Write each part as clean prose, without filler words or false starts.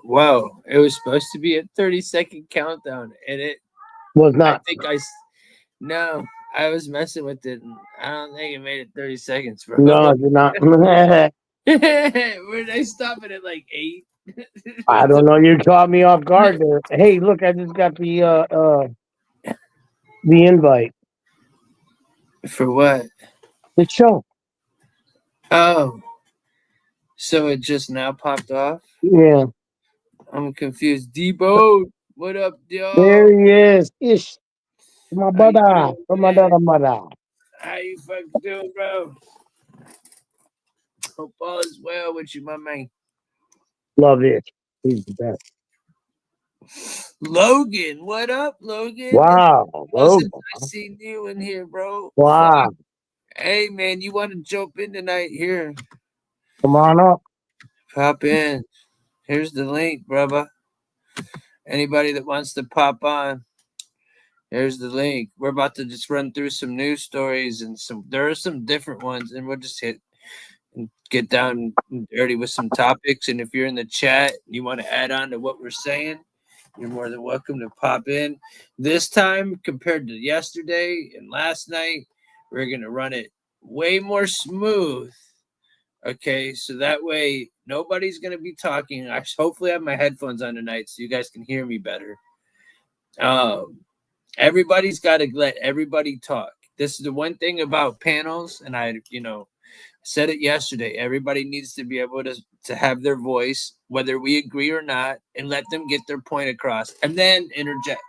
Well, it was supposed to be a 30-second countdown, and Was I not. think no, I was messing with it, and I don't think it made it 30 seconds, bro. No, it did not. Where did I stop it at like 8? I don't know. You caught me off guard there. Hey, look, I just got the invite. For what? The show. Oh, so it just now popped off? Yeah. I'm confused. Debo, what up, There yo? he is. Ish. My How you brother. doing, My man? mother. How you fucking doing, bro? Hope all is well with you, my man. Love it. He's the best. Logan, what up, Logan? It's Wow. awesome Logan. I seen you in here, bro. Fuck. Wow. Hey, man, you want to jump in tonight? Here, Come on up. pop in. Here's the link, brother. Anybody that wants to pop on, here's the link. We're about to just run through some news stories and there are some different ones, and we'll just hit and get down and dirty with some topics. And if you're in the chat, you want to add on to what we're saying, you're more than welcome to pop in. This time, compared to yesterday and last night, we're going to run it way more smooth. Okay, so that way nobody's going to be talking. I hopefully have my headphones on tonight so you guys can hear me better. Um, Everybody's got to let everybody talk. This is the one thing about panels, and I said it yesterday. Everybody needs to be able to have their voice, whether we agree or not, and let them get their point across, and then interject.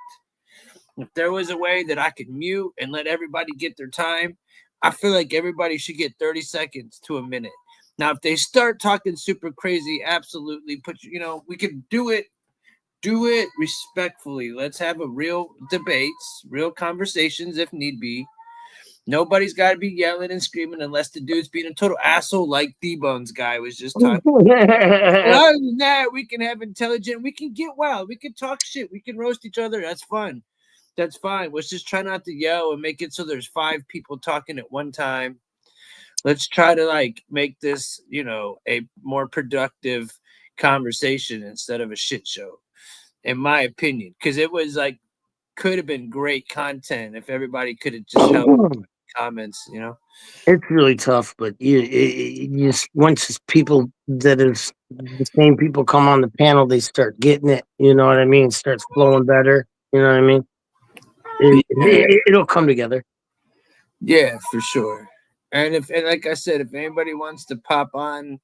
If there was a way that I could mute and let everybody get their time, I feel like everybody should get 30 seconds to a minute. Now, if they start talking super crazy, absolutely we could do it respectfully. Let's have a real debates, real conversations if need be. Nobody's got to be yelling and screaming unless the dude's being a total asshole like D-Bones guy was just talking. But other than that, we can have intelligent, we can get wild, we can talk shit, we can roast each other. That's fun. That's fine. Let's just try not to yell and make it so there's 5 people talking at one time. Let's try to make this, a more productive conversation instead of a shit show, in my opinion. Because it was could have been great content if everybody could have just helped comments. It's really tough, but you just once people that is the same people come on the panel, they start getting it. You know what I mean? It starts flowing better. You know what I mean? Yeah, It'll come together. yeah, for sure. And like I said, if anybody wants to pop on,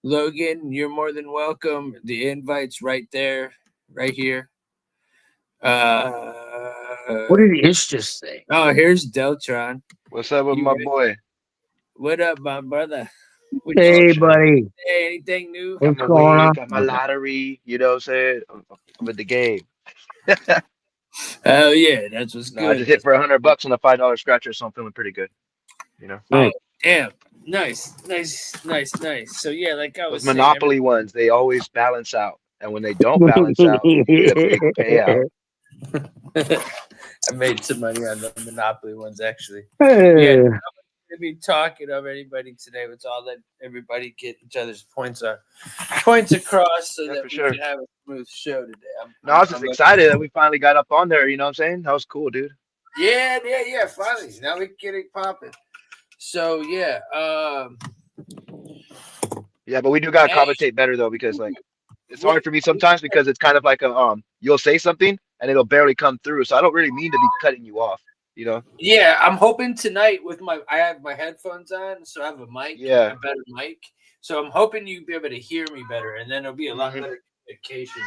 Logan, you're more than welcome. The invite's right there, right here. What did Ish just say? Oh, here's Deltron. What's up with You my ready? boy? What up, my brother? What you Oh, Hey, chilling. buddy, say? Anything new? Got what's my going weed, on? got my lottery. You know what I'm saying? I'm in the game. Oh yeah, that's what's No, I good. just hit for $100 on a $5 scratcher, so I'm feeling pretty good. You know, Oh Nice. damn, nice. So yeah, like I those was saying, Monopoly ones, they always balance out, and when they don't balance out, you get a big payout. I made some money on the Monopoly ones actually. Yeah, Hey, to be talking of anybody today. Let's all let everybody get each other's points across so Yeah, that for we can sure. have a smooth show today. No, I was just excited that we finally got up on there. You know what I'm saying? That was cool, dude. Yeah. Finally, now we can get it popping. So yeah, Yeah, but we do gotta hey, commentate better though, because it's hard for me sometimes because it's kind of like you'll say something and it'll barely come through. So I don't really mean to be cutting you off, you know? yeah, I'm hoping tonight I have my headphones on, so I have Yeah. a better mic. So I'm hoping you'll be able to hear me better, and then it'll be a lot Hmm. better communication.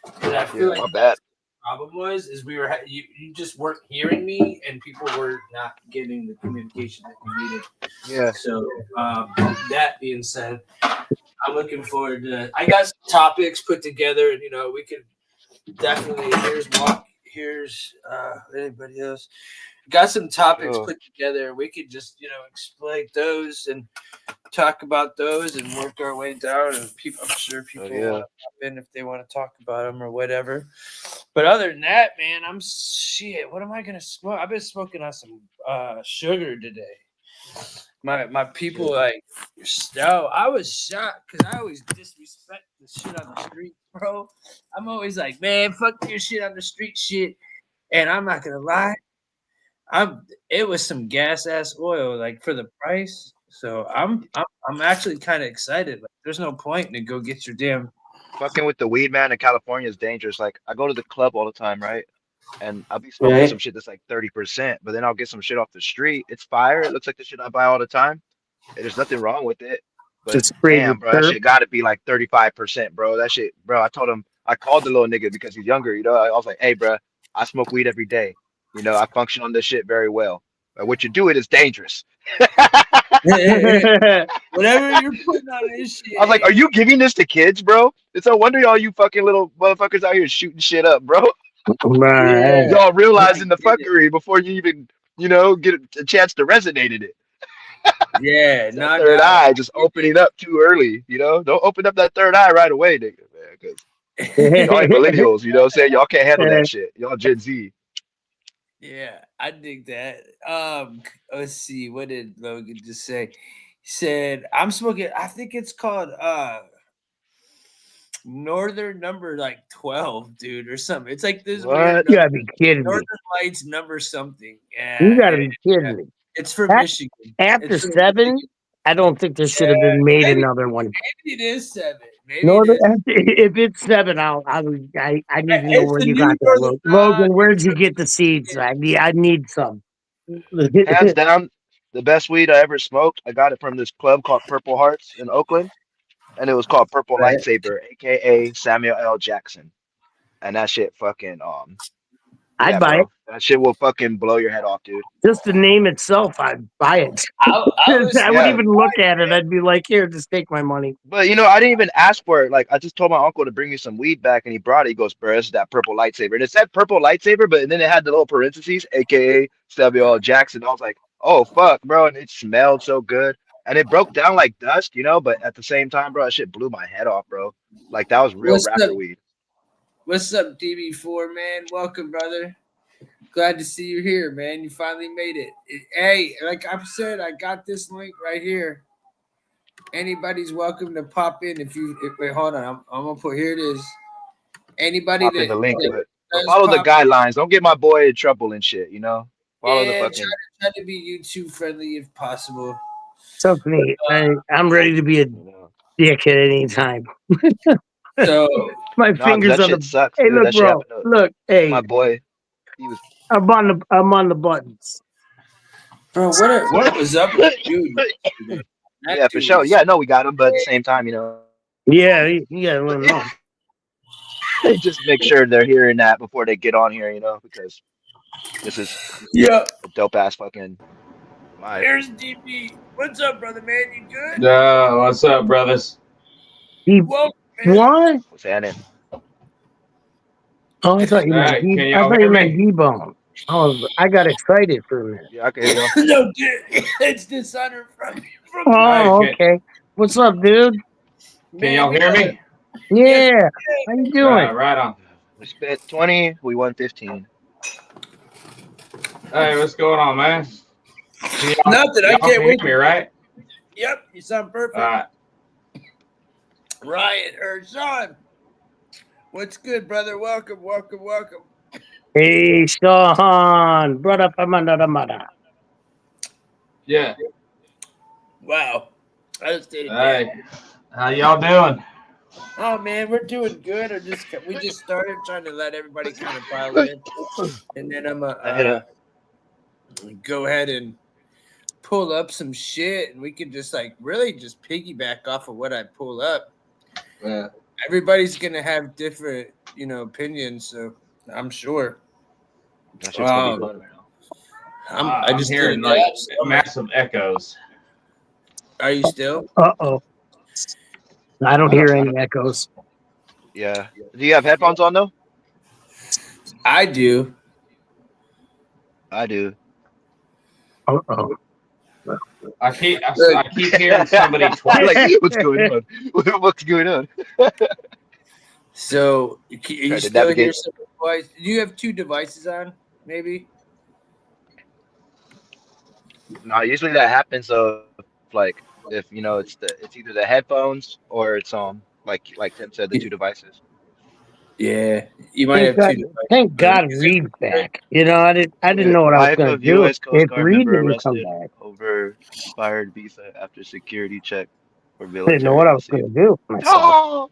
Because I feel Yeah, like my that's bad. the problem is you just weren't hearing me, and people were not getting the communication that you needed. Yeah. So that being said, I'm looking forward to. I got some topics put together, and we could definitely here's anybody else got some topics Oh, put together. We could just explain those and talk about those and work our way down. And I'm sure oh people want yeah. to pop in if they want to talk about them or whatever. But other than that, man, I'm shit. What am I gonna smoke? I've been smoking on some sugar today. my people like, yo, I was shocked because I always disrespect the shit on the street, bro. I'm always like, man, fuck your shit on the street shit. And I'm not gonna lie, it was some gas ass oil, like for the price. So I'm actually kind of excited. Like, there's no point to go get your damn. Fucking with the weed, man, in California is dangerous. Like I go to the club all the time, right? And I'll be smoking Right. some shit that's like 30%, but then I'll get some shit off the street. It's fire. It looks like the shit I buy all the time. There's nothing wrong with it. But Just sprayed with damn, bro, that syrup. shit gotta be like 35%, bro. That shit, bro. I told him I called the little nigga because he's younger, you know. I was like, hey, bro, I smoke weed every day. You know, I function on this shit very well. But what you do it is dangerous. Whatever you're putting on this I was like, shit. are you giving this to kids, bro? It's no wonder y'all you fucking little motherfuckers out here shooting shit up, bro. Right. Yeah, Y'all I realizing the get it. fuckery before you even, get a chance to resonate in it. Yeah, It's that no third doubt. eye just opening up too early, you know? Don't open up that third eye right away, nigga, man, because y'all ain't millennials, you know what I'm saying? Y'all can't handle that shit. Y'all Gen Z. Yeah, I dig that. Let's see, what did Logan just say? He said, "I'm smoking. I think it's called Northern Number like 12, dude, or something. It's like this weird What? You number, gotta be kidding Northern me. Lights number something. You Yeah, gotta be kidding me. it's from At, Michigan. after It's from Michigan. 7, I don't think there should have Yeah, been made maybe another one. maybe it is 7. Maybe it Northern, is. if it's 7, I need to know It's where the you new got that, Northern. Logan. Where'd It's you from get the seeds? Michigan. I need some. Hands down, the best weed I ever smoked. I got it from this club called Purple Hearts in Oakland, and it was called Purple Right. Lightsaber, aka Samuel L. Jackson. And that shit fucking I'd yeah, buy it. bro. That shit will fucking blow your head off, dude. Just the name itself, I'd buy it. I was I wouldn't Yeah. even look at it. I'd be like, here, just take my money. But I didn't even ask for it. Like I just told my uncle to bring me some weed back and he brought it. He goes, bro, this is that purple lightsaber. And it said purple lightsaber, but then it had the little parentheses, aka Samuel L. Jackson. I was like, oh fuck, bro. And it smelled so good. And it broke down like dust, but at the same time, bro, that shit blew my head off, bro. Like that was real What's up? rapper weed. What's up, DB4 man? Welcome, brother. Glad to see you here, man. You finally made it. Hey, like I said, I got this link right here. Anybody's welcome to pop in. Wait, hold on. I'm gonna put here it is. Anybody Pop in that, the link, that but does follow the pop, guidelines. Don't get my boy in trouble and shit. Follow the yeah, fucking try to be YouTube friendly if possible. Trust me, I'm ready to be a you know. dick at any time. So, My Nah, cause fingers that on shit the. sucks, Hey, dude. look, That shit bro. happened to Look, my hey, boy. He was I'm on the buttons. bro, what was up with you yesterday? That yeah, for dude sure. was Yeah, no, we got him, but at the same time, Yeah, you gotta let them know. just make sure they're hearing that before they get on here, because this is yeah. a dope ass fucking vibe. Here's DB. What's up, brother man? You good? What's up, brothers? He Well, man. what? What's happening? Oh, I thought you All meant right, D. can I y'all thought hear you meant me? D-bone. I got excited for a minute. Yeah, I can hear you. No, dude, it's dishonor from All you, right, Oh, okay. What's up, dude? can man. y'all We hear got me? yes, Yeah. How you doing? Right on. We spent 20, we won 15. Hey, what's going on, man? nothing. I Y'all can't can hear wait. me, right? Yep, you sound All perfect. right. Ryan or Sean, what's good, brother? Welcome, welcome, welcome. Hey, Sean. Brother from another mother. Yeah. Wow, I just did it. Hey, how y'all doing? Oh man, we're doing good. We just started trying to let everybody kind of pile in, and then I'm I hit a go ahead and pull up some shit, and we can just really just piggyback off of what I pull up. Yeah. Everybody's gonna have different, opinions, so I'm sure. that shit's gonna be fun right now. I I'm just did a hearing like dab, so massive echoes. are you still? Uh-oh. I don't hear I don't any echoes. yeah. Do you have headphones on though? I do. I do. Uh-oh. Look, I keep hearing somebody Like, twice. what's going on? What's going on? so you Trying to still hear navigate. some voice? Do you have two devices on? Maybe. No, usually that happens though if if it's either the headphones or it's like Tim said, the two devices. Yeah, you might Thank have God, two devices, thank brother. God Reed's back. You know, I didn't Yeah, know what I was wife gonna of do U.S. Coast if Guard Reed member didn't come arrested back. over expired visa after security check for I didn't know what military I was receipt. gonna do for myself. Oh,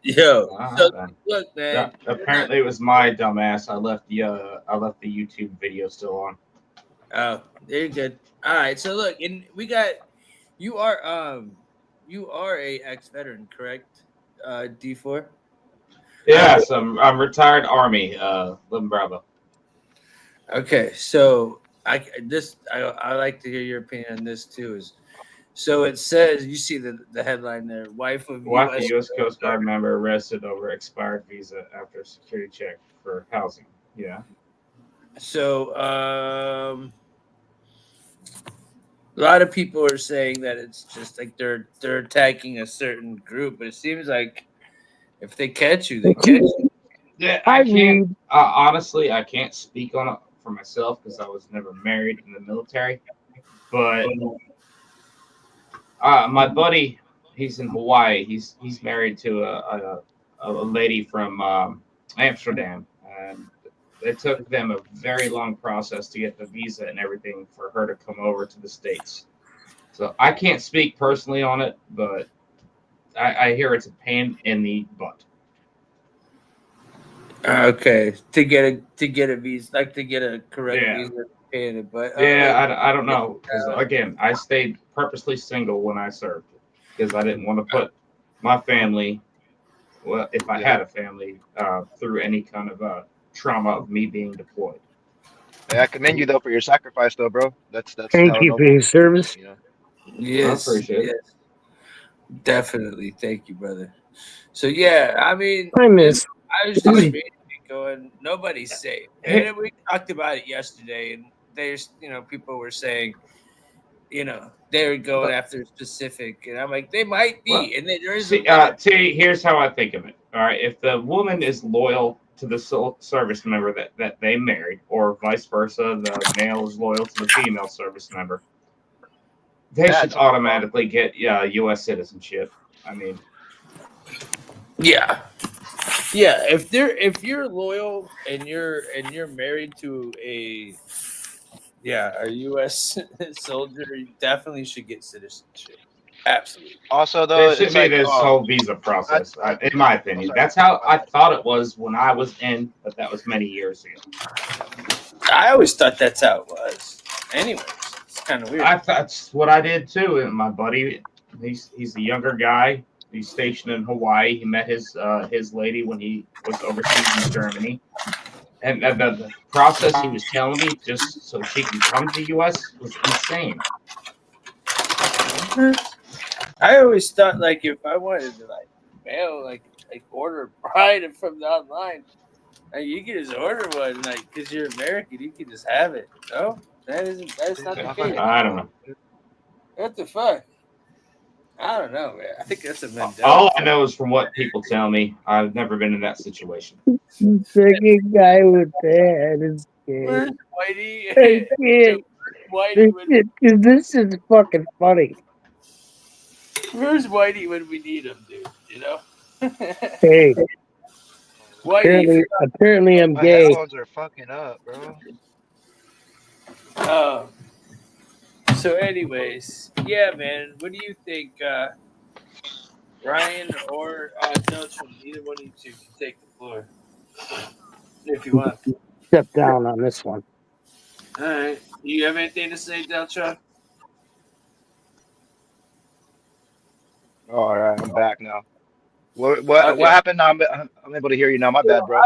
Yo, All so right then. look, man, we're not. Apparently, it was my dumbass. I left the YouTube video still on. Oh, they're good. All right, so look, and we got you are you are a ex veteran, correct? D4. Yes, I'm retired Army. Living Bravo. Okay, so I like to hear your opinion on this too. Is so it says you see the headline there, wife of Wife of U.S. U.S. Coast Coast Guard Guard. member arrested over expired visa after security check for housing. Yeah. So a lot of people are saying that it's just like they're attacking a certain group, but it seems like if they catch you, they catch you. Yeah, Hi I can't. Reed. Honestly, I can't speak on it for myself because I was never married in the military. But my buddy, he's in Hawaii. He's married to a lady from Amsterdam, and it took them a very long process to get the visa and everything for her to come over to the states. So I can't speak personally on it, but I hear it's a pain in the butt. Okay, to get a visa, like to get a correct Yeah, visa, paying it, but yeah. I don't know because again, I stayed purposely single when I served because I didn't want to put my family, well, if I yeah. had a family, through any kind of trauma of me being deployed. Hey, I commend you though for your sacrifice though, bro. That's Thank hella you for noble. your service. You know. I yes, appreciate it. yes, definitely. Thank you, brother. So yeah, I mean, I and miss. I was just reading it, going, nobody's safe, Hey, and we talked about it yesterday, and there's people were saying, they were going but after specific, and I'm like, they might well, be, and then there is a see, limit. here's how I think of it. All right, if the woman is loyal to the service member that they married, or vice versa, the male is loyal to the female service member, they should That's only wrong. automatically get U.S. citizenship. I mean, Yeah, yeah. If you're loyal and you're married to a U.S. soldier, you definitely should get citizenship. Absolutely. Also though, there it's should be like this whole visa I process, in my oh opinion. sorry, That's how my I bad. thought it was when I was in, but that was many years ago. I always thought that's how it was. Anyways, it's kind of weird. That's what I did too. And my buddy, he's a younger guy. He's stationed in Hawaii. He met his lady when he was overseas in Germany, and the process he was telling me just so she can come to the U.S. was insane. I always thought like if I wanted to like mail like order a bride from the online, like you can just order one like because you're American, you can just have it. No, that's not the I case. fucking I don't know. know. What the fuck? I don't know, man. I think that's a Mandela All I effect. know is from what people tell me. I've never been in that situation. Second guy with the head is gay. Where's Whitey? I Yo, can't. Whitey when This is fucking funny. where's Whitey when we need him, dude? You know, Hey, Whitey. If apparently I'm My gay. headphones are fucking up, bro. you're, so, anyways, yeah, man. What do you think, Ryan or Deltram? Either one of you two can take the floor if you want. Step down on this one. All right. You have anything to say, Deltram? Oh, all right, I'm back now. What Okay. happened? Now I'm able to hear you now. My bad, bro.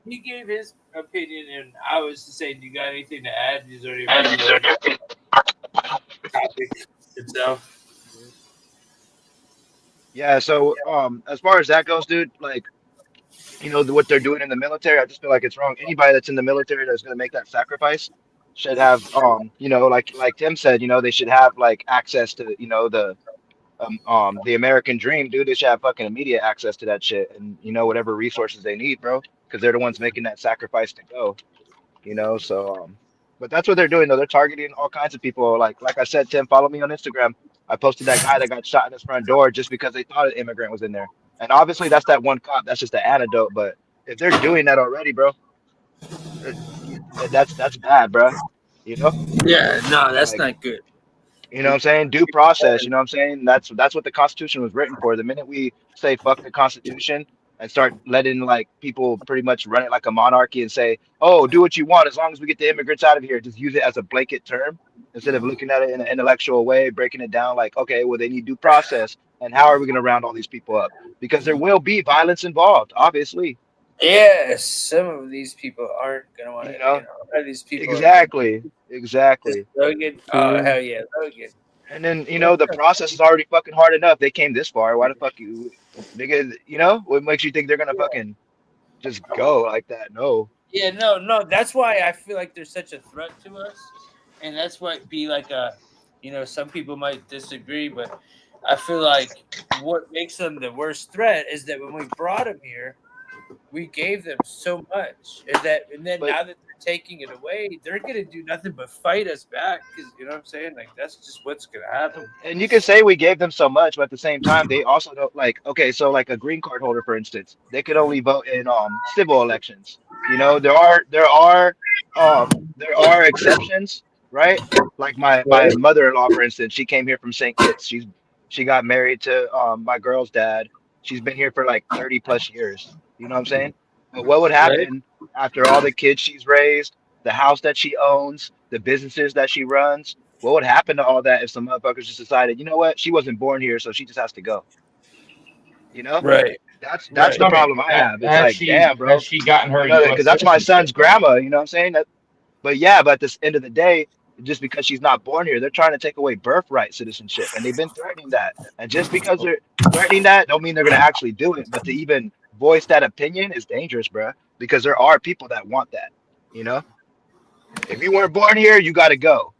He gave his opinion, and I was just saying, you got anything to add? Is there any opinion on the topic itself? Yeah, so as far as that goes, dude, like what they're doing in the military, I just feel like it's wrong. Anybody that's in the military that's gonna make that sacrifice should have like Tim said, they should have like access to the American dream, dude. They should have fucking immediate access to that shit and whatever resources they need, bro, because they're the ones making that sacrifice to go. So But that's what they're doing though. They're targeting all kinds of people. Like I said, Tim, follow me on Instagram. I posted that guy that got shot in his front door just because they thought an immigrant was in there. And obviously that's that one cop. That's just the antidote. But if they're doing that already, bro, that's bad, bro. You know, Yeah, no, that's like not good. you know what I'm saying? Due process, you know what I'm saying? That's what the Constitution was written for. The minute we say fuck the Constitution and start letting like people pretty much run it like a monarchy and say, "Oh, do what you want as long as we get the immigrants out of here." Just use it as a blanket term instead of looking at it in an intellectual way, breaking it down like, "Okay, well they need due process and how are we going to round all these people up?" Because there will be violence involved, obviously. Yes, some of these people aren't gonna want You to. know? A lot of these people are gonna Exactly. just Exactly. Logan. Oh Yeah. hell yeah, Logan. And then, the process is already fucking hard enough. They came this far. Why the fuck nigga, what makes you think they're gonna fucking just go like that? No. Yeah, no, no. That's why I feel like they're such a threat to us, and that's what be like a, some people might disagree, but I feel like what makes them the worst threat is that when we brought them here, we gave them so much, and then But now that they're taking it away, they're gonna do nothing but fight us back. Because you know what I'm saying? Like that's just what's gonna happen. and you can say we gave them so much, but at the same time, they also don't like, okay, so like a green card holder, for instance, they could only vote in civil elections. There are exceptions, right? Like my Right. mother-in-law, for instance, she came here from St. Kitts. She got married to my girl's dad. She's been here for like 30 plus years. You know what I'm saying? But what would Right? happen after all the kids she's raised, the house that she owns, the businesses that she runs? What would happen to all that if some motherfuckers just decided, you know what, she wasn't born here, so she just has to go? You know, Right. that's Right. the Tell me, problem I have. It's has like, she damn, has bro, she gotten her because U.S. that's my citizenship son's though? grandma. You know what I'm saying? But yeah, but at this end of the day, just because she's not born here, they're trying to take away birthright citizenship, and they've been threatening that. And just because they're threatening that, don't mean they're gonna actually do it. But to even voice that opinion is dangerous, bro, because there are people that want that. You know, if you weren't born here, you got to go.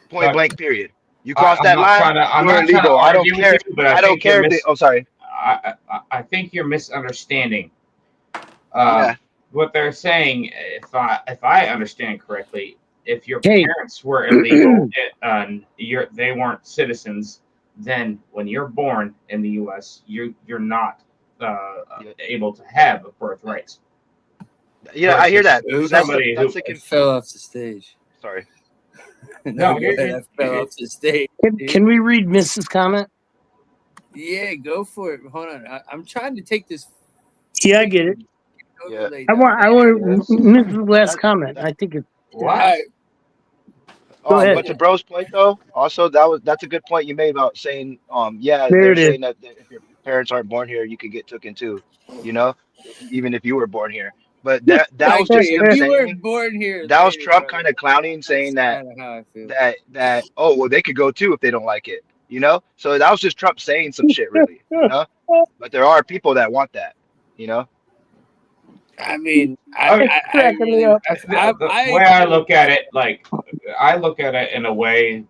Point But blank. Period. You cross I'm that not line, trying to I'm you're not trying to illegal. I don't argue with you, care. but I I don't think you're care if they. mis Oh, sorry. I think you're misunderstanding Yeah. um, what they're saying. If I understand correctly, if your Hey, parents were illegal and they weren't citizens, then when you're born in the U.S., you're not Yeah. able to have a birthright Yeah, I hear versus that, and Oops, somebody that's who. the I fell off the stage. sorry. No, No, go ahead. I fell off the stage, can dude. we read Mrs. comment? Yeah, go for it. Hold on. I'm trying to take this Yeah, I get it. freaking Yeah, overlay I down. want But I yeah, want yeah. Mrs. last That comment. that I think it's all What? right. go ahead. but to bro's point though, also that's a good point you made about saying yeah, There they're it is. saying that if your parents aren't born here, you could get taken too, you know, even if you were born here. But that was Exactly. just If him you were saying born here that was later, Trump brother, kind of clowning, saying that's that kind of how I feel. that oh well they could go too if they don't like it, you know. So that was just Trump saying some shit, really, you know. But there are people that want that, you know. I mean, It's I cracking me really, up. The I way I agree. look at it, like I look at it in a way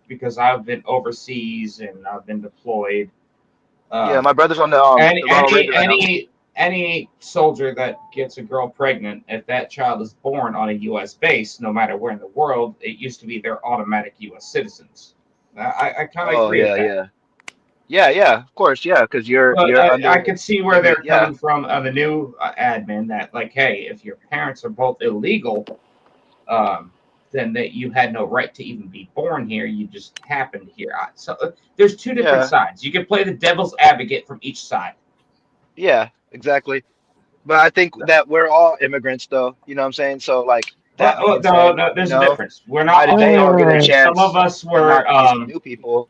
because I've been overseas and I've been deployed. Yeah, Um, my brother's on any the Ronald any Reagan right now. any any soldier that gets a girl pregnant, if that child is born on a U.S. base, no matter where in the world, it used to be they're automatic U.S. citizens. I kind of Oh agree with yeah, that. yeah, yeah, of course, yeah, because But you're I under could see where they're yeah, coming from on the new admin that, like, hey, if your parents are both illegal, um, then that you had no right to even be born here. You just happened here. So there's two different yeah, sides. You can play the devil's advocate from each side. yeah, exactly. But I think that we're all immigrants, though. You know what I'm saying? So, like that Well, being no, said, no, there's a difference. We're not why did all they all get a Mm, some of chance us and were not these new people?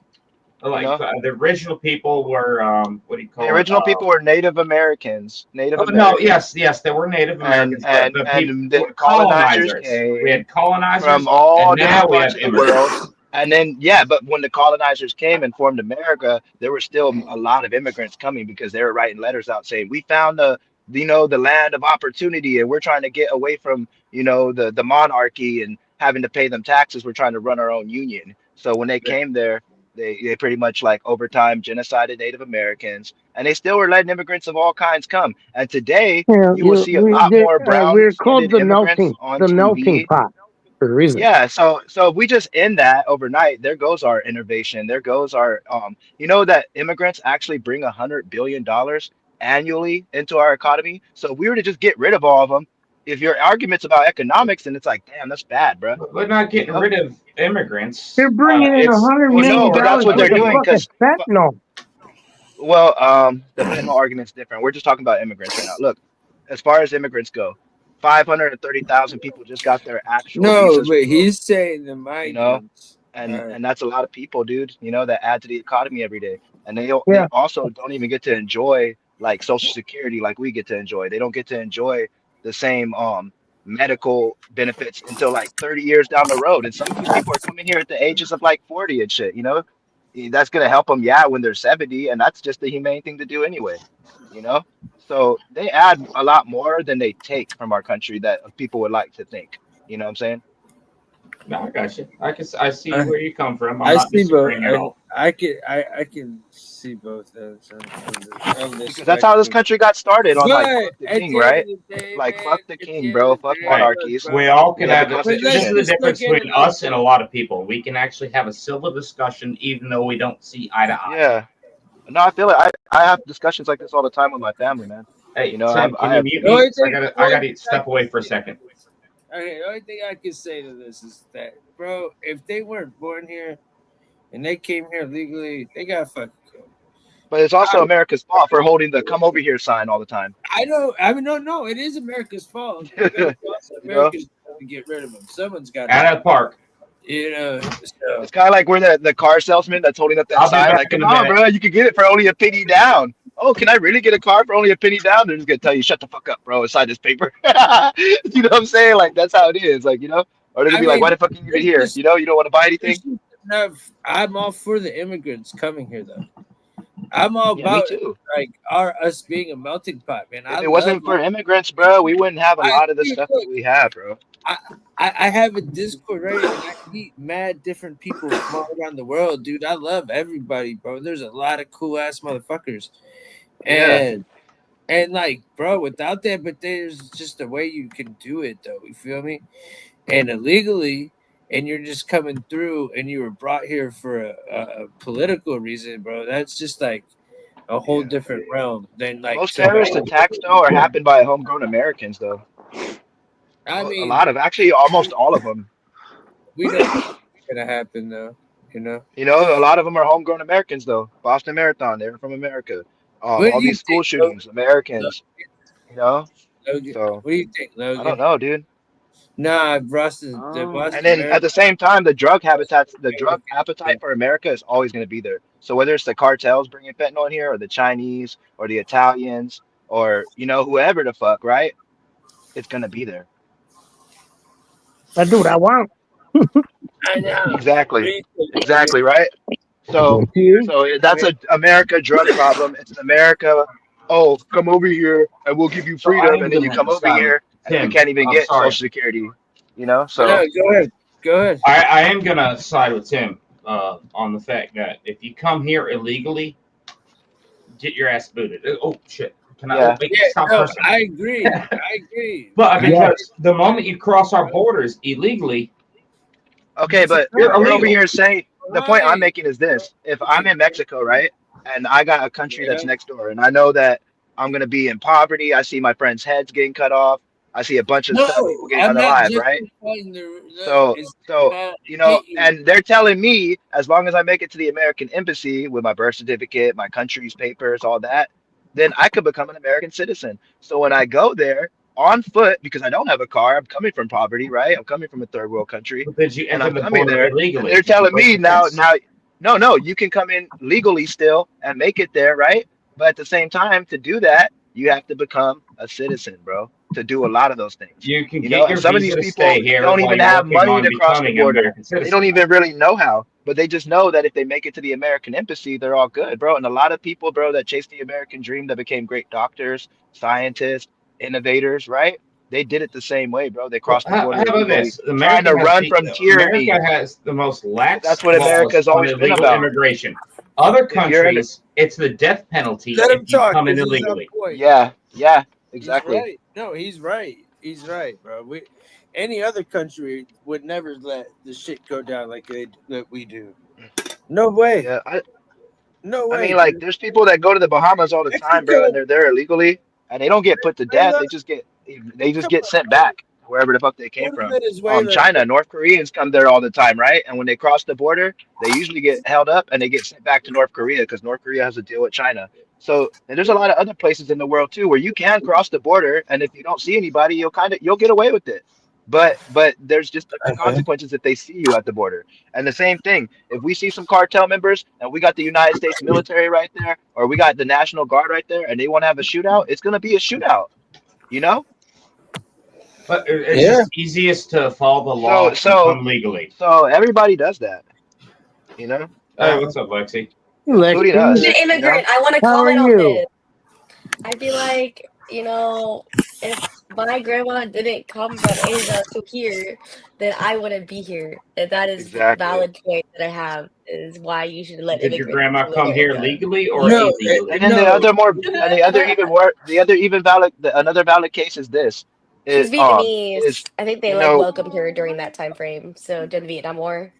You like know, the original people were what do you the call it? original people were Native Americans, Native Oh no, Americans, yes, there were Native and Americans, but and the people and the colonizers colonizers. We came had from colonizers, and all now different we parts have of the world. immigrants. And then, yeah, but when the colonizers came and formed America, there were still a lot of immigrants coming because they were writing letters out saying, "We found the land of opportunity, and we're trying to get away from, the monarchy and having to pay them taxes. We're trying to run our own union." So when they came there, they pretty much like over time genocided Native Americans, and they still were letting immigrants of all kinds come. And today, you will see a lot more we're called brown-skinned immigrants on the melting TV. pot. for a reason. Yeah, so if we just end that overnight, there goes our innovation. There goes our you know that immigrants actually bring $100 billion annually into our economy. So if we were to just get rid of all of them, if your argument's about economics, then it's like, damn, that's bad, bruh. We're not You getting know? rid of immigrants. They're bringing in It's $100 Well, million no, but that's dollars what they're worth of doing fucking because fentanyl. well, the fentanyl argument's different. We're just talking about immigrants right now. Look, as far as immigrants go, 530,000 people just got their actual No, visas but revoked, he's saying the you know? migrants. And that's a lot of people, dude, you know, that add to the economy every day. And they Yeah. also don't even get to enjoy like Social Security like we get to enjoy. They don't get to enjoy the same medical benefits until like 30 years down the road. And some of these people are coming here at the ages of like 40 and shit, you know? That's gonna help them, yeah, when they're 70, and that's just the humane thing to do anyway, you know? So they add a lot more than they take from our country that people would like to think. You know what I'm saying? no, I got you. I see I, where you come from. I'm I not see both. disagreeing at all. I can see both ends of the Because that's how this spectrum. country got started on like But fuck the at king, the end right? of the day, Like man, fuck the at the king, end bro. of the Fuck day, Right. look, monarchies. We bro. all We can have the have But this let's is Constitution. the just look difference at it between this us and a way. lot of people. We can actually have a civil discussion even though we don't see eye to eye. Yeah. No, I feel it. I have discussions like this all the time with my family, man. You Hey, know, Tim, can I you have mute The me? only 'Cause thing, the I only gotta thing I step can away for a say, second. okay, the only thing I can say to this is that, bro, if they weren't born here and they came here legally, they got fucking killed. but it's I, also America's fault for holding the come over here sign all the time. I know. I mean, no, it is America's fault, but You it's also know? America's fault to get rid of them. Someone's got to At do a park. it. You know, so It's kind of like we're the car salesman that's holding up that I'll be sign, back like, in come a on, minute. bro, you can get it for only a penny down. Oh, can I really get a car for only a penny down? They're just gonna tell you, shut the fuck up, bro, and sign this paper. You know what I'm saying? Like that's how it is. Like, you know, or they're gonna I be like, why mean, the fuck are you even there's here? just You know, you don't want to buy there's anything? just enough. I'm all for the immigrants coming here, though. I'm all Yeah, me about too. like us being a melting pot, man. I If it love wasn't for all. immigrants, bro, we wouldn't have a I lot of the dude, stuff that look, we have, bro. I, I have a Discord, right? And I meet mad different people from all around the world, dude. I love everybody, bro. There's a lot of cool ass motherfuckers, Yeah, and like, bro, without that, but there's just a way you can do it, though. You feel me? And illegally, and you're just coming through, and you were brought here for a political reason, bro. That's just like a whole yeah. different realm than like Most somebody. terrorist attacks, though, are happened by homegrown Americans, though. I A mean, lot of, actually, almost all of them. we don't know what's gonna happen, though. You know. You know, a lot of them are homegrown Americans, though. Boston Marathon, they're from America. What do All you these school think, Logan? shootings, Americans. You know, Logan? so What do you think, I don't Logan? know, dude. Nah, the And Boston then at Marathon. the same time, the drug appetite for America is always going to be there. So whether it's the cartels bringing fentanyl in here, or the Chinese, or the Italians, or you know whoever the fuck, right? It's going to be there. I do what I want. I know. What do Exactly, you think, Logan? exactly, right? So, You? that's a America drug problem. It's an America. Oh, come over here and we'll give you So I freedom, am and then you gonna come over side with here and then we Tim. can't even I'm get sorry. Social Security. You know, No, so go ahead. Go ahead. I am gonna side with Tim on the fact that if you come here illegally, get your ass booted. Oh shit! Can I? Oh yeah, wait, Yeah, stop no, cursing. I agree. I agree. But I Yes. because the moment you cross our borders illegally, okay, but you're no, you're over illegal. here saying the point I'm right. making is this: if I'm in Mexico, right, and I got a country Yeah. that's next door, and I know that I'm gonna be in poverty, I see my friends' heads getting cut off, I see a bunch of stuff, people No, getting I'm not unalive, right? justifying the So, it's so not you know, hate you. and they're telling me as long as I make it to the American embassy with my birth certificate, my country's papers, all that, then I could become an American citizen. So when I go there on foot, because I don't have a car, I'm coming from poverty, right? I'm coming from a third world country, But did you and enter I'm the coming border there, and illegally? they're Did you telling break me the fence? no, no, you can come in legally still and make it there, right? But at the same time, to do that, you have to become a citizen, bro, to do a lot of those things. You can You know, get and your some of visa these to people stay here don't while even you're have working money on to cross the becoming an border. American They don't citizen. even really know how, but they just know that if they make it to the American embassy, they're all good, bro. And a lot of people, bro, that chase the American dream that became great doctors, scientists, innovators, right? They did it the same way, bro. They Well, crossed the how border about illegally, this? trying to run from tyranny. America has the most Because lax that's what America laws has on always been illegal about. immigration. Other If you're in, countries, it's the death penalty Let if him you talk come in because he's on illegally. point. yeah, yeah, He's exactly. right. No, he's right. He's right, bro. any other country would never let the shit go down like that we do. No way. Yeah, No I mean, way, like, dude. there's people that go to the Bahamas all the time, bro, and Mexico, they're there illegally, and they don't get put to death. Venezuela, They just come get on, sent bro. back wherever the fuck they came Go to from. Venezuela. China, North Koreans come there all the time, right? And when they cross the border, they usually get held up and they get sent back to North Korea because North Korea has a deal with China. So and there's a lot of other places in the world too where you can cross the border, and if you don't see anybody, you'll get away with it. But there's just the Okay. consequences if they see you at the border. And the same thing, if we see some cartel members and we got the United States military right there, or we got the National Guard right there, and they want to have a shootout, it's gonna be a shootout, you know? But it's Yeah. just easiest to follow the So law and so come legally. so everybody does that, you know, Hey, what's up, Lexi? including Lexi, us, The you know? immigrant. I want to how are comment on you? this. I feel like, if my grandma didn't come from Asia to here, then I wouldn't be here. And that is Exactly. valid point that I have is why you should let Did your immigrants grandma come to come here America. legally or No, illegally? And then no. the other even valid, another valid case is this, She's it is, Vietnamese. I think they you like know, welcomed her during that time frame. So during the Vietnam War.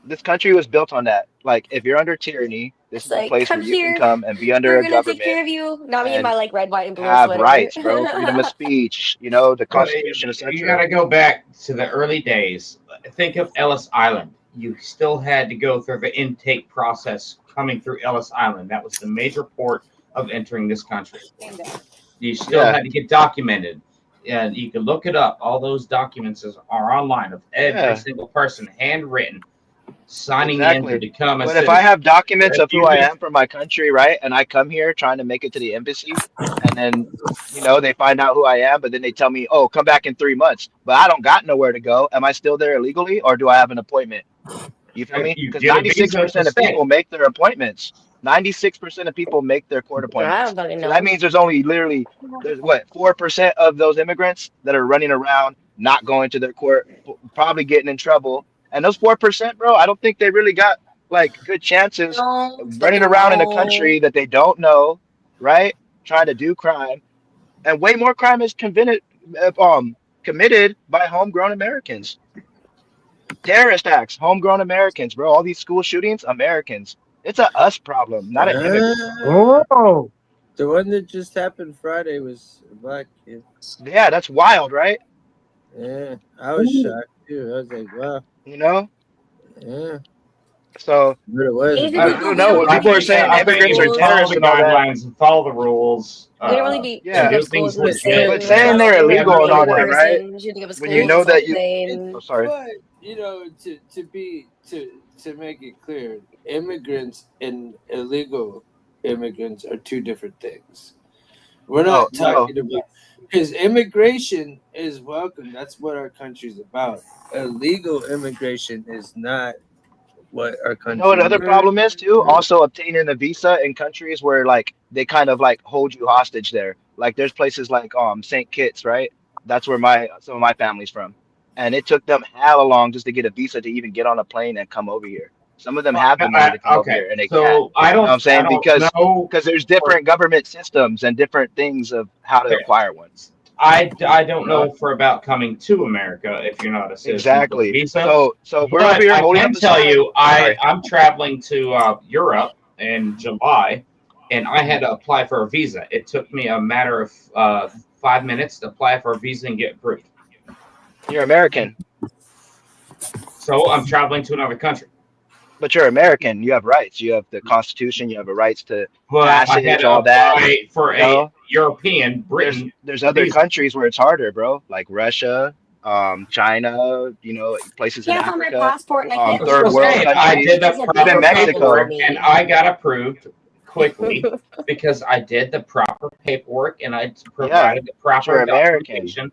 this country was built on that. Like, if you're under tyranny, this It's is the like, place come where you can here. come and be under We're a gonna take government care of you. Not me in and my like red, white, and blue have sweater. rights, bro, freedom of speech, you know, the But Constitution, you etc. got to go back to the early days. Think of Ellis Island. You still had to go through the intake process coming through Ellis Island. That was the major port of entering this country. You still Yeah, had to get documented. And you can look it up. All those documents are online of every yeah, single person, handwritten, signing in to exactly. become a But if I citizen. have documents If of who you I just am from my country, right, and I come here trying to make it to the embassy, and then, they find out who I am, but then they tell me, oh, come back in 3 months, but I don't got nowhere to go. Am I still there illegally, or do I have an appointment? You feel me? you Because get a visa to 96% of people stay. make their appointments. 96% of people make their court I appointments. don't fucking So that know. means there's only literally, there's what, 4% of those immigrants that are running around, not going to their court, probably getting in trouble. And those 4%, bro, I don't think they really got like good chances No, running fucking around in a no. country that they don't know, right? Trying to do crime. And way more crime is committed by homegrown Americans. Terrorist acts, homegrown Americans, bro. All these school shootings, Americans. It's a us problem, not an immigrant problem. Oh, The one that just happened Friday was a black kid. Yeah, that's wild, right? Yeah, I was shocked too. I was like, wow. You know? Yeah, So but it was a Asian I black. people, don't we know. don't When really people be are in saying I public think immigrants if are we follow schools. terrorists the and all that, guidelines and follow the rules, We don't really be in and yeah. public do things schools in the legit, But same saying way they're that we illegal and would all a that, everywhere. right? person shooting up a When you school. know It's It's all that the you, it's oh, same. sorry. but to make it clear, immigrants and illegal immigrants are two different things. We're No, not no. talking about because immigration is welcome. That's what our country's about. Illegal immigration is not what our You know what country other is. problem is too? Also obtaining a visa in countries where like they kind of like hold you hostage there. Like there's places like St. Kitts, right? That's where my some of my family's from. And it took them hella long just to get a visa to even get on a plane and come over here. Some of them have the money to come over Okay, here and they can't. so I You know what don't, I'm I saying? don't know. Because there's For, different government systems and different things of how to okay, acquire one. I don't You know? know for about coming to America if you're not a citizen with a Exactly. visa. So if we're over But here I holding up can the tell sign. you, Sorry. I'm traveling to Europe in July, and I had to apply for a visa. It took me a matter of 5 minutes to apply for a visa and get approved. You're American, So I'm traveling to another country. but you're American. You have rights. You have the Constitution. You have a rights to But I had passage, to all that. apply for You a know, European Britain there's other visa. countries where it's harder, bro, like Russia, China. Places in Can't find my Africa, passport and I can't It's leave third the world okay. state. I countries, did the There's a even bigger proper problem for Mexico. paperwork and me. I got approved quickly because I did the proper paperwork and I Yeah, provided the but you're proper American. documentation.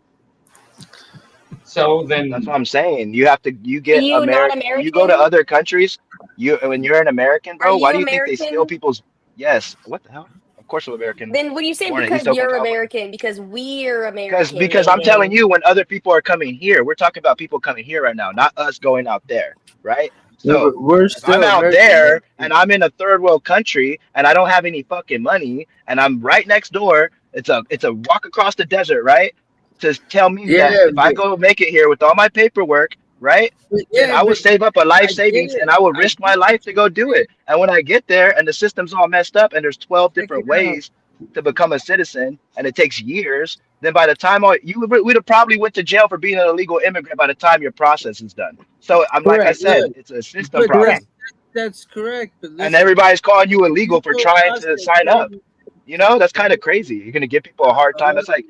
So That's then, what I'm saying. You Are get you not American when you go to American? other countries. When you're an American, Are bro, why you do you think they steal American? people's? Yes. What the hell? Of course, I'm American. Then when you say Born in because East you're Oklahoma. American, because we're American, Because I'm telling maybe. you, when other people are coming here, we're talking about people coming here right now, not us going out there, right? So We're if I'm still out American, there though. and I'm in a third world country and I don't have any fucking money and I'm right next door, it's a walk across the desert, right? to tell me that Yeah, if I go make it here with all my paperwork, right, then yeah, I will but save up a life I get savings and it. I will I risk my get what life to you're go do saying. it. And when I get there and the system's all messed up and there's 12 Check different it out. ways to become a citizen and it takes years, then by the time we'd have probably went to jail for being an illegal immigrant by the time your process is done. So I'm like I Correct. said, Look, it's a system but problem. Correct. that's correct. But And listen, everybody's calling you illegal for legal trying to process sign up. doesn't. You know, that's kind of doesn't crazy. You're gonna give people a hard time. That's like,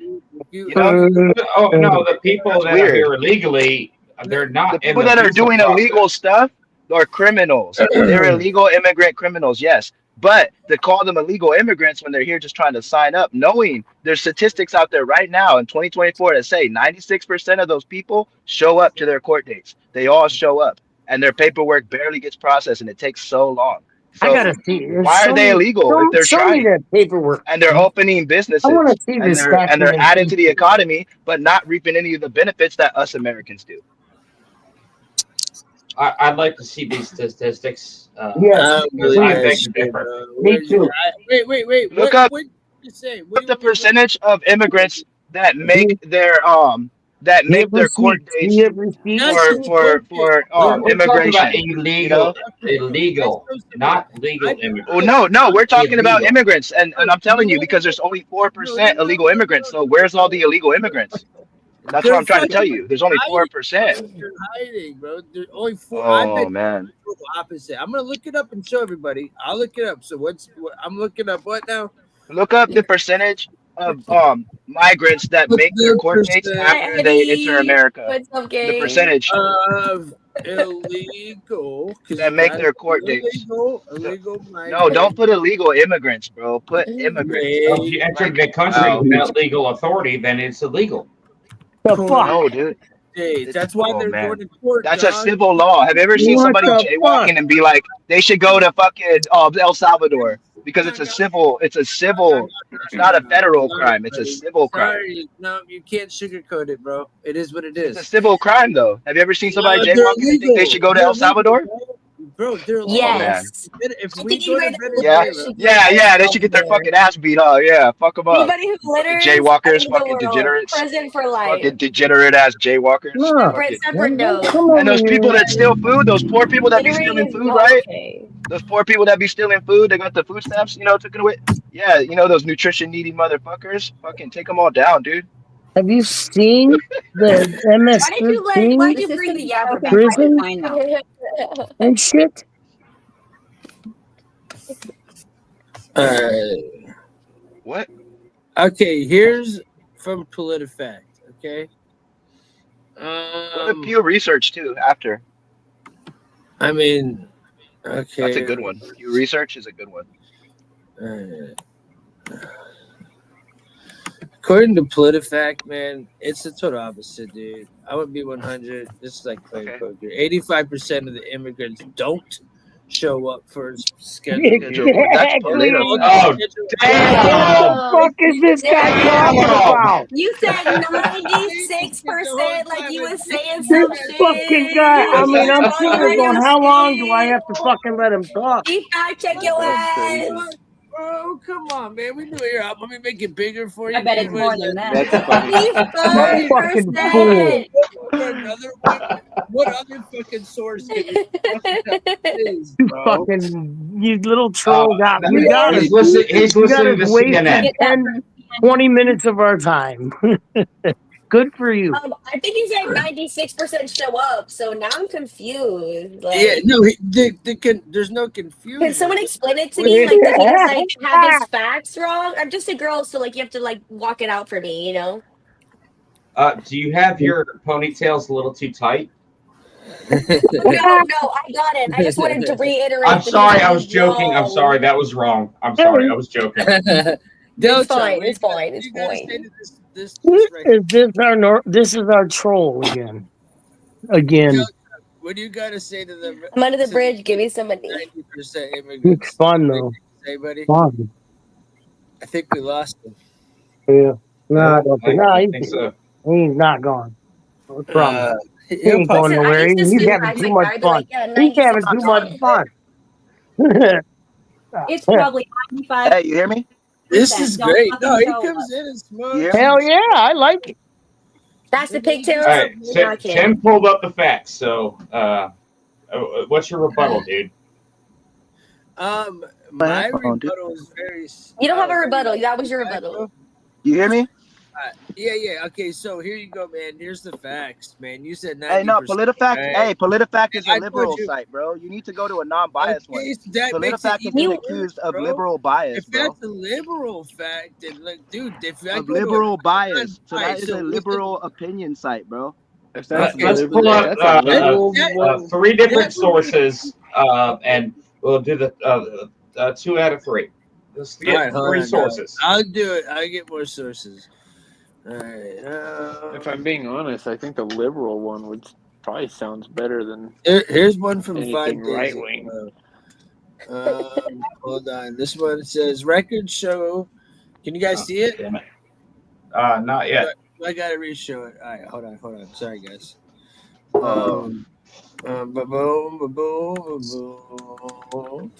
you, you know, Oh no, the people that's that are weird. here illegally, no, they're not The in people the that are visa doing illegal process. stuff are criminals. They're illegal immigrant criminals, yes. But to call them illegal immigrants when they're here just trying to sign up, knowing there's statistics out there right now in 2024 that say 96% of those people show up to their court dates. They all show up and their paperwork barely gets processed and it takes so long. I So gotta see. why are they illegal if they're Show me trying? that paperwork. And they're opening I want businesses to see and this they're adding to the documentation. economy, but not reaping any of the benefits that us Americans do. I'd like to see these statistics I Yes, don't because believe I that please. beg to shit, differ. bro. Me too. Wait. Look up What did you say? What do you the want me to look? percentage of immigrants that Do you make have their court receipts? Do you dates have receipts? That's okay. for We're talking about immigration. You know, That's illegal, so simple. not legal I oh immigrants. no, we're talking about Illegal. immigrants, and I'm you telling you want because there's only four no percent illegal immigrants. So where's all the illegal immigrants? That's what they're I'm trying to tell fucking you. There's only four hiding, bro. percent. They're hiding, bro. There's only four. I bet Oh man, the total opposite. I'm gonna look it up and show everybody. I'll look it up. So I'm looking up what now? look up the percentage of migrants that What's make their the court dates percent Hi, after they enter Eddie. America. What's up, The gang? percentage of illegal? Because that you make got their court dates. illegal No, don't migrant put illegal immigrants, bro. Put immigrants. Well, if made you enter Like, the country wow. without legal authority, then it's illegal. The court fuck? No, dude. dates. It's That's why oh they're going man. to court, That's a dog. civil law. Have you ever seen What somebody the fuck? jaywalking and be like, they should go to fucking El Salvador because it's not a federal Sorry, crime. It's a buddy. civil crime. Sorry. No, you can't sugarcoat it, bro. It is what it It's a is. civil crime though. Have you ever seen somebody They're jaywalking and think they illegal. should go to They're El illegal, Salvador? bro. They're Oh illegal. man. Yes. If I we think go to anybody who Yeah. litters Venezuela, should go to Yeah, El yeah, they should get their Salvador. fucking ass beat. Oh yeah, fuck them up. Anybody who Fucking litters, jaywalkers, end of the fucking world. degenerates, Prison for life. fucking degenerate ass jaywalkers. No. Separate, Fucking separate Don't note. come and over those people here. that steal food, those poor people that be Littering stealing is food, not right? okay. Those poor people that be stealing food, they got the food stamps, taken away. Yeah, those nutrition needy motherfuckers. Fucking take them all down, dude. Have you seen the Why MS-13 did The you bring system the is Yabba broken back by up? prison design now. and shit? uh, What? okay. Here's from PolitiFact. Okay. Go to Pew Research too. After I mean, that's a okay. good one. Pew Research is a good one. According to PolitiFact, man, it's the total opposite, dude. I would be 100. This is like playing Okay. poker. 85% of the immigrants don't show up for scheduled Schedule court. That's Exactly. political. Oh, What the damn! fuck is this guy talking Damn! about? You said the whole 96%, like time you was it's saying This some fucking shit. guy. I mean, I'm Bro, sitting you here ready going, to how long do I have to spill? fucking let him talk? He fact check your That's ass. crazy. Bro, come on, man. We do it here. Let me make it bigger for you. I bet dude. it's What more is than that? that. That's funny. What a fucking fool. 85%. Or another one? What other fucking source can you fucking tell me this, You bro? fucking, you little troll got, you We got us. He's already listening. He's You got us listening to wasted CNN. 10, 20 minutes of our time. Good for you. I think he said 96% show up, so now I'm confused. Yeah, Like, no, there's no can confusion. someone explain it to me? Like, did he just like have his facts wrong? I'm just a girl, so like you have to like walk it out for me, you know? Do you have your ponytails a little too tight? No, I got it. I just wanted to reiterate. I'm that he sorry. I was was joking. I'm wrong. sorry. That was wrong. I'm sorry. I was joking. It's fine. It's fine. It's You gotta say fine. to this right. This is our troll again. What do you gotta say to the I'm under the to bridge. Give me some money. 90% It's immigrants? fun though. Say, buddy. Fun. I think we lost him. Yeah. No, I don't think. No, I think so. he's not gone. I promise. He He'll ain't pop going Listen, I nowhere. used to He's speak having high too much I'd be fun. like, yeah, He's having too much 96%. fun. It's probably 95. Hey, you hear me? This is Don't great. fucking No, he show comes up. in and Yeah. smokes. Hell yeah, I like it. That's the All pigtails. right, No, I can't. Tim pulled up the facts. So, what's your rebuttal, dude? My My headphone, dude. rebuttal is very. You don't have a very rebuttal. That was your back, rebuttal. bro. You hear me? Yeah. Okay, so here you go, man. Here's the facts, man. You said 90%. Hey, no, PolitiFact. Right? Hey, PolitiFact is a I told liberal you. site, bro. You need to go to a non-biased one. Okay, so that makes it PolitiFact has even been You- accused of bro. liberal bias, If bro. that's a liberal fact, then look, dude, if I Of go to liberal bias. So non-biased, that is so a listen, liberal opinion site, bro. If that's Okay, Let's the pull if up that's a liberal that- one, 3 different that would be- sources, and we'll do the 2 out of 3. Let's All get right, hold 3 on, sources. I'll do it. I'll get more sources. All right. if I'm being honest, I think the liberal one would probably sounds better than Here's one from anything 5 days right ago. wing. Hold on. This one says records show. Can you guys see it? Damn it. Not yet. I gotta re-show it. All right, hold on. Sorry, guys. Um, Boom. All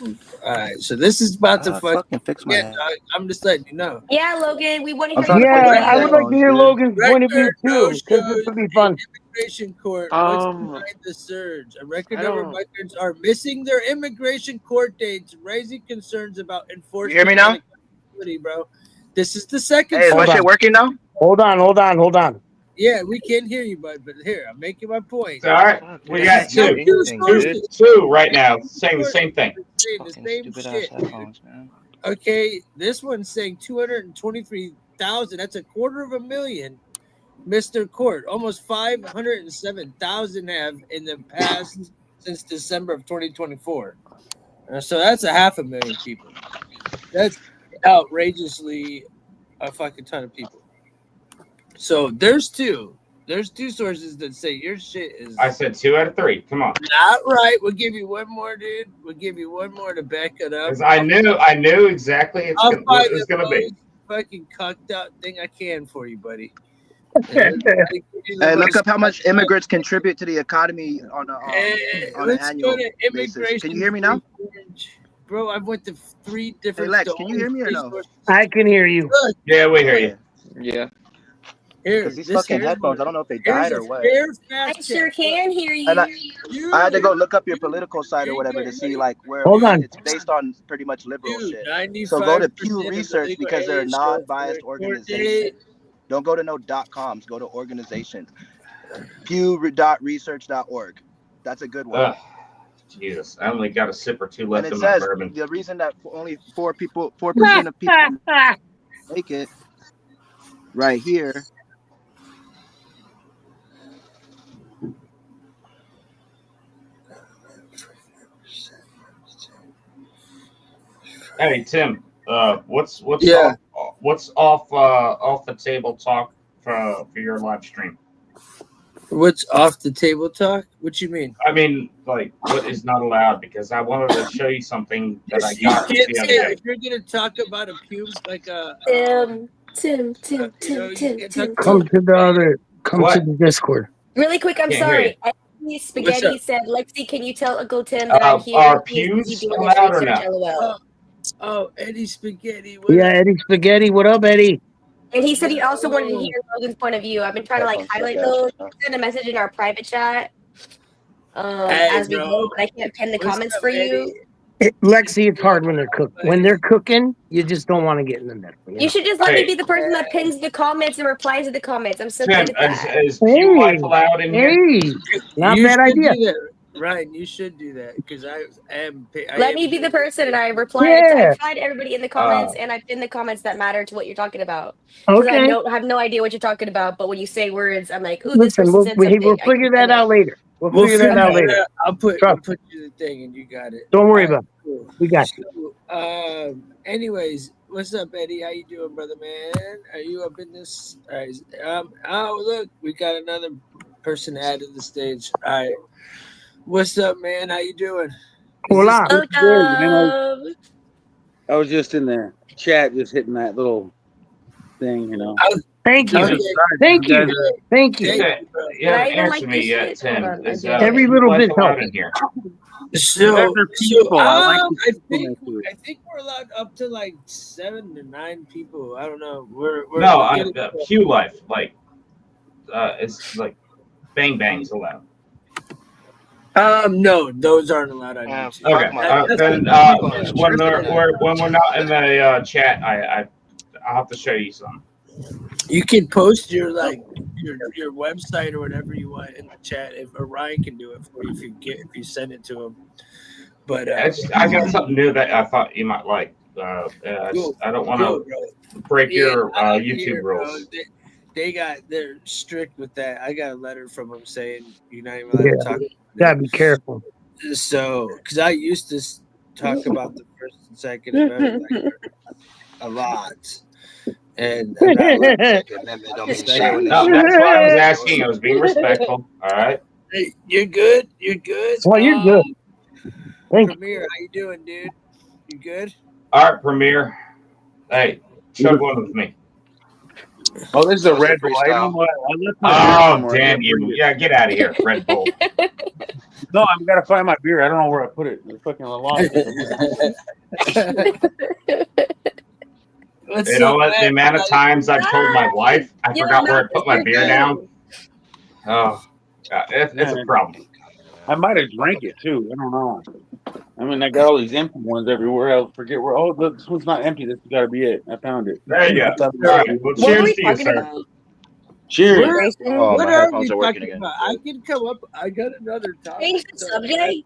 right, so this is about to fucking fix my yeah, head. dog, I'm just letting you know. Yeah, Logan, we want to I'm hear trying your to point fix of my Yeah, I would like to headphones, hear dude. Logan's point of view Record too, no because this shows would be an fun. immigration court. What's Um, behind the surge? A record I number of don't- migrants are missing their immigration court dates, raising concerns about enforcement. You hear me now? and accountability, bro. This is the second. Hey, is my Hold shit on. working now? Hold on. Yeah, we can hear you, bud. But here, I'm making my point. All right, we got Now, 2. two Anything, sources. 2 right now, saying the same thing. Saying the Fucking same stupid ass shit. headphones, man. Okay, this one's saying 223,000. That's 250,000 missed their court. Almost 507,000 have in the past since December of 2024. So that's 500,000 people. That's outrageously a fucking ton of people. So there's two sources that say your shit is I said 2 out of 3. Come on. not right. We'll give you one more, dude. We'll give you one more to back it up. Because I knew exactly I'll what find it was the going to be. most fucking cucked out thing I can for you, buddy. Hey, look up how much immigrants contribute to the economy on an Let's annual go to basis. immigration. Can you hear me now? Bro, I've went to 3 different. Lex, can you hear me or no? I can hear you. Look, Yeah, we hear you. yeah. here, Because these this fucking here's headphones, one. I don't know if they Here's died a or what. fair I fact sure check. can hear you. And I had to go Dude, look up your political site or whatever to see like where Hold on. it's based on pretty much liberal dude, shit. 95% So go to Pew of Research illegal because they're a aliens show up for non-biased their court organization. date. Don't go to no .coms. Go to organizations. Pew.research.org. That's a good one. Ugh, Jesus, I only got a sip or 2 And left it in my says bourbon. the reason that only 4% of people make it right here. Hey Tim, what's Yeah. off the table talk for your live stream? What's off the table talk? What you mean? I mean, like, what is not allowed? Because I wanted to show you something that I You got can't the other say day. if you're gonna talk about a pube like a Tim. Come to What? the Discord. Really quick, I'm Can't hear sorry. you. Eddie Spaghetti up? said, Lexi, can you tell Uncle Tim that I'm here? Are He's pews busy doing allowed his or research, no? LOL. Oh, Eddie Spaghetti. What Yeah, up? Eddie Spaghetti. What up, Eddie? And he said he also wanted to hear Logan's point of view. I've been trying to like Headphones highlight suck ass those, right now. send a message in our private chat Hey, as we bro. go, but I can't pin the What's comments up, for Eddie? you. Lexi, it's hard when they're cooked. When they're cooking, you just don't want to get in the middle. You should just let me Hey. be the person that pins the comments and replies to the comments. I'm so Tim, good at that. is pew life allowed in here? Hey, not You bad should idea. do that, Ryan. You should do that because I am. Let me be the person and I reply. Yeah. I reply to everybody in the comments and I pin the comments that matter to what you're talking about. Because I Okay. don't have no idea what you're talking about, but when you say words, I'm like, ooh, this Listen, person said something. we'll I can figure pin that out later. We'll figure that out later. I'll put Trust. you the thing and you got it. Don't worry All right, about it. cool. We got you. So, anyways, what's up, Eddie? How you doing, brother, man? Are you up in this? All right. Oh, look, we got another person added to the stage. All right. What's up, man? How you doing? Hola. Welcome. I was just in the chat, just hitting that little thing, you know. Thank you. Okay. Thank you. Thank you. Yeah, you Did I haven't even like answered me this yet, shit? Tim. Hold on, Is, I did. Every pew little life bit allowed helps. in here? So, people. I like the I people think we're allowed up to like 7 to 9 people. I don't know. We're No, getting- pew life, like is like bang bangs allowed? No, those aren't allowed on Yeah, YouTube. Okay, fuck my That's fucking then uncle and his when church for that. we're not in the chat, I'll have to show you some. You can post your your website or whatever you want in the chat. If Orion can do it for you if you send it to him. But I got something new that I thought you might like. cool, I don't want cool, to bro. break Yeah, your I like to YouTube hear, bro. rules. They're strict with that. I got a letter from them saying you're not even allowed Yeah, to talk gotta about be careful. it. So, because I used to talk about the first and second amendment a lot, and I'm not allowed. Second Amendment don't mean shit when they No, shoot that's you. why I was asking. I was being respectful. All right. Hey, you're good. You're good. Well, you're good. Thank you. Premier, how you doing, dude? You good? All right, Premier. Hey, chug one with me. Oh, this is a What's the Red Bull. I freestyle? don't know. I left my beer Oh, somewhere. I damn gotta you! bring it. Yeah, get out of here, Red Bull. No, I've got to find my beer. I don't know where I put it. I fucking lost it. What's You know up, what? The man? amount of times I've told my wife I Yo, forgot where I Matt, put my beer down. Oh, it's a Man, problem. I might have drank it too. I don't know. I mean, I got all these empty ones everywhere. I'll forget where. Oh, look, this one's not empty. This has got to be it. I found it. There you I go. thought it All was right. Well, what were cheers we to you, talking sir. about? Cheers. Grayson? Oh, What my are headphones we are working talking again. about? I can come up. I got another topic. Change the subject?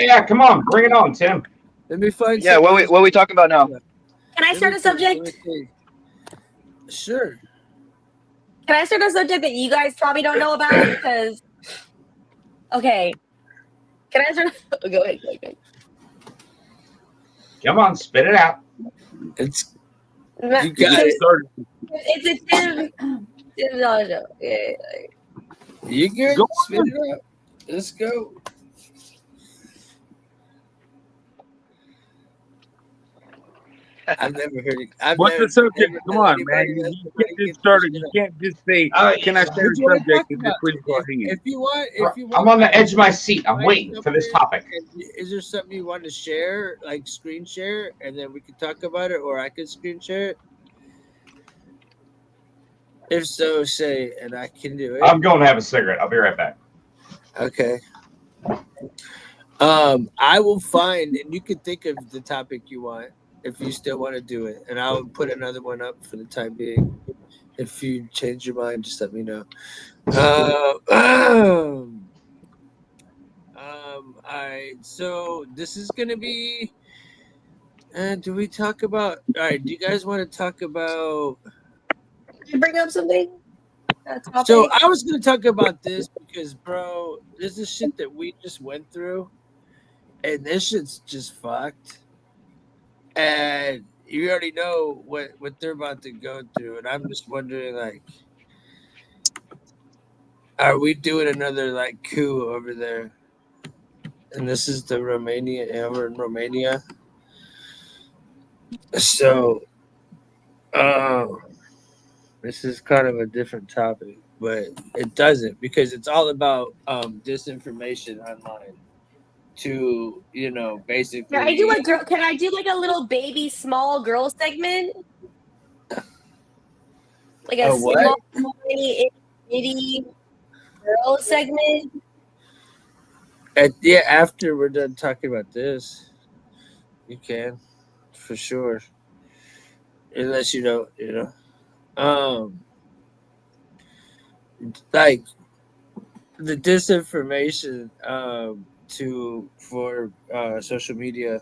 Yeah, come on, bring it on, Tim. Let me find. Yeah, what we talking about now? Can I start a subject? Sure. Can I start a subject that you guys probably don't know about? Because, okay. Can I start? Go ahead. Come on, spit it out. It's You you got it. It's a Tim Zahler show. Yeah. You good? Go Spit it out. Let's go. I've never heard it. What's the subject? Come on, man. You can't get started. You can't just say, "Can I start a subject?" And just please go hang it. If you want, I'm on the edge of my seat. I'm waiting for this topic. Is there something you want to share, like screen share, and then we can talk about it, or I could screen share it? If so, say, and I can do it. I'm going to have a cigarette. I'll be right back. Okay. I will find, and you can think of the topic you want if you still want to do it, and I'll put another one up for the time being. If you change your mind, just let me know. All right. So this is gonna be. Do we talk about? All right. Do you guys want to talk about? Can you bring up something? So I was gonna talk about this because, bro, this is shit that we just went through, and this shit's just fucked. And you already know what they're about to go through, and I'm just wondering, like, are we doing another like coup over there? And this is the Romania over in Romania. So, this is kind of a different topic, but it doesn't because it's all about disinformation online. To basically. Can I do a girl? Can I do like a little baby small girl segment? Like a what? small itty girl segment? Yeah, after we're done talking about this, you can, for sure. Unless you don't, like the disinformation for social media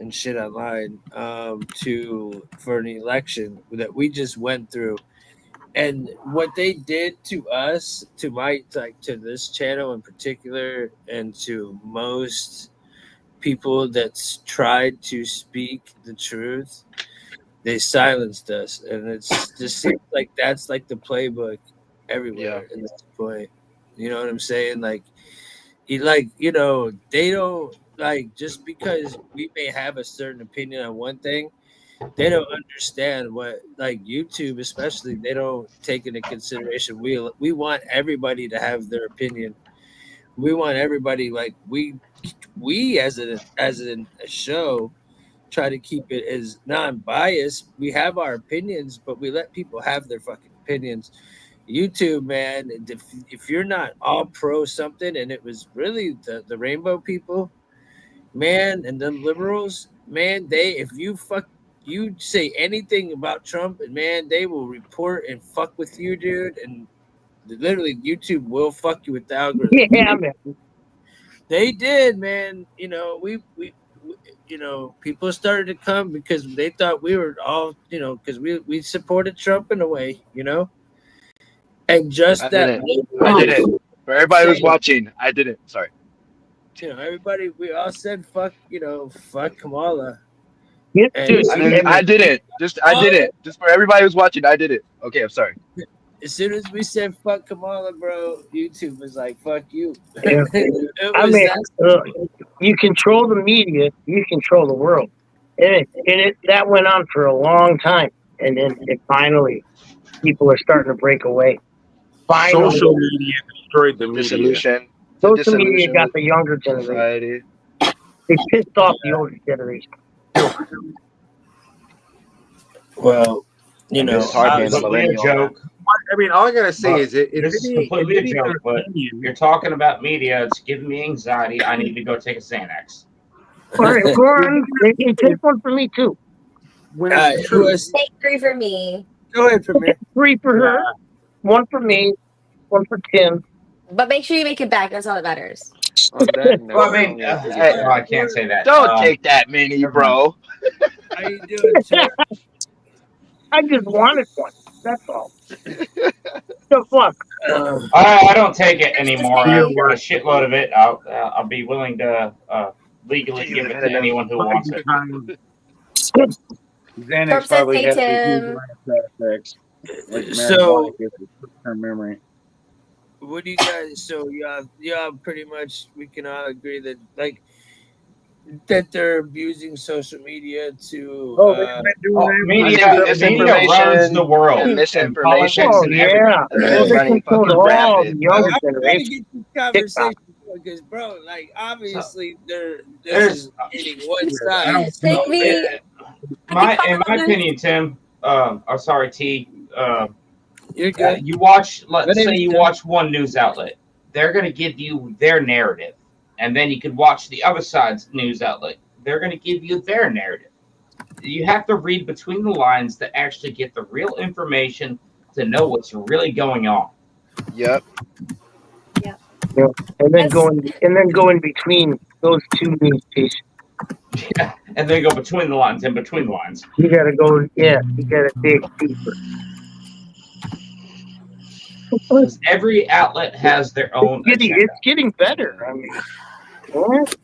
and shit online for an election that we just went through, and what they did to us, to this channel in particular, and to most people that's tried to speak the truth, they silenced us, and it's just seems like that's like the playbook everywhere at this point. You know what I'm saying? Like, they don't, like, just because we may have a certain opinion on one thing, they don't understand what, like, YouTube especially, they don't take into consideration. We want everybody to have their opinion. We want everybody, like, we as a show try to keep it as non-biased. We have our opinions, but we let people have their fucking opinions. YouTube, man. If you're not all pro something, and it was really the rainbow people, man, and them liberals, man, if you say anything about Trump, and man, they will report and fuck with you, dude, and literally YouTube will fuck you with the algorithm. Yeah, man. They did, man. People started to come because they thought we were all, because we supported Trump in a way, and just I that, didn't. I didn't. For everybody who's watching, I didn't. Sorry. everybody, we all said fuck, fuck Kamala. Yeah, And dude. I didn't. I didn't. Just for everybody who's watching, I did it. Okay, I'm sorry. as soon as we said fuck Kamala, bro, YouTube was like, fuck you. Yeah. I mean, you control the media, you control the world. And that went on for a long time. And then finally, people are starting to break away. Finally. Social media destroyed the media. Dissolution. Social media got the younger generation. Society. They pissed off the older generation. Well, it's hard being a Completely millennial. joke. I mean, all I gotta say is this is completely a joke. But you're talking about media. It's giving me anxiety. I need to go take a Xanax. All right, go on. Take one for me too. Take 3 for me. Go ahead, Premier. 3 for her, 1 for me, 1 for Tim. But make sure you make it back. That's all that matters. On that note, Well, I mean, I can't say that. Don't take that many, bro. How you doing, sir? I just wanted one. That's all. The fuck. I don't take it anymore. I've got a shitload of it. I'll be willing to legally give it to anyone who wants it. Xanax probably has huge effects. Like So, term memory. what do you guys? So y'all pretty much we can all agree that that they're abusing social media to media runs the world. And misinformation. Oh yeah, running fucking rapid. Younger I'm trying to generation. get this conversation because, bro, obviously this is hitting one side. Take me. In my opinion, Tim. Sorry, T. You're good. You watch. Let's say you watch one news outlet. They're going to give you their narrative, and then you could watch the other side's news outlet. They're going to give you their narrative. You have to read between the lines to actually get the real information to know what's really going on. Yep. Yeah. And then go in between those two news stations. Yeah, and then go between the lines and between the lines. You gotta go. Yeah, you gotta dig deeper. Because every outlet has their own agenda. It's getting better. I mean,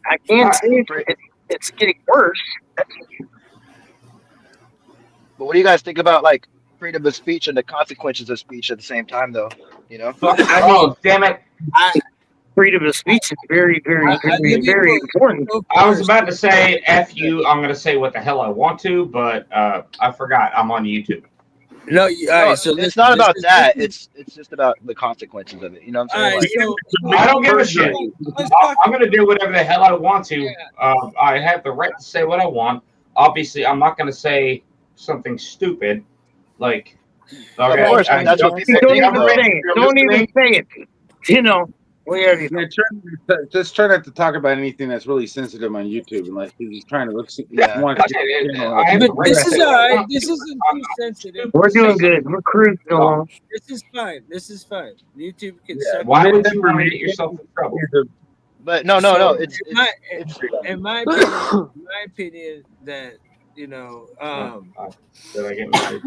I can't say it's getting worse. But what do you guys think about freedom of speech and the consequences of speech at the same time, though? Oh, damn it! Freedom of speech is very, very, very important. I was about to say F you. I'm going to say what the hell I want to, but I forgot. I'm on YouTube. No, all right, so it's not about that. It's just about the consequences of it. You know what I'm saying? All right, I don't give a shit. I'm going to do whatever the hell I want to. I have the right to say what I want. Obviously, I'm not going to say something stupid. Like, of course, that's what people don't even say it. You know. Just try not to talk about anything that's really sensitive on YouTube, unless he's trying to look. But this is all right. This isn't too sensitive. We're doing good. We're cruising along. This is fine. YouTube can. Why would you want to get yourself in trouble? But no. It's in my opinion, that Did I get married?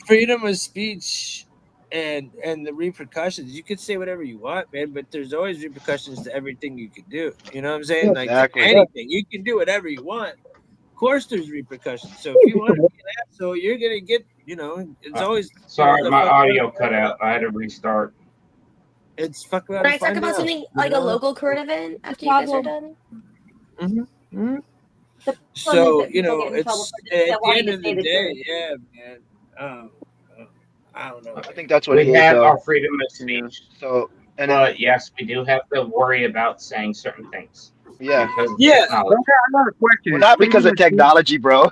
freedom of speech and the repercussions. You could say whatever you want, man, but there's always repercussions to everything you can do. You know what I'm saying? Exactly. Anything. You can do whatever you want. Of course there's repercussions. So if you want to be an asshole, you're gonna get, it's always sorry, my audio cut out. I had to restart. It's fucking. Can I talk about something like a local current event after you guys are done? Mm-hmm. So it's at the end of the day, yeah, man. I don't know. I think that's what we have our freedom of speech. So, but yes, we do have to worry about saying certain things. Yeah. because of Yeah. technology. Okay, I got a question. Well, Is not because freedom of of speech? technology, bro.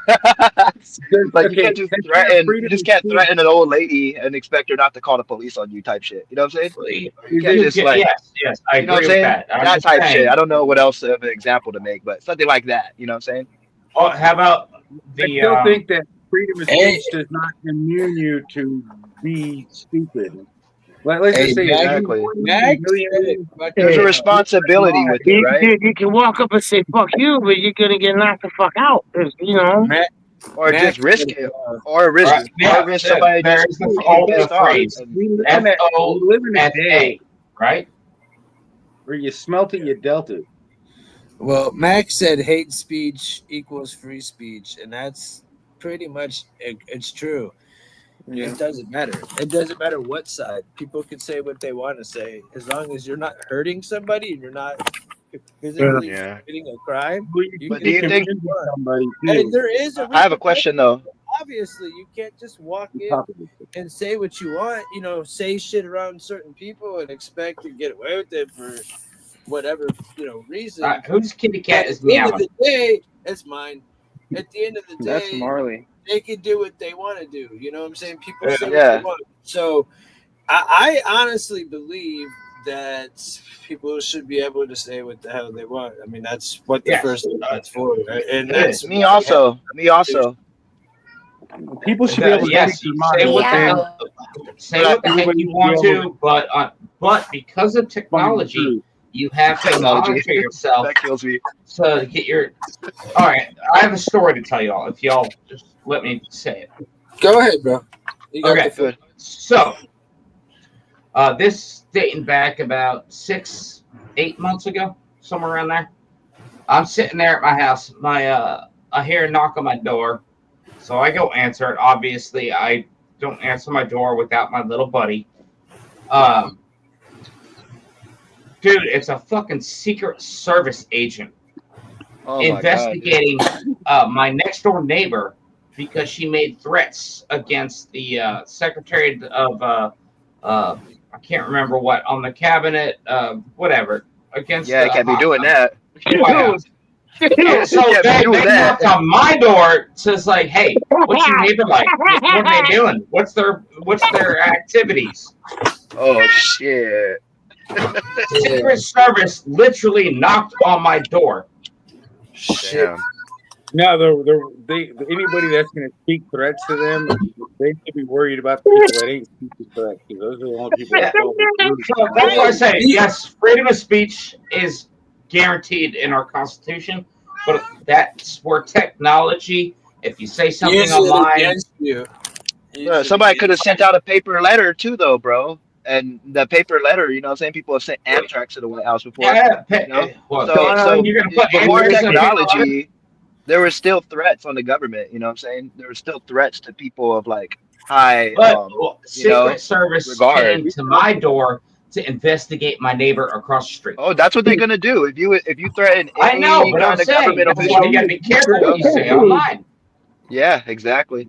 Like you Okay, can't just that's not threaten. You freedom just of can't speech. threaten an old lady and expect her not to call the police on you, type shit. You know what I'm saying? Or you Is can't it? You just get like, yes, I you know what I'm agree with saying? that. I'm That just type shit. I saying. don't know what else of an example to make, but something like that. You know what I'm saying? Oh, how about I the still think that freedom of Hey, speech does not immune you to be stupid. Let's hey, just say Max. you Exactly. Max. Hey, about There's to, a Hey, responsibility with it, right? you can walk up and say "fuck you," but you're gonna get knocked the fuck out. 'Cause, you know. Max. Or just Max risk said, it, or risk, right? Yeah, somebody there just is getting the pissed off. phrase And we live in a day FOFA, right? where you smelt it, you dealt it. well, Max said hate speech equals free speech, and that's pretty much it's true. Yeah. It doesn't matter. It doesn't matter what side. People can say what they want to say as long as you're not hurting somebody and you're not Yeah. physically yeah. committing a crime. Well, you You But can do can say you what think? you confuse want. somebody And too. there is a I have a repercussion. question though. Obviously, you can't just walk On in top of it. and say what you want. Say shit around certain people and expect to get away with it for whatever reason. Whose kitty But cat at is the end of meowing? the day, it's mine. At the end of the That's day, Marley. they can do what they want to do. You know what I'm saying? People Yeah. say what they Yeah. want. So I honestly believe that people should be able to say what the hell they want. I mean, that's what the Yes, First Amendment's for, right? And it that's is. Me why we have also. Me conversations. also. People should be able to speak Yes, their you say mind, what the and Yeah. hell, say But I, what the heck everybody you should be want able to to, but because of find the technology, truth. you have to technology. monitor yourself That kills me. to get your. All right, I have a story to tell y'all. If y'all just let me say it. Go ahead, bro. You got the Okay, floor. Good. so this dating back about 8 months ago, somewhere around there. I'm sitting there at my house. I hear a knock on my door, so I go answer it. Obviously, I don't answer my door without my little buddy. Um, Dude, it's a fucking Secret Service agent Oh my God, dude. investigating my next door neighbor because she made threats against the Secretary of I can't remember what on the cabinet, whatever, against Yeah, the you can't be doing that. White Dude, House. And dude. You so can't be they doing that. knocked on my door, says like, "Hey, what's your neighbor like? What are they doing? What's their activities?" Oh shit. Yeah. Secret Service literally knocked on my door. Shit. Damn. Now, anybody that's going to speak threats to them, they should be worried about the people that ain't speaking threats. 'Cause those are the only people that Yeah. follow the truth. So that's why I Hey, say yes, freedom of speech is guaranteed in our Constitution, but that's where technology. If you say something use it online, against you. Use it Somebody could have against sent out a paper letter too, though, bro. And the paper letter, you know what I'm saying? People have sent anthrax to the White House before, yeah, you know? well, So, you're gonna put before anthrax in a paper letter. technology, there were still threats on the government, you know what I'm saying? There were still threats to people of like high, But you know, Secret Service regard. came to my door to investigate my neighbor across the street. Oh, that's what they're gonna do. If you threaten I know, any but I'm kind of saying government this is why you official, got to be you careful what know? you say online. Yeah, exactly.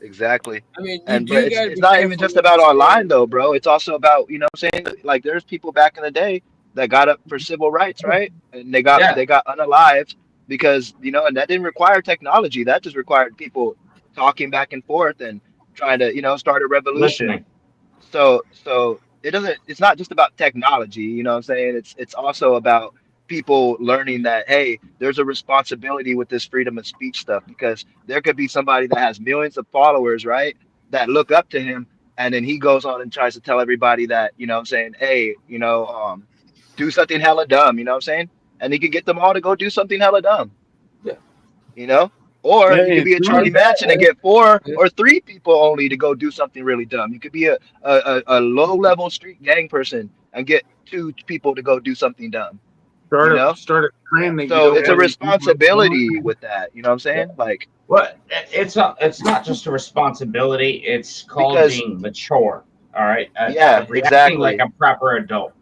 Exactly. I mean, you And but do it's got to it's be not even careful just what about you online say. though, bro. It's also about, you know what I'm saying? Like there's people back in the day that got up for civil rights, right? And Yeah, they got unalived because, and that didn't require technology. That just required people talking back and forth and trying to, start a revolution. listening. So it's not just about technology, you know what I'm saying? It's also about people learning that, hey, there's a responsibility with this freedom of speech stuff because there could be somebody that has millions of followers, right? That look up to him, and then he goes on and tries to tell everybody that, what I'm saying, hey, do something hella dumb, you know what I'm saying? And he could get them all to go do something hella dumb, Yeah. you know? Or Yeah, you could it's be a true. Charlie Manson and get four or three people only to go do something really dumb. You could be a low level street gang person and get two people to go do something dumb, you know? Start a trend that you So don't it's a want people to do. responsibility with that, you know what I'm Yeah. saying? Like, Well, it's not just a responsibility. It's called because, being mature. All right, yeah, reacting like exactly. a proper adult.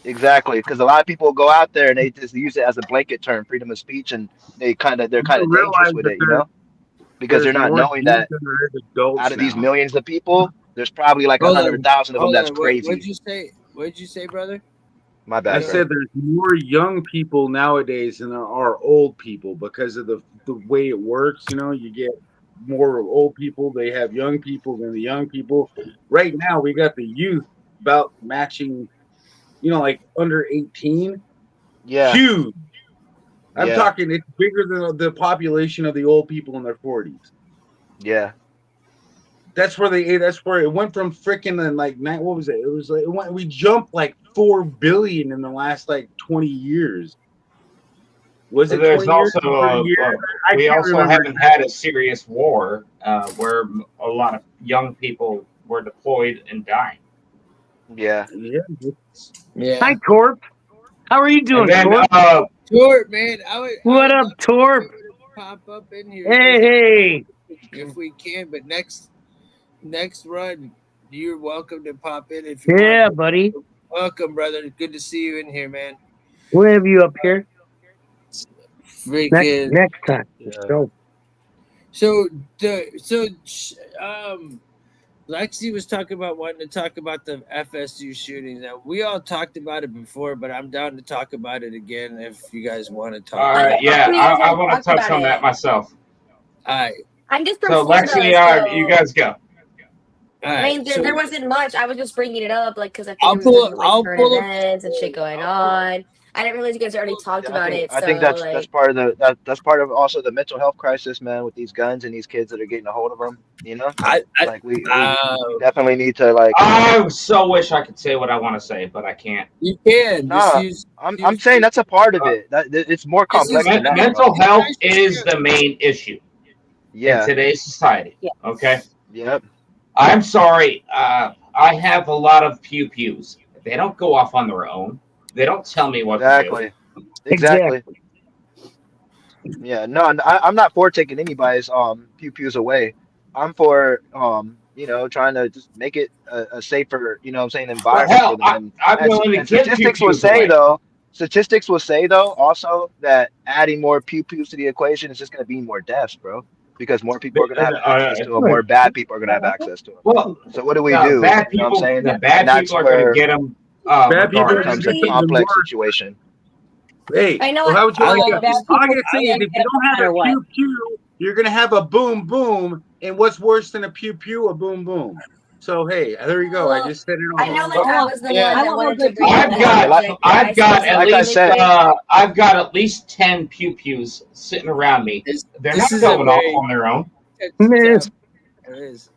Exactly. Because a lot of people go out there and they just use it as a blanket term, freedom of speech, and they're You kind don't of dangerous realize with that it, because they're there's not more knowing youth that than there is adults out of these now. millions of people, there's probably like a Hold hundred on, thousand of them hold that's on. What'd crazy. you say? What'd you say, brother? My I bad, bro. said there's more young people nowadays than there are old people because of the way it works. You know, you get more old people, they have young people than the young people. Right now, we got the youth about matching, like under 18. Yeah, Huge. I'm yeah, talking, it's bigger than the population of the old people in their 40s. yeah. That's where it went from freaking and like what was it? It was like we jumped like 4 billion in the last like 20 years. Was it There's 20 years? also 30 years? I we can't also remember haven't had a serious war where a lot of young people were deployed and dying. Yeah. exactly. Yeah. Hi, Torp. How are you And doing, then Torp? Torp, man, I What would up, love to be Torp? able to pop up in here Hey, hey. if we can, but next run, you're welcome to pop in if you want. Yeah, buddy. Welcome, brother. Good to see you in here, man. We'll have you up here Freaking next time. So, so Lexi was talking about wanting to talk about the FSU shootings. Now we all talked about it before, but I'm down to talk about it again if you guys want to talk. All about right, it. yeah, We had I want to talked touch about on that it. myself. All right, I'm just from So, Florida, Lexi, you so guys go. all I right. mean, So there wasn't much. I was just bringing it up, like, because I I'll figured we were talking pull. about like I'll current pull up. events and shit going on. I didn't realize you guys already talked Yeah, I about think it. I think So, that's like, part of that's part of also the mental health crisis, man, with these guns and these kids that are getting a hold of them. You know, I. like we Uh, definitely need to like. I so wish I could say what I want to say, but I can't. you can just Nah, I'm saying that's a part of Uh, it. It's more This is complex than that, bro. Mental health nice to is share. the main issue in Yeah. today's society. yeah. Okay, Yep. I'm sorry. I have a lot of pew pews. They don't go off on their own. They don't tell me what to do. Exactly. Exactly. exactly. Yeah. No, I'm not for taking anybody's pew pews away. I'm for trying to just make it a safer, what I'm saying, Well, environment for hell, them. And I'm willing to give pew pews away. statistics will say though also that adding more pew pews to the equation is just going to be more deaths, bro. Because more people are going to have access to them, Right. more bad people are going to have access to them. Well, So what do we do? bad You know what I'm people. saying? The And bad that's people are going to where get them Bad people it are becomes just a gonna Honestly, get even complex worse. situation. Hey, I know well, what how would you I like like that? bad All I people. gotta say I is like if you them don't no have matter a what. pew pew, you're gonna have a boom boom. And what's worse than a pew pew? A boom boom. So hey, there you go. I Well, just said it I all. know, like, I was the yeah. one I that want more wanted to good bring up people. I've that Yeah, got subject, but I at like I specifically least said, I've got at least 10 pew pews sitting around me. They're This not is a going off very on their own. touchy Miss. topic. It is.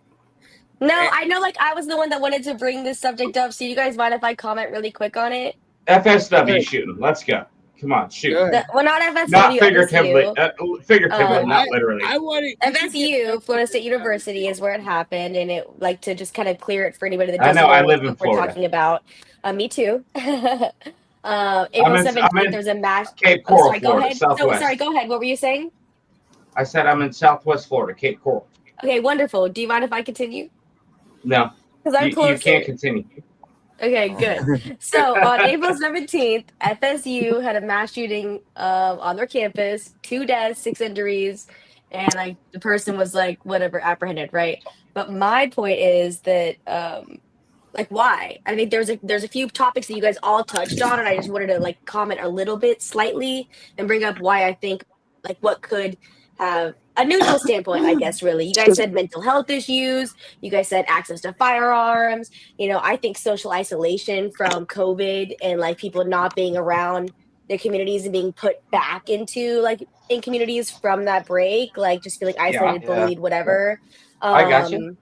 No, Eh, I know, like, I was the one that wanted to bring this subject up. So, you guys mind if I comment really quick on it? Go FSW ahead. shooting. Let's go. Come on, shoot. Go ahead. Well, not Not FSW, figuratively. FSU. Figuratively, Well, Um, not literally. I want to. We could get FSU, back to Florida this State University, is conversation. where it happened, and it like to just kind of clear it for anybody that I know. doesn't I know live in what we're Florida. talking about. Me too. I'm April in. I'm 17th, in there was a mass. Cape Oh, Coral, sorry. Go Florida, ahead. So sorry. Southwest. Go ahead. What were you saying? I said I'm in Southwest Florida, Cape Coral. Okay, wonderful. Do you mind if I continue? No, Because I'm you can't closer. continue. Okay, good. So on April 17th, FSU had a mass shooting on their campus, 2 deaths, 6 injuries, and like the person was like whatever apprehended, right? But my point is that like why? I think there's a few topics that you guys all touched on, and I just wanted to like comment a little bit slightly and bring up why I think like what could have a neutral standpoint, I guess really. You guys said mental health issues, you guys said access to firearms. I think social isolation from COVID and like people not being around their communities and being put back into like in communities from that break, like just feeling Yeah, isolated, Yeah. bullied, whatever. I got you. Um,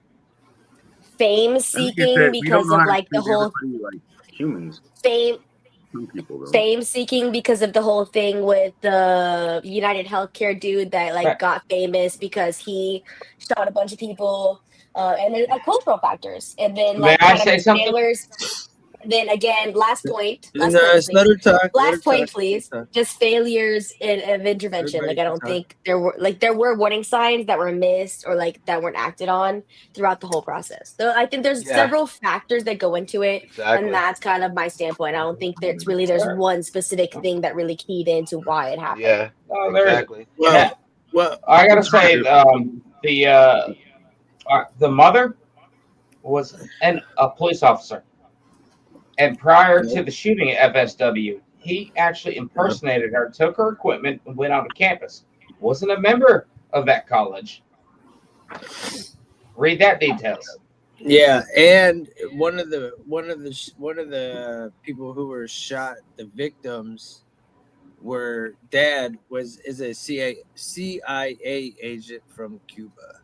Fame I think it's seeking that we don't because know of how to like the treat whole everybody like humans. fame Some people don't. fame seeking because of the whole thing with the United Healthcare dude that like But got famous because he shot a bunch of people, and then like cultural factors, and then may like I kind of say just something? failures. Then again, No, let please. her talk. Let her Last point, talk. Let her please. talk. Just failures of intervention. Everybody Like I can don't talk. think there were warning signs that were missed or like that weren't acted on throughout the whole process. So I think there's Yeah. several factors that go into it, and Exactly. that's kind of my standpoint. I don't think there's one specific thing that really keyed into why it happened. Yeah. Oh, there is. Exactly. Well, well, I gotta It's hard say, the mother was a police officer. And prior to the shooting at FSW, he actually impersonated her, took her equipment, and went onto campus. Wasn't a member of that college. Read that details. Yeah, and one of the people who were shot, the victims, were dad is a CIA agent from Cuba.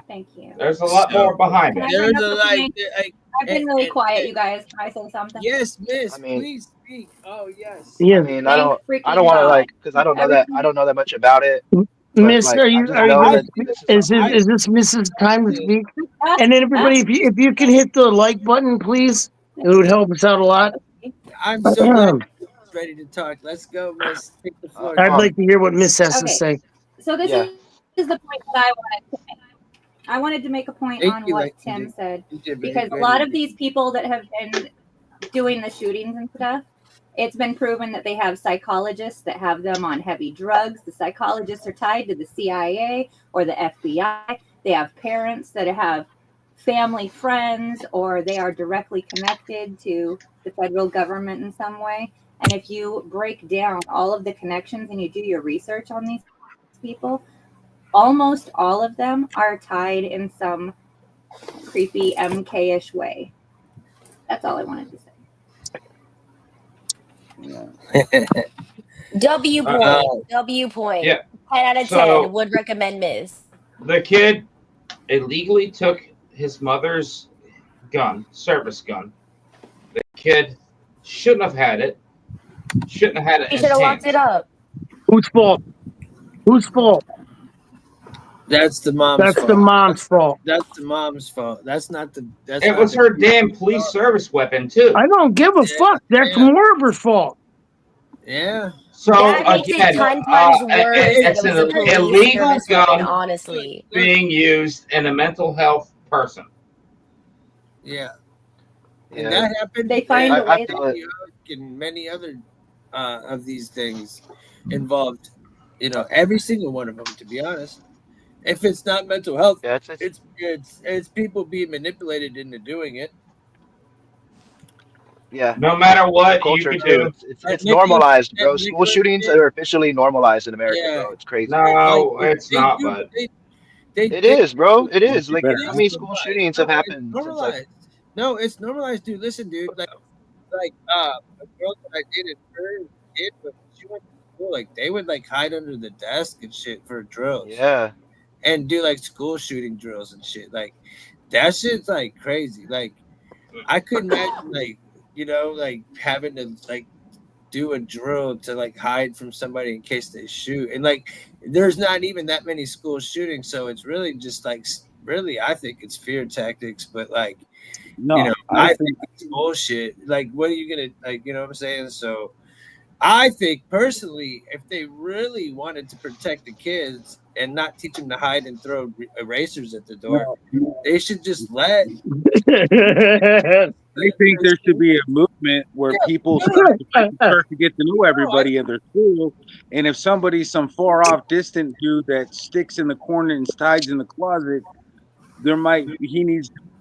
Thank you. There's a lot more behind Can it. I bring There's up a the like, point? like I've been really quiet, and- you guys. Can I say something? yes, miss, I mean- please speak. Oh yes. Yeah, I mean, Thank I freaking don't want to God. like, because I don't know that much about it. But Miss, like, are I you just are you know gonna that speak? this is Is something. this Mrs. Time to speak? And then everybody, if you can hit the like button, please, it would help us out a lot. I'm so glad you're ready to talk. Let's go, miss. Take the floor. I'd like to hear what Miss has to Okay. say. So this Yeah. is the point that I wanted to make. I wanted to make a point Thank on you, what Lexington. Tim said, You did very because a good. lot of these people that have been doing the shootings and stuff, it's been proven that they have psychologists that have them on heavy drugs. The psychologists are tied to the CIA or the FBI. They have parents that have family friends, or they are directly connected to the federal government in some way. And if you break down all of the connections and you do your research on these people, almost all of them are tied in some creepy MK-ish way. That's all I wanted to say. W point. W point. Yeah. 10 out of So- 10 would recommend Miss. The kid illegally took his mother's gun, service gun. The kid shouldn't have had it. Shouldn't have had it He in should his have locked hands. it up. Whose fault? Whose fault? That's the mom's That's fault. the mom's fault. That's the mom's fault. That's not the. That's It not was the her damn police service weapon too. I don't give a fuck. That's yeah. more of her fault. Yeah. So That makes it again, 10 times worse that it's it was a an police illegal service weapon, gun honestly. being used in a mental health person. Yeah. And Yeah. that happened. They find I- a I way. feel it. And many other of these things involved. Every single one of them. To be honest, if it's not mental health, Yeah, it's people being manipulated into doing it. yeah. No matter what you Culture can too. do. It's Nicholas- normalized, bro. Nicholas School shootings did- are officially normalized in America, Yeah. bro. It's crazy. No, Like, it's not, do- but It is, bro. It is. Like, better. how many school shootings have happened It's since like? normalized. No, it's normalized, dude. Listen, dude. Like a girl that I dated, her kid, but she went to school. Like they would like hide under the desk and shit for drills. Yeah. And do like school shooting drills and shit. Like that shit's like crazy. Like I couldn't imagine like having to like do a drill to like hide from somebody in case they shoot. And like there's not even that many school shootings, so it's really just like really I think it's fear tactics, but like No, I think it's bullshit. Like what are you gonna like, you know what I'm saying? So I think personally, if they really wanted to protect the kids and not teach them to hide and throw erasers at the door, they should just let. I think there should be a movement where people start to get to know everybody at their school. And if somebody's some far off distant dude that sticks in the corner and hides in the closet,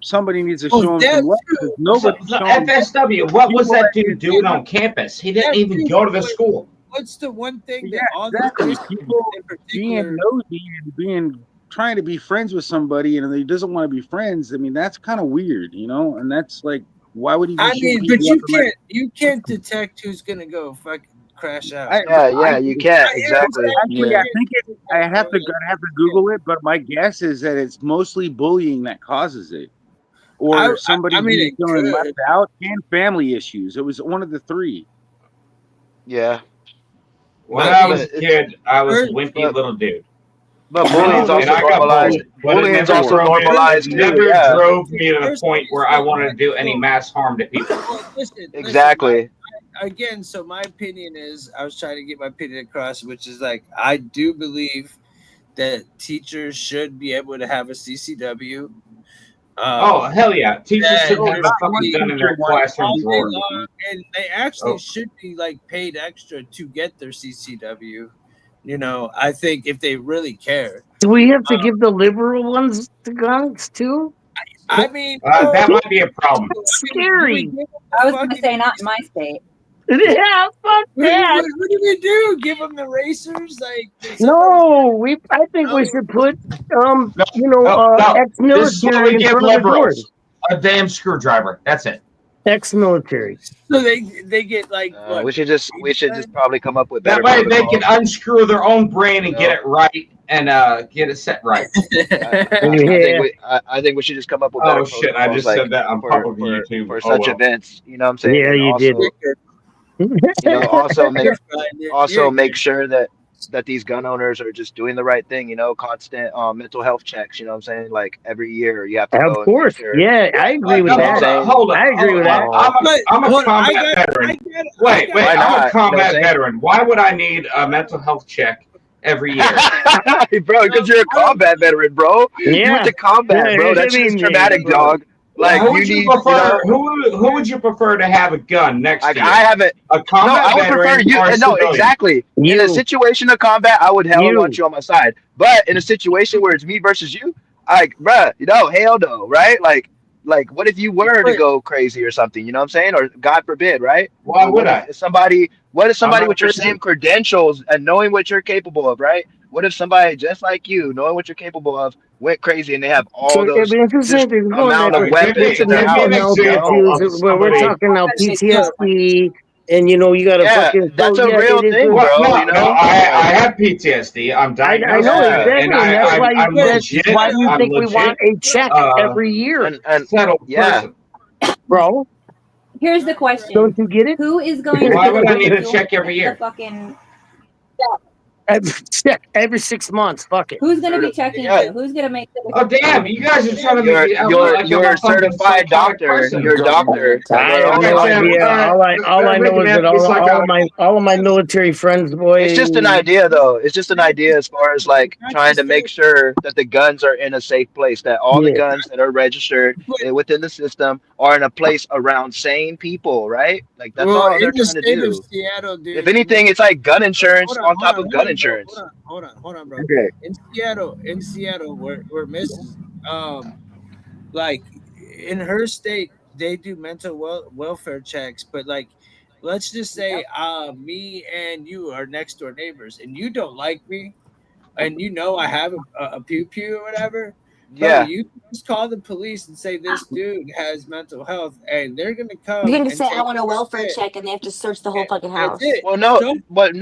somebody needs to show him some love. Because nobody's So showing FSW, what was that dude doing on campus? He didn't even go to the school. What's the one thing Yeah, that all exactly. these People in being particular? nosy and trying to be friends with somebody and he doesn't want to be friends. I mean, that's kind of weird, and that's like, why would he be I shooting mean, but people you up and like- can't detect who's gonna go fucking crash out. Yeah, you can't exactly. Actually, I think I'd have to Google it, but my guess is that it's mostly bullying that causes it, or somebody being it feeling could. left out, and family issues. It was one of the three. Yeah. When But- I was a but kid, I was a but- wimpy little dude. But bullying's And also I got normalized. bullied, but it Bullying's never also drove me- normalized it too. never Yeah. drove me to the point where I wanted to do any mass harm to people. Well, listen, Exactly. again, so my opinion is I was trying to get my opinion across, which is like I do believe that teachers should be able to have a CCW. Oh hell yeah! Teachers Yeah, should have a there's fucking gun in their all classroom day drawer. long, and they actually Oh. should be like paid extra to get their CCW. I think if they really care. Do we have to give the liberal ones the guns too? I mean, That might be a problem. Scary. I was going to say not in my state. Yeah, fuck that. What do we do? Give them the racers? Like No, I think we should put No. This is what ex-military we in give front of the doors. liberals. A damn screwdriver. That's it. Ex-military. So they get like what? We should just probably come up with That better way they protocols. can unscrew their own brain and get it right and get it set right. I think we should just come up with better Oh shit! I just protocols, said that on public YouTube. for such events. You know what I'm saying? Yeah, And you also, did. You know, also make Yeah. sure that these gun owners are just doing the right thing. You know, constant mental health checks. You know what I'm saying? Like every year you have to go Of and course. make sure. Yeah, I agree with You know what I'm that. saying? Hold on. I agree with that. I'm a combat veteran. Wait. Why I'm not? a combat You know what I'm saying? veteran. Why would I need a mental health check every year? Bro, because you're a combat veteran, bro. You Yeah. went to combat, bro. That shit is traumatic, dog. Like who would you prefer? Who would you prefer to have a gun next Like to you? I haven't. A combat No, I would veteran prefer you. or a No, civilian? exactly. In You. a situation of combat, I would hella You. want you on my side. But in a situation where it's me versus you, like, bruh, hell no, right? Like, what if you were to go crazy or something? You know what I'm saying? Or God forbid, right? Why would I? What if somebody not with your crazy. same credentials and knowing what you're capable of, right? What if somebody just like you, knowing what you're capable of, went crazy and they have all So those it'd be interesting if you're going amount back of to weapons in give their me an house? now You know? example of we're somebody. talking now PTSD, and you got to Yeah, fucking. that's so, a yeah, real it is thing, a- bro. Well, You know? no, I have PTSD. I'm I diagnosed know with Yeah. it, exactly, and and that's why I'm legit. why do you I'm think we legit, want a check every year, And settled yeah. person. bro? Here's the question: Don't you get it? Who is going Why to would I need a do check every the year? fucking? Every 6 months. Fuck it. Who's going to be checking Yeah. you? Who's going to make the? Oh damn! You guys are trying to make me out like You're I'm a a fucking certified psychotic doctor. person. You're a doctor. I Your have own no hospital. idea. All I know is that all of my military friends, boy. It's just an idea, though. It's just an idea as far as like trying to make sure that the guns are in a safe place, that all the Yeah. guns that are registered within the system are in a place around sane people, right? Like that's all in they're the trying to state of do. Seattle, dude. If anything, it's like gun insurance Hold on top of gun insurance. bro. Hold on, bro. Okay. In Seattle, where Mrs. Like in her state, they do mental welfare checks, but like, let's just say, me and you are next door neighbors, and you don't like me, and I have a pew pew or whatever. Yeah. Bro, you can just call the police and say this dude has mental health, and they're gonna come. You're gonna and say I take want a care of welfare it. check, and they have to search the whole fucking That's house. it. Well, no, Don't- but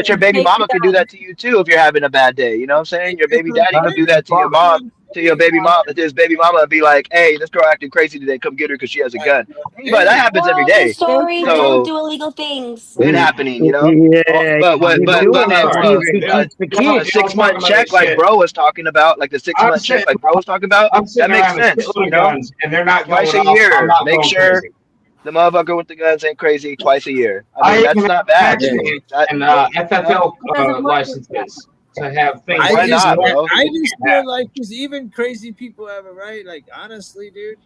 your baby mama could do that to you too if you're having a bad day. You know what I'm saying? Your baby daddy can do that to your mom, to your baby mom. His baby mama and be like, "Hey, this girl acting crazy today. Come get her because she has a gun." But that happens every Moral of the day. story: So- don't do illegal things. It happening, you know. Yeah, But you do it now to teach the a kids. 6 month check like bro was talking about, like the 6 month check like bro was talking about, I'm that sitting makes around with sense, shitload you of know. guns, and they're not Twice going a off. year, I'm not make going sure crazy. the motherfucker with the guns ain't crazy twice a year. I mean, I that's even not bad. have You know? and FFL licenses to have things. Why not, bro? I just feel like because even crazy people have a right. Like honestly, dude.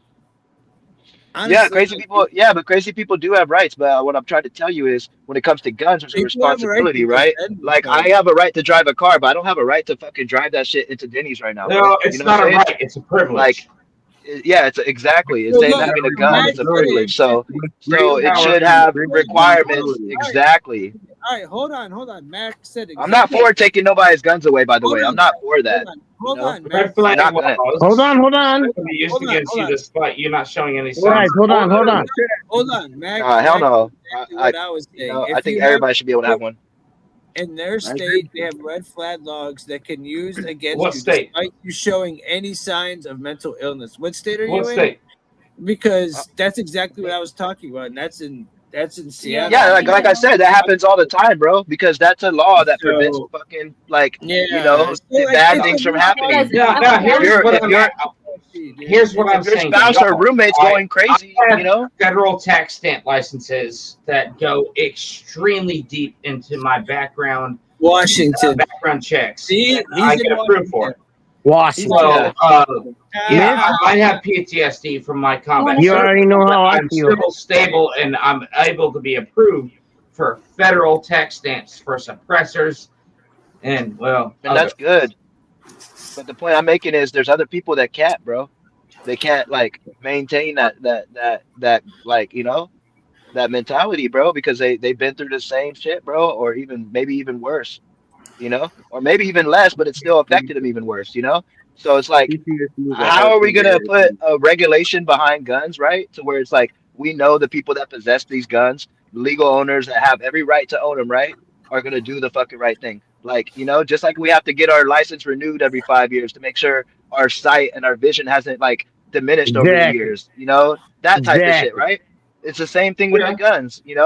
Yeah, crazy people. Yeah, but crazy people do have rights. But what I'm trying to tell you is, when it comes to guns, there's a People have a right responsibility, to right? defend Like I themselves. have a right to drive a car, but I don't have a right to fucking drive that shit into Denny's right now. No, Bro. it's You know what not I'm a saying? right. It's a privilege. Like, yeah, it's exactly. It's Well, same look, having a gun. It's a imagine- privilege. So Great it power should comes have great requirements. responsibility. Exactly. All right, hold on. Max said I'm not exactly. for taking nobody's guns away. By the Hold way, on, I'm not for that. Hold you know? on, Red Max. flag You're not gonna- laws Hold on. can be used Hold on, against hold you on. despite you not showing any Guys, signs. hold on. Hold on, Max. hell Max, no. exactly what I was saying. I If think you have- everybody should be able to have one. in their state, they have red flag laws that can use against What you state? despite you showing any signs of mental illness. What state are What you state? in? Because that's exactly what I was talking about, and that's in Seattle. Yeah, like I said, that happens all the time, bro. Because that's a law that prevents fucking bad things from happening. Yeah, now here's what I'm If your saying. spouse or roommate's going crazy, I have you know. federal tax stamp licenses that go extremely deep into my background. Washington Background checks. See, that he's I in get approved for. Washington. So, I have PTSD from my combat. You already know how I I'm feel. still stable, and I'm able to be approved for federal tax stamps for suppressors, and And that's good. But the point I'm making is, there's other people that can't, bro. They can't like maintain that like that mentality, bro, because they've been through the same shit, bro, or even maybe even worse, or maybe even less, but it still affected them even worse, So it's like, PTSD is a how hard are we thing to gonna put overcome. a regulation behind guns, right? To where it's like we know the people that possess these guns, legal owners that have every right to own them, right, are gonna do the fucking right thing. Like, just like we have to get our license renewed every 5 years to make sure our sight and our vision hasn't like diminished over the Exactly. years, that type of shit, Exactly. right? It's the same thing with the Yeah, guns. Make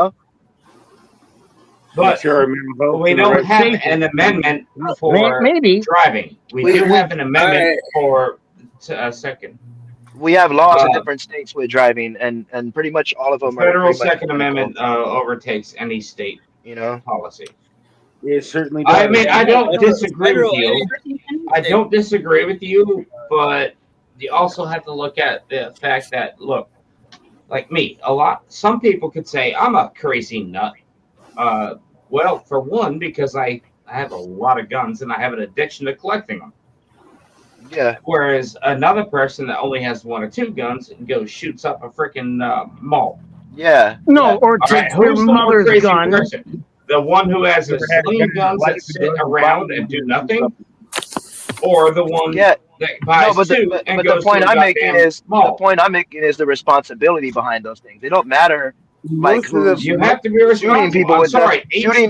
but sure our mental health's we in the don't right have place. Safety. an amendment for Maybe. driving. We We do we have an All amendment right. for a second. we have laws in Uh, different states with driving, and pretty much all of the them are federal pretty much Second identical. Amendment overtakes any state You know, policy. It certainly I does. mean, I Hey, don't disagree with federal you. anything. I don't disagree with you, but you also have to look at the fact that, look, like me, some people could say I'm a crazy nut. Uh, well, for one, because I have a lot of guns and I have an addiction to collecting them. yeah, Whereas another person that only has one or two guns and goes shoots up a freaking mall. yeah, No, yeah. or All right, takes their who's the more mother's crazy gun. person? The one who has a Never had a gun zillion in their guns life that and sit goes and buys around and one do and shoots nothing, up. or the one Yeah, that no, buys but the two but, and but the goes to point a I'm making goddamn is mall? the responsibility behind those things. It don't matter like Most of the who's You most have to be shooting responsible. people I'm with guns. sorry. Each man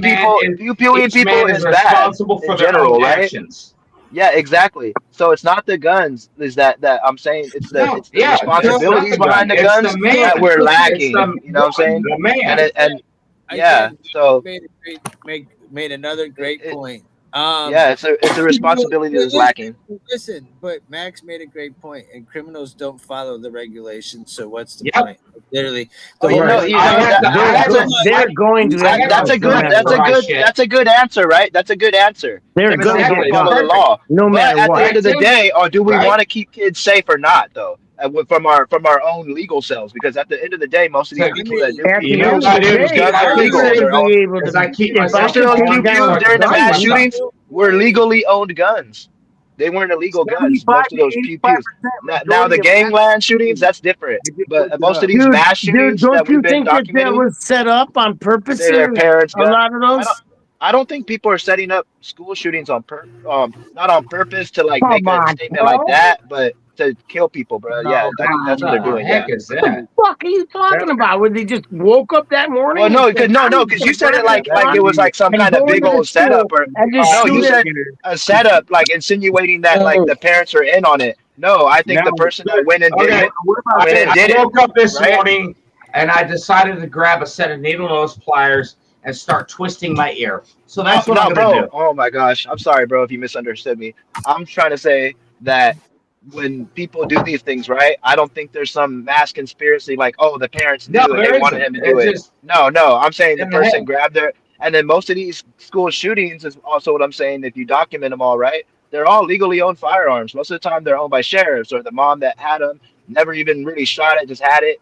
is Shooting each people man is is bad responsible in for their own general, right? actions. Yeah, exactly. So it's not the guns is that I'm saying No, it's the yeah, it's not responsibilities the gun. behind the It's the guns that man. we're It's lacking. the You know what I'm saying? the And man. it, and yeah, Again, so made another it, great it point. yeah, it's a responsibility that's Listen, lacking. listen, but Max made a great point, and criminals don't follow the regulations. So what's the Yep. point? Literally, the You whole know, Right. point. you I know have that to. I that's have a to. They're going to I have enforce to no matter for my what. shit. that's a good answer, right? That's a good answer. They're Them and going them to don't get Exactly. follow caught, the Perfect. law. no But matter at the what. end Right, of the Tim? day, or do we Right? want to keep kids safe or not, though? From our own legal selves, because at the end of the day, most of these So, I people that mean, do At keep you the know people end what of I the safe, do to those day, keep guns my are I kids legal. safe? should They're all be able Is to. I keep If most I most of could those take pew down pews a during the mass gun, shootings were legally owned guns. They weren't illegal guns. 75 Most of to those pew pews. 85% Now the majority of mass gangland shootings, shootings. that's different. I just But looked it most of up. these mass dude, shootings don't that we've you been think that documenting, was set up on purpose their in parents a gun. lot of I don't those? I don't think people are setting up school shootings not on purpose to like make Come a on, statement like bro. that, but to kill people, bro. Yeah, No, that's what what they're the doing. Yeah. heck is What the that? fuck are you talking about? Where they just woke up that Well, morning and no, said, because no, I'm no, just because going you to said grab it a like it gun was like some and kind of go big into the old setup, school or and just no, shoot you it. said a setup, like insinuating that like the parents are in on it. No, I think now, the person that went and did Okay, it what about went this? and I did it, woke up this right? morning and I decided to grab a set of needle nose pliers and start twisting my ear. So No, that's what I'm no, gonna bro. do. Oh my gosh. I'm sorry, bro, if you misunderstood me. I'm trying to say that when people do these things, right? I don't think there's some mass conspiracy like, oh, the parents No, knew and they there wanted isn't. him to do It's it. just No, no. I'm saying the in the head. person grabbed their, and then most of these school shootings is also what I'm saying. If you document them all, right? They're all legally owned firearms. Most of the time, they're owned by sheriffs or the mom that had them never even really shot it, just had it.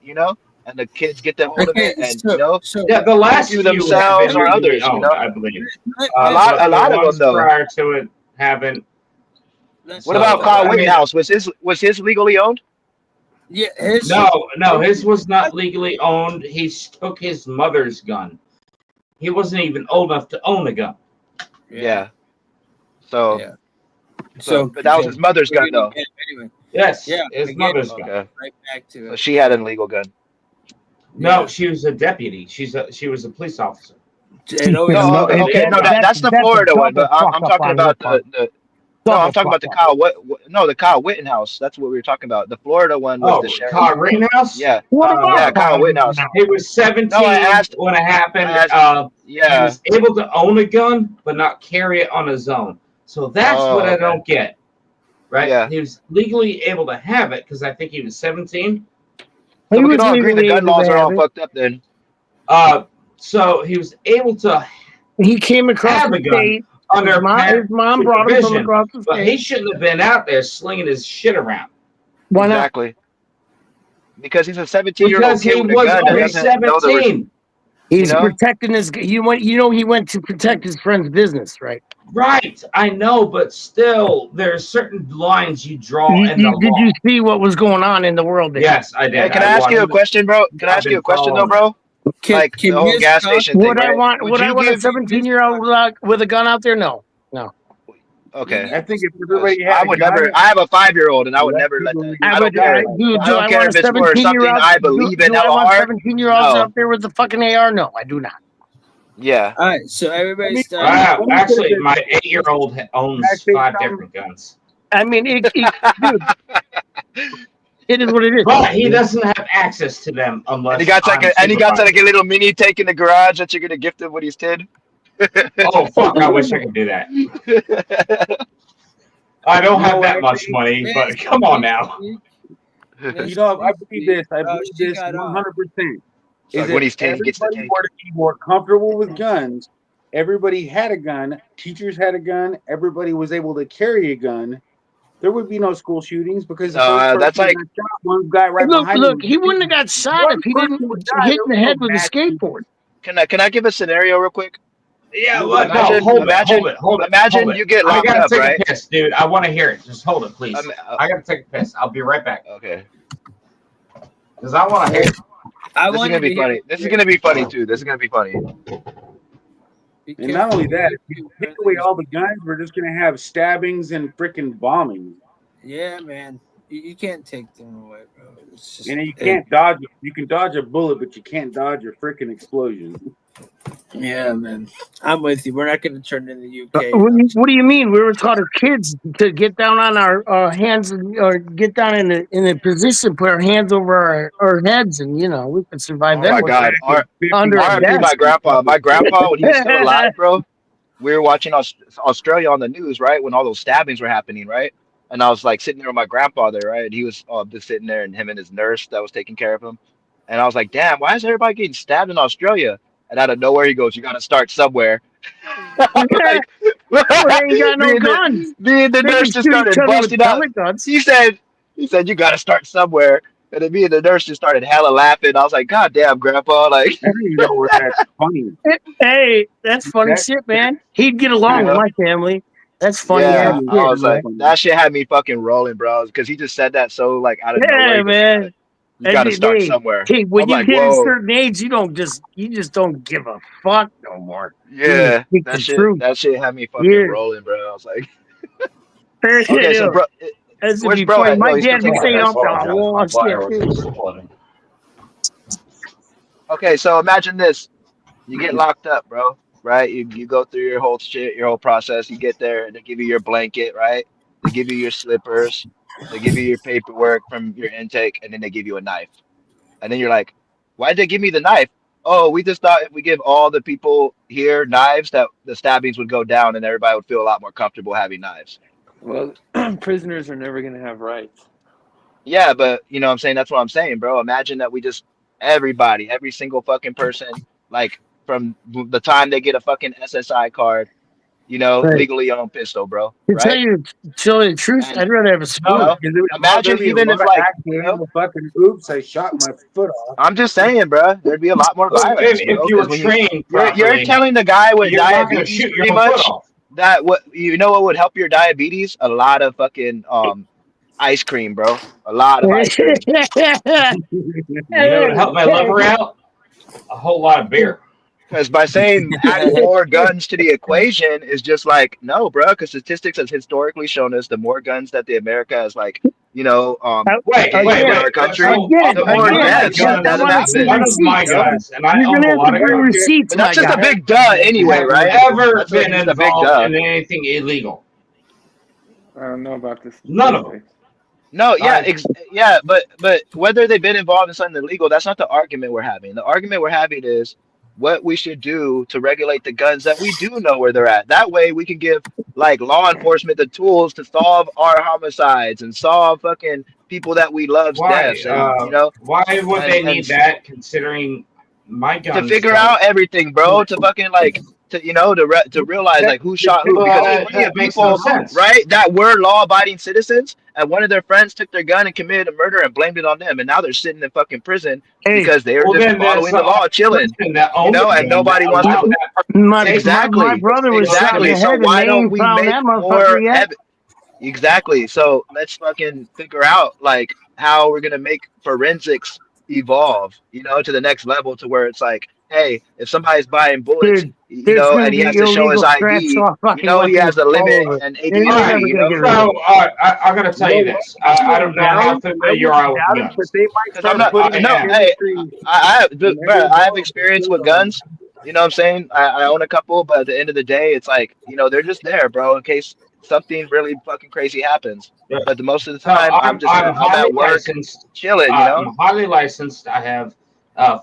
And the kids get the hold of okay, it, and so Yeah, the pew last pew few have themselves been or legally others. owned, I believe. A let, lot, But a the lot of them ones though. prior to it haven't. What let, about So Kyle I mean, Wittenhouse? Was his legally owned? yeah, his no, his was not legally owned. He took his mother's gun. He wasn't even old enough to own a gun. yeah, Yeah. So, yeah. so, So but that was his mother's gun again, though. anyway, Yes, yeah, his again, mother's gun. Okay. right back to So it. she had an illegal gun. No, Yeah, she was a deputy. She was a police officer. it always No, No, okay, no, that's the that's a Florida one, but double I'm fuck up talking on your about part. the no, I'm Double talking fuck about the up. No, the Kyle Wittenhouse. That's what we were talking about. The Florida one was the Oh, sheriff. Kyle Rittenhouse. Yeah, What yeah, about Kyle Kyle Wittenhouse. now? He was No, 17 when it happened. I asked, He yeah. was able to own a gun, but not carry it on his own. So that's what Oh, I okay. don't get. Right? Yeah. He was legally able to have it because I think he was 17. So He we was can all agree the legally gun able laws to are all have it. fucked up then. So he was able to He came across have the a gun state. under His parent mom brought him from supervision, across the but he state. shouldn't have been out there slinging his shit around Why not? Exactly. Because he's a 17-year-old because kid he with a was gun that only doesn't know the 17. He's protecting his. He went to protect his friend's business, right? Right, I know, but still, there's certain lines you draw in the Did law. you see what was going on in the world there? Yes, I did. Hey, can I ask you a question, bro? Can I ask you a question though, bro? Like the whole gas station thing, Would I right? want? Would I want a 17-year-old with a gun out there? No. Okay. I think if everybody I had would a gun, never. I have a 5-year-old, and I would let never let people that. be- I don't care. Do I don't I care want if a it's for something 17-year-old? I believe in Do I hella want hard. 17-year-olds No. out there with the fucking AR? No, I do not. Yeah. All right, so everybody stop. Wow, let me actually, say this. my 8-year-old owns Can I say 5 something? different guns. I mean, dude, it is what it is. But he doesn't have access to them unless And he got like I'm a little mini tank in the garage that you're gonna gift him when he's 10. Oh fuck! I wish I could do that. I don't have that much money, but come on now. You know, I believe this. I believe this 100%. Like Is when if he's 10, he gets the everybody tank. were to be more comfortable with guns, everybody had a gun, teachers had a gun, everybody was able to carry a gun, there would be no school shootings because the first person that's like got shot, one guy right Look, behind him. he wouldn't have got shot if he didn't hit in the head with a skateboard. Can I give a scenario real quick? Yeah, what? No, hold it. Imagine you get locked I gotta up, take right? a piss, dude. I want to hear it. Just hold it, please. I gotta take a piss. I'll be right back. Okay. Because I want to hear it. This is gonna be funny. This is gonna be funny too. This is gonna be funny. And not only that, if you take away all the guns, we're just gonna have stabbings and freaking bombings. Yeah, man. You can't take them away, bro. It's just, And you can't dodge it. You can dodge a bullet, but you can't dodge a freaking explosion. Yeah, man. I'm with you. We're not going to turn into the UK. What do you mean? We were taught as kids to get down on our hands or get down in a position, put our hands over our heads, and we could survive. Oh my God! R.I.P. my grandpa. My grandpa, when he was still alive, bro. We were watching Australia on the news, right? When all those stabbings were happening, right? And I was like sitting there with my grandfather, right? And he was just sitting there, and him and his nurse that was taking care of him. And I was like, damn, why is everybody getting stabbed in Australia? And out of nowhere, he goes, "You got to start somewhere." I'm like, well, they ain't got no guns. Me and the nurse just started busting out. He said, "You got to start somewhere." And then me and the nurse just started hella laughing. I was like, "God damn, Grandpa!" Like, I don't even know where that's funny. Hey, that's funny shit, man. He'd get along with my family. That's funny. Yeah, I was like, that shit had me fucking rolling, bro. Because he just said that so like out of nowhere. Man. You got to start somewhere. Hey, when I'm you like, get a whoa. certain age, you just don't give a fuck no more. Yeah, that shit had me fucking rolling, bro. I was like, okay, so bro, where's bro at? My Oh, he's dad still be taking saying that. off the wall shit. Okay, so imagine this: you get locked up, bro. Right? You go through your whole shit, your whole process. You get there, and they give you your blanket, right? They give you your slippers. They give you your paperwork from your intake, and then they give you a knife. And then you're like, why'd they give me the knife? Oh, we just thought if we give all the people here knives, that the stabbings would go down and everybody would feel a lot more comfortable having knives. Well, prisoners are never going to have rights. Yeah, but you know what I'm saying? That's what I'm saying, bro. Imagine that we just, everybody, every single fucking person, like from the time they get a fucking SSI card, legally owned pistol, bro. To tell you the truth, I'd rather have a spoon. Imagine even if like, fucking oops, I shot my foot off. I'm just saying, bro, there'd be a lot more violence. If you were trained you're telling the guy with diabetes pretty much that what would help your diabetes? A lot of fucking ice cream, bro. A lot of ice cream. You know what helped my liver out? A whole lot of beer. Because by saying add more guns to the equation is just like, no, bro, because statistics has historically shown us the more guns that the America has, like, wait, our country, the more deaths that happen. One of my guns, and I own a lot of guns. But that's just a big duh anyway, right? Ever been involved in anything illegal? I don't know about this. None of them. No, yeah, but whether they've been involved in something illegal, that's not the argument we're having. The argument we're having is what we should do to regulate the guns that we do know where they're at. That way we can give like law enforcement the tools to solve our homicides and solve fucking people that we love's deaths. And, why would they need that considering my guns to figure out everything, bro? To fucking like to realize like who shot who, Well, because there's plenty of that makes no people, sense. right, that were law-abiding citizens, and one of their friends took their gun and committed a murder and blamed it on them, and now they're sitting in fucking prison Hey, because they were Well, just then there's following the law, chilling, person that owned the and gun that nobody wants to. allowed that person to my take it. my Exactly, brother was shot in exactly. the So head, and why they don't ain't we found make that more motherfucker yet. Exactly. So let's fucking figure out like how we're gonna make forensics evolve, to the next level to where it's like, hey, if somebody's buying bullets, Dude, there's and gonna he be has to show his illegal scratch ID, off fucking he weapons has a all limit over. and And you're All right, never ADSB, gonna get rid of so it. I got to tell You you know what? this. I don't know how familiar you are with doubt it, but guns. they might because I'm start not, putting no, I am. hey, chemistry in bro, every I have ball to experience shoot with on them. guns. You know what I'm saying? I own a couple, but at the end of the day, it's like, they're just there, bro, in case something really fucking crazy happens. Yeah. But the most of the So time, I'm I'm highly at work licensed. chilling. I'm highly licensed. I have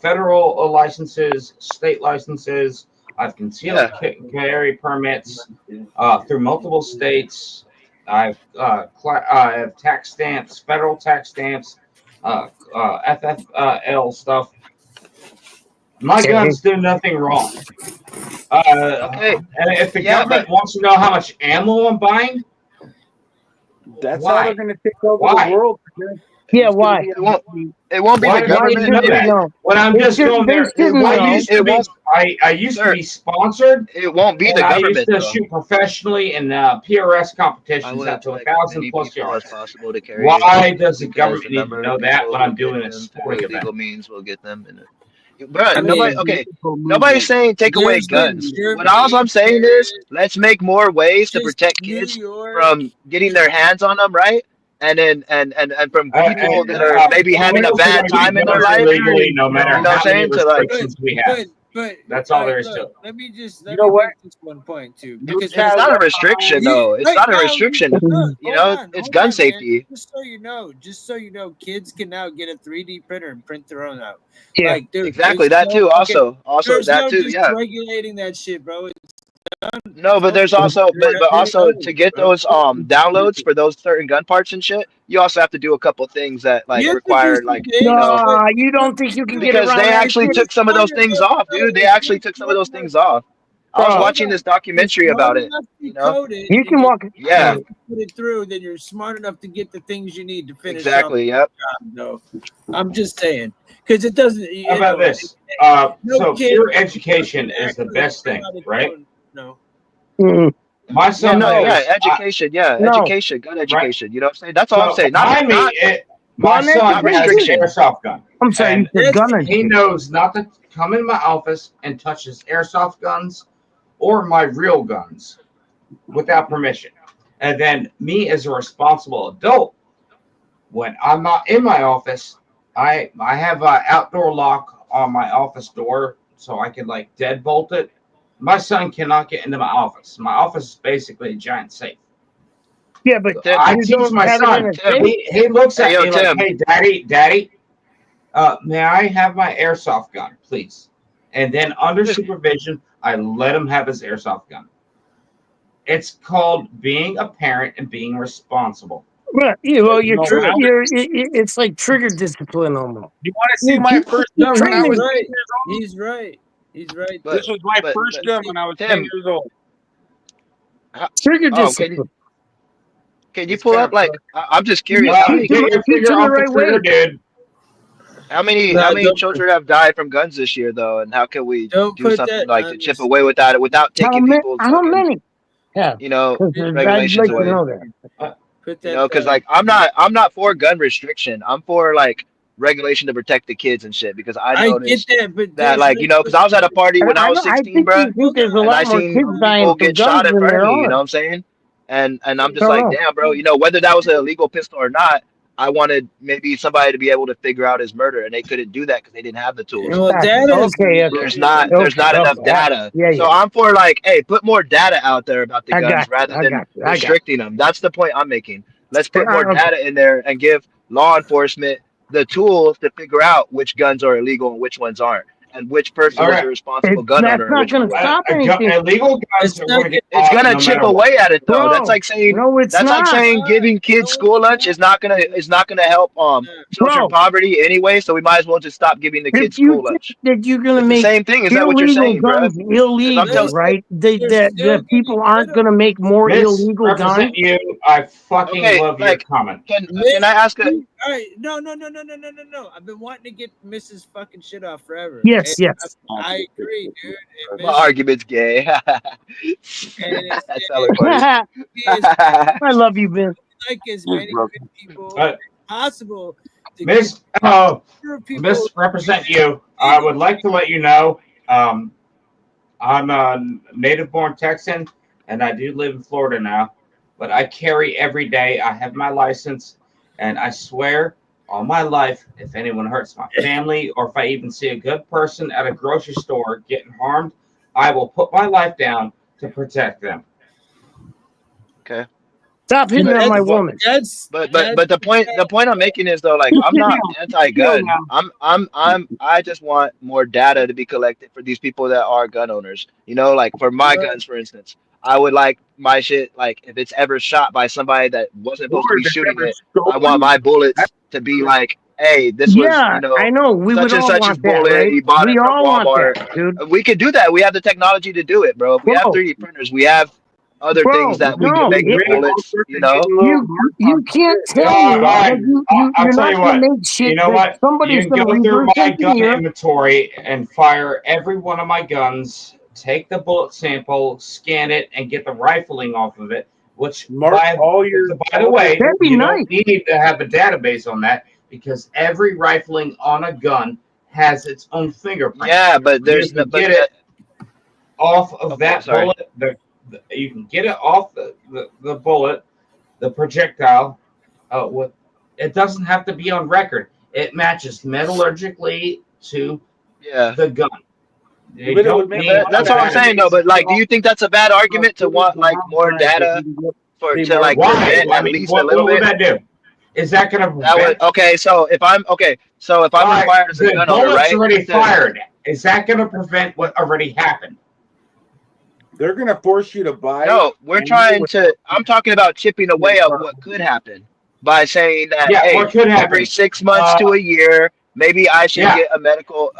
federal licenses, state licenses. I've concealed Yeah. carry permits through multiple states. I have tax stamps, federal tax stamps, FFL stuff. My Okay. guns do nothing wrong. Okay. And if the Yeah, government wants to know how much ammo I'm buying, That's how they're why? going to take over the Why? world. Man. Yeah, It's going to why? be it won't. It won't be Why the do they Why need to government. know should they that? know? When I'm They just going they there, shouldn't know. It won't, I used to sir. be sponsored, It won't be and the I used government to though. shoot professionally in PRS I competitions would out to expect as 1,000 many plus people as yards. possible to carry it Why does the because government the need to number of know that people when who I'm get doing a them through sporting event? illegal means will get them in it. Bro, I It's a nobody. mean, Okay, peaceful nobody's movement. saying take away there's in guns. What all Germany, I'm saying is Paris, let's make more ways to just protect New kids York. from getting their hands on them, right? And then and from people You're that And are not, maybe having a criminals are bad going to get time in their guns life. illegally no matter You know what how I'm many saying? To like, but restrictions we have. but That's all all right, there is to look, it. You let know me what? make this one point too, You because and it's got not a left restriction behind. though. It's right not a now, restriction. look, It's hold gun on, man. safety. Just so you know, kids can now get a 3D printer and print their own out. Yeah. Like, dude, Exactly that too. Also there's that no too. just Yeah. regulating that shit, bro. No, but there's also but It also to owns, get bro. those downloads for those certain gun parts and shit, you also have to do a couple things that like You have to do require some like, things, but You don't think you can get because around they that actually shit, took some of smart those things enough, off, bro. dude. They If actually you're took some of smart those enough, things off. I was bro? hold watching on. this You're documentary smart about it, enough to you know? code it You and can get walk. Yeah, put it through, then you're smart enough to get the things you need to finish off exactly. Yep. the job. No, I'm just saying, because it doesn't. How about this? No So kid pure education is the actually best thing, out his right? own. No, Mm, My Yeah, son no, no, yeah, has, education, yeah, no. education, gun right? education. You know what I'm saying? That's all I'm So saying. behind me, my Gun son Not has an education? restriction. airsoft gun, I'm sorry, you and said gun that's he education. knows not to come in my office and touch his airsoft guns or my real guns without permission. And then me, as a responsible adult, when I'm not in my office, I have an outdoor lock on my office door so I can like deadbolt it. My son cannot get into my office. My office is basically a giant safe. Yeah, but Tim, I you teach don't my have it in son. a Tim, safe. He looks hey at yo, me like, Tim. "Hey, daddy, may I have my airsoft gun, please?" And then under supervision, I let him have his airsoft gun. It's called being a parent and being responsible. Well, You know, when I was, it's like trigger discipline almost. you want to see my first You're gun when I he's was training. 10 right. years old? He's right. He's right But This though. was my but first gun when I was 10 Tim, years old. how, Trigger can discipline. you It's pull kind up of like fun. I'm just You curious You teach get them, your teach finger them the off the right way. trigger, dude. how No, many children have died from guns this year though, and how can we don't do put something that like to on chip this. away without it without taking people's How fucking many? Yeah, you know because I'd regulations like to away? know that. Put You that know, because down. like I'm not for gun restriction. I'm for like regulation to protect the kids and shit. Because I I get noticed that, but that there's like because I was at a party when I was I 16, think bruh, you think hold there's a and on. I lot more seen kids Hold dying people from get guns shot in than front of there me. You know are. what I'm saying? And I'm I just don't like, know. damn, bro. You know, whether that was an illegal pistol or not, I wanted maybe somebody to be able to figure out his murder, and they couldn't do that because they didn't have the tools. Well, data is Okay, There's not enough data. So yeah. I'm for like, hey, put more data out there about the I got guns you. rather I than got you. I got restricting them. That's the point I'm making. Let's you. put more Okay. data in there and give law enforcement the tools to figure out which guns are illegal and which ones aren't. and which person All is a right. responsible gun That's owner and not which going one to wasn't. stop anything, Illegal guns It's are not going to get It's caught gonna no chip matter what. away at it though. bro. No, it's That's like not, saying giving kids No, school lunch is not gonna help children bro. poverty anyway. So we might as well just stop giving the If kids you school think lunch. that you're going to It's the make same thing. Is that what you're illegal saying, bro? guns Because I'm illegal, telling. listen, right? they're still The gonna people get aren't going to them. make more illegal guns. Misrepresent you. I fucking Okay, love your like comment. can I ask a? All right, no. I've been wanting to get Mrs. fucking shit off forever. Yes, yes. I agree, dude. And My Miss, argument's gay. and That's hella funny. I is love you, Vince. like as many good people But as possible to get Miss, oh, more people. misrepresent you. I would like to let you know, I'm a native-born Texan, and I do live in Florida now. But I carry every day. I have my license, and I swear, all my life, if anyone hurts my family, or if I even see a good person at a grocery store getting harmed, I will put my life down to protect them. Okay. Stop hitting on my woman. But the point I'm making is though, like, I'm not anti-gun. I just want more data to be collected for these people that are gun owners. You know, like for my guns, for instance, I would like my shit, like if it's ever shot by somebody that wasn't supposed to be shooting it, I want my bullets to be like, hey, this was, Yeah, I know. We such would and all such's want that, bullet. right? He bought We it from all want Walmart. that, dude. We could do that. We have the technology to do it, bro. We have Bro, 3D printers. We have other things bro, that we can no. make the bullets. You know. You can't tell All me right. that I'll you're tell not you going to what. make shit You know that what? You somebody's can going to go through reverse my gun engineer. inventory and fire every one of my guns, take the bullet sample, scan it, and get the rifling off of it. Which, by the way, That'd be you nice. don't need to have a database on that because every rifling on a gun has its own fingerprint. Yeah, but You can get it off of that sorry. bullet. You can get it off the bullet, the projectile. It doesn't have to be on record. It matches metallurgically to the gun. That's what I'm saying though. But like, do you think that's a bad argument to want like more data to like prevent at least a little what would bit? that do? Is that going to That would okay. So if I'm required as a gun owner, bullet's right? already fired. Is that going to prevent what already happened? They're going to force you to buy. No, I'm talking about chipping away at what could happen by saying that what could happen? every 6 months to a year, maybe I should get a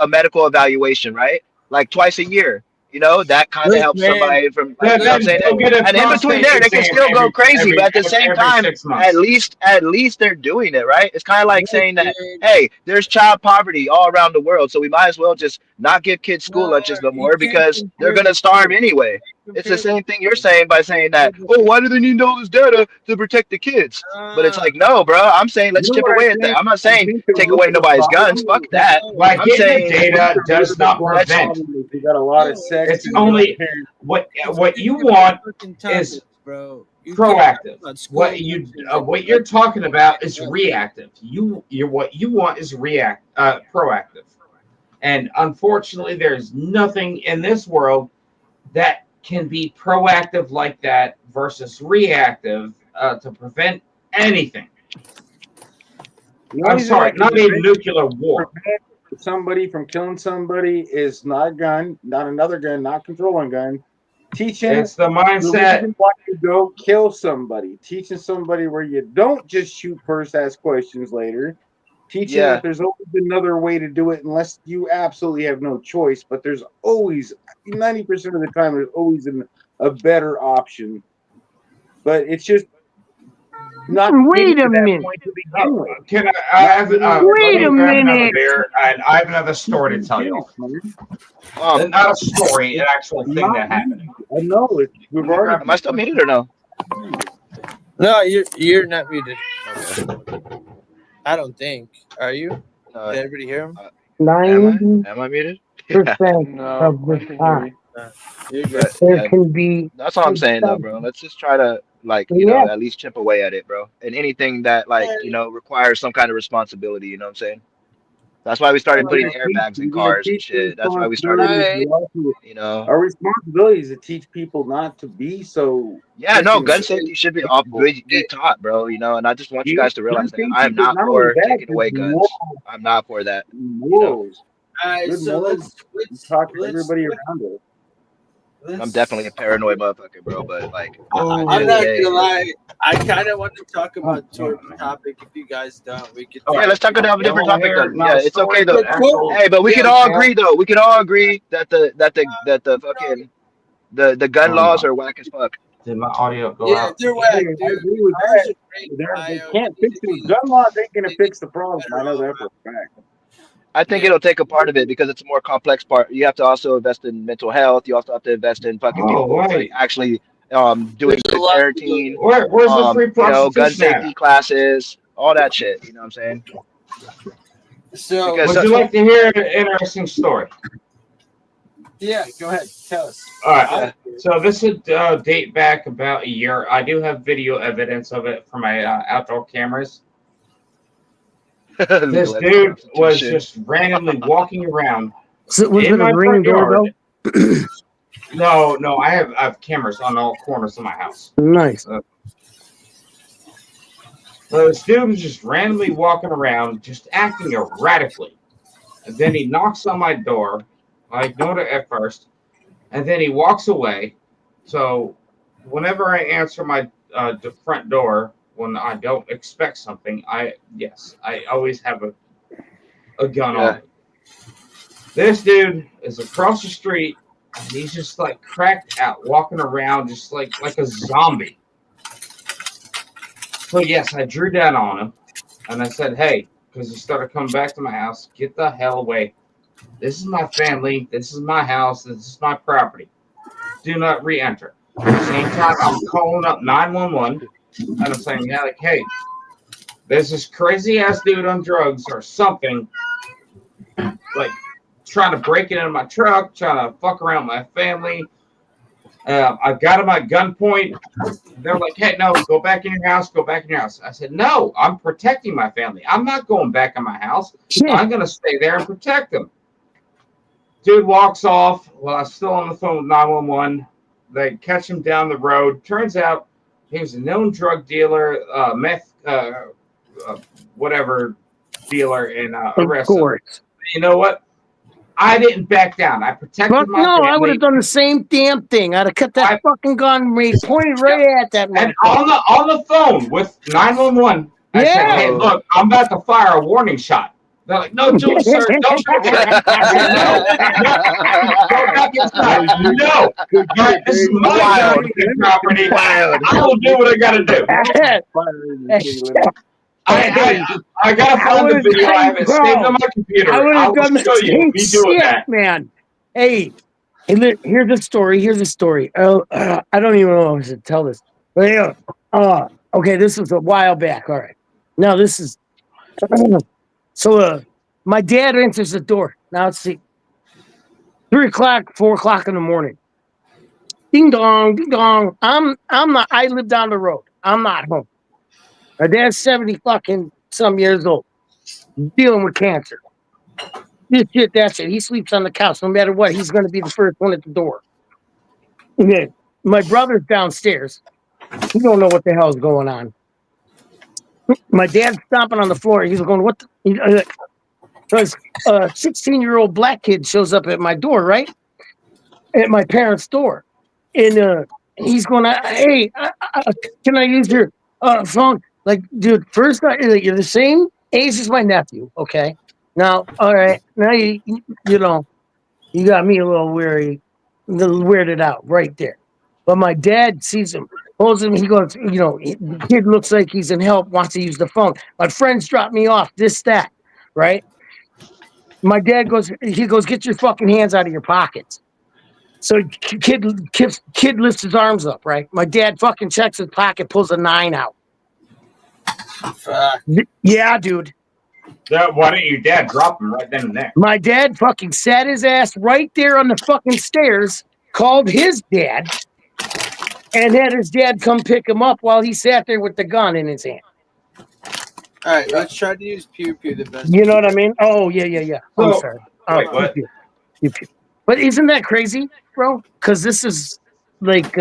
medical evaluation, right? Like twice a year. You know, that kind of helps somebody from, like, you know what I'm saying? And in between there, they can still go crazy, but at the same time, at least they're doing it, right? It's kind of like saying that, hey, there's child poverty all around the world, so we might as well just not give kids school lunches no more because they're gonna starve anyway. It's the same thing you're saying by saying that, oh, why do they need all this data to protect the kids? But it's like, no, bro, I'm saying let's chip away at that. I'm not saying take away nobody's guns. Fuck that. Like, I'm saying the data does not prevent. You got a lot of sex. It's only what you want is proactive. What you're talking about is reactive. What you want is proactive. And unfortunately, there's nothing in this world that can be proactive like that versus reactive to prevent anything. I'm sorry, not even nuclear war. Somebody from killing somebody is not a gun, not another gun, not controlling gun. Teaching it's the mindset. Why you go kill somebody. Teaching somebody where you don't just shoot first, ask questions later. Teaching that there's always another way to do it unless you absolutely have no choice. But there's always 90% of the time there's always a better option. But it's just not. Wait a minute. Can I have wait a minute? And I have another story to tell you. Not a story, an actual thing that happened. I know it. Am I still muted or no? No, you're not muted. I don't think. Are you? Did everybody hear him? 90% Am I muted? of the time. There can be. That's all I'm saying though, bro. Let's just try to at least chip away at it, bro. And anything that requires some kind of responsibility, you know what I'm saying? That's why we started putting airbags in cars and shit. That's why we started, Our responsibility is to teach people not to be so. Yeah, no, gun safety should be taught, bro. And I just want you guys to realize that I am not for taking away guns. I'm not for that. right, Good so Lord. let's Talk to everybody around it. I'm definitely a paranoid motherfucker, bro. But like, Oh, at the I'm end of the not day, gonna lie. I kind of want to talk oh, about damn, Tor's man. topic. If you guys don't, we could. All yeah, right. let's talk about a Y'all different want to topic hear then. not Yeah, a it's okay story, though. but actual? Hey, but we can Yeah, all tale? agree though. We can all agree that the fucking the gun Oh laws no! are whack as fuck. Did my audio go yeah, out? they're I whack, dude. agree with Ours that. are great, They Ohio. can't They fix need to it. be. Gun laws ain't gonna They need fix to the be problem. better I know all that for around. a fact. I think Yeah, it'll take a part of it because it's a more complex part. You have to also invest in mental health. You also have to invest in fucking Oh people like wait, actually doing there's a good lot to do parenting, there. where's the free gun prostitution at? safety classes, all that shit. You know what I'm saying? So, Because Would you like to hear an interesting story? yeah, go ahead, tell us. All right. yeah, So this would date back about a year. I do have video evidence of it from my outdoor cameras. This neglect dude was prostitution. just randomly walking around So was in it a my ring front yard. doorbell? No, I have cameras on all corners of my house. Nice. So this dude was just randomly walking around, just acting erratically. And then he knocks on my door. I ignored it at first, and then he walks away. So whenever I answer my the front door when I don't expect something, I always have a gun on Yeah, me. This dude is across the street, and he's just like cracked out, walking around just like a zombie. So yes, I drew down on him, and I said, "Hey," because he started coming back to my house. Get the hell away! This is my family. This is my house. This is my property. Do not re-enter. At the same time, I'm calling up 911, and I'm saying, yeah, like, hey, there's this crazy ass dude on drugs or something, like trying to break it into my truck, trying to fuck around with my family. I got him at gunpoint. They're like, hey, no, go back in your house. Go back in your house. I said, no, I'm protecting my family. I'm not going back in my house. Shit. I'm going to stay there and protect them. Dude walks off while I'm still on the phone with 911. They catch him down the road. Turns out he was a known drug dealer, meth, whatever dealer, and Of arrested him. course. You know what? I didn't back down. I protected Fuck my no, I would family. have done the same damn thing. I'd have cut that fucking gun and made pointed right at that And motherfucker. on the phone with 911, I said, Yeah. hey, look, I'm about to fire a warning shot. They're like, no, do it, sir. Don't do it. I said, no. Go back inside. No. All right, this is my Wild. property. Wild. I will do what I got to do. I got to find the video. I have it saved on my computer. I would I have will done the show you same me doing shit, that. man. Hey, here's the story. Here's the story. I don't even know if I should tell this. But yeah, okay, this was a while back. All right. Now this is so my dad enters the door. Now let's see. 3 o'clock, 4 o'clock in the morning. Ding dong, ding dong. I'm not I live down the road. I'm not home. My dad's 70 fucking some years old. Dealing with cancer. This shit, that shit. He sleeps on the couch. No matter what, he's gonna be the first one at the door. Okay. My brother's downstairs. He don't know what the hell's going on. My dad's stomping on the floor. He's going, what the? Because a 16-year-old black kid shows up at my door, right? At my parents' door. And he's going, hey, can I use your phone? Like, dude, first, you're the same age as my nephew, okay? Now, all right, now you know, you got me a little weirded out right there. But my dad sees him, pulls him. He goes, the kid looks like he's in help, wants to use the phone. My friends dropped me off, this, that, right? My dad goes, get your fucking hands out of your pockets. So kid lifts his arms up, right? My dad fucking checks his pocket, pulls a 9 out. Yeah, dude. Why didn't your dad drop him right then and there? My dad fucking sat his ass right there on the fucking stairs, called his dad, and had his dad come pick him up while he sat there with the gun in his hand. All right, let's try to use pew pew the best. You know what I mean? Oh, yeah. I'm sorry. Wait, what? Pew pew. But isn't that crazy, bro? Because this is like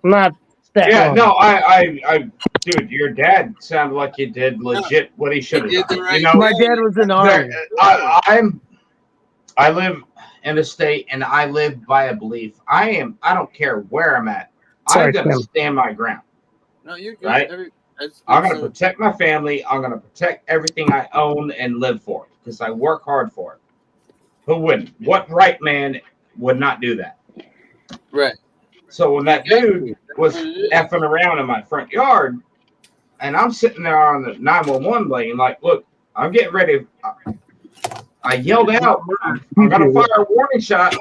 not that Yeah, long. no, I, dude, your dad sounded like he did legit what he should have done. Right. You know, My dad was in the army. I live in a state, and I live by a belief. I don't care where I'm at. I'm Sorry, gonna Tim. stand my ground. No, you're good. Right? That's I'm good. gonna protect my family. I'm gonna protect everything I own and live for because I work hard for it. Who wouldn't? What right man would not do that? Right. So when that dude was effing around in my front yard, and I'm sitting there on the 911 lane, like, look, I'm getting ready. I yelled out, I'm gonna fire a warning shot.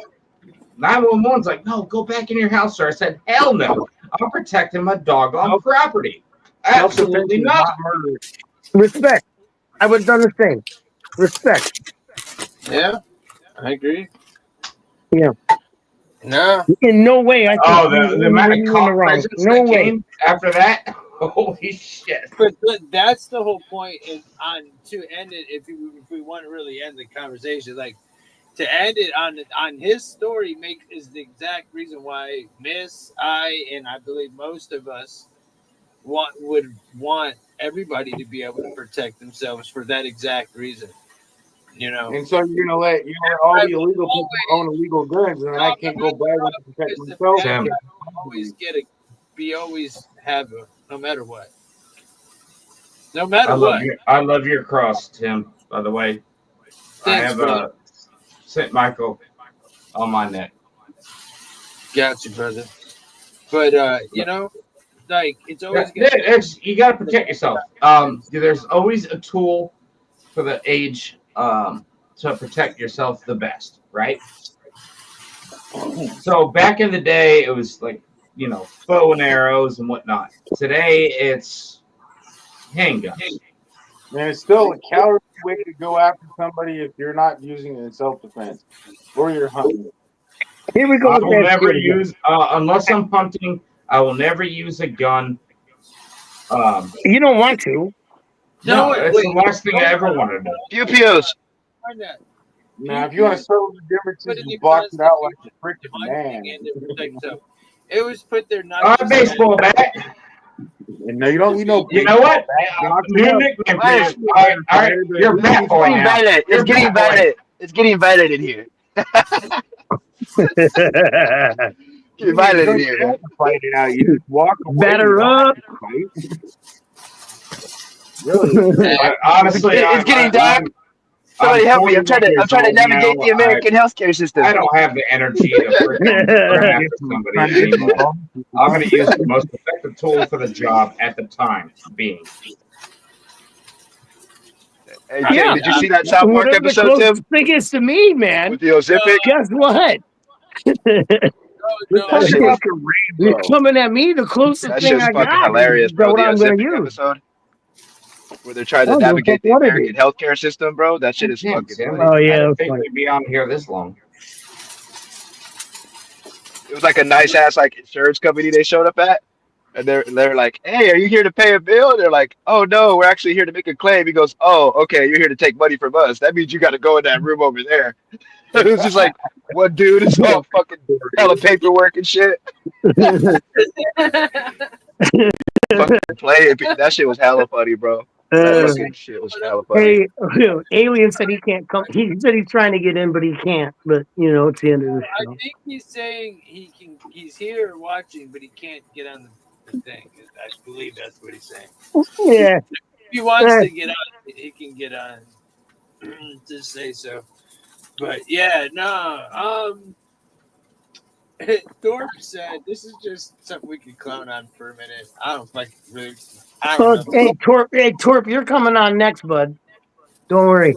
911's like, no, go back in your house, sir. I said, hell no. I'm protecting my doggone property. Absolutely not. Respect. I would have done the same. Respect. Yeah, I agree. Yeah. No. In no way. I Oh, think the amount of you in the cop wrong. presence No that way. came after that. Holy shit. But that's the whole point. And on to end it, if we want to really end the conversation, like to end it on his story, is the exact reason why and I believe most of us would want everybody to be able to protect themselves for that exact reason. You know. And so you're gonna let all the illegal people own illegal guns, and I can't go buy one to protect myself. Tim. Always have no matter what. No matter what. I love your cross, Tim, by the way. Thanks, I brother. have St. Michael on my neck. Gotcha, brother. But like it's always you got to protect yourself. There's always a tool for the age to protect yourself the best, right? So back in the day, it was like bow and arrows and whatnot. Today, it's handguns. Man, it's still a cowardly way to go after somebody if you're not using it in self-defense or you're hunting. Here we go. I will never use, unless I'm hunting, I will never use a gun. You don't want to. No, it's the last thing I ever wanted to do. Pew-pews. Now, if you want to settle the differences, you box it out like a freaking man. It was put there not. A baseball bat. And no, you don't need no. You know what? New nickname. All right, you're bat boy now. It's getting violent. It's getting violent in here. Get violent in here. Fight it out. You just walk away. Batter up. Really? Honestly, it's getting dark. Somebody help me! I'm trying to navigate the American healthcare system. I don't have the energy to run after somebody anymore. I'm going to use the most effective tool for the job at the time being. Hey, Tim, did you see that South Park episode, Tim? Biggest to me, man. With the Ozempic? Guess what? You're coming at me. The closest that thing shit's I fucking got hilarious, bro. what The I'm going to Ozempic use. episode where they're trying to navigate the American healthcare system, bro. That shit is fucking funny. Oh yeah, I didn't think we'd be on here this long. It was like a nice ass like insurance company they showed up at. And they're like, hey, are you here to pay a bill? And they're like, oh no, we're actually here to make a claim. He goes, oh, okay, you're here to take money from us. That means you got to go in that room over there. It was just like one dude is all fucking hella paperwork and shit. Fucking play it. That shit was hella funny, bro. That fucking shit was hella funny. Hey, Alien said he can't come. He said he's trying to get in, but he can't. But it's the end of the show. I think he's saying he's here watching, but he can't get on the thing. I believe that's what he's saying. Yeah. If he wants to get on, he can get on. Just say so. But yeah, no. Thorpe said this is just something we could clown on for a minute. I don't really. Hey, Torp, you're coming on next, bud. Don't worry.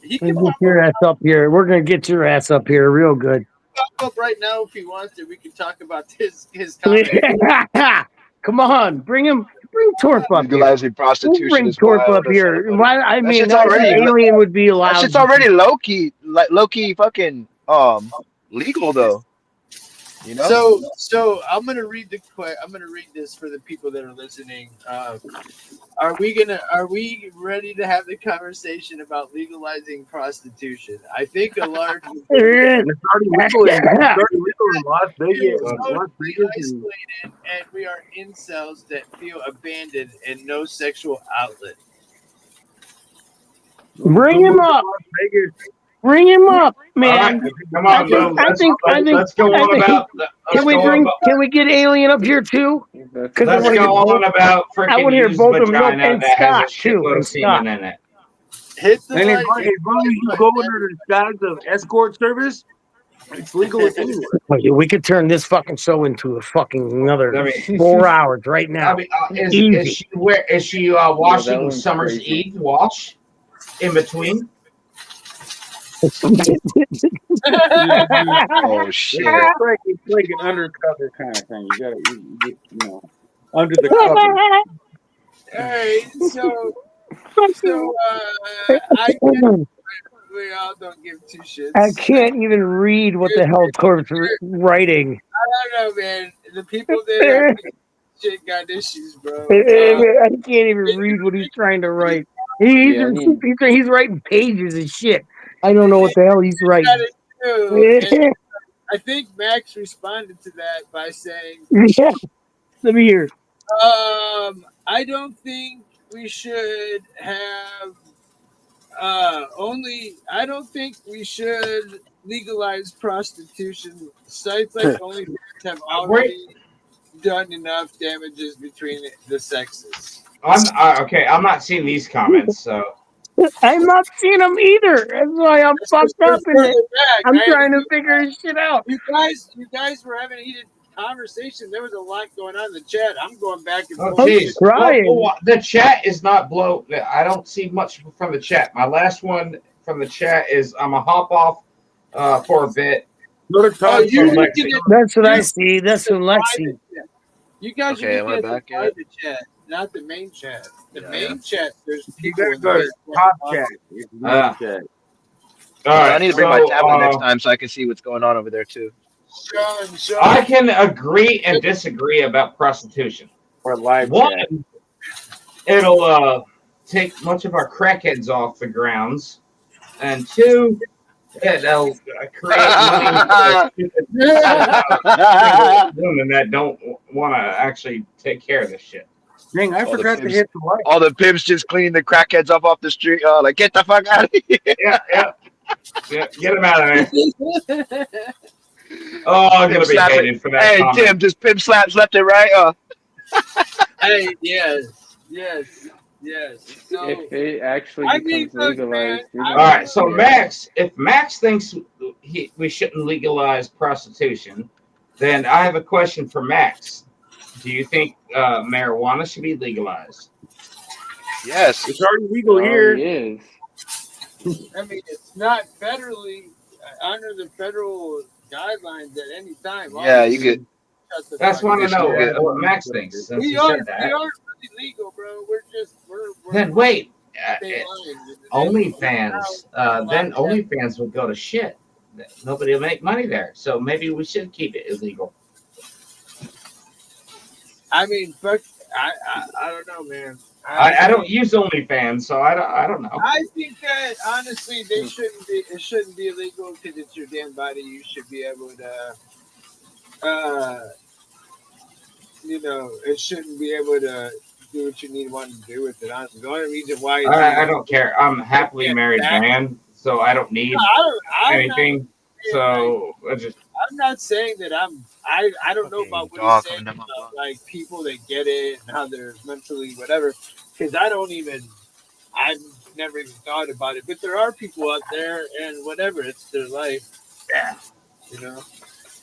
He can get your ass up here. We're gonna get your ass up here real good. Pop up right now if he wants to. We can talk about his topic. Come on, bring Torp up Legalizing prostitution. Bring Torp up here. Why? I mean, Alien would be allowed. That shit's already low key fucking legal though. You know? So I'm gonna read this for the people that are listening. Are we ready to have the conversation about legalizing prostitution? I think a large it's already legal in Las Vegas. Isolated, and we are incels that feel abandoned and no sexual outlet. Bring him up. Bring him up, All right, man. come on, Lou. Let's go on about. Can we get Alien up here too? Because Let's go on about I freaking want to hear used both of them vagina and that has a Scott too. shitload And of semen in it. Hit the and as long as you go under the guise of escort service, it's legal anywhere. We could turn this fucking show into a fucking another 4 hours right now. I mean, is she washing Summer's Eve wash in between? Oh shit! It's like an undercover kind of thing. You gotta, you know, under the cover. All right, so we all don't give two shits. I can't even read what the hell Corb's writing. I don't know, man. The people that shit got issues, bro. I can't even read what he's trying to write. He's writing pages of shit. I don't know what the hell he's writing. I think Max responded to that by saying, "Yeah, let me hear." I don't think we should have I don't think we should legalize prostitution. Sites like OnlyFans have already done enough damages between the sexes. I'm not seeing these comments, so I'm not seeing them either. That's why I'm fucked up in it. I'm trying to figure this shit out. You guys were having a heated conversation. There was a lot going on in the chat. I'm going back and forth. The chat is not blow. I don't see much from the chat. My last one from the chat is I'm gonna hop off for a bit. That's what I see. That's from Lexi. You guys are looking at the private chat, not the main chat. The main chat, there's people in the top chat. All right, I need to bring my tablet next time so I can see what's going on over there too. Sean. I can agree and disagree about prostitution. Or live chat. It'll take much of our crackheads off the grounds, and two, it'll create money for women that don't want to actually take care of this shit. Dang, I forgot to hit the like. All the pimps just cleaning the crackheads off the street. Like, get the fuck out of here. Yeah, get them out of there. Oh, I'm going to be hated for that. Hey, comment. Tim, just pimp slaps left and right. Hey, yes. So, if it actually becomes legalized. All right, so Max, if Max thinks we shouldn't legalize prostitution, then I have a question for Max. Do you think marijuana should be legalized? Yes. It's already legal here. It is. I mean, it's not federally under the federal guidelines at any time. Yeah, you could. That's what I know what Max thinks. Since We aren't really legal, bro. We're then wait, OnlyFans. Then OnlyFans would go to shit. Nobody will make money there. So maybe we should keep it illegal. I mean, fuck. I don't know, man. I don't use OnlyFans, so I don't know. I think that honestly, they shouldn't be. It shouldn't be illegal because it's your damn body. You should be able to, it shouldn't be able to do what you want to do with it. Honestly, the only reason why I don't care. I'm a happily married man, so I don't need anything. So I'm not saying that I don't know about what he's saying about like people that get it and how they're mentally whatever, because I've never even thought about it. But there are people out there and whatever, it's their life. Yeah.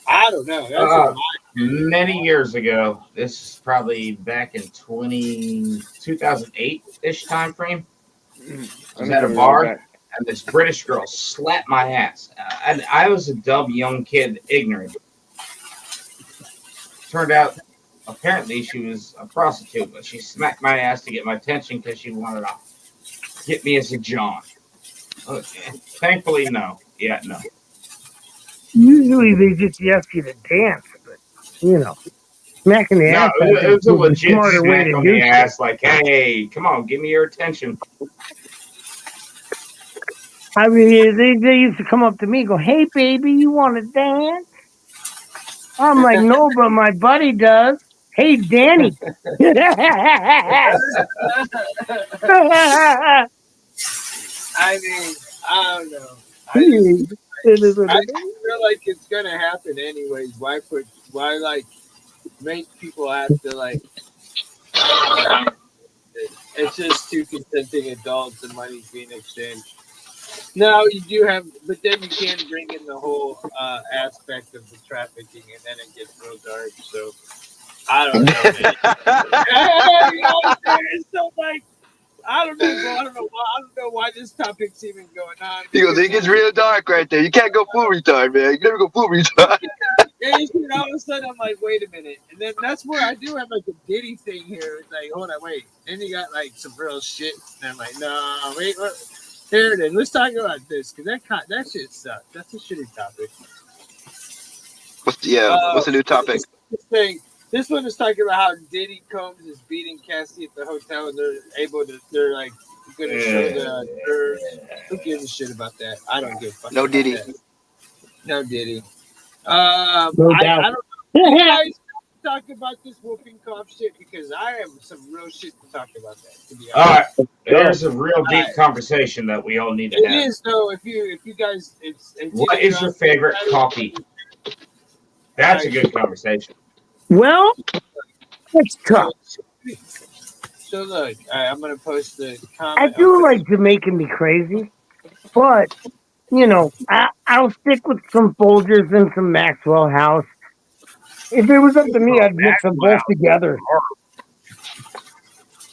I don't know. Many years ago, this is probably back in 2008-ish time frame. I was at a bar, and this British girl slapped my ass. And I was a dumb young kid, ignorant. Turned out, apparently, she was a prostitute, but she smacked my ass to get my attention because she wanted to get me as a John. Okay. Thankfully, no. Yeah, no. Usually they just ask you to dance, but smacking the ass. It was a legit smack on the ass, like, hey, come on, give me your attention. I mean, they used to come up to me and go, hey, baby, you want to dance? I'm like, no, but my buddy does. Hey, Danny. I mean, I don't know. I just feel like it's gonna happen anyways. Why like make people have to like I don't know. It's just two consenting adults and money's being exchanged. No, you do have, but then you can bring in the whole aspect of the trafficking, and then it gets real dark. So I don't know, man. You know what I'm saying? So like, I don't know, bro. I don't know why this topic's even going on. He goes, it gets real dark right there. You can't go full retard, man. You never go full retard. Yeah, you see, all of a sudden I'm like, wait a minute, and then that's where I do have like a Diddy thing here. It's like, hold on, wait. Then you got like some real shit, and I'm like, no, wait. Here it is. Let's talk about this because that shit sucks. That's a shitty topic. What's the new topic? This one is talking about how Diddy Combs is beating Cassie at the hotel, and they're like going to show the. Who gives a shit about that? I don't give a fuck. No Diddy. No Diddy. No I doubt. don't know. You guys talk about this whooping cough shit because I have some real shit to talk about that. To be honest. All right, there's a real deep conversation that we all need to have. It is though. If you guys, What is your favorite coffee? That's a good conversation. Well, it's tough. So look, I'm gonna post the comment. I do like Jamaican me crazy, but you know, I'll stick with some Folgers and some Maxwell House. If it was up to me, I'd mix them both together.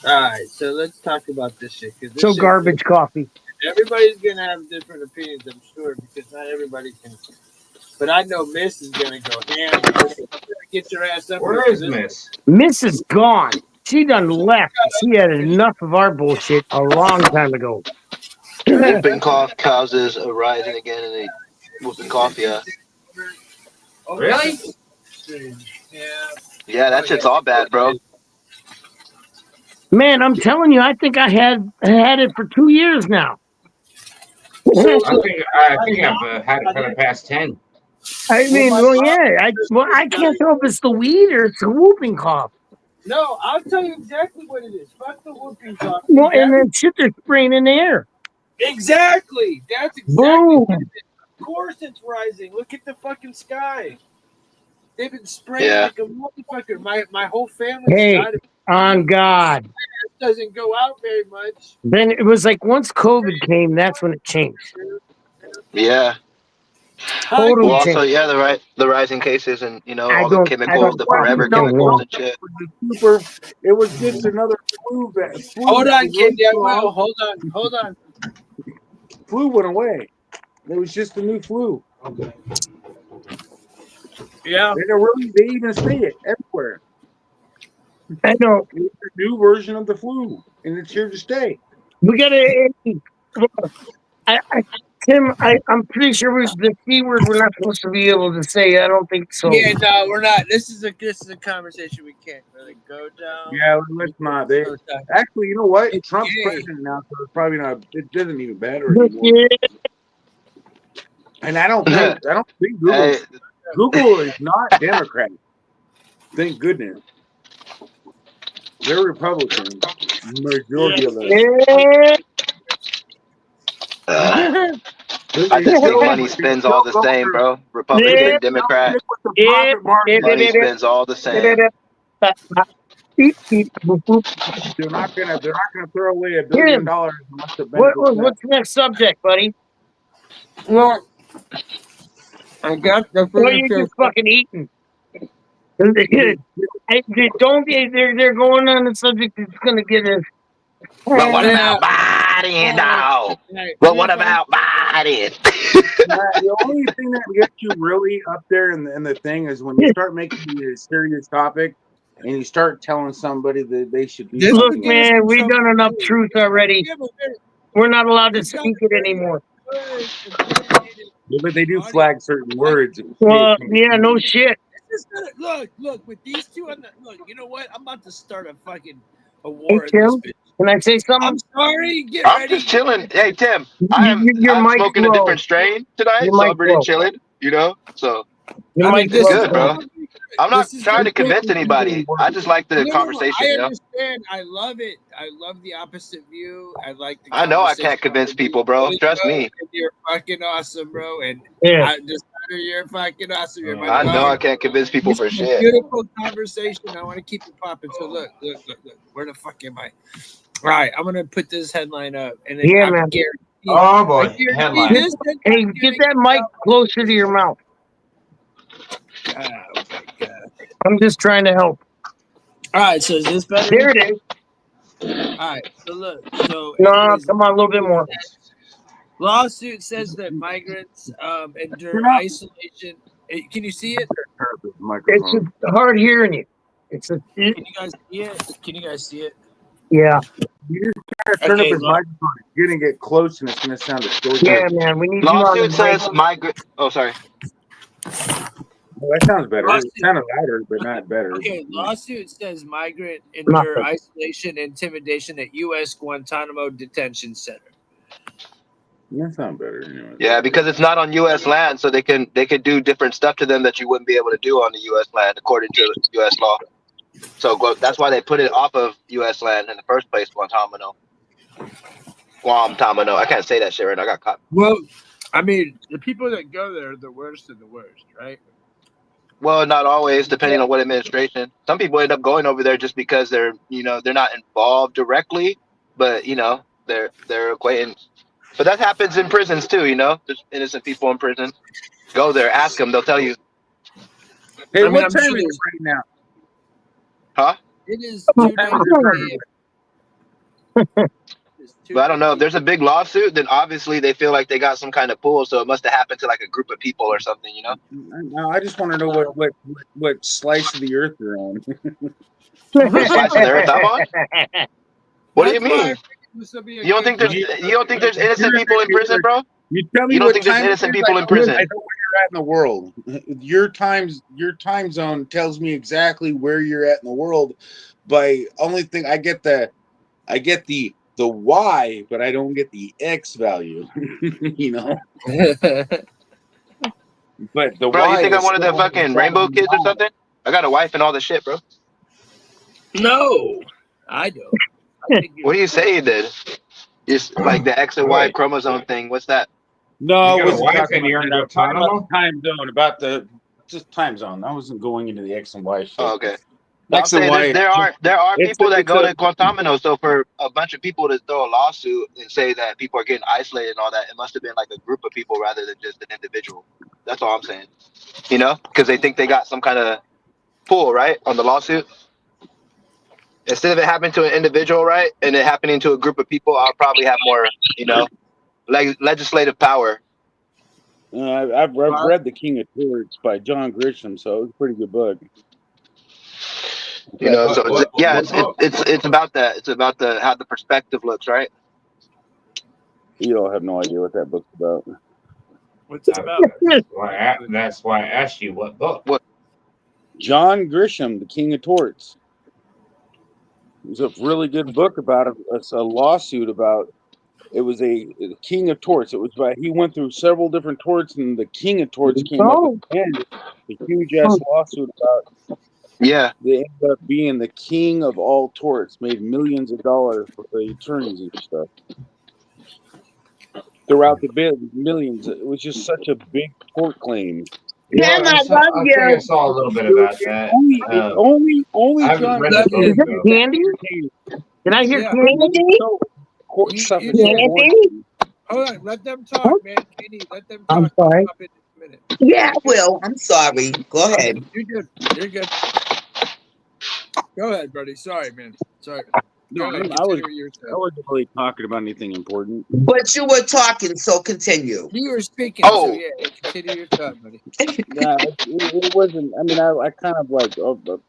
All right, so let's talk about this shit. So garbage coffee. Everybody's gonna have different opinions, I'm sure, because not everybody can. But I know Miss is gonna go ham. Get your ass up. Where is Miss? Miss is gone. She done left. She had enough of our bullshit a long time ago. Whooping cough causes a rising again in the whooping cough, yeah. Really? Yeah, that shit's all bad, bro. Man, I'm telling you, I think I had it for 2 years now. I think I've had it for the past 10. I mean, I can't tell if it's the weed or it's the whooping cough. No, I'll tell you exactly what it is. Fuck the whooping cough. Well, and then shit they're spraying in the air. Exactly. That's exactly what it is. Of course it's rising. Look at the fucking sky. They've been spraying like a motherfucker. My whole family. Hey, on God. It doesn't go out very much. Then it was like once COVID came, that's when it changed. Yeah. Totally well, changed. also, yeah, the rising cases and all the chemicals, the forever chemicals and shit. It was just another flu. Hold on, kid. Yeah, well, hold on. Flu went away. It was just a new flu. Okay. Yeah. They even say it everywhere. I know. It's a new version of the flu, and it's here to stay. We gotta. Tim, I'm pretty sure the C word we're not supposed to be able to say. I don't think so. Yeah, no, we're not. This is a conversation we can't really go down. Yeah, let's not. Actually, you know what? Trump's president now, so it's probably not. It doesn't even matter anymore. And I don't think Google is not Democrat. Thank goodness. They're Republican. Majority of them. I just think money spends all the same, bro. Republican, Democrat. Money spends all the same. They're not gonna throw away $1 billion. What's the next subject, buddy? Well, I got the. What are you just fucking eating? They're going on the subject that's gonna get us. But what about Biden now? But what about Biden? The only thing that gets you really up there in the thing is when you start making it a serious topic and you start telling somebody that they should be. Look, man, we've done enough truth already. We're not allowed to speak it anymore. Yeah, but they do flag certain words. Well, yeah, no shit. Look, with these two, look, you know what? I'm about to start a fucking war. Hey, Tim, can I say something? I'm sorry. I'm just chilling. Hey, Tim, I'm smoking a different strain tonight, so I'm pretty chilling, So it's good, bro. I'm not This is trying to the- convince anybody. I just like the No, conversation, I you know. understand. I love it. I love the opposite view. I like the I know I conversation. can't convince people, bro. Trust me. You're fucking awesome, bro. And Yeah. you're fucking awesome. You're my I know I dog. can't convince people This for is a shit. beautiful conversation. I want to keep it popping. So look. Where the fuck am I? All right, I'm gonna put this headline up, and then Yeah, I man. guarantee. Oh boy, I guarantee headline. this Hey, get that mic closer to your mouth. Oh my god! I'm just trying to help. All right, so is this better? There it is. All right, so look. So No, anyways, come on, a little bit more. lawsuit says that migrants endure isolation. Can you see it? It's hard hearing you. Can you guys see it? Can you guys see it? Yeah. You just gotta turn up his microphone. It's gonna get close and it's gonna sound distorted. Yeah, man. We need Lawsuit you on says the migrant. Oh, sorry. Well, that sounds better. It sounded louder, but not better. Okay, lawsuit says migrant endure isolation, intimidation at U.S. Guantanamo detention center. That sounds better. Anyway. Yeah, because it's not on U.S. land, so they can do different stuff to them that you wouldn't be able to do on the U.S. land according to U.S. law. So that's why they put it off of U.S. land in the first place, Guantanamo. I can't say that shit right now. I got caught. Well, I mean, the people that go there are the worst of the worst, right? Well, not always, depending on what administration. Some people end up going over there just because they're not involved directly, but they're acquaintance. But that happens in prisons too. There's innocent people in prison. Go there, ask them. They'll tell you. Hey, what time is it right now? Huh? It is 2:19 a.m. But I don't know. If there's a big lawsuit, then obviously they feel like they got some kind of pull. So it must have happened to like a group of people or something, No, I just want to know what slice of the earth you're on. What slice of the earth I'm on? What do you mean? You don't think there's innocent people in prison, bro? You tell me you don't what think there's time innocent it is? people in prison? I know where you're at in the world. Your time zone tells me exactly where you're at in the world. By only thing I get the Y, but I don't get the X value. But the bro, Y. You think I'm one of the still fucking rainbow kids or something? I got a wife and all the shit, bro. No, I don't. What do you say you did? Just like the X and Y chromosome thing. What's that? No, You I got a wasn't wife talking and about you're in that. I was talking about Guantanamo? the time zone, about the just time zone. I wasn't going into the X and Y shit. Oh, okay. I'm X and saying Y. there are It's people that go a- to Guantanamo. So for a bunch of people to throw a lawsuit and say that people are getting isolated and all that, it must have been like a group of people rather than just an individual. That's all I'm saying. Because they think they got some kind of pull, right, on the lawsuit. Instead of it happening to an individual, right, and it happening to a group of people, I'll probably have more, legislative power. I've read The King of Torch by John Grisham, so it was a pretty good book. So it's about that. It's about how the perspective looks, right? You don't have no idea what that book's about. What's it about? That's why I asked you what book. What? John Grisham, The King of Torts. It was a really good book about a lawsuit about. It was a King of Torts. It was about he went through several different torts, and the King of Torts came up at the end. A huge ass lawsuit about. Yeah. They ended up being the king of all torts. Made millions of dollars for the attorneys and stuff. Throughout the millions, it was just such a big tort claim. Yeah, I think I saw a little bit about that. Only I haven't John read the book, Is that though. candy? Did I hear candy? Court stuff is Candy? Hold on, let them talk, man. Kenny, let them talk. I'm sorry. In a minute. Yeah, I will. I'm sorry. Go ahead. You're good. You're good. Go ahead, buddy. Sorry, man. Sorry. No, Go ahead. I wasn't really talking about anything important. But you were talking, so continue. You were speaking, so yeah, continue your thought, buddy. Yeah, it wasn't. I mean, I kind of like. Go ahead.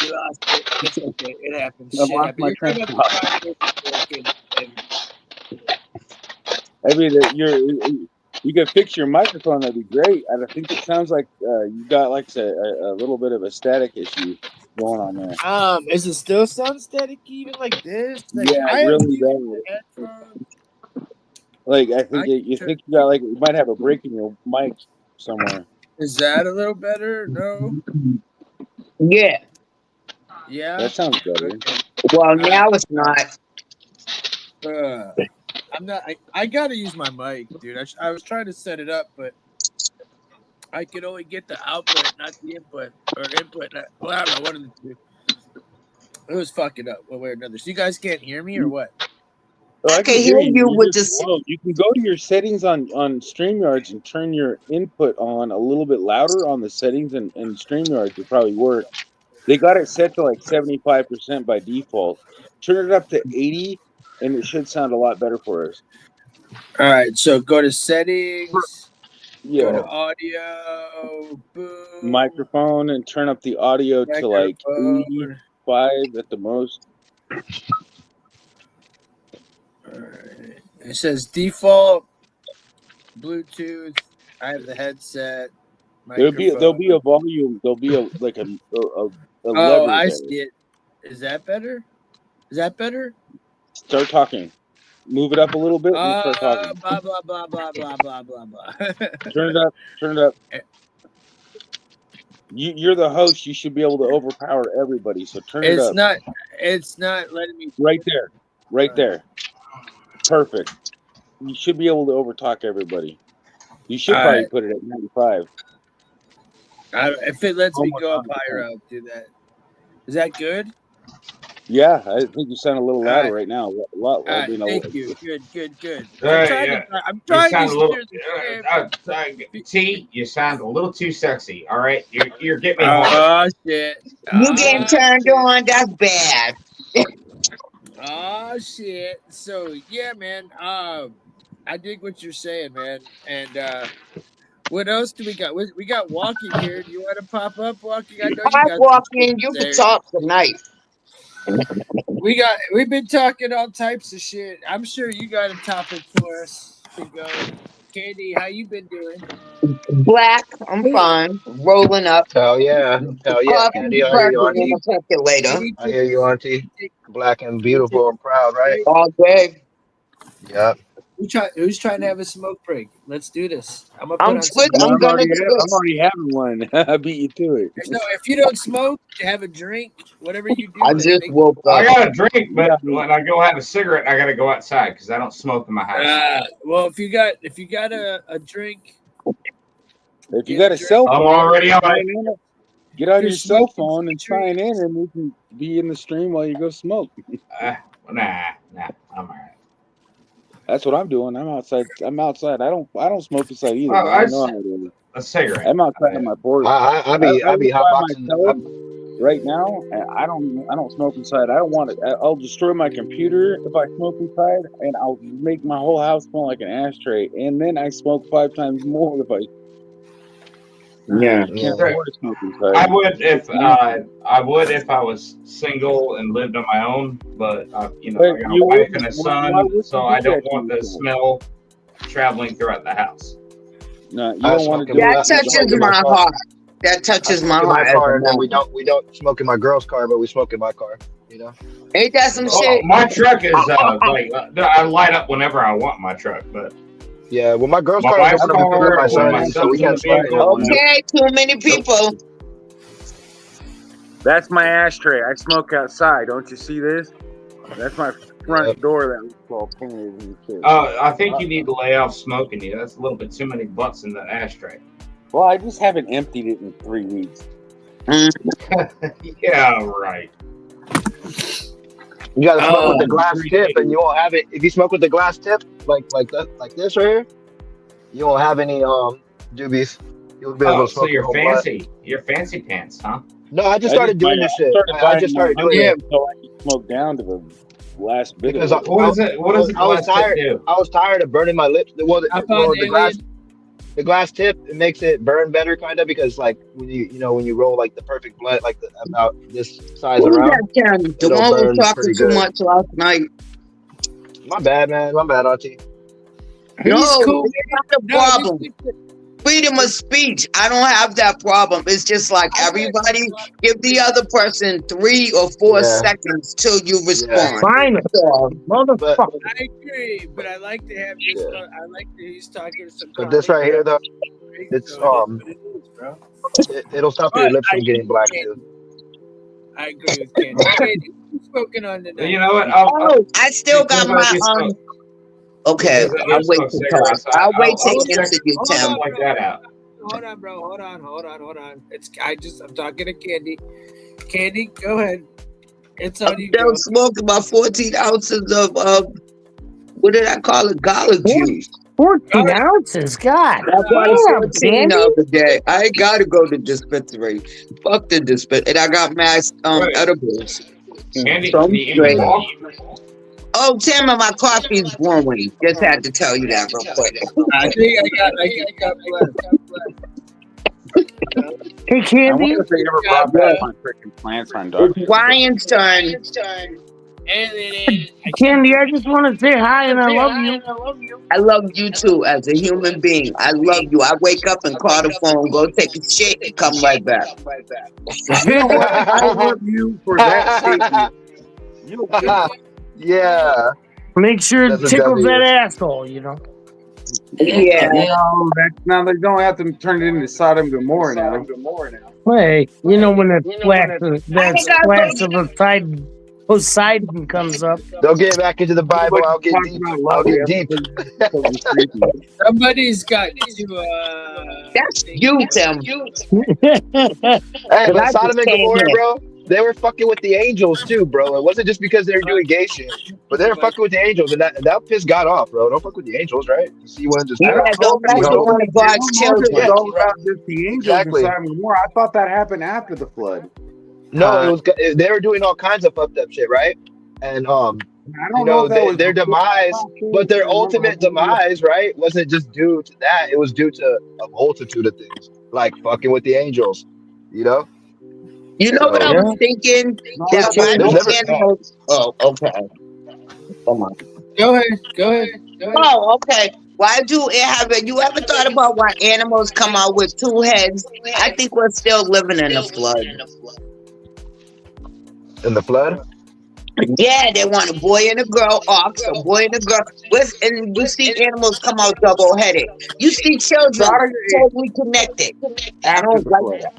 You lost it. It's okay. It happens. I lost my train of thought. I mean, you could fix your microphone. That'd be great. And I think it sounds like you got like a little bit of a static issue going on there. Is it still sound static even like this? Like, Yeah, I it really does. Like I think you think you got like you might have a break in your mic somewhere. Is that a little better? No. Yeah. Yeah. That sounds better. Okay. Well, now it's not. I'm not. I gotta use my mic, dude. I was trying to set it up, but I could only get the output, not the input, or input. Well, I don't know. One of the two. It was fucking up one way or another. So you guys can't hear me or what? Oh, I I can can hear hear you. you You're with just this. low. You can go to your settings on StreamYards and turn your input on a little bit louder on the settings, and StreamYards would probably work. They got it set to like 75% by default. Turn it up to 80, and it should sound a lot better for us. All right. So go to settings. Go to Yeah, audio. Boom. microphone, and turn up the audio to like Microphone. 85 at the most. All right. It says default Bluetooth. I have the headset. There'll Microphone. be a volume. There'll be a Oh, lever I there. see it. Is that better? Is that better? Start talking. Move it up a little bit and start talking. Blah blah blah blah blah blah blah blah. Turn it up. Turn it up. You're the host. You should be able to overpower everybody. So turn it up. It's not letting me. Right there. Right there. Perfect. You should be able to overtalk everybody. You should probably put it at 95. If it lets me go up higher, I'll do that. Is that good? Yeah, I think you sound a little louder right now. A lot. Thank you. Good. I'm You trying sound to a little. steer T, you sound a little too sexy. All right, you're getting me Oh hard. shit! You getting turned on? That's bad. Oh shit! So yeah, man. I dig what you're saying, man. And what else do we got? We got walking here. Do you want to pop up walking? I know you I got. walk in. You can talk tonight. We've been talking all types of shit. I'm sure you got a topic for us to go. Candy, how you been doing? Black. I'm fine. Rolling up. Hell yeah, Coffee, Candy. I hear you, burger, and Auntie. a percolator. I hear you, Auntie. Black and beautiful and proud, right? All day. Yep. Who's trying to have a smoke break? Let's do this. I'm gonna put I'm on some. I'm I'm gonna do I'm this. already having one. I beat you to it. No, if you don't smoke, have a drink. Whatever you do. I just woke I up. got a drink, but when I go have a cigarette, I got to go outside because I don't smoke in my house. Well, if you got a drink, If you got a cell phone, I'm already on it. Get on your cell phone and sign in, and we can be in the stream while you go smoke. Nah, I'm all right. That's what I'm doing. I'm outside. I don't smoke inside either. Oh, I know how to do it. A cigarette. I'm outside on my porch. I be live by hotboxing. myself right now, and I don't smoke inside. I don't want it. I'll destroy my computer if I smoke inside, and I'll make my whole house smell like an ashtray. And then I smoke 5 times more if I. Yeah. Can't afford to smoke inside. I would if I was single and lived on my own, but I got a wife and a son, so I don't want the smell traveling throughout the house. No, you don't want to do that. Touches my heart. That touches my heart. Car, and then we don't smoke in my girl's car, but we smoke in my car. You know? Ain't that some shit? My truck is I light up whenever I want my truck, but. Yeah, well, my girl's car is one of the my son, so we can't smoke. Okay, too many people. That's my ashtray. I smoke outside. Don't you see this? That's my front door that was all painted and shit. I think you need to lay off smoking. That's a little bit too many butts in the ashtray. Well, I just haven't emptied it in 3 weeks. Yeah, right. You gotta smoke with the glass tip, and you won't have it. If you smoke with the glass tip, like this right here, you won't have any doobies. You'll be able to smoke. So you're fancy. You're fancy pants, huh? No, I just started doing this shit. I just started doing it so I can smoke down to the last bit. Because of it. What does it? I was tired. I was tired of burning my lips. The glass tip, it makes it burn better, kind of, because like when you roll like the perfect blunt, like about this size around. The one was talking too much last night. My bad, man. My bad, Auntie. No, cool. That's the problem. Freedom of speech. I don't have that problem. It's just like everybody give the other person 3 or 4 seconds till you respond. Fine, motherfucker. I agree, but I like to have this. I like that he's talking some. But this right here, though, It's So it is what it is, bro. it'll stop your But lips I from getting agree with black Candy. too. I agree with Candy. Candy, who's smoking on You tonight? know what? Oh, I still got Because I my just spoke, Okay, because I I'll just wait smoked to talk. cigarettes, I'll wait to Hold on, answer you, hold Tim. on, like bro. that out. Hold on, bro. Hold on. It's I'm talking to Candy. Candy, go ahead. It's I'm on you, still bro. smoking about 14 ounces of what did I call it? Garlic juice. 14 ounces. God I bought a damn, 14 the Candy. other day. I ain't gotta go to dispensary. Fuck the dispensary. And I got mass Wait, edibles. Candy, So can I'm you even straight. walk? Oh, Tim, and my coffee's brewing. Just had to tell you that real quick. I think I got a cup left. Hey, I Candy. wonder if they ever God, brought back Yeah. my freaking plants on It's Dr. Ryan's turn. Candy, I just want to say hi and I love you. I love you too as a human being. I love you. I wake up and call the phone, go take a shit, and come right back. You know what? I love you for that statement. You Yeah, Make sure that's it a tickles that W. asshole, you know. Yeah. no, that's now they don't have to turn it into Sodom and Gomorrah now. Hey, you know when I that ain't got splash so of Poseidon comes up. Don't get back into the Bible. Nobody I'll get talks deep. about I'll love get yet deep. because it's so creepy. Somebody's got to that's you, Tim. Hey, Because but I just Sodom and came Gomorrah, here. bro, they were fucking with the angels too, bro. It wasn't just because they were doing gay shit, but they were fucking with the angels, and that pissed God off, bro. Don't fuck with the angels, right? You see one just, I Yeah, don't know. don't They mess you with know, don't, one of they God's don't know if it was children. yeah, all about just the angels in exactly. Sodom and Gomorrah. I thought that happened after the flood. No, it was they were doing all kinds of fucked up shit, right? And I don't know if that was their before or demise, but their ultimate after. demise, right, wasn't just due to that. It was due to a multitude of things, like fucking with the angels, you know. You know what I So Yeah. was thinking? No, That that why there's do wasn't never. just that. animals? Oh, okay. Come on. Go ahead. Oh, okay. Why do it have it? You ever thought about why animals come out with two heads? I think we're still living in the flood. In the flood. Yeah, they want a boy and a girl, ox, a boy and a girl. And you see animals come out double headed. You see children Sodom totally connected. I after don't the like flood. that.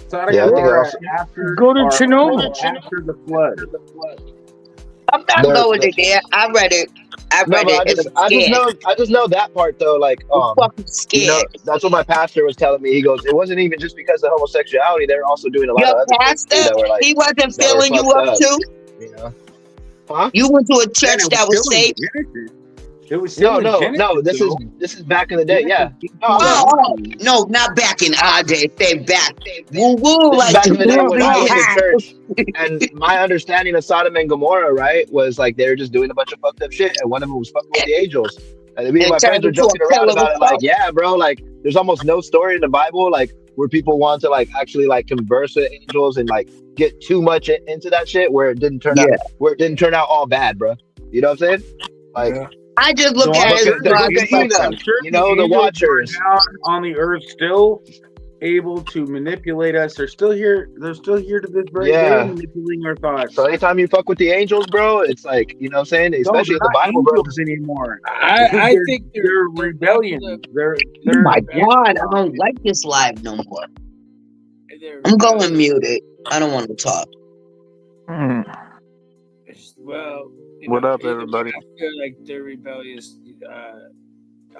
Sodom Yeah, I and think Gomorrah also after Go to or Chernobyl. after the flood. I'm not they're, going in there. I read it. I no, read but it and I'm scared. I just know that part though. Like, I'm fucking scared. that's what my pastor was telling me. He goes, it wasn't even just because of homosexuality. They're also doing a lot Your of other things too pastor, that were like he wasn't that were filling you fucked up up. too. You know? Huh? You went to a Man, church it was that was still in safe. Genesis. It was No, still in Genesis, no. though. This is back in the day. Genesis Yeah. No, I'm right. 18. No, not back in our day. Say back. Woo woo, This is like back in the day when I went to the church, and my understanding of Sodom and Gomorrah, right, was like they were just doing a bunch of fucked up shit, and one of them was fucking with the angels. And me and It my friends turned were into joking a around pillar of about it, like, salt. yeah, bro, like there's almost no story in the Bible, like where people want to like actually like converse with angels and like get too much into that shit where Yeah. it didn't turn out all bad, bro. You know what I'm saying? Like, Yeah. I just No, look I'm at it sure as the God's angels, Enoch, I'm blessing. sure you the know, the angels Watchers. are down on the earth still able to manipulate us. They're still here. They're still here to this very day Yeah. manipulating our thoughts. So anytime you fuck with the angels, bro, it's like, you know what I'm saying? No, Especially they're in the not Bible, bro. angels anymore. I think They're rebellion. Oh They're my God, I don't like this live no more. they're I'm going muted. I don't want to talk. Well, What up, everybody? I feel like they're rebellious.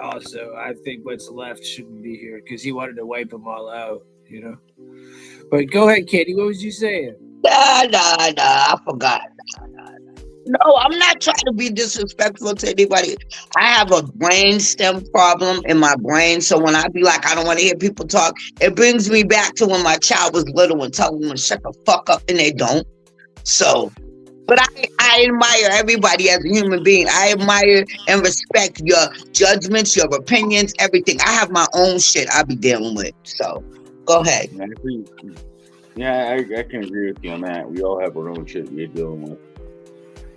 Also, I think what's left shouldn't be here because he wanted to wipe them all out. You know. But go ahead, Katie. What was you saying? Nah, I forgot. No, I'm not trying to be disrespectful to anybody. I have a brain stem problem in my brain. So when I be like, I don't want to hear people talk, it brings me back to when my child was little and telling them to shut the fuck up and they don't. So, but I admire everybody as a human being. I admire and respect your judgments, your opinions, everything. I have my own shit I be dealing with. So go ahead. Yeah, I can agree with you on that. We all have our own shit we're dealing with.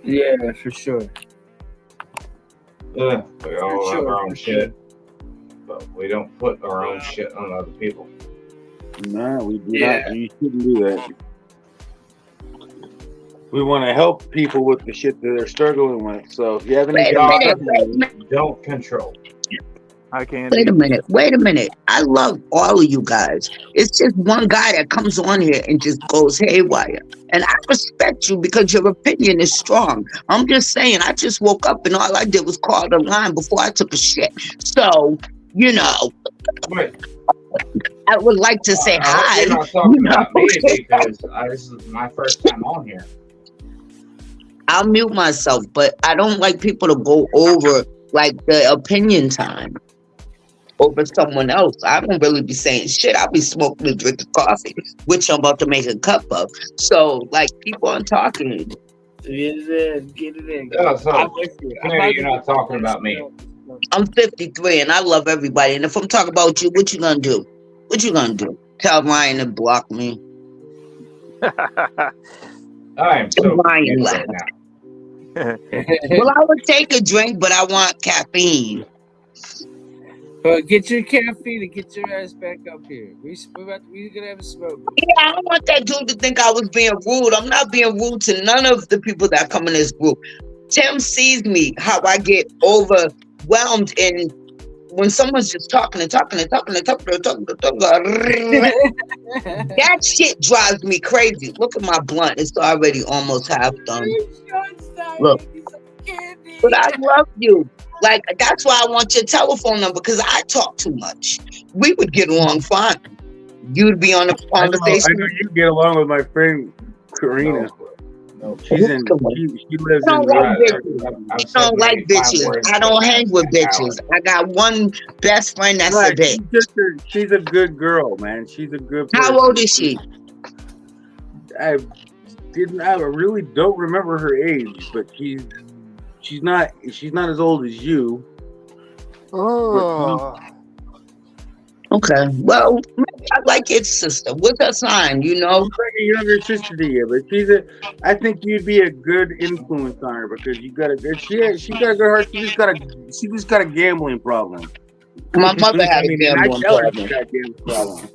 Yeah, for sure. Yeah, we all have our own shit, but we don't put our own shit on other people. No, we do not. You shouldn't do that. We want to help people with the shit that they're struggling with. So if you have any Wait a minute. Don't control. Hi, Wait a Candy. minute. Wait a minute. I love all of you guys. It's just one guy that comes on here and just goes haywire. And I respect you because your opinion is strong. I'm just saying, I just woke up and all I did was call the line before I took a shit. So, you know, Wait, I would like to say I hope hi. you're not You talking know, about me because this is my first time on here. I'll mute myself, but I don't like people to go over like the opinion time over someone else. I don't really be saying shit. I'll be smoking and drinking coffee, which I'm about to make a cup of. So, like, keep on talking. Get it in. Get it in. Yeah, so I'm with you. clearly you're not talking about me. I'm 53 and I love everybody. And if I'm talking about you, what you gonna do? What you gonna do? Tell Ryan to block me. I am so Ryan confused laughed. right now. Well, I would take a drink, but I want caffeine. But get your caffeine and get your ass back up here. We're gonna have a smoke. Yeah, I don't want that dude to think I was being rude. I'm not being rude to none of the people that come in this group. Tim sees me, how I get overwhelmed and when someone's just talking and talking and talking and talking and talking, that shit drives me crazy. Look at my blunt. It's already almost half done. Look. But I love you. Like, that's why I want your telephone number, because I talk too much. We would get along fine. You'd be on a conversation. I know you get along with my friend Karina. No. She lives in. I don't like bitches. I don't like bitches. I don't hang with bitches. I got one best friend that's a bitch. She's a good girl, man. She's a good person. How old is she? I really don't remember her age, but she's not as old as you. Oh. Okay. Well, maybe I like your sister. What's her sign? You know? She's like a younger sister to you, but I think you'd be a good influence on her because you got a good. She got a good heart. She just got a gambling problem. My mother had a gambling problem. She got a gambling problem.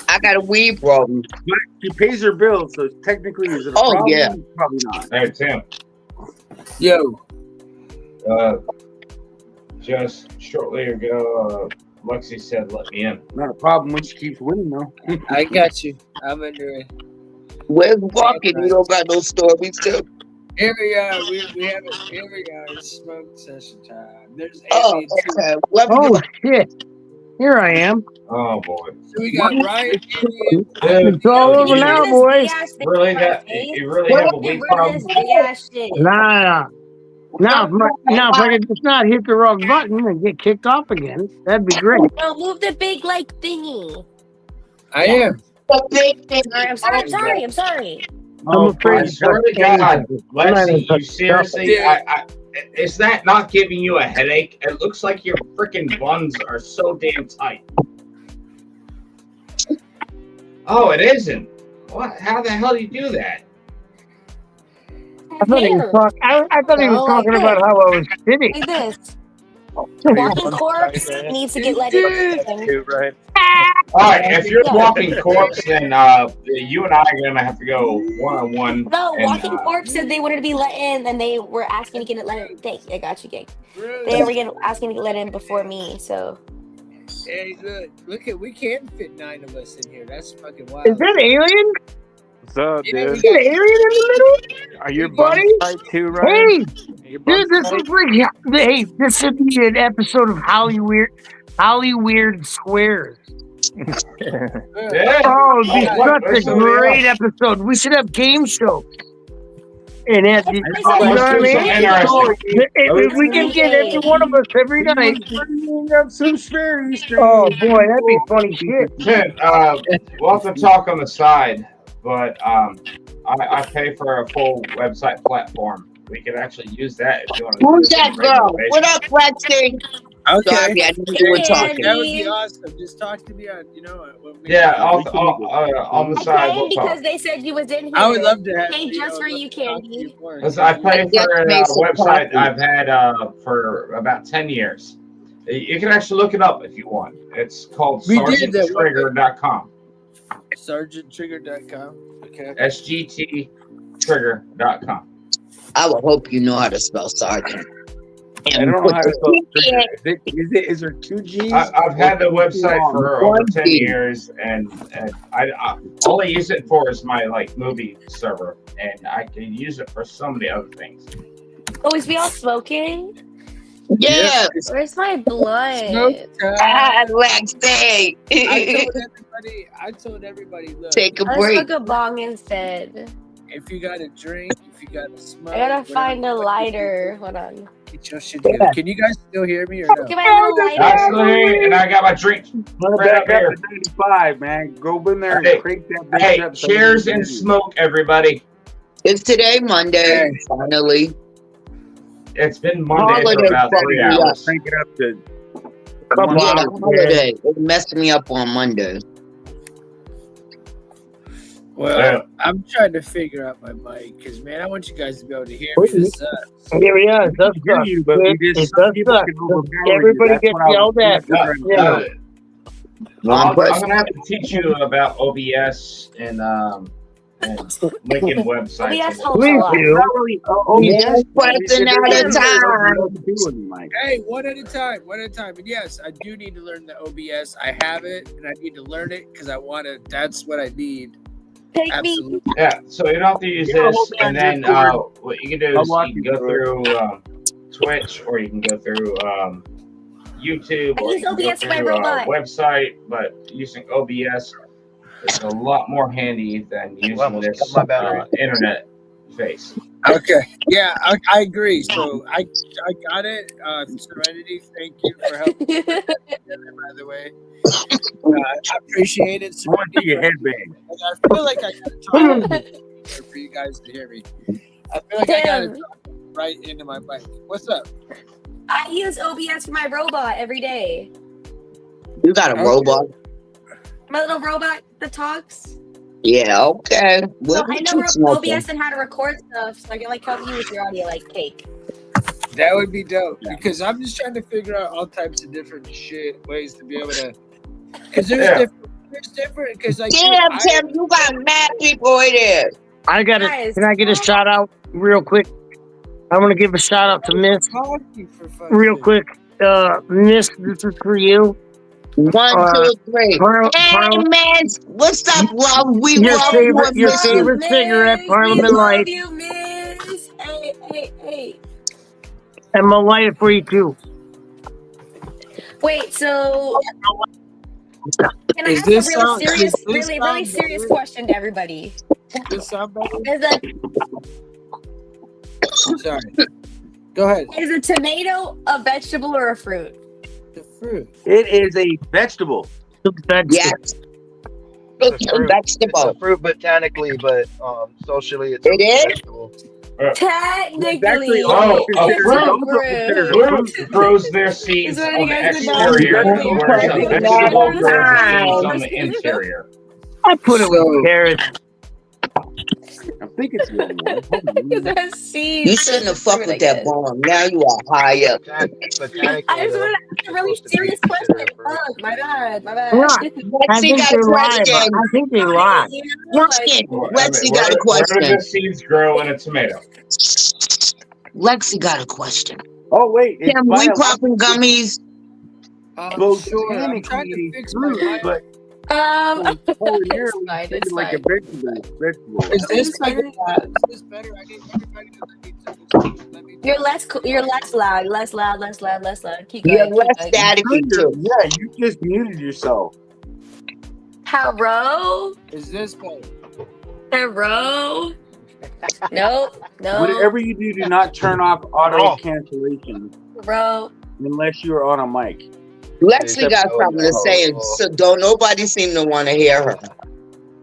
I got a weed problem. But she pays her bills, so technically, is it a problem? Yeah. Probably not. Hey, Tim. Yo. Just shortly ago, Lexi said, "Let me in." Not a problem when she keeps winning, though. I got you. I'm into it. Where's walking? You don't got no stories, too. Here we are. We have it. Here we are. It's smoke session time. There's okay. Oh, shit. Here I am. Oh boy. So we got Ryan. It's all over now, boys. Really? You really have a weed problem? Nah. Now, if I could just not hit the wrong button and get kicked off again, that'd be great. No, move the big like thingy. I am. The big thing. I'm sorry. I'm afraid. I swear to God, Lexi, you seriously? Is that not giving you a headache? It looks like your freaking buns are so damn tight. Oh, it isn't. What? How the hell do you do that? I thought he was talking about how I was sitting. Like this. Walking corpse needs to get let in. Right. All right, if you're walking corpse, then you and I are gonna have to go one-on-one. No, walking corpse said they wanted to be let in, and they were asking to get let in. Thank you, I got you, gang. They were asking to get let in before me, so. Hey, look at, we can fit 9 of us in here. That's fucking wild. Is that alien? What's up, dude? Is that alien in the middle? Are your buddy? buns tight too, Ryan? Hey, dude, this is like, hey, this should be an episode of Hollyweird Squares. Yeah. Oh, it'd be such a great episode. We should have game shows. And if you know what I mean? If we can get every one of us every night. Oh boy, that'd be funny shit. We'll have to talk on the side, but I pay for a full website platform. We could actually use that if you want to. Who's that girl? What up, Lexi? Okay. Sorry, I knew you were talking. That would be awesome. Just talk to me on, on the side. Okay, We'll because talk. they said you was in here. I would love to have. Hey, just for you, Candy. Listen, I pay for a website I've had for about 10 years. You can actually look it up if you want. It's called SergeantTrigger.com. SergeantTrigger.com. Okay. SGTTrigger.com. I would hope you know how to spell sergeant. I and don't know put how to the spell G in trigger. Is there two G's? I've had the website for over one 10 G. years, and I all I use it for is my like movie server, and I can use it for so many other things. Oh, is we all smoking? Yeah. Where's my blunt? Lexi. I told everybody, look, Take a Let's break. smoke a bong instead. if you got a drink, if you got a smoke, I gotta whatever find a the fuck you lighter. do, Hold on. get your shit together. Can you guys still hear me or no? Get my little lighter. Absolutely, and I got my drink Run right up back up here. to 95, man. Go in there and Hey, crank that bitch hey, up. cheers and smoke, everybody. It's today, Monday, finally. It's been Monday for Holiday about fucked 3 me up. hours. Crank it up to Couple Yeah, hours, the holiday. It messed me up on Monday. Well, I'm trying to figure out my mic because, man, I want you guys to be able to hear me. This sucks. Here we are. It does hear suck. you, but we just It some does people suck. can overpower you. Everybody That's gets what I was yelled at. trying to You know. say. I'm gonna have to teach you about OBS and linking websites. OBS and helps a Please lot. do. One person at a time. Hey, one at a time, one at a time. And yes, I do need to learn the OBS. I have it, and I need to learn it because I want to. That's what I need. Take Absolutely. Yeah, so you don't have to use Yeah, this, hold on, and then Discord. what you can do I'm is you walking can go through through Twitch, or you can go through YouTube, I or use you can go OBS for my through a robot. website. But using OBS is a lot more handy than using almost this cut my battery. internet face. Okay. Yeah, I agree. So I got it. Serenity, thank you for helping me put that together, by the way. I appreciate it. I want to see your Serenity. headbang. I feel like I got to talk for you guys to hear me. I feel like I got to Tim, talk right into my mic. What's up? I use OBS for my robot every day. You got a robot? My little robot that talks. Yeah, okay. So What I know you smoking? OBS and how to record stuff, so I can like help you with your audio like cake. That would be dope because I'm just trying to figure out all types of different ways to be able to. Because there's different. Because like, Damn, Tim, you got mad people right there. I got it. Can I get a shout out real quick? I want to give a shout out to Miss. Real quick, Miss, this is for you. 1, 2, 3. Hey, man, what's up, love? We your love favorite, you, your favorite cigarette, Parliament We Light, love you, Miss. Hey. and my lighter for you too. Wait, so can I Is ask a this really sound- serious, does this really sound serious better? question to everybody? Does this sound better? Is Sorry. Go ahead. a tomato a vegetable or a fruit? The fruit. It is a vegetable. Yes. It's a vegetable. It's a fruit botanically, but socially it's It a is? vegetable. Technically, Oh, a it's fruit. Fruit grows their seeds Is what on you the guys did not exterior, do. whereas a You're vegetable taking grows the time. seeds on the interior. I put it with carrots. I think it's the other one. Hold on. Because it has seeds. You shouldn't have fucked with that bomb. Now you are high up. I just want to ask a really serious question. Oh, my bad. I Lexi think got they a lie, but question. I think they lie. Lexi got a Where do question. the seeds grow in a tomato? Lexi got a question. Oh wait, it's Tim, we popping gummies. Sure. I'm trying to fix my mic. but It's fine. It's like a fine. vegetable. Is this better? Is this better? I need everybody to let me You're less loud. Less loud. Keep You're going. less staticky too. Yeah, you just muted yourself. Hello? Is this better? Hello? Nope. No. Whatever you do, do not turn off auto cancellation Bro. unless you are on a mic. Lexi got something to say, so don't nobody seem to want to hear her.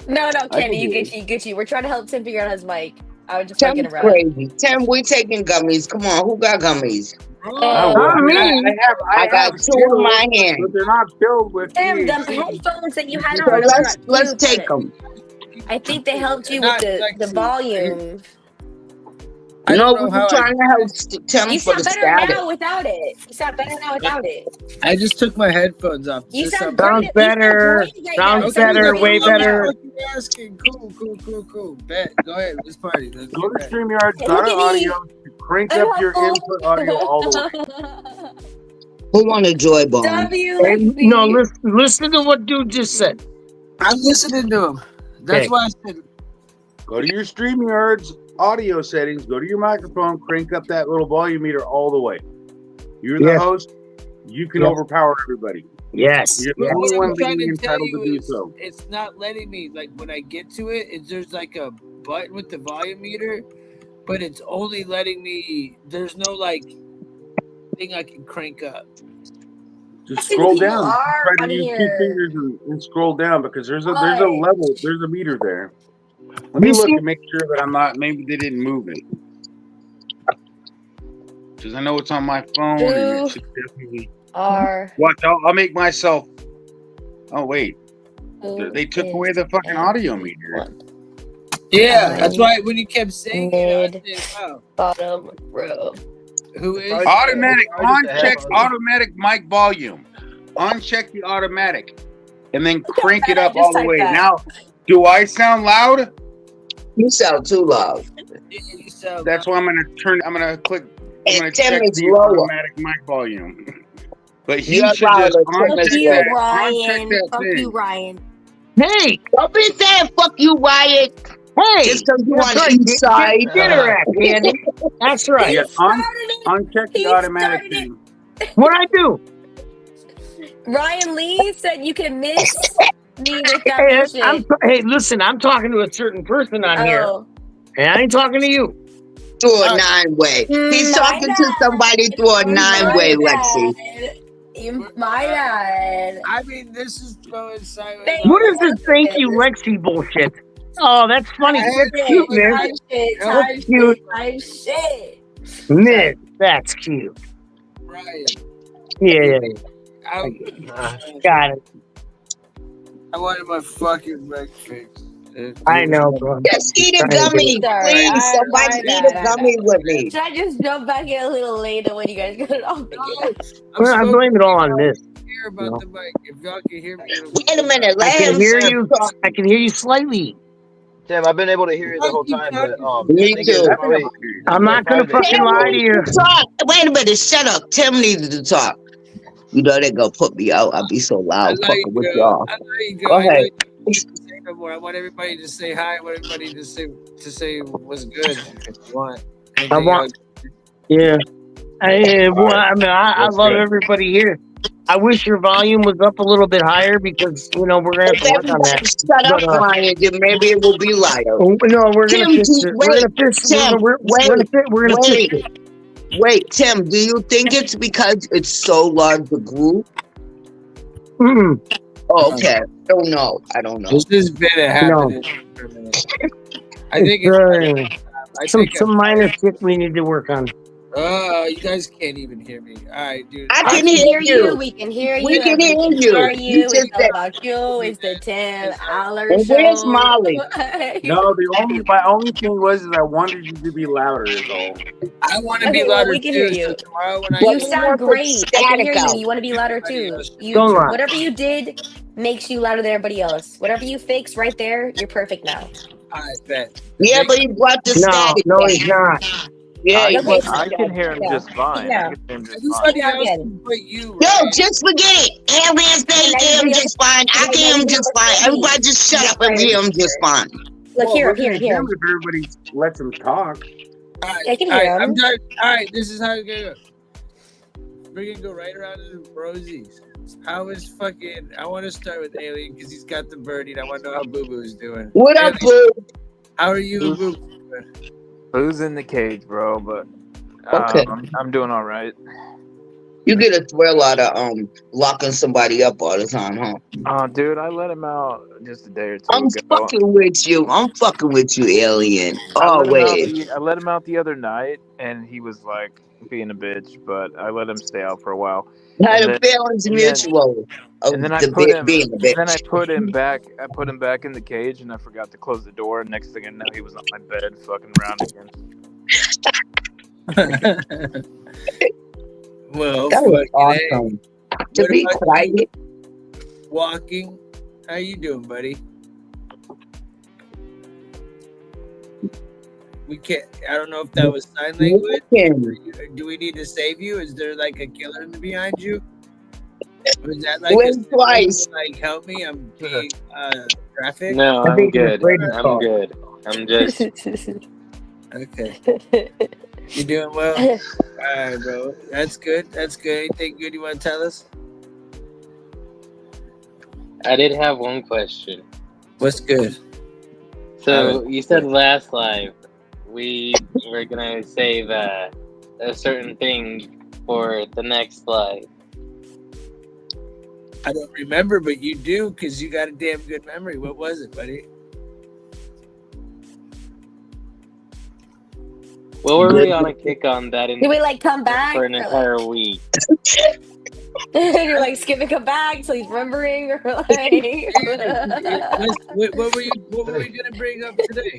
No, I Kenny, can you hear get you. We're trying to help Tim figure out his mic. I would just Tim's fucking around. crazy. Tim, we taking gummies. Come on, who got gummies? I got two in my hand. But they're not filled with Tim, the THC. headphones that you had So on. let's take them. I think they helped you with the volume. I No, don't know we how were trying to help Tim You for the sound better static. now without it. You sound better now without it. I just took my headphones off. Does You this sound sound great. You sound better. great right Sounds now. You sound better, great way right better. now. fucking asking. Cool. Bet. Go ahead. Let's party. Let's Go get to back. StreamYard, Hey, start look an at audio, me. crank up your input audio all the way. Who want a joy bomb? W. Hey, Lexi. no, listen to what dude just said. I'm listening to him. That's Okay. why I said. Go to your StreamYard's audio settings, go to your microphone, crank up that little volume meter all the way. You're the Yes. host. You can Yes. overpower everybody. Yes. You're But the only what one I'm trying being to tell entitled to you do is, so. it's not letting me. Like when I get to it, there's like a button with the volume meter, but it's only letting me. There's no like thing I can crank up. Just See the scroll people down. are Try to on use two here. fingers and scroll down because there's a What? level, there's a meter there. Let me You look see- and make sure that I'm not. Maybe they didn't move it because I know it's on my phone and Who it should definitely. are Watch, I'll make myself. Oh wait, who they took is away the fucking audio everyone? meter. Yeah, that's why when you kept saying it, Mid I said, "Wow, bottom row. who is Probably- Automatic Probably just the uncheck headphones. automatic mic volume. Uncheck the automatic, and then Look how crank it bad I up just all the typed way. that. Now, do I sound loud? You sound too loud. you sound That's why I'm gonna turn. I'm gonna click. I'm gonna And Tim check is the lower. automatic mic volume. But he You're should just louder. Tim Fuck is you, lower. uncheck Ryan. that Fuck thing. you, Ryan. Hey, Don't be saying fuck you, Wyatt. hey. Just because you That's on the right. east side. Get her at, Andy. That's right. Yeah, He started it. uncheck the He automatic started it. thing. What I do? Ryan Lee said you can miss me with that Hey, bullshit. hey, listen, I'm talking to a certain person on here, Oh, and I ain't talking to you. Through a 9-way. He's my talking to somebody through a 9-way, my Lexi. bad. My bad. I mean, this is going sideways. Thank What you. is this thank you, Lexi bullshit? Oh, that's funny. Hey, That's cute, man. Time shit. That's Time cute. shit. Time shit. Miss, that's cute. Ryan, Yeah, I, got it. I wanted my fucking leg fixed. I know, bro. Just eat a Trying to gummy, Sorry, please. Somebody my eat bad, a my gummy bad. with me. Should I just jump back in a little later when you guys get it off again? Well, I blame it all on this. Hear about No. the mic. If y'all can hear me, it'll Wait a minute. I Let can him hear you. talk. I can hear you slightly. Tim, I've been able to hear you the whole time, but Me I think too. it's probably I'm not gonna fucking Tim lie to needs you. to talk. Wait a minute. Shut up. Tim needed to talk. You know they're gonna put me out. I'll be so I loud know fucking you with go. y'all. I know you go. Go I know ahead. you don't say no more. I want everybody to say hi. I want everybody to say what's good if you want. I want. Yeah. Well, I mean, I What's love good? everybody here. I wish your volume was up a little bit higher because we're gonna have If to work on that. everybody shut up, But, Ryan, then maybe it will be lighter. No, we're gonna Tim, fix it. We're wait. gonna fix. Tim, We're gonna fix wait. it. Wait, Tim, do you think it's because it's so large a group? Mm-mm. Oh, okay. I don't know. This has been happening for a minute. I think it's some minor shit we need to work on. Oh, you guys can't even hear me. All right, dude. I can hear you. We can hear you. We can hear Everything you. for You It's just all said, about you. It's the Tim Ahler and show. where's Molly? No, my only thing was I wanted you to be louder. Is all. I want to Okay, be well, louder we can too. hear you. So tomorrow when I You sound great. I can hear you. out. You want to be louder too. Don't lie. Whatever you did makes you louder than everybody else. Whatever you fix right there, you're perfect now. I bet. Yeah, but he brought the static. No, back. he's not. Yeah, he brought the I static. can hear him Yeah. just fine. Yeah. I can hear him just Everybody fine. else again. can but you. Yo, Right? just forget it. Aliens, they hear him everybody just fine. I can hear him just fine. Everybody just shut up and hear him just fine. Look, Well, hear we're him, hear gonna him, hear hear him. if everybody lets him talk. All right, I can all hear right, I'm him. done. All right, this is how it's gonna go. We're gonna go right around to the Rosies. How is fucking? I want to start with Alien because he's got the birdie. And I want to know how Boo Boo's doing. What up, Alien, boo? how are you, Boo? Boo's in the cage, bro, but Okay. I'm doing all right. You get a thrill out of locking somebody up all the time, huh? Oh, dude, I let him out just a day or two I'm ago. fucking with you. I'm fucking with you, Alien. I Always. let him out the other night, and he was like being a bitch, but I let him stay out for a while. How And the then- feelings and mutual of And then I the put him. being a bitch. Then I put him back. I put him back in the cage, and I forgot to close the door. Next thing I know, he was on my bed, fucking around again. Well, That was fucking A. awesome. To What be about quiet. you? Walking. How you doing, buddy? We can't. I don't know if that was sign language. Do we need to save you? Is there like a killer behind you? Or is that like Win twice. like help me? I'm being traffic. No, I I'm think you're good. afraid to I'm talk. good. I'm just. Okay. You doing well? All right, bro. That's good. That's good. Anything good you want to tell us? I did have one question. What's good? So you said last live we were gonna save a certain thing for the next live. I don't remember, but you do because you got a damn good memory. What was it, buddy? What were we on a kick on that? Did we like come back for an or, entire like, week? you're like skip and come back so he's remembering or like What were we gonna bring up today?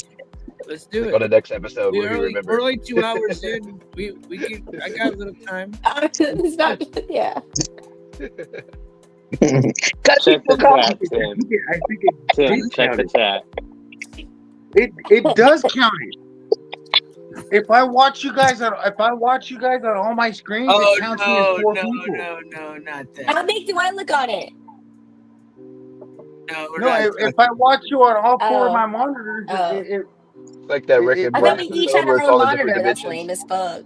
Let's do it. On the next episode, We're will he remember? only 2 hours in. We can. I got a little time. it's not, yeah. Check the chat, Tim. I think it Tim, does check count the it. chat. It does count it. If I watch you guys on all my screens, Oh it counts me as four people. no, not that. How big do I look on it? No, we're No, not. if I watch you on all four of Oh. my monitors, it Like that Rick and I thought Morty we each episode had where our it's own all the different monitor. That's dimensions. lame as fuck.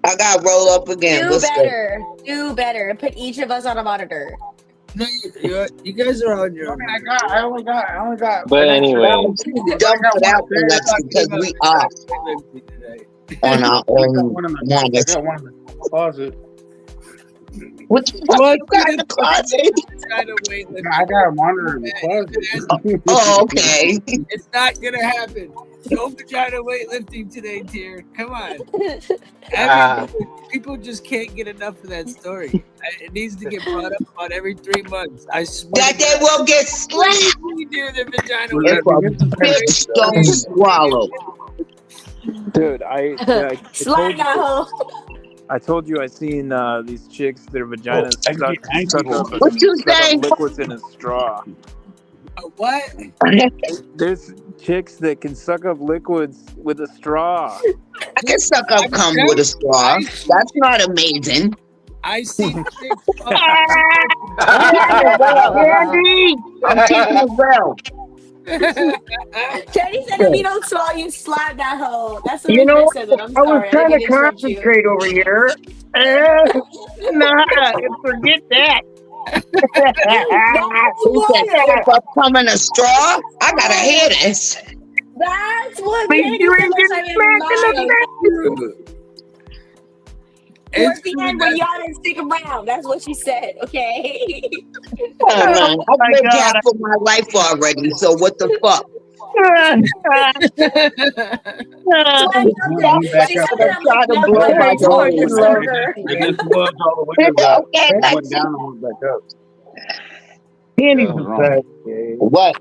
I got roll up again. Do What's good? better. Do better. Put each of us on a monitor. No, you guys are on your own. I only got. But anyway, Dump it out for Lexi because we are on our own I monitor. got one in the closet. What the fuck you got in the closet? I got a monitor in the closet. Oh, okay. It's not gonna happen. No vagina weightlifting today, dear. Come on. People just can't get enough of that story. It needs to get brought up about every 3 months. I swear. That they will get slapped. We do the vagina If a bitch don't swallow. dude, Slide that hoe. I told you I seen these chicks, their vaginas suck What you say? up liquids in a straw. What? There's chicks that can suck up liquids with a straw. I can suck up cum with a straw. That's not amazing. I see chicks. Andy, I'm keeping it well. Teddy said if you don't swallow, you slide that hoe. That's what You know I what? said. I'm I was sorry. trying I to didn't interrupt you. concentrate over here. Nah, forget that. Who said suck up cum in a straw? I gotta hear this. That's what Please Teddy do said. it Last get time smacked in the live. Towards the end, when y'all didn't stick around. That's what she said. Okay. Oh, man. Oh, my I've lived God. half of my life already, so what the fuck? She said that I'm Try to like, blow never my told the nose. server. It just was all the windows up. Okay, It went Lexi. down and went back up. Andy's What's wrong? upset. What?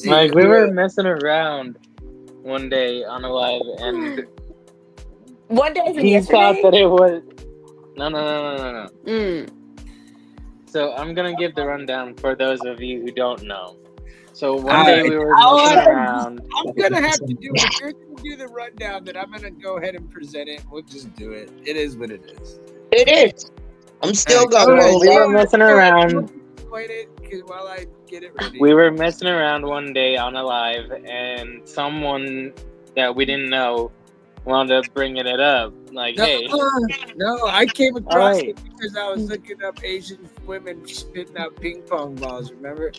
Like we were messing around one day on a live, and One day is he thought yesterday. that it was no. Mm. So I'm gonna give the rundown for those of you who don't know. So one All day right. we were messing around. I'm gonna have to do it. You're gonna do the rundown, then I'm gonna go ahead and present it. We'll just do it. It is what it is. It is. I'm still gonna We roll were up. messing around. Explain it while I get it ready. We were messing around one day on a live, and someone that we didn't know wound up bringing it up. Like, hey, No, I came across Alright. it because I was looking up Asian women spitting out ping pong balls. Remember?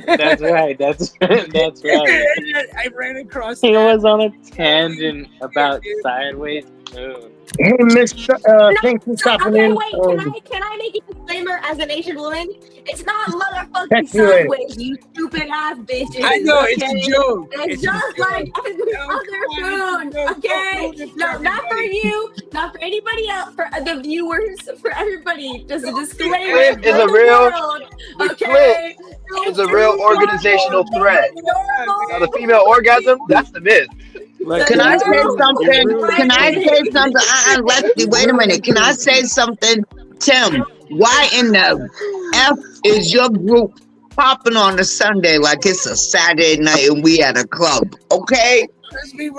that's right. That's right. I ran across. He that. was on a tangent about sideways moon. Hey, Miss, thanks for stopping Okay, in. wait. Can I make a disclaimer as an Asian woman? It's not motherfucking Do it. sideways, you stupid ass bitches. I know okay? it's a joke. It's just like every other food, okay? No, not for you, not for anybody else, for the viewers, for everybody. Just a disclaimer. Clip is a for real- the world, the okay? It's a real organizational threat. Now, the female orgasm, that's the myth. Like, Can I it's say rude. It's something? rude Can I because say something? Lexi, it's wait a rude minute. Can I because say something? Tim, why in the F is your group popping on a Sunday like it's a Saturday night and we at a club? Okay? Let's be roll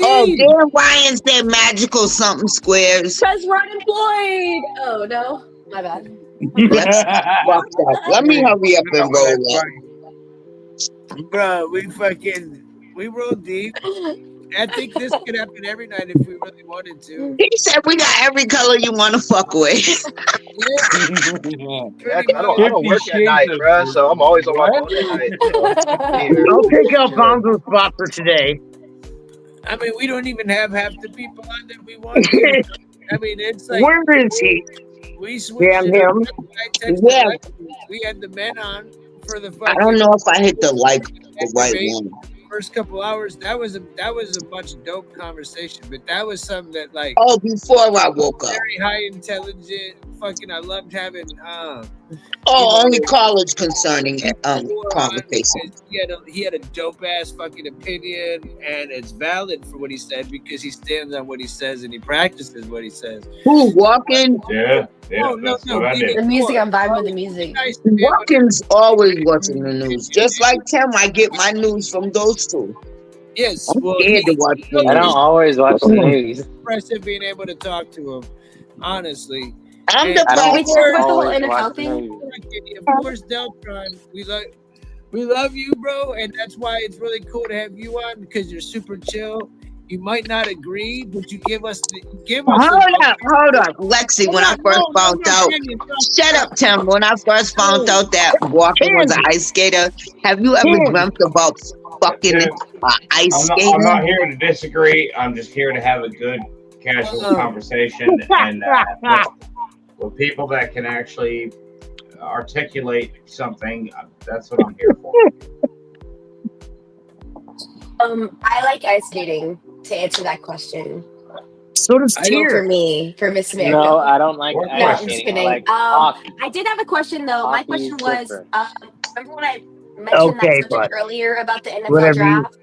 Oh, deep. Dan Ryan's their magical something squares. Because we're unemployed. Oh no, my bad. Let's fuck that. Let me hurry up and That's roll up. funny. Bro, we roll deep. I think this could happen every night if we really wanted to. He said we got every color you want to fuck with. Yeah, Yeah, pretty 'cause much. I don't 50 work at Shades night, of bruh, so I'm always on my what? phone at night. So be here. I'll take Chilling. Alfonso's spot for today. I mean, we don't even have half the people on that we want to. I mean, it's like Where is he? we switched Damn it up. him. I texted Yeah, Lexi. We had the men on for the I don't fucking know if I hit the right MMA. one. First couple hours, that was a bunch of dope conversation, but that was something that like Oh, before I woke up. very high intelligent. Fucking, I loved having Oh, only college concerning on conversation. because he had a dope ass fucking opinion, and it's valid for what he said because he stands on what he says and he practices what he says. Who walking? Yeah, No, that's what I did. The music, I'm vibing with the music. Nice to be able to- Walking's always watching the news. Just like Tim, I get my news from those two. Yes, I'm well, scared to watch the I don't news. always watch the news. impressive being able to talk to him, honestly. I'm And the I Can we don't talk about the whole always watch NFL the thing? news. of course, Deltron, we love you, bro, and that's why it's really cool to have you on because you're super chill. You might not agree, but you give us Hold up, Lexi. When I first found out, shut up, Tim. When I first found out that Walker was an ice skater, have you ever dreamt about fucking Dude, ice I'm skating? not here to disagree. I'm just here to have a good, casual conversation and with people that can actually articulate something. That's what I'm here for. I like ice skating. To answer that question, So does for Tier. me, for Miss America. No, I don't like What No, I'm ice just skating. I kidding. like hockey. I did have a question though. My Hockey question is was, different. remember when I mentioned that Okay, subject but earlier about the NFL whatever you. draft?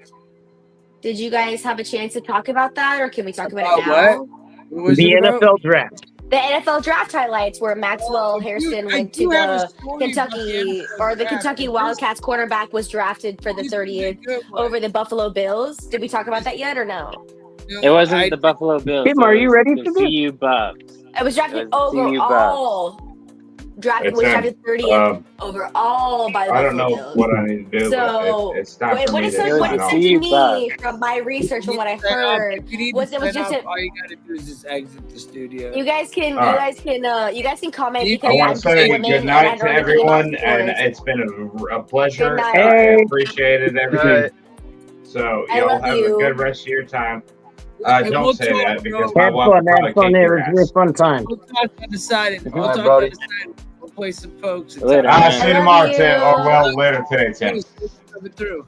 Did you guys have a chance to talk about that, or can we talk about it About what? now? What was The it about? NFL draft. The NFL draft highlights where Maxwell Hairston went to the Kentucky or the Kentucky Wildcats quarterback was drafted for the 30th over the Buffalo Bills. Did we talk about that yet or no? It wasn't the Buffalo Bills. Tim, are it you was ready the for this? CU Buffs. It was drafted It was the CU overall. It's Was drafted 30th overall by the I don't Buffalo know Bills. what I need to do, So, but it's time for what me it to said, It was what sign it the off. said to CU me Buffs. from my research and what I heard was it was just all you gotta do is just exit the studio. you guys can All you guys can comment I because I want I'm to just a say woman good and I night don't to know anything about everyone, and sports. it's been a pleasure. Good night. I Hey. appreciated everything. Right. So I y'all love have you. a good rest of your time. And Don't we'll say talk, that because bro. my Have wife fun. will Have probably fun. kick It your was a really ass. fun time. We'll talk on the side. We'll All right, talk Brody. on the side. We'll play some pokes. And Later, talk. man. See you I love tomorrow, you. Tim. Or well, later today, Tim. Thanks for coming through.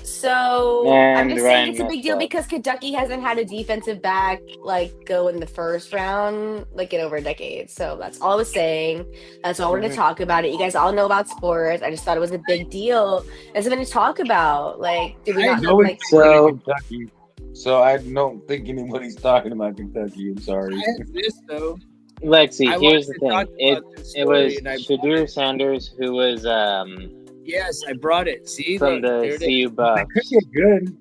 So And I'm just saying Ryan it's a big messed deal up. because Kentucky hasn't had a defensive back like go in the first round like in over a decade. So that's all I was saying. That's all we're gonna talk about it. You guys all know about sports. I just thought it was a big deal. There's something to talk about. Like, did we I not know like? it's So- Kentucky, so I don't think anybody's talking about Kentucky. I'm sorry. I have this though. Lexi, I here's wanted the to talk thing. about this It story, was and I Shadur Sanders who was yes, I brought it. See, from look, the there it is. CU Buffs. Could get good.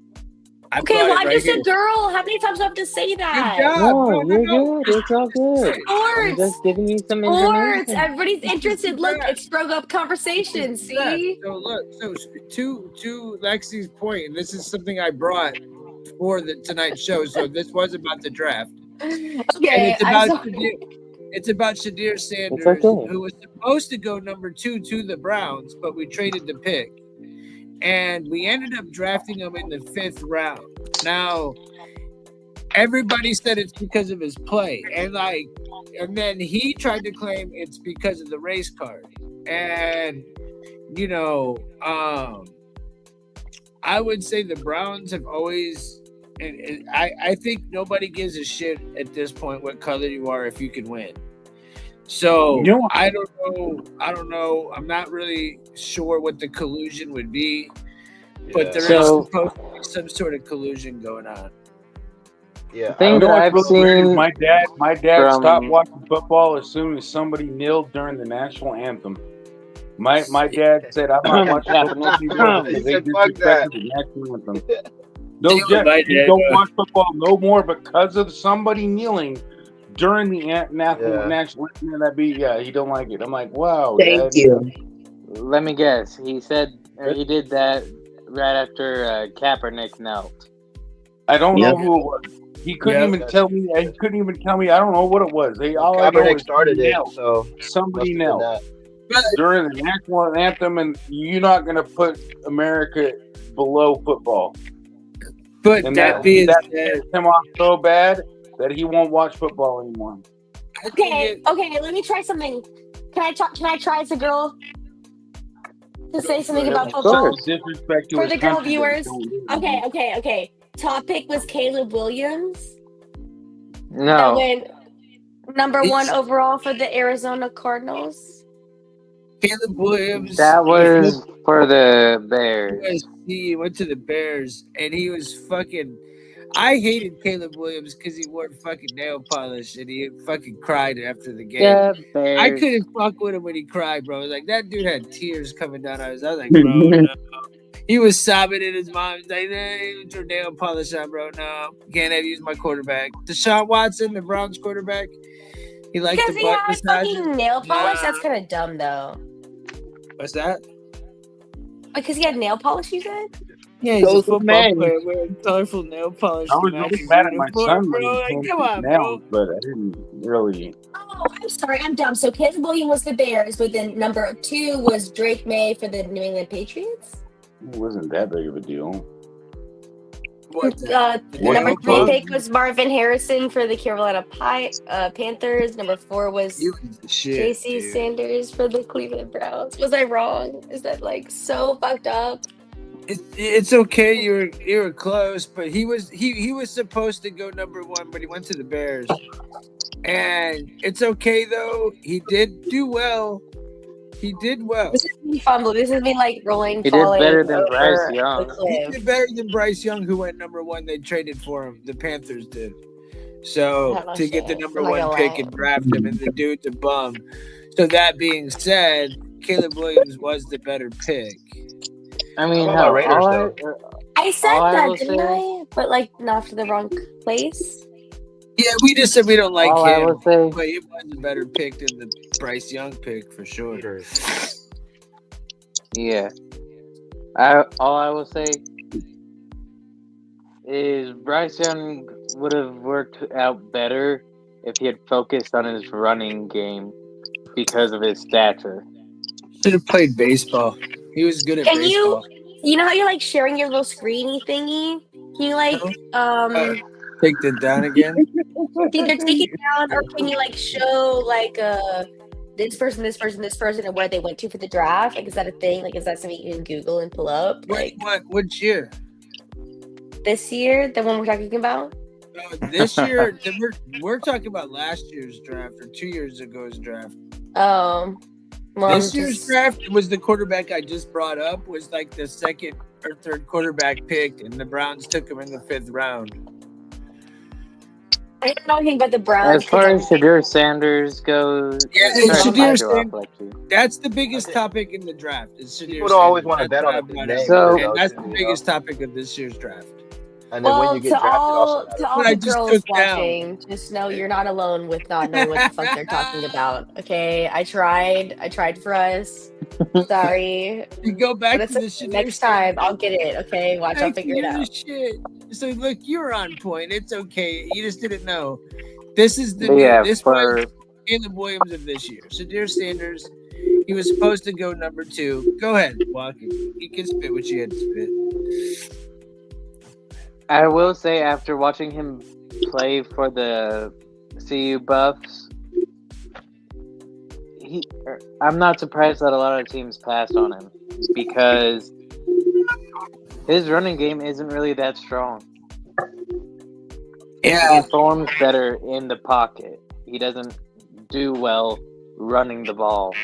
I Okay, brought well, it I'm right just here. a girl. How many times do I have to say that? Good job, No, bro. you're No. good. It's all good. I'm Sports. just giving you some Sports. information. Everybody's interested. Look, it struck up conversation. See? So look, so to Lexi's point, and this is something I brought for the tonight's show. So this was about the draft. And Okay, it's about Shadir Sanders, okay. who was supposed to go number 2 to the Browns, but we traded the pick. And we ended up drafting him in the 5th round. Now, everybody said it's because of his play. And then he tried to claim it's because of the race card. And, I would say the Browns have always, and I think nobody gives a shit at this point what color you are if you can win. So I don't know. I'm not really sure what the collusion would be, But there is So- supposed to be some sort of collusion going on. Yeah, thing You know that what's I've really weird is seen my dad from- stopped watching football as soon as somebody knelt during the national anthem. My dad said, "I'm not watching football anymore because they said, "Fuck that." disrespected the national anthem." No, Same with my he dad, don't bro. watch football no more because of somebody kneeling during the national Yeah. anthem. He don't like it. I'm like, wow, Thank Dad. you. Let me guess. He said he did that right after Kaepernick knelt. I don't Yep. know who it was. He couldn't Yep. even tell me. He couldn't even tell me. I don't know what it was. All I know Kaepernick is started he it, knelt. so Somebody must have been knelt that. during the national anthem, and you're not going to put America below football. But And that being that said, pissed him off so bad that he won't watch football anymore. I think Okay, let me try something. Can I try as a girl to say something about Of football course. Disrespect to for his the girl country, viewers? don't do it. Okay. Top pick was Caleb Williams. That No. went number one It's- overall for the Arizona Cardinals. Caleb Williams. That was for the Bears. He went to the Bears, and he was fucking. I hated Caleb Williams because he wore fucking nail polish, and he fucking cried after the game. Yeah, Bears. I couldn't fuck with him when he cried, bro. Like that dude had tears coming down his eyes. I was like, bro, no. He was sobbing in his mom. He's like, hey, put your nail polish on, bro. No, can't have you as my quarterback. Deshaun Watson, the Browns quarterback. He liked Because the he butt had massages. fucking nail polish. Nah. That's kind of dumb, though. What's that? Because he had nail polish, you said? Yeah, he's a Those are football men. player wearing colorful nail polish. I to was match really his mad at my uniform, son when bro. he Like, painted come his on, nails, bro. but I didn't really. Oh, I'm sorry. I'm dumb. So Caleb Williams was the Bears, but then number 2 was Drake May for the New England Patriots. It wasn't that big of a deal. What? The What- number 3 what- pick was Marvin Harrison for the Carolina Panthers. Number 4 was You was the shit, JC dude. Sanders for the Cleveland Browns. Was I wrong? Is that like so fucked up? It's okay. You were close, but he was supposed to go number 1, but he went to the Bears. And it's okay though. He did do well. He did well. This is me fumble. This is me like rolling. He did falling better than over Bryce the Young. He cliff. did better than Bryce Young, who went number 1. They traded for him. The Panthers did. So Oh, to get the shit. number I'm not 1 gonna pick lie. and draft him, and the dude's a bum. So that being said, Caleb Williams was the better pick. I mean, How about hell, Raiders, all though? I said All I that, will didn't say- I? But like not for the wrong place. Yeah, we just said we don't like all I him, will say, but it was a better pick than the Bryce Young pick for sure. yeah. All I will say is Bryce Young would have worked out better if he had focused on his running game because of his stature. Should have played baseball. He was good at Can baseball. you know how you're like sharing your little screeny thingy? Can you like Take that down again. either take it down or can you like show like this person, and where they went to for the draft? Like, is that a thing? Like, is that something you can Google and pull up? Like Which year? this year, the one we're talking about? This year, we're talking about last year's draft or 2 years ago's draft. Well, This year's draft was the quarterback I just brought up, was like the 2nd or 3rd quarterback pick, and the Browns took him in the 5th round. I don't know anything about the Browns. As far as Shadur Sanders goes, Yeah, sorry, Shadur I threw off Sanders. like you. That's the biggest topic in the draft. Is Shadur People don't always Sanders. want to bet on a That's big why I name. brought it up. So- And that's the you know? biggest topic of this year's draft. And then when you get drafted, also to all What I the just girls took down. watching, just know you're not alone with not knowing what the fuck they're talking about. Okay, I tried for us. Sorry, You go back but to the it's Shadur next time I'll get it. Okay, watch, I'll figure it out. Shit. So look, you're on point. It's okay. You just didn't know. This is the But yeah, this for was Caleb Williams of this year. Shadur Sanders. He was supposed to go number 2. Go ahead, Walker. You can spit what you had to spit. I will say, after watching him play for the CU Buffs, I'm not surprised that a lot of teams passed on him because his running game isn't really that strong. Yeah. He performs better in the pocket. He doesn't do well running the ball.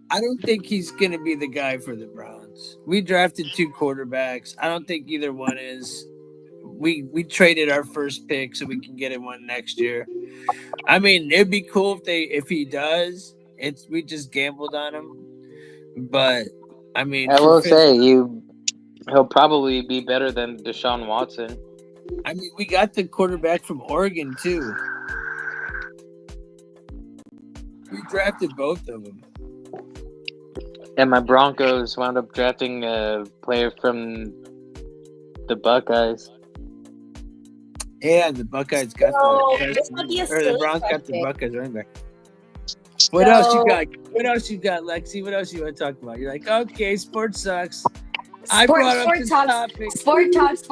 I don't think he's going to be the guy for the Browns. Browns. We drafted 2 quarterbacks. I don't think either one is. We traded our first pick so we can get him one next year. I mean, it'd be cool if he does. We just gambled on him, but I mean, I will say he'll probably be better than Deshaun Watson. I mean, we got the quarterback from Oregon too. We drafted both of them. And my Broncos wound up drafting a player from the Buckeyes. Yeah, the Buckeyes got the Browns got the Buckeyes running back. What else you got? What else you got, Lexi? What else you want to talk about? You're like, okay, sports sucks. I brought up this topic. Sport talks.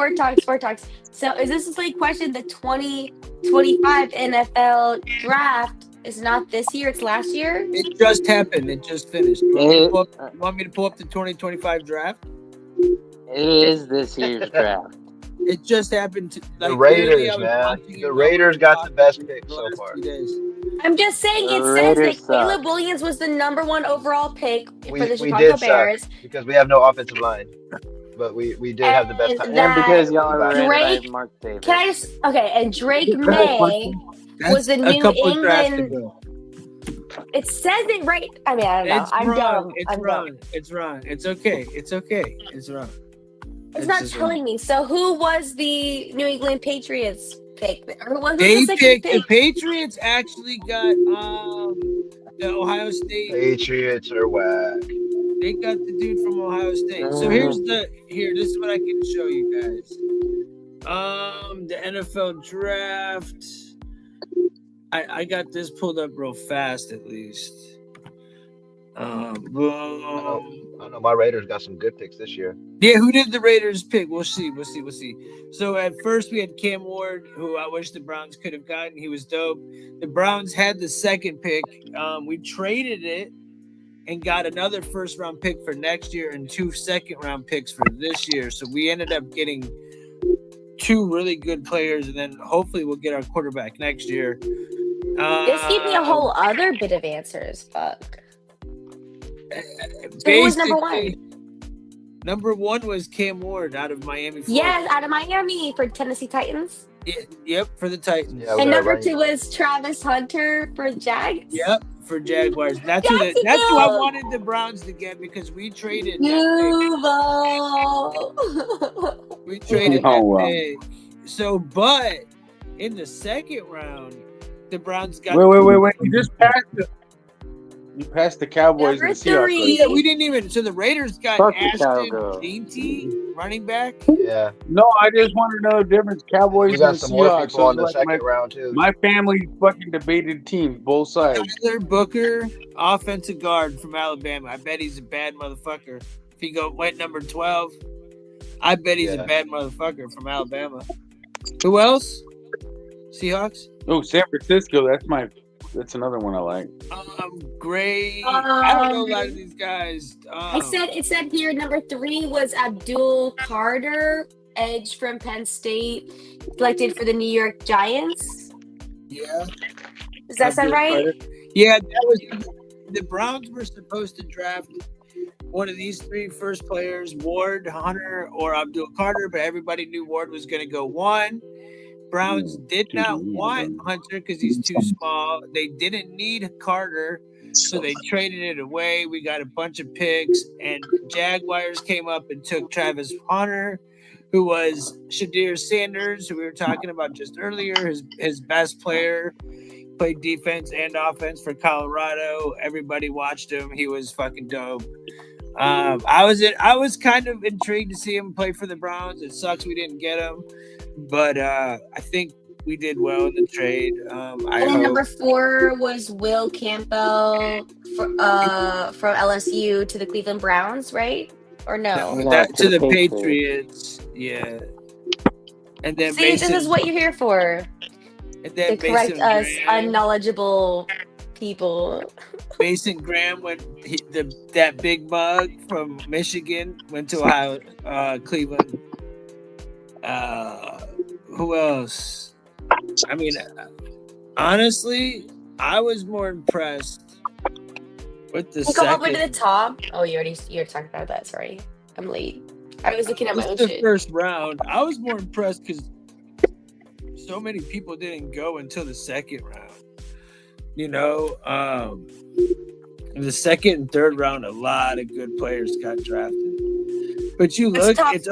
So is this a question? The 2025 NFL draft is not this year; it's last year. It just happened. It just finished. You want me to pull up the 2025 draft? It is this year's draft. It just happened. The Raiders, man. The Raiders got the best pick so far. I'm just saying it says that Caleb Williams was the #1 overall pick for the Chicago Bears. Because we have no offensive line. But we did have the best time. And because y'all are Drake, Mark Davis. Can I just and Drake May was the New England. It says it right. I mean, I don't know. I'm dumb. It's wrong. It's okay. It's wrong. It's not telling me. So who was the New England Patriots pick? Or was they the picked pick? The Patriots actually got the Ohio State. Patriots are whack. They got the dude from Ohio State. So this is what I can show you guys. The NFL draft. I got this pulled up real fast at least. I know my Raiders got some good picks this year. Yeah, who did the Raiders pick? We'll see. So at first we had Cam Ward, who I wish the Browns could have gotten. He was dope. The Browns had the second pick. We traded it and got another first-round pick for next year and 2 second-round picks for this year. So we ended up getting 2 really good players, and then hopefully we'll get our quarterback next year. This gave me a whole other bit of answers. Fuck. So who was #1? #1 was Cam Ward out of Miami. Florida. Yes, out of Miami for Tennessee Titans. Yep, for the Titans. Yeah, and #2 was Travis Hunter for Jags. Yep, for Jaguars. That's who I wanted the Browns to get because we traded. We traded that pick. So, but in the second round, the Browns got. Wait! You just passed it. You passed the Cowboys and the Seahawks. Yeah, we didn't even. So the Raiders got Ashton Dainty, running back. Yeah. No, I just want to know the difference. Cowboys and the Seahawks. More people on the second round too. My family fucking debated teams, both sides. Tyler Booker, offensive guard from Alabama. I bet he's a bad motherfucker. If he went number 12, I bet he's a bad motherfucker from Alabama. Who else? Seahawks. Oh, San Francisco. That's another one I like. Great. I don't know a lot of these guys. It said here #3 was Abdul Carter, edge from Penn State, selected for the New York Giants. Yeah. Does that sound right? Carter. Yeah, that was the Browns were supposed to draft one of these 3 first players, Ward, Hunter, or Abdul Carter, but everybody knew Ward was going to go 1. Browns did not want Hunter because he's too small. They didn't need Carter, so they traded it away. We got a bunch of picks, and Jaguars came up and took Travis Hunter, who was Shadir Sanders, who we were talking about just earlier, his best player. Played defense and offense for Colorado. Everybody watched him. He was fucking dope. I was kind of intrigued to see him play for the Browns. It sucks we didn't get him, but I think we did well in the trade. And then #4 was Will Campbell from LSU to the Cleveland Browns, right? Or no? To the Patriots. Yeah. And then see, this is what you're here for. And then to correct us unknowledgeable people. Mason Graham that big mug from Michigan went to Ohio, Cleveland. Who else? I mean, honestly, I was more impressed With the Go all the way to the second, top. Oh, you already talked about that. Sorry, I'm late. I was looking at my it's own the shit. first round. I was more impressed because so many people didn't go until the second round. You know, in the second and third round, a lot of good players got drafted. But you look, it's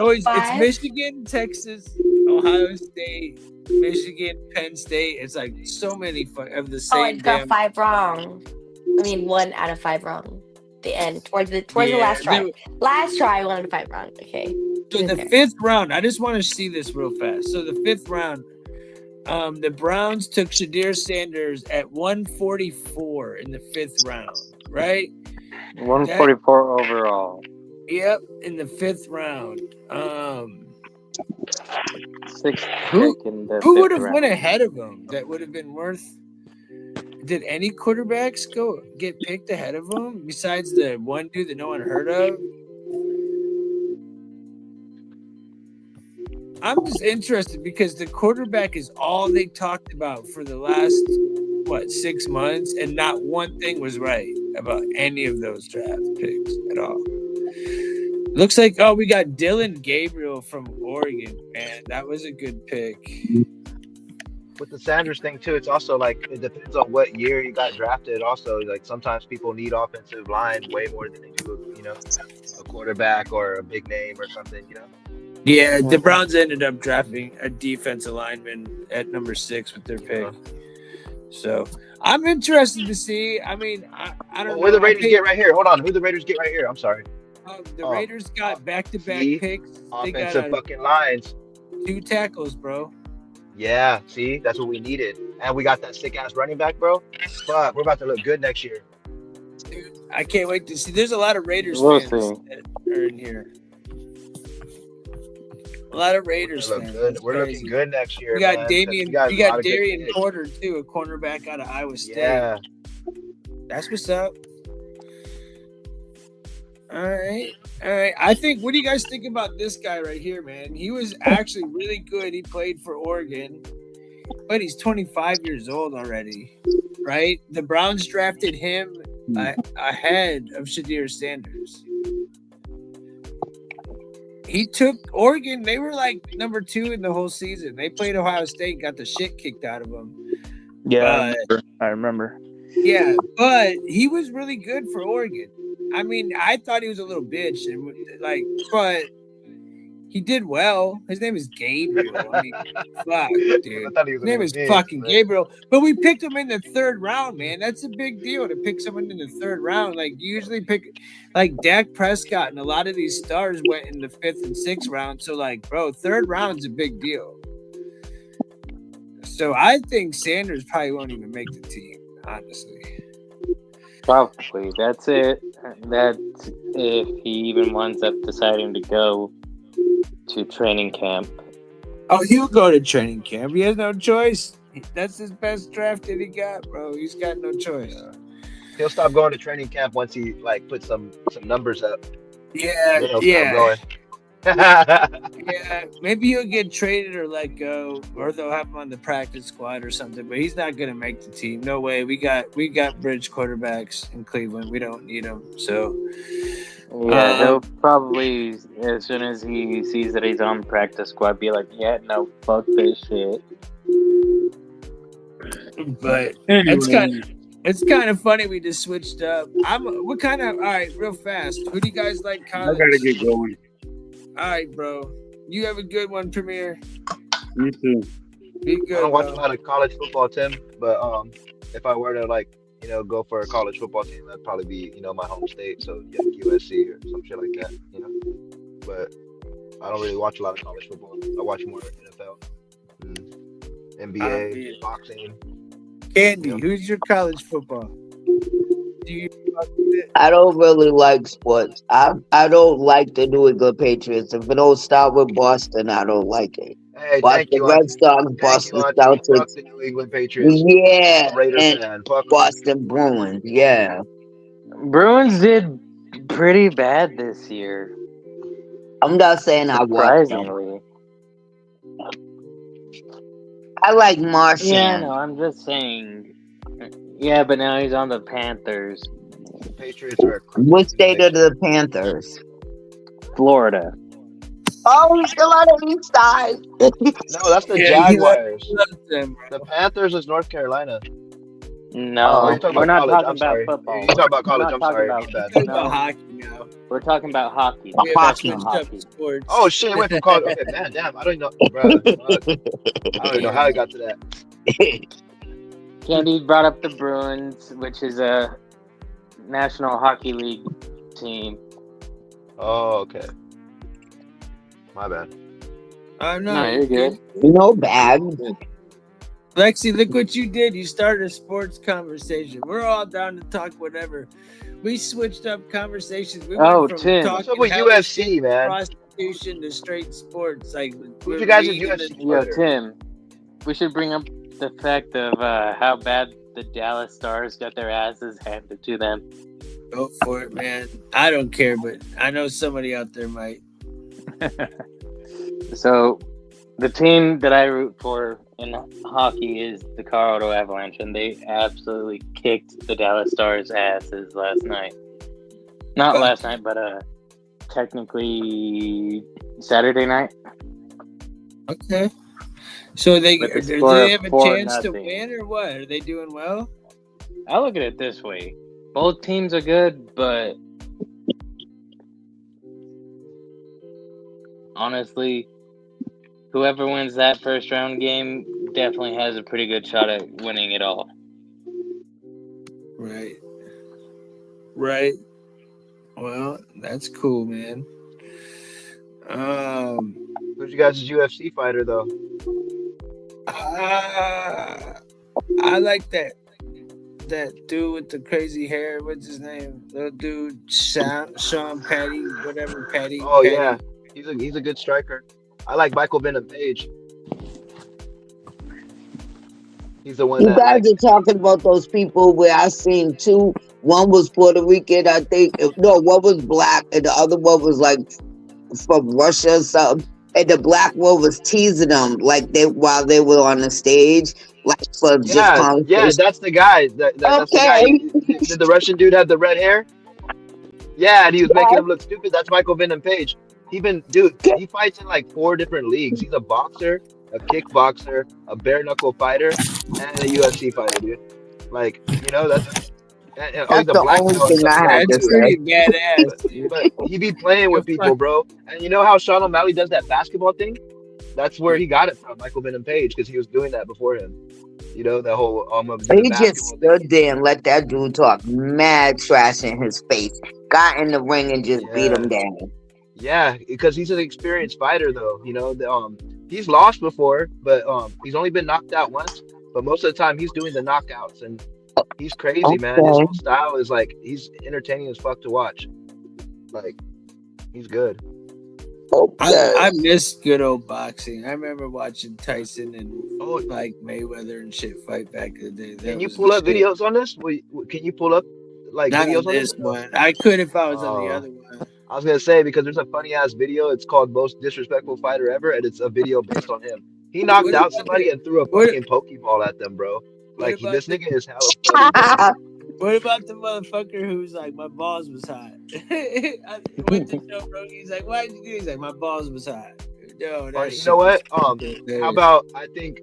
Michigan, Texas, Ohio State, Michigan, Penn State. It's like so many of the same. Oh, I got 5 wrong. I mean, 1 out of 5 wrong. The end, towards the last try. Last try, 1 out of 5 wrong. Okay. So the fifth round, I just want to see this real fast. So the fifth round, the Browns took Shadir Sanders at 144 in the fifth round, right? 144 overall. Yep, in the fifth round. Who would have went ahead of him? That would have been worth. Did any quarterbacks get picked ahead of him besides the one dude that no one heard of? I'm just interested because the quarterback is all they talked about for the last 6 months, and not one thing was right about any of those draft picks at all. Looks like we got Dylan Gabriel from Oregon, man. That was a good pick. With the Sanders thing too, it's also like it depends on what year you got drafted. Also, like sometimes people need offensive line way more than they do, a quarterback or a big name or something, Yeah, the Browns ended up drafting a defensive lineman at number 6 with their pick. So I'm interested to see. I mean, I don't know. Where the Raiders get right here? Hold on. Who the Raiders get right here? I'm sorry. The Raiders got back-to-back picks. Offensive fucking lines. 2 tackles, bro. Yeah, see, that's what we needed, and we got that sick-ass running back, bro. Fuck, we're about to look good next year. Dude, I can't wait to see. There's a lot of Raiders fans that are in here. A lot of Raiders fans. Good. We're looking good next year. We got man, Damian. We got Darian Porter too, a cornerback out of Iowa State. Yeah, that's what's up. All right. I think. What do you guys think about this guy right here, man? He was actually really good. He played for Oregon, but he's 25 years old already, right? The Browns drafted him ahead of Shadir Sanders. He took Oregon. They were like number 2 in the whole season. They played Ohio State, got the shit kicked out of them. Yeah, I remember. Yeah, but he was really good for Oregon. I mean, I thought he was a little bitch, but he did well. His name is Gabriel. I mean, fuck, dude. His name is fucking Gabriel. But we picked him in the 3rd round, man. That's a big deal to pick someone in the 3rd round. Like, you usually pick, like, Dak Prescott, and a lot of these stars went in the 5th and 6th round. So, like, bro, 3rd round's a big deal. So I think Sanders probably won't even make the team, honestly. Probably. That's it. That's if he even winds up deciding to go to training camp. Oh, he'll go to training camp. He has no choice. That's his best draft that he got, bro. He's got no choice. He'll stop going to training camp once he puts some numbers up. Yeah, yeah. Yeah, maybe he'll get traded or let go, or they'll have him on the practice squad or something. But he's not gonna make the team. No way. We got bridge quarterbacks in Cleveland. We don't need them. So yeah, he'll probably, as soon as he sees that he's on practice squad, be like, yeah, no, fuck this shit. But it's kind of funny we just switched up. All right, real fast. Who do you guys like college? I gotta get going. All right, bro. You have a good one, Premier. You too. Be good. I don't watch a lot of college football, Tim, but if I were to go for a college football team, that'd probably be my home state, so USC or some shit like that, But I don't really watch a lot of college football. I watch more NFL, NBA, boxing. Candy, who's your college football? Do you? I don't really like sports. I don't like the New England Patriots. If it don't start with Boston, I don't like it. Hey, Boston Red Sox, Boston Celtics, the New England Patriots. yeah, Raiders and Boston Bruins, yeah. Bruins did pretty bad this year. I'm not saying I watch them. Surprisingly. I like Martian. Yeah, no, I'm just saying. Yeah, but now he's on the Panthers. Patriots are. What state are the Panthers? Florida. Oh, he's still on the east side. No, that's the Yeah, Jaguars. them, The Panthers is North Carolina. No, Oh, you're talking we're about not college. talking I'm about sorry. football. You're talking about We're college. not I'm talking sorry. about My bad. Talking about no. hockey now. We're talking about hockey. We have Hockey. switched up sports. Oh shit! It went from college. Okay, man, damn. I don't even know, bro. Fuck. I don't even know how I got to that. Candy brought up the Bruins, which is a National Hockey League team. Oh, okay. My bad. No, you're good. No bad. Lexi, look what you did. You started a sports conversation. We're all down to talk whatever. We switched up conversations. We went from Tim. What's talking up with UFC, man? prostitution to straight sports. Like, Who's your guys' UFC Yo, fighter? Tim, we should bring up the fact of how bad the Dallas Stars got their asses handed to them. Go for it, man. I don't care, but I know somebody out there might. So, the team that I root for in hockey is the Colorado Avalanche, and they absolutely kicked the Dallas Stars' asses last night. Not last night, but technically Saturday night. Okay. So do With the they score of have a 4-0. chance to win or what? Are they doing well? I look at it this way. Both teams are good, but honestly, whoever wins that first round game definitely has a pretty good shot at winning it all. Right. Right. Well, that's cool, man. Who's your guys' UFC fighter though? I like that dude with the crazy hair. What's his name? Little dude, Sean Patty, whatever Patty. Oh Patty. yeah, he's a good striker. I like Michael Venom Page. He's the one You that. guys are talking about those people where I seen two. One was Puerto Rican, I think. No, one was black, and the other one was like from Russia or something. And the black one was teasing them like while they were on the stage, like for just conversation. Yeah, that's the guy. That's the guy. Did the Russian dude have the red hair? Yeah, and he was making him look stupid. That's Michael Venom Page. He fights in like 4 different leagues. He's a boxer, a kickboxer, a bare knuckle fighter, and a UFC fighter, dude. Like, you know, that's the only thing I had to say. Pretty badass, dude. But he be playing with people, bro. And you know how Sean O'Malley does that basketball thing? That's where he got it from, Michael Venom Page, because he was doing that before him. You know, the whole he just stood there and let that dude talk mad trash in his face. Got in the ring and just beat him down. Yeah, because he's an experienced fighter, though. You know, he's lost before, but he's only been knocked out once. But most of the time, he's doing the knockouts, and he's crazy, man. His whole style is like he's entertaining as fuck to watch. Like, he's good. I miss good old boxing. I remember watching Tyson and like Mayweather and shit fight back in the day. Can you pull up videos on this? Can you pull up like not videos on this one? I could if I was on the other one. I was gonna say, because there's a funny ass video. It's called "Most Disrespectful Fighter Ever," and it's a video based on him. He knocked out somebody and threw a fucking pokeball at them, bro. Like this nigga is hella funny, bro. What about the motherfucker who's like, my balls was hot? I went to Joe Rogan. He's like, why'd you do? He's like, my balls was hot. No, you know what? How about I think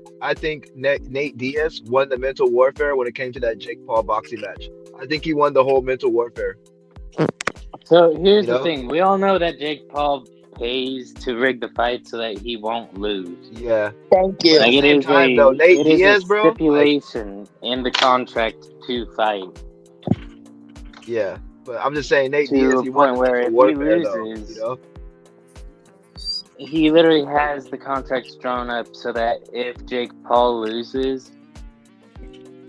Nate Diaz won the mental warfare when it came to that Jake Paul boxing match. I think he won the whole mental warfare. So here's the thing: we all know that Jake Paul pays to rig the fight so that he won't lose. Yeah. Thank you. Like it is Nate Diaz, a bro, stipulation in the contract to fight. Yeah, but I'm just saying Nate to Diaz. a He point won where if warfare, he loses, though, you know? He literally has the contracts drawn up so that if Jake Paul loses,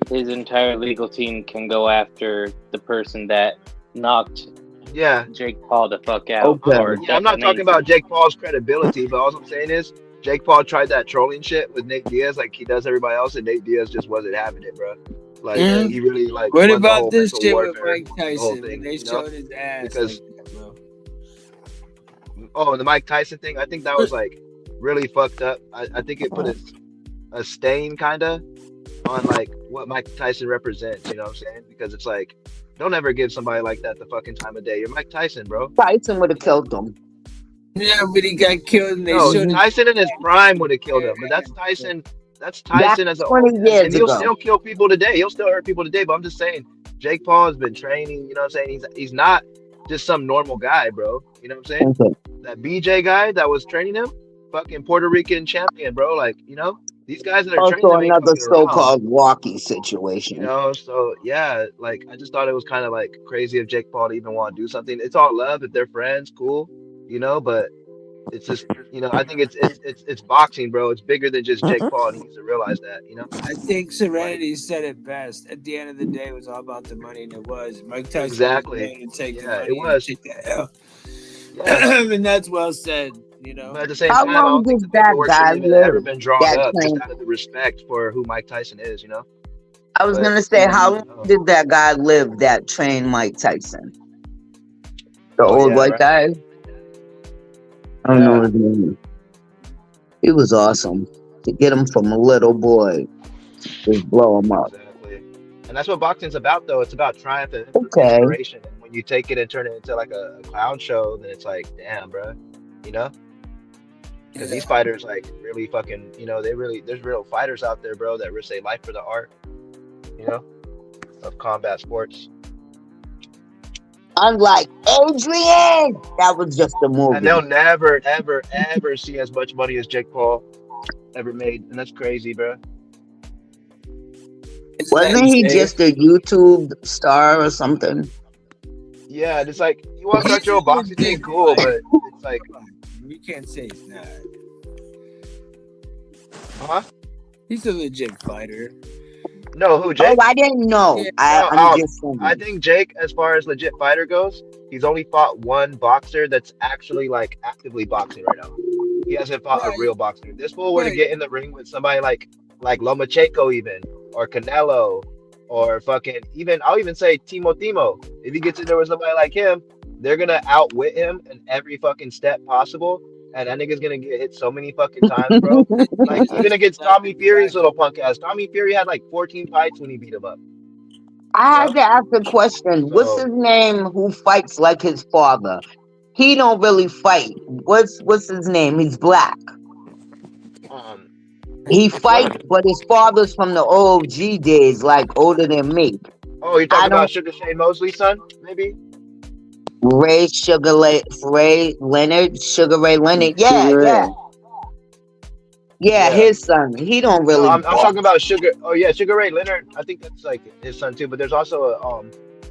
his entire legal team can go after the person that knocked Jake Paul the fuck out. I'm not talking about Jake Paul's credibility, but all I'm saying is Jake Paul tried that trolling shit with Nate Diaz like he does everybody else, and Nate Diaz just wasn't having it, bro. Like he really like. What about this shit with Mike Tyson? When they showed his ass. Because, the Mike Tyson thing, I think that was like really fucked up. I think it put a stain kind of on like what Mike Tyson represents. You know what I'm saying? Because it's like, don't ever give somebody like that the fucking time of day. You're Mike Tyson, bro. Tyson would have killed him. Yeah, but he got killed and they No, showed Tyson in his prime would have killed him, but that's Tyson. That's Tyson That's as a 20 and years he'll ago. still kill people today. He'll still hurt people today. But I'm just saying, Jake Paul has been training. You know what I'm saying? He's not just some normal guy, bro. You know what I'm saying? Okay. That BJ guy that was training him, fucking Puerto Rican champion, bro. Like, you know, these guys that are training Also, him ain't another fucking around. so-called Rocky You situation. know, so yeah, like I just thought it was kind of like crazy of Jake Paul to even want to do something. It's all love if they're friends, cool, you know, but it's just, you know, I think it's boxing, bro. It's bigger than just Jake Paul, and he needs to realize that, you know. I think Like, Serenity said it best. At the end of the day, it was all about the money, and it was. Mike Tyson was exactly. willing to take the Yeah, money it was. and take the L. Yeah. And that's well said, you know. But at the same How time, I long don't think did the that paperwork guy should even ever live? been drawn That up, just claim. out of the respect for who Mike Tyson is, you know. I was But gonna say, how long oh, did that guy live that trained Mike Tyson? The oh old yeah, white right. guy? I don't know Yeah, his name. He was awesome. To get him from a little boy, just blow him up. exactly. And that's what boxing's about, though. It's about triumph and Okay. inspiration. And when you take it and turn it into like a clown show, then it's like, damn, bro, you know. Because these fighters, like, really fucking, you know, there's real fighters out there, bro, that risk their life for the art, you know, of combat sports. Unlike Adrian, that was just a And movie. they'll never, ever, ever see as much money as Jake Paul ever made. And that's crazy, bro. Wasn't he just a YouTube star or something? Yeah, and it's like, you want to start your own boxing thing, cool, but it's like, You can't say he's not. huh? He's a legit fighter. No, who, Jake? Oh, I didn't know. No, I'm just saying. I think Jake, as far as legit fighter goes, he's only fought one boxer that's actually like actively boxing right now. He hasn't fought a real boxer. This fool were to get in the ring with somebody like Lomachenko even, or Canelo, or fucking even I'll even say Timo. If he gets in there with somebody like him, they're gonna outwit him in every fucking step possible. And that nigga's gonna get hit so many fucking times, bro. Like even against Tommy Fury's little punk ass. Tommy Fury had like 14 fights when he beat him up. I had to ask a question. What's his name who fights like his father? He don't really fight. What's his name? He's black. He fights, but his father's from the OG days, like older than me. Oh, you're talking about Sugar Shane Mosley's son, maybe? Ray Leonard. Yeah, his son. He don't really. No, I'm talking about Sugar. Oh yeah, Sugar Ray Leonard. I think that's like his son too. But there's also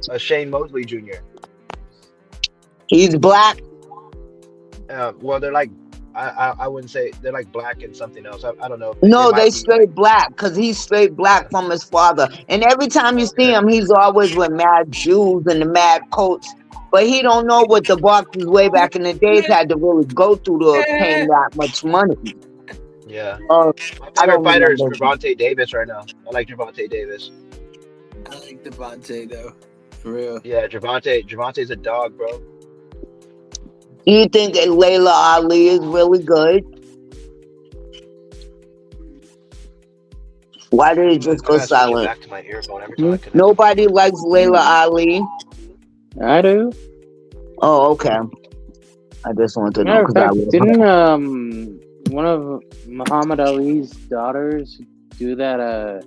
a Shane Mosley Jr. He's black. Well, they're like I wouldn't say they're like black and something else. I don't know. No, they straight black because he's straight black from his father. And every time you see him, he's always with mad Jews and the mad coats. But he don't know what the boxers way back in the days had to really go through to obtain that much money. Yeah. My favorite fighter is Gervonta Davis right now. I like Gervonta Davis. I like Devontae though, for real. Yeah, Gervonta's a dog, bro. You think that Layla Ali is really good? Why did it just go silent? Back to my earphone every time I connect. Nobody likes Layla Ali. I do. Oh, okay. I just want to know Matter of fact, didn't one of Muhammad Ali's daughters do that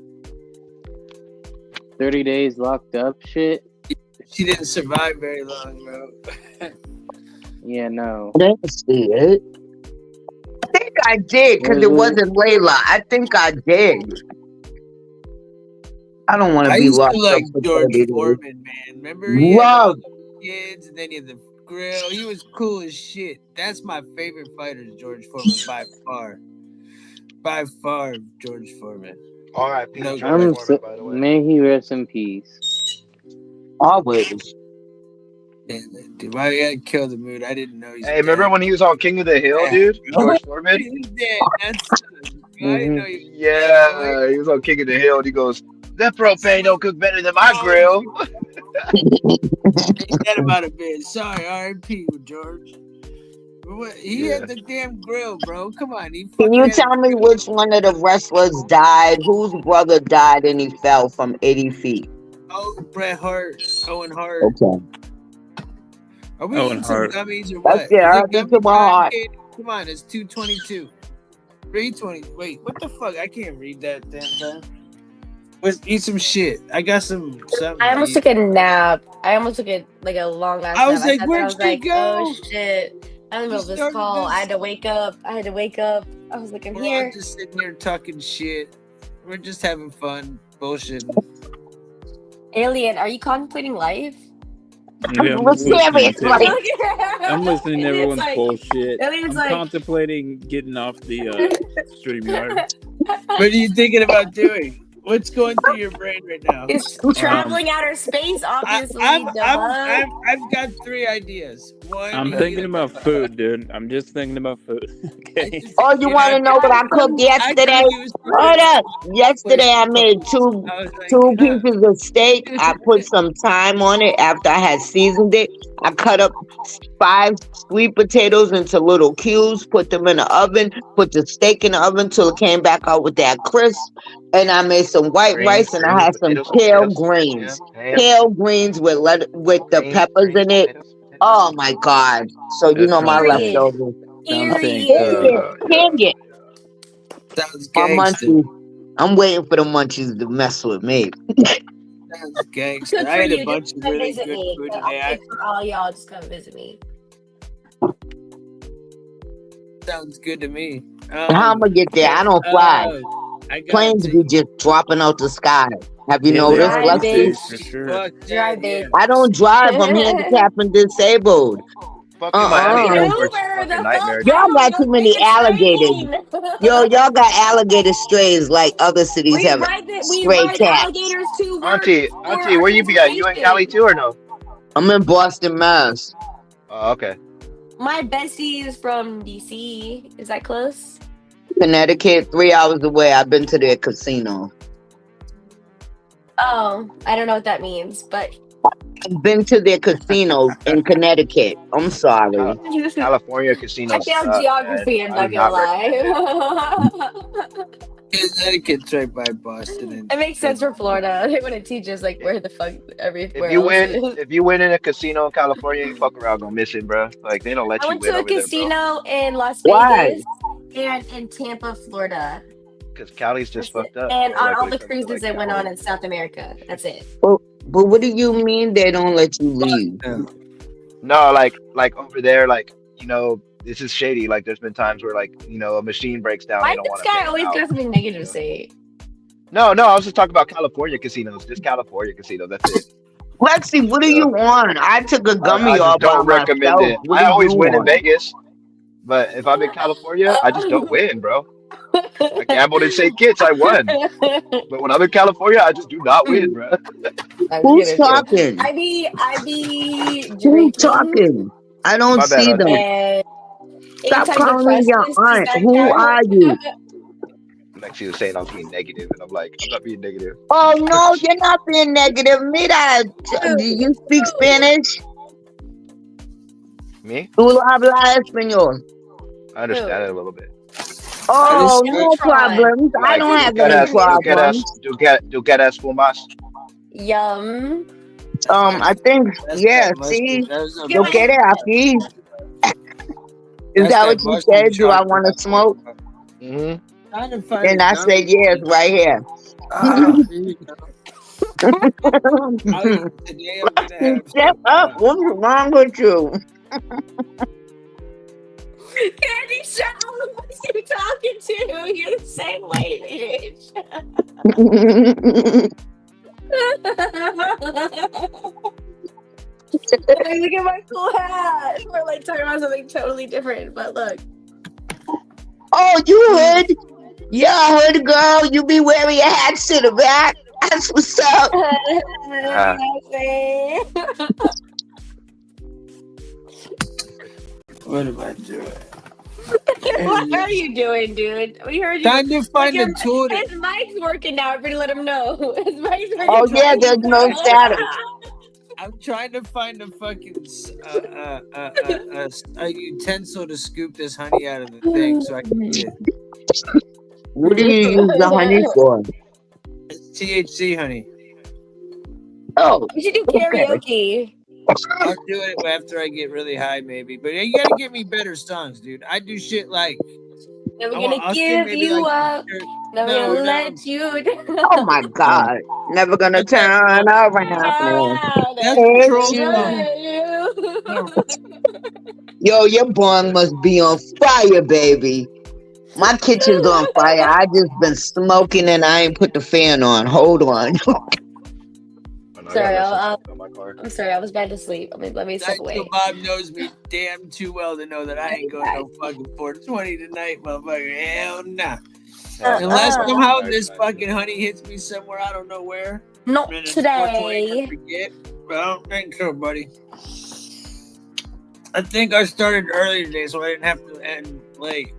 30 days locked up shit? She didn't survive very long, bro. Yeah, no. I didn't see it. I think I did because it wasn't Layla. I think I did. I don't want to be locked to like up for George 30 Foreman, man. Remember he had all Love. the kids and then he had the grill. He was cool as shit. That's my favorite fighter, George Foreman, by far. By far, George Foreman. R.I.P. No, George Foreman, by the way. May he rest in peace. Always. Dude, why you gotta kill the mood? I didn't know he's Hey, remember dead. when he was on King of the Hill, dude? George Foreman? He's dead. That's I didn't know he was Yeah, he was on King of the Hill and he goes, that propane don't cook better than my grill. Ain't that about a bit? Sorry, R.I.P. George. He had the damn grill, bro. Come on. Can you tell me which one of the wrestlers died? Whose brother died and he fell from 80 feet? Oh, Bret Hart. Owen Hart. Okay. Are we eating some gummies or That's what? it. Is I it think gummy my time, heart. Katie? Come on, it's 2:22. 3:20. Wait, what the fuck? I can't read that damn time. Let's eat some shit. I got something. I almost took a nap. I almost took a long ass nap. I was like, sat there, where'd I was she like, go? oh shit. I'm in the middle of this started call. this. I had to wake up. I was like, I'm We're here. all just sitting here talking shit. We're just having fun, bullshitting. Alien, are you contemplating life? Yeah, I'm listening to everyone's like, bullshit. Alien's I'm like- contemplating getting off the StreamYard. What are you thinking about doing? What's going through your brain right now? It's traveling outer space, obviously. I've got 3 ideas. One, I'm thinking about food, dude. I'm just thinking about food. Okay. Oh, you want to know what I cooked yesterday? Hold up. Yesterday I made two pieces of steak. I put some thyme on it after I had seasoned it. I cut up 5 sweet potatoes into little cubes, put them in the oven, put the steak in the oven till it came back out with that crisp. And I made some white rice and I had some kale greens. Kale greens with the peppers in it. Oh my God. So you know my leftovers. Hang it. Sounds My gangster. munchies. I'm waiting for the munchies to mess with me. Sounds gangster. Good I for had you. a bunch of Come really visit good me. food I'll today. pay for all y'all. Just come visit me. Sounds good to me. How I'm gonna get there? I don't fly. Planes be just dropping out the sky. Have you noticed? Drive, bitch. For sure. Drive, bitch. I don't drive. I'm handicapped and disabled. Miami airport's Uber, fucking the nightmare. Y'all got too many alligators. Yo, y'all got alligator strays like other cities We have ride stray cats. alligators to work. Auntie, where you be at? You in Cali too or no? I'm in Boston, Mass. Oh, okay. My bestie is from DC. Is that close? Connecticut, 3 hours away. I've been to their casino. Oh, I don't know what that means, but I've been to their casino in Connecticut. I'm sorry. California casinos. I failed geography. I'm not gonna lie. Connecticut's right by Boston. It makes sense for Florida. They want to teach us like where the fuck everywhere If you else win, is. if you win in a casino in California, you fuck around, go missing, bro. Like they don't let I you went win to a over there, casino in Las Why? Vegas and in Tampa, Florida, because Cali's just fucked up. and bro. on Like, all when the it comes to, cruises like, I went Cali. on in South America. That's it. But what do you mean they don't let you leave? No, like over there, like this is shady. Like there's been times where like a machine breaks down. Why They don't this want to guy pay always out. got something negative to say? No, I was just talking about California casinos. Just California casinos. That's it. Lexi, what do you want? I took a gummy I all just by don't recommend myself. it. What I do always you win in want? Vegas, but if I'm in California, I just don't win, bro. I gambled in St. Kitts, I won. But when I'm in California, I just do not win, bro. Who's talking? I be Who's drinking. talking? I don't My bad, see them. And Stop anytime calling your depressed, aunt. Who are you? Lexi was saying I was being negative, and I'm like, I'm not being negative. Oh no, you're not being negative. Mira, do you speak Spanish? Me? Tú hablas español. I understand it a little bit. Oh, no problems. I don't have any problems. ¿Tú quieres fumas? Yum. I think, yeah, see, yo quiere aquí. Is that what you said? Do I want to smoke? Mm-hmm. And I said, yes, right here. Shut up. What's wrong with you? Candy, shut up. Who's you talking to? You're the same way, bitch. Look at my cool hat. We're like talking about something totally different, but look. Oh, you hood? Yeah, hood girl. You be wearing your hats to the back. That's what's up. What am I doing? What are you doing, dude? We heard you. Time to find a tool. His mic's working now. Everybody let him know. His mic's working. Oh, yeah, there's no status. I'm trying to find a fucking a utensil to scoop this honey out of the thing so I can eat it. What do you use the honey for? It's THC honey. Oh, You should do okay. karaoke. I'll do it after I get really high, maybe. But you gotta give me better songs, dude. I do shit like. Never I'll gonna sing give maybe you like. up. Never No, gonna no. let you down. Oh my God. Never gonna That's that, turn around. that's Hurt Patrol you. song. Yo, your bong must be on fire, baby. My kitchen's on fire. I just been smoking and I ain't put the fan on. Hold on. Sorry, I'm sorry. I was bad to sleep. Let me step away. Bob knows me damn too well to know that I ain't going no fucking 420 tonight, motherfucker. Hell nah. Unless somehow this fucking honey hits me somewhere, I don't know where. Not And it's today. 420, I forget. But I don't think so, buddy. I think I started early today, so I didn't have to end late.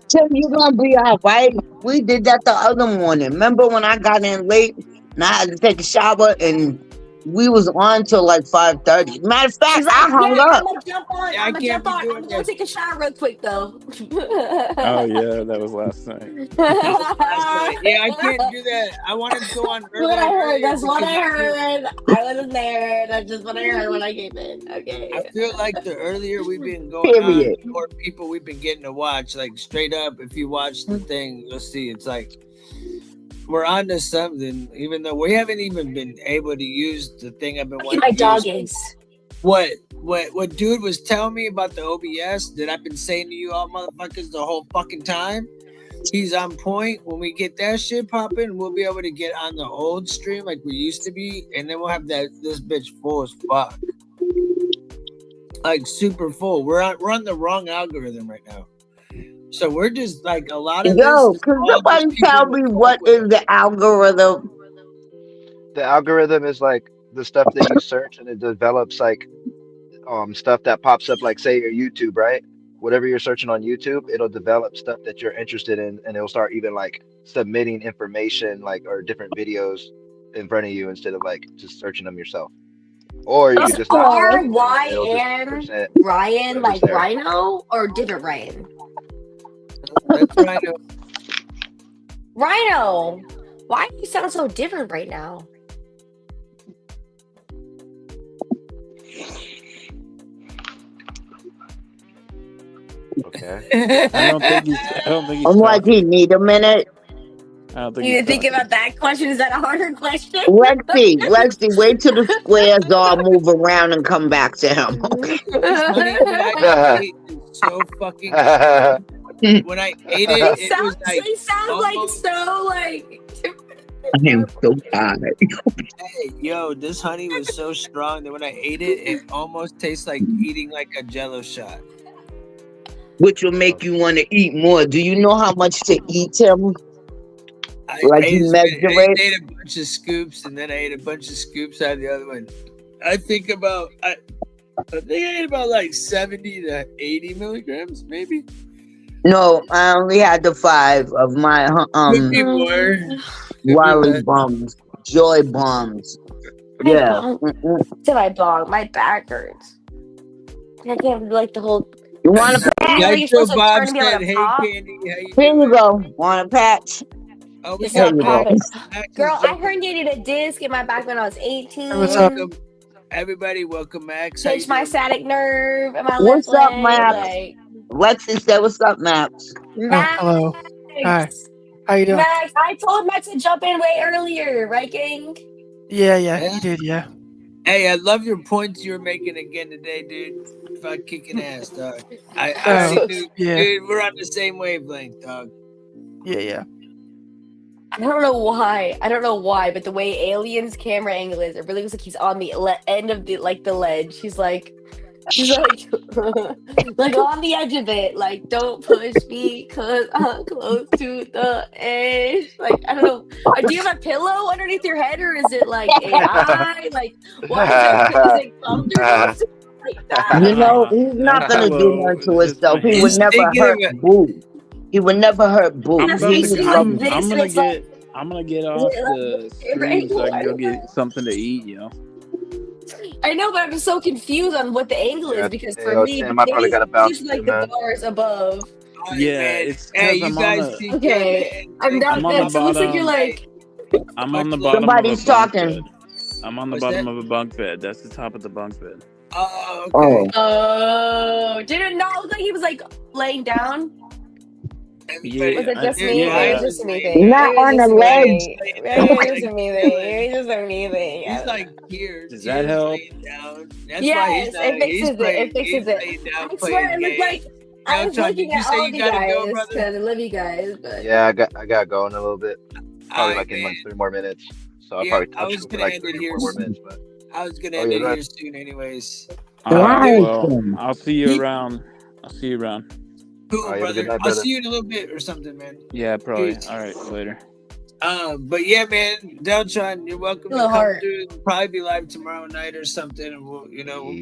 Tim, you gonna be all right. We did that the other morning. Remember when I got in late and I had to take a shower and we was on till like 5:30. Matter of fact, I hung up. I'm gonna jump on. Yeah, I'm gonna jump on. I'm gonna go take a shower real quick though. Oh yeah, that was last night. Yeah, I can't do that. I wanted to go on early. What I heard. That's what I heard. I wasn't there. That's just what I heard when I came in. Okay. I feel like the earlier we've been going Period. on, the more people we've been getting to watch. Like straight up, if you watch the thing, you'll see it's like we're on to something. Even though we haven't even been able to use the thing I've been wanting My to dog use. is. What dude was telling me about the OBS that I've been saying to you all motherfuckers the whole fucking time. He's on point. When we get that shit popping, we'll be able to get on the old stream like we used to be, and then we'll have this bitch full as fuck. Like super full. We're on the wrong algorithm right now. So we're just like a lot of Yo, this. can somebody tell me what is the algorithm? The algorithm is like the stuff that you search and it develops like stuff that pops up, like say your YouTube, right? Whatever you're searching on YouTube, it'll develop stuff that you're interested in, and it'll start even like submitting information like or different videos in front of you instead of like just searching them yourself. Or you could just not search it, and it'll just present Ryan, like there. Rhino, or different Ryan? That's Rhino. Rhino, why do you sound so different right now? Okay. I don't think he's. I'm like, he need a minute. I don't think You he's think talking. about that question? Is that a harder question? Lexi, wait till the squares all move around and come back to him. Honey that I ate is so fucking good. When I ate it, it was like It sounds like so like. I am so tired. Hey, yo, this honey was so strong that when I ate it, it almost tastes like eating like a Jello shot. Which will make you want to eat more. Do you know how much to eat, Tim? Like you measure it? I ate a bunch of scoops, and then I ate a bunch of scoops out of the other one. I think I ate about like 70 to 80 milligrams, maybe. No, I only had the 5 of my Could be more. Wally bombs, joy bombs. Yeah. To my bong, my back hurts. I can't do like the whole. You want a patch? Nitro Bob said, "Hey, Candy, how you Here doing?" you go. Want a patch? Oh, we Here got you go. Girl, I herniated a disc in my back when I was 18. What's up, everybody? Welcome, Max. How you Pinched my doing? sciatic nerve in my What's left up, leg. Max? Like, Lexi said, "What's up, Max?" Max. Hello. Hi. How you doing? Max, I told Max to jump in way earlier, right, gang? Yeah, you did, yeah. Hey, I love your points you were making again today, dude. Fuck kicking ass, dog. I Oh, already knew, yeah. dude. We're on the same wavelength, dog. Yeah. I don't know why, but the way Alien's camera angle is, it really looks like he's on the end of the ledge. He's like like on the edge of it. Like, don't push me, cause I'm close to the edge. Like, I don't know. Do you have a pillow underneath your head, or is it like AI? Like, why is it comfortable? Like that? You know, he's not gonna do nothing to himself. He would never hurt Boo. He would never hurt Boo. I'm gonna It's get off the stream so I can go get something to eat, I know, but I'm so confused on what the angle is because for me, Tim, I probably gotta bounce he's too, like the man. bars above. Yeah, it's Hey, because you I'm on guys the. take care, Okay, man. I'm Thanks not. I'm on the It looks like you're bottom. like. I'm on the Much love. bottom of a Somebody's bunk talking. bed. I'm on the What's bottom that? of a bunk bed. That's the top of the bunk bed. Oh, okay. Oh, Oh, did it not look like he was like laying down? Yeah, Was it just me? Maybe yeah. it's just a me thing. not Maybe it's on the just a me ledge. thing. Maybe it's just a me thing. Maybe it's just a me thing. I He's don't like know. here. Does that Tears help? laying down. That's why he's Yes, not. it He's fixes it. playing. It fixes He's it. laying down I swear, playing it looked like games. I was Deltron, looking did you at say all you of you gotta go, guys brother? because I love you guys. But Yeah, I got going in a little bit. Probably Alright, like in like 3 more minutes. So I'll Yeah, probably I touch was you for gonna like end 3 it or here. 4 more minutes. But I was gonna oh end yeah, it go here ahead. soon, anyways. All right. Right. Well, I'll see you around. I'll see you around. Cool, All right, you have a good brother. night, I'll brother. see you in a little bit or something, man. Yeah, probably. Peace. All right, later. But yeah, man, Deltron, you're welcome to Little come heart. through. We'll probably be live tomorrow night or something, and we'll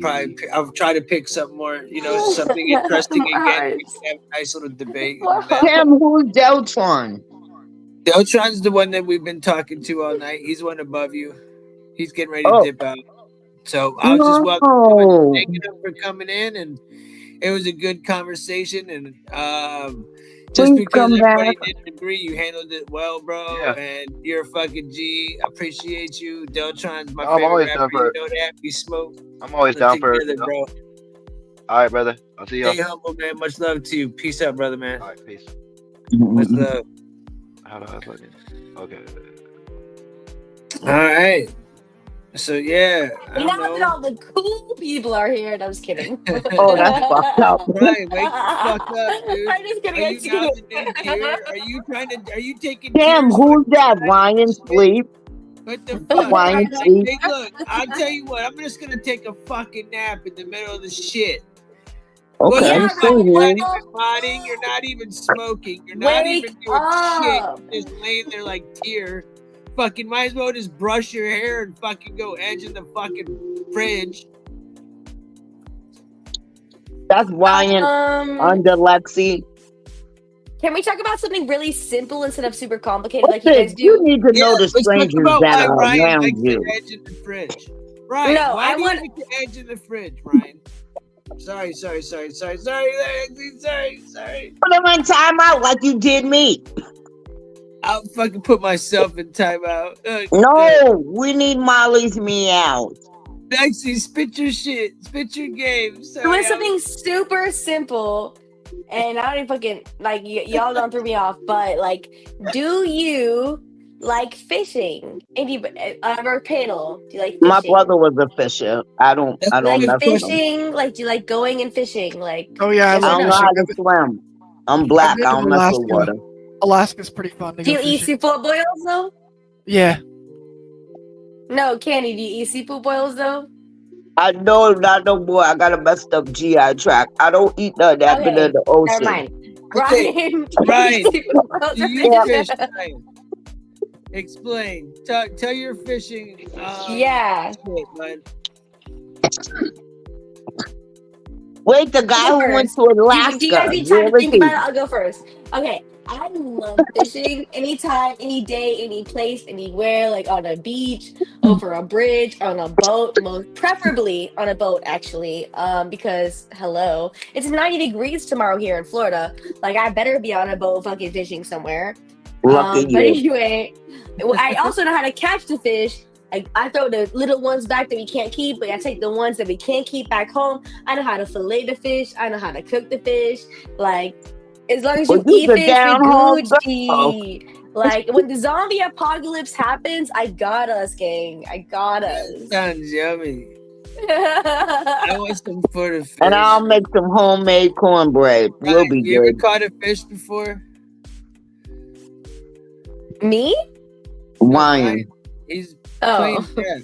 probably. I'll try to pick something more, something interesting More again. We hearts. can have a nice little debate. More And then hearts. Tim, who's Deltron? Deltron's the one that we've been talking to all night. He's one above you. He's getting ready to Oh, dip out. So I'll just welcome him and no. thank him for coming in, and it was a good conversation. And just Please because come back. everybody didn't agree, you handled it well, bro. Yeah. And you're a fucking G. I appreciate you. Deltron's my No, I'm favorite always rapper. down for You it. know that. We smoke. I'm always We're down for it. together, bro. All right, brother. I'll see y'all. Stay humble, man. Much love to you. Peace out, brother, man. All right, peace. Much love. How do I fucking? Okay. All right. So yeah, I And now don't that know. all the cool people are here, no, I'm just kidding. Oh, that's fucked up. Right, wake the fuck up, dude. I'm just kidding. Are I'm you just now kidding. the new tier? Are you taking Tim, tiers? who's that? Ryan Sleep? What the fuck? Ryan Sleep? Hey, look, I'll tell you what. I'm just gonna take a fucking nap in the middle of the shit. Okay, Yeah, I'm still You're not here. even modding. You're not even smoking. You're not Wake even doing up. shit. You're just laying there like tier. Fucking might as well just brush your hair and fucking go edge in the fucking fridge. That's Ryan under Lexi. Can we talk about something really simple instead of super complicated like you Listen, guys do? you need to know the Let's talk strangers about that why are Ryan around likes you. the edge in the fridge. Ryan, No, why I do want- you like the edge in the fridge, Ryan? Sorry. Put them in timeout like you did me. I'll fucking put myself in timeout. No, we need Molly's meow. Lexi, spit your shit. Spit your game. It Sorry, was something super simple, and I don't even fucking like y'all don't throw me off. But like, do you like fishing? If you our panel, do you like fishing? My brother was a fisher. I don't Do you mess like with him. fishing? Like, do you like going and fishing? Like, Oh yeah, I I love don't know fishing. how to swim. I'm black. I've been I to don't mess with Alaska. water. Alaska's pretty fun to do go you eat fishing. seafood boils though? Yeah. No, Candy, do you eat seafood boils though? I know not no more. I got a messed up GI tract. I don't eat none of that been Okay, in the never ocean. mind. Okay, Ryan, Ryan, seafood boils do are you fish. fish, Ryan? Explain. Tell your fishing. Yeah. Shit, bud. Wait, the guy who went First, to Alaska. do you guys need time Where to is think he? about it? I'll go first. Okay, I love fishing anytime, any day, any place, anywhere, like on a beach, over a bridge, on a boat, most preferably on a boat, actually. Because hello, it's 90 degrees tomorrow here in Florida. Like I better be on a boat fucking fishing somewhere. Lucky But you. anyway, I also know how to catch the fish. I throw the little ones back that we can't keep, but I take the ones that we can keep back home. I know how to fillet the fish. I know how to cook the fish. Like, as long as you Well, you's eat a fish, down you're home Gucci. Like, when the zombie apocalypse happens, I got us, gang. I got us. Sounds yummy. I want some for the fish. And I'll make some homemade cornbread. We'll Ryan, be you ever good. caught a fish before? Me? Ryan. He's Oh. playing dead.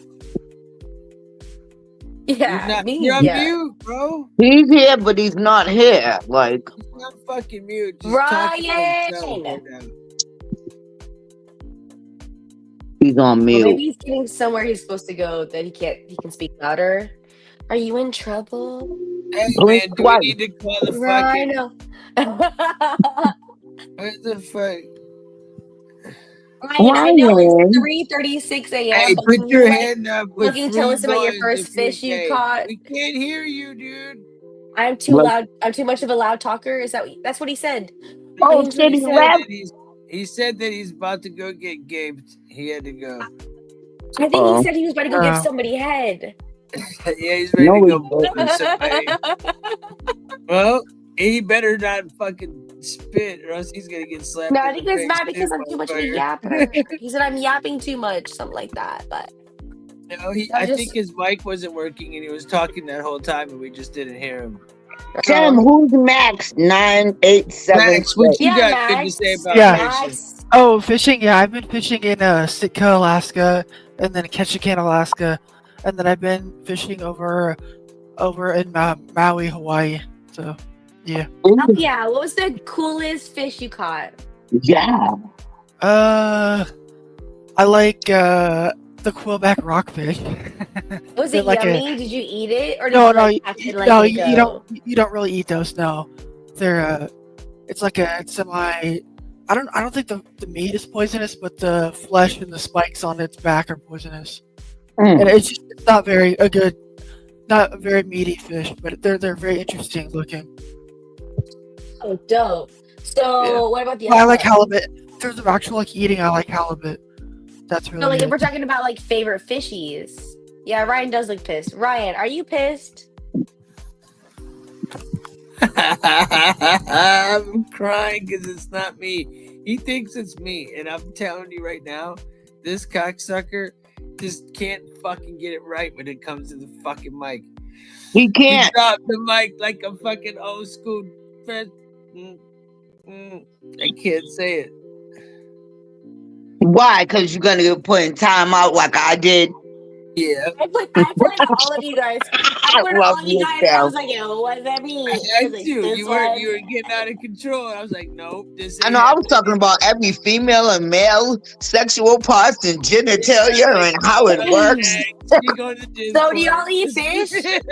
Yeah, me. You're on Yeah. mute, bro. He's here, but he's not here. Like, He's not fucking mute. Just talking to himself Ryan! right now. he's on Well, mute. maybe he's getting somewhere he's supposed to go that he can speak louder. Are you in trouble? Hey, Blink man, do we twice. need to call the fucking... Rhino. What the fuck? Ryan, I know it's 3:36 a.m., Hey, but put can your you hand up with fucking tell free us about your noise first if you're fish you gay. caught? We can't hear you, dude. I'm too loud. I'm too much of a loud talker. Is that's what he said? Oh, That's what he said. He said that he's about to go get gaped. He had to go. I think he said he was about to go give somebody head. Yeah, he's ready to go bully somebody. Well, he better not fucking spit, or else he's gonna get slapped. No, I in think the it's face not because I'm too much of a yapper. He said I'm yapping too much, something like that. But no, I think his mic wasn't working, and he was talking that whole time, and we just didn't hear him. Tim, who's Max 987? Max, what you got good to say about fishing? Oh, fishing. Yeah, I've been fishing in Sitka, Alaska, and then Ketchikan, Alaska, and then I've been fishing over in Maui, Hawaii. So, yeah. Oh, yeah, what was the coolest fish you caught? Yeah. I like the quillback rockfish. Was it yummy? Did you eat it, or did No, you no, like, catch it like you don't really eat those. No, they're it's like a semi. I don't think the meat is poisonous, but the flesh and the spikes on its back are poisonous. And it's not not a very meaty fish, but they're very interesting looking. Oh, dope. So, what about the? I like halibut. In terms of actual eating, I like halibut. That's really. So, like, it. if we're talking about like favorite fishies, yeah, Ryan does look pissed. Ryan, are you pissed? I'm crying because it's not me. He thinks it's me, and I'm telling you right now, this cocksucker just can't fucking get it right when it comes to the fucking mic. He can't. He dropped the mic like a fucking old school friend. I can't say it. Why? Because you're gonna get put in time out like I did. Yeah. I put all of you guys. I put all of you guys. I was like, yo, what does that mean? I Like, do. this You were one. getting out of control. I was like, nope. This I know I was talking about every female and male sexual parts and genitalia and how it works. So do y'all eat fish?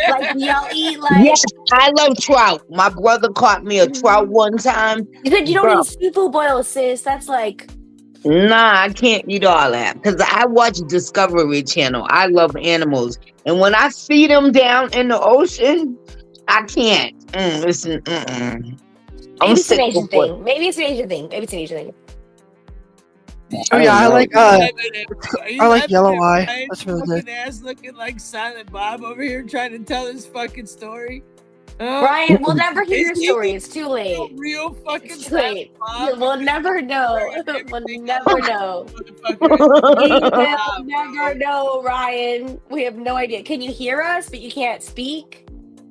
Like, do y'all eat like? Yes, I love trout. My brother caught me a trout one time. You said you don't eat seafood boil, sis. That's like. Nah, I can't eat all that because I watch Discovery Channel. I love animals, and when I see them down in the ocean, I can't. Listen, Maybe it's an Asian thing. Maybe it's an Asian thing. Oh yeah, I like yellow eye. That's really good. Fucking ass looking like Silent Bob over here trying to tell his fucking story. Brian, we'll never hear your story. It's too late. Real fucking it's too late. We'll never know. We'll never know. We will never know, Ryan. We have no idea. Can you hear us, but you can't speak?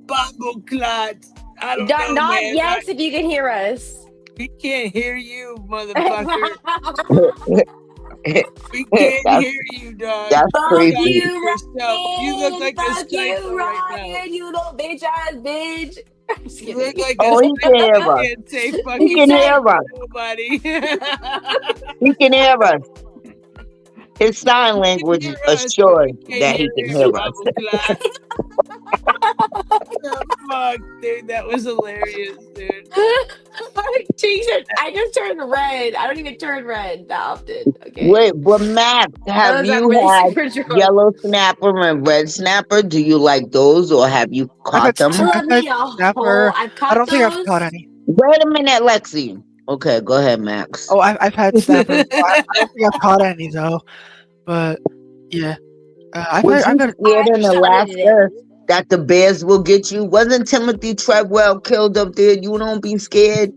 Bumble clot. I don't know, Not man. yes, if you can hear us. We can't hear you, motherfucker. We can't hear you, dog. That's crazy. You look like a psycho right now. You little bitch ass bitch. You look like he can hear us. He can hear us. Nobody. He can hear us. His sign language assures that he can hear us. Fuck, dude, that was hilarious, dude. I just turned red. I don't even turn red that often. Okay. Wait, but Max, have you had yellow snapper and red snapper? Do you like those, or have you caught them? Snapper. I don't think I've caught any. Wait a minute, Lexi. Okay, go ahead, Max. Oh, I've had snapper. I don't think I've caught any though. But yeah, I've had scared in Alaska that the bears will get you? Wasn't Timothy Treadwell killed up there? You don't be scared.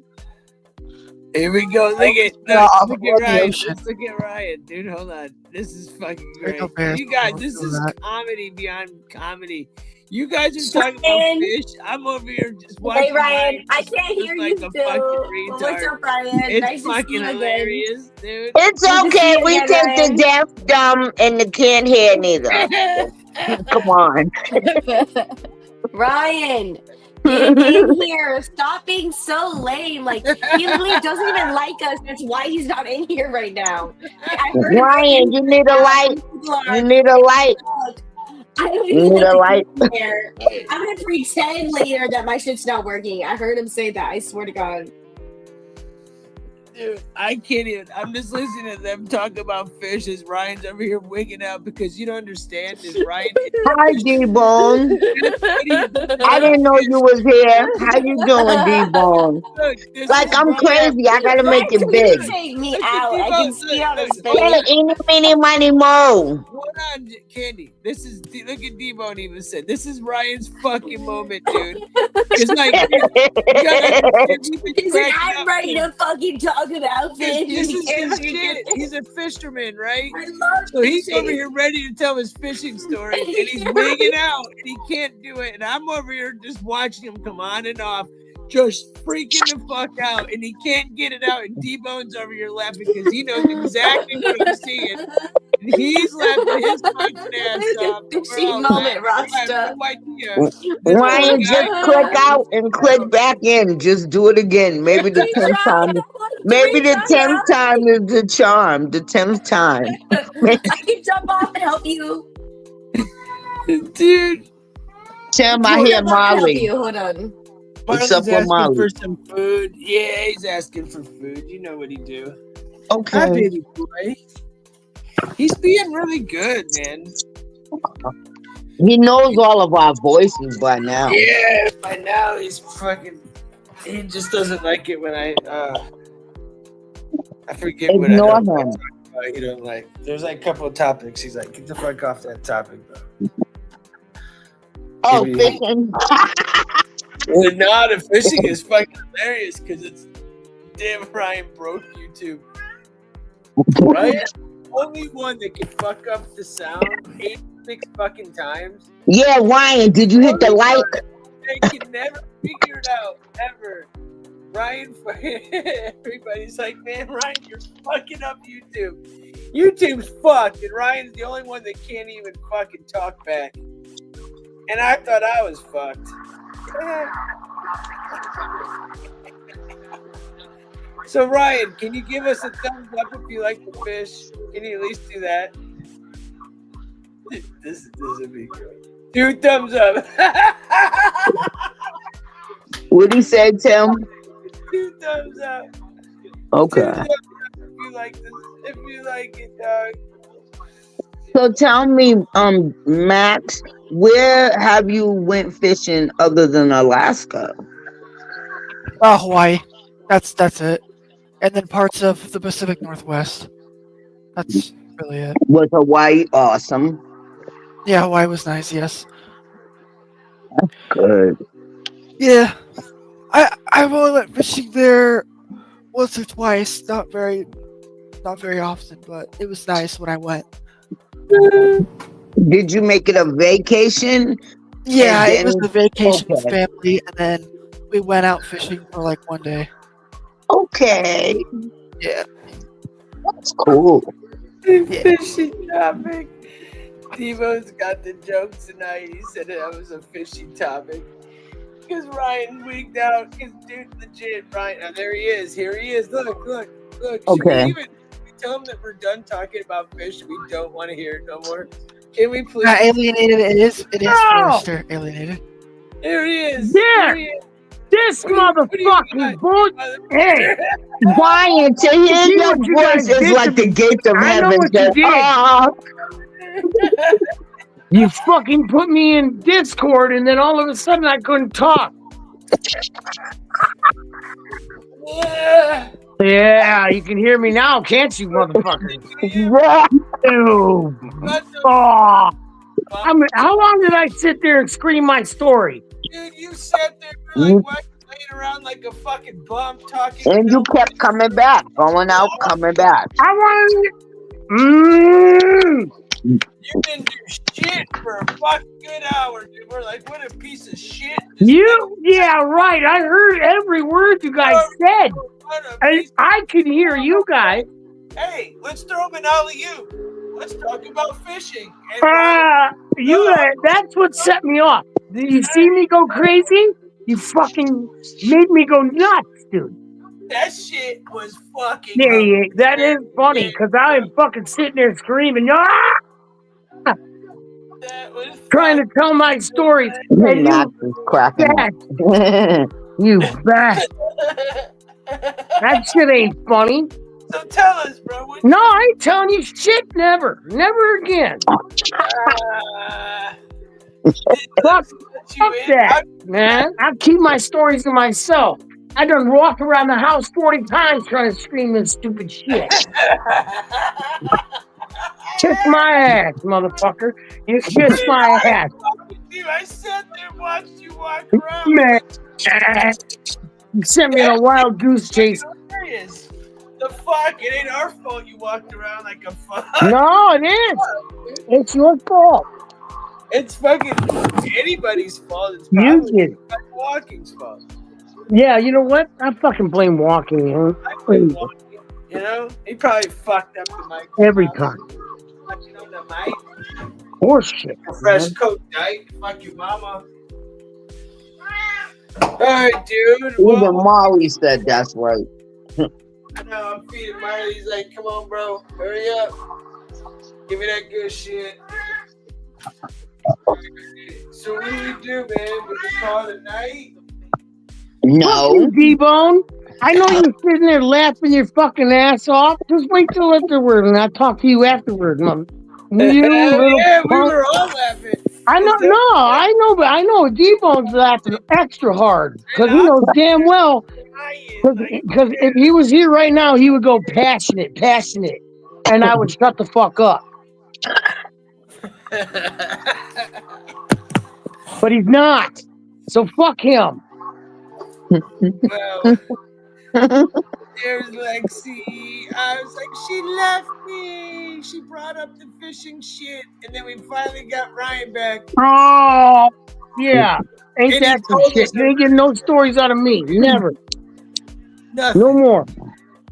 Here we go. Look at Ryan. Look at Ryan, dude. Hold on. This is fucking great. You guys, this is comedy beyond comedy. You guys are talking about fish. I'm over here just watching. Hey Ryan, I can't hear you still. What's up, Ryan? It's nice to fucking see you hilarious, dude. It's okay. We take the deaf, dumb, and the can't hear neither. Come on. Ryan, get in here. Stop being so lame. Like, he literally doesn't even like us. That's why he's not in here right now. Ryan, you need a light. You need a light. I don't You even need a light. I'm gonna pretend later that my shit's not working. I heard him say that. I swear to God. Dude, I can't even. I'm just listening to them talk about fish as Ryan's over here wigging out because you don't understand. Is Ryan? Hi, D-Bone. I didn't know you was here. How you doing, D-Bone? Like I'm crazy. I gotta make it big. Take me out. I can see on his Hey, face. eeny, meeny, miny, mo. Hold on, Candy. This is look at D-Bone even said. This is Ryan's fucking moment, dude. It's like He's like, I'm ready to fucking talk about fish. This is his shit. He's a fisherman, right? I love So he's fishing. over here ready to tell his fishing story, and he's wigging out, and he can't do it. And I'm over here just watching him come on and off, just freaking the fuck out, and he can't get it out. And D-Bone's over here laughing because he knows exactly what I'm seeing. And he's laughing his fucking ass off. Fishing moment, Rasta. Ryan, just click out and click back in. Just do it again. Maybe the 10th time. Maybe the 10th time is the charm. The 10th time. I can jump off and help you. Dude. Tim, I hear Molly. Hold on. What's up with Molly? For some food. Yeah, he's asking for food. You know what he do. Okay. Hi, baby boy. He's being really good, man. He knows all of our voices by now. Yeah, by now he's fucking. He just doesn't like it when I forget what Ignore I him. He don't like. There's like a couple of topics. He's like, get the fuck off that topic, bro. Oh, fishing. Well, no, the fishing is fucking hilarious because it's damn Ryan broke YouTube. Right? Only one that can fuck up the sound 86 fucking times. Yeah, Ryan, did you hit the like? They can never figure it out, ever. Ryan, everybody's like, man, Ryan, you're fucking up YouTube. YouTube's fucked, and Ryan's the only one that can't even fucking talk back. And I thought I was fucked. So Ryan, can you give us a thumbs up if you like the fish? Can you at least do that? This would be good. 2 thumbs up. What'd he say, Tim? 2 thumbs up. Okay. 2 thumbs up if you like this. If you like it, dog. So tell me, Max, where have you went fishing other than Alaska? Hawaii. That's it. And then parts of the Pacific Northwest. That's really it. Was Hawaii awesome? Yeah, Hawaii was nice, yes. Good. Yeah. I've only went fishing there once or twice, not very often, but it was nice when I went. Did you make it a vacation? Yeah, it was a vacation with family, and then we went out fishing for like one day. Okay. Yeah. That's cool. Fishy topic. Devo's got the joke tonight. He said that was a fishy topic. Because Ryan wigged out. Because dude, legit, Ryan. Oh, there he is. Here he is. Look. Okay. Should we tell him that we're done talking about fish? We don't want to hear it no more. Can we please? Alienated. It is Forrester. Alienated. Here he is. Yeah. Here he is. This motherfucking bull. Hey, Ryan, to hear your voice is like the gates of I know heaven. what you did. You fucking put me in Discord, and then all of a sudden I couldn't talk. Yeah, you can hear me now, can't you, motherfucker? Ew. Oh. How long did I sit there and scream my story? Dude, you sat there for like laying around like a fucking bum talking. And you kept coming back, going out, coming back. I wanted. You didn't do shit for a fucking good hour, dude. We're like, what a piece of shit. Yeah, right. I heard every word you guys said. I could hear you guys. Hey, let's throw him an alley-oop. Let's talk about fishing. That's what set me off. Did you see me go crazy? You fucking made me go nuts, dude. That shit was fucking. Yeah, that is funny because I am fucking sitting there screaming. Trying to tell my stories. Max is cracking. You bet. That shit ain't funny. So tell us, bro. No, I ain't telling you shit. Never again. Fuck that, man. I keep my stories to myself. I done walked around the house 40 times trying to scream this stupid shit. Kiss my ass, motherfucker. You kiss my ass. I sat there and watched you walk around. Man, you sent me on a wild goose chase. The fuck? It ain't our fault you walked around like a fuck. No, it is. It's your fault. It's fucking anybody's fault. It's You probably did. Walking's fault. Yeah, you know what? I fucking blame Walking. Huh? I blame Walking. You know? He probably fucked up the mic. Every time. You know, the mic. Horseshit. Fresh coat, dyke. Fuck your mama. Alright, dude. Even Molly said that's right. I know, I'm feeding Marley. He's like, come on, bro. Hurry up. Give me that good shit. So what do we do, man? We call it a night? No. D-Bone. I know you're sitting there laughing your fucking ass off. Just wait till afterward and I'll talk to you afterward, mother. You little yeah, we punk. were all laughing. But I know D-Bone's laughing extra hard because he knows damn well. Because if he was here right now, he would go passionate, and I would shut the fuck up. But he's not. So fuck him. Well, there's Lexi. I was like, she left me. She brought up the fishing shit, and then we finally got Ryan back. Oh, yeah. Ain't And that some shit? You ain't getting no stories out of me. Never. Nothing. No more.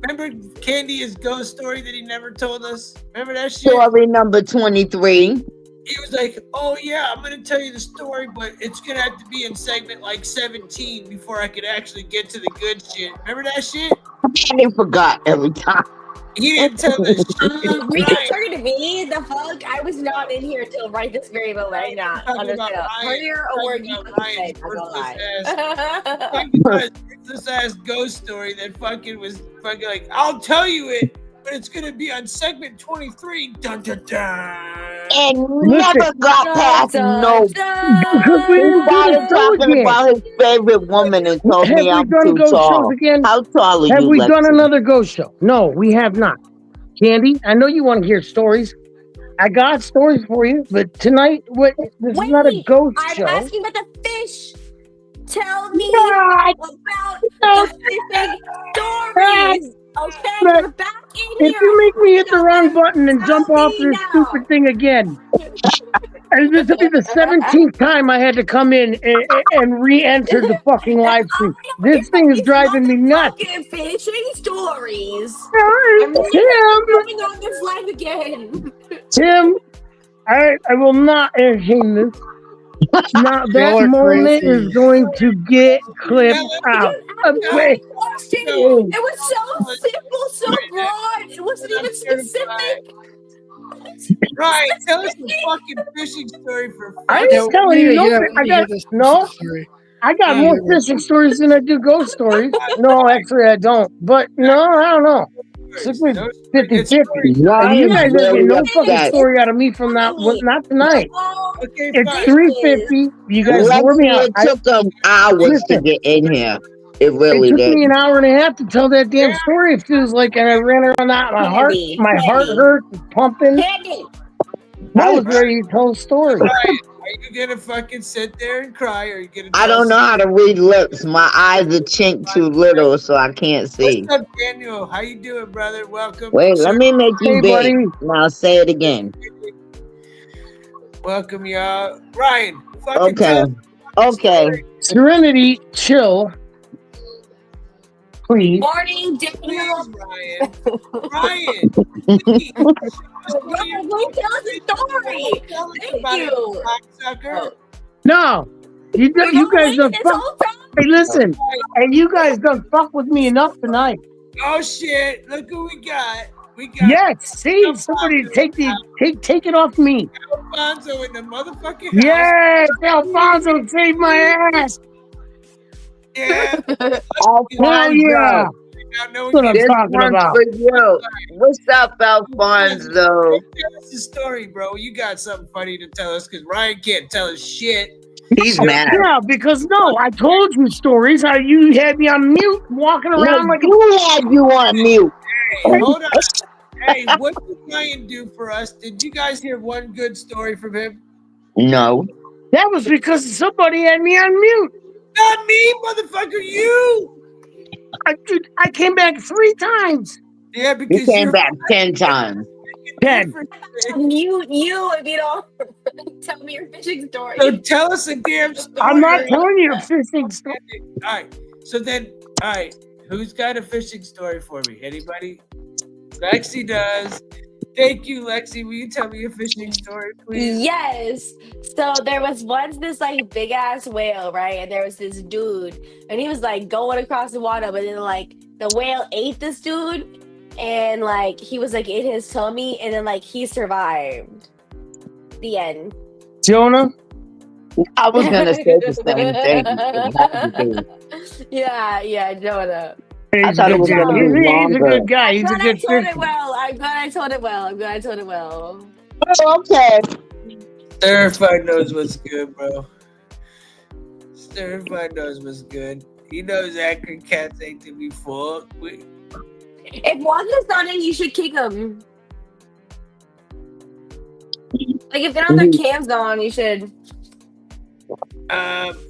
Remember Candy's ghost story that he never told us? Remember that shit? Story number 23. He was like, oh yeah, I'm going to tell you the story, but it's going to have to be in segment like 17 before I could actually get to the good shit. Remember that shit? I forgot every time. He didn't tell us shit. Were you talking to me? The fuck? I was not in here till right this very moment. I'm not. Understood. Hear a word you fucking said. I'm gonna lie. This ass ghost story that fucking was fucking like, I'll tell you it, but it's gonna be on segment 23. Dun dun dun. And never got past no. He started talking about his favorite woman and told me I'm too tall. How tall are you, Have we done Lexi? another ghost show? No, we have not. Candy, I know you want to hear stories. I got stories for you, but tonight, this is not a ghost show. I'm asking about the fish. Tell me about the fishing stories. Okay, we're back in here. If you make me hit the wrong button and jump off this stupid thing again, and this will be the 17th time I had to come in and re-enter the fucking live stream. This thing is driving me nuts. Fucking fishing stories. I'm never coming on this live again. Tim, I will not entertain this. Now that moment is going to get clipped out. It was so simple, so broad. It wasn't even specific. Right, tell us the fucking fishing story for I ain't telling you I got more fishing stories than I do ghost stories. No, actually I don't. But no, I don't know. 50-50. And you guys didn't get no fucking story out of me from that one. Not tonight. It's 3:50. You guys wore me out. It took them hours to get in here. It really took did. me an hour and a half to tell that damn story. It feels like, and I ran around that. My heart hurt, pumping. I was ready to tell a story. Are you gonna fucking sit there and cry, or are you gonna? I don't know how to read lips. My eyes are chinked too little, so I can't see. What's up, Daniel? How you doing, brother? Welcome. Wait, let me make you big. Now say it again. Welcome, y'all. Ryan. Okay. Serenity, chill. Please. Morning, Daniel. Ryan. Ryan. Tell us a story. Thank you. No. You guys done fuck. Hey, listen. Hey, you guys done fuck with me enough tonight. Oh shit! Look who we got. Yes. See, somebody take it off me. Alfonso in the motherfucking house. Yes, Alfonso saved my ass. Yeah. Hell yeah. That's what I'm This talking one's about. for you. What's up, Alfonso? Tell us the story, bro. You got something funny to tell us because Ryan can't tell us shit. He's mad. Yeah, because I told you stories. You had me on mute, walking around like you had you on mute. Hey, hold on. Hey, what did Ryan do for us? Did you guys hear one good story from him? No. That was because somebody had me on mute. Not me, motherfucker. You. I came back 3 times. Yeah, You because came back 10 times. 10. Mute you if you don't tell me your fishing story. So tell us a damn story. I'm not telling you a fishing story. All right. So then, all right. Who's got a fishing story for me? Anybody? Lexi does. Thank you, Lexi. Will you tell me a fishing story, please? Yes. So there was once this like big ass whale, right? And there was this dude, and he was like going across the water, but then like the whale ate this dude, and like he was like in his tummy, and then like he survived. The end. Jonah? I was going to say the same thing. Yeah, Jonah. I thought it was going to be He's a good guy. He's a good I told fisherman. it well. I'm glad I told it well. Oh, okay. Stir-Fry knows what's good, bro. Stir-Fry knows what's good. He knows angry cats ain't to be fucked with. If Wanda's not in, you should kick him. Like if they don't have their cams on, you should.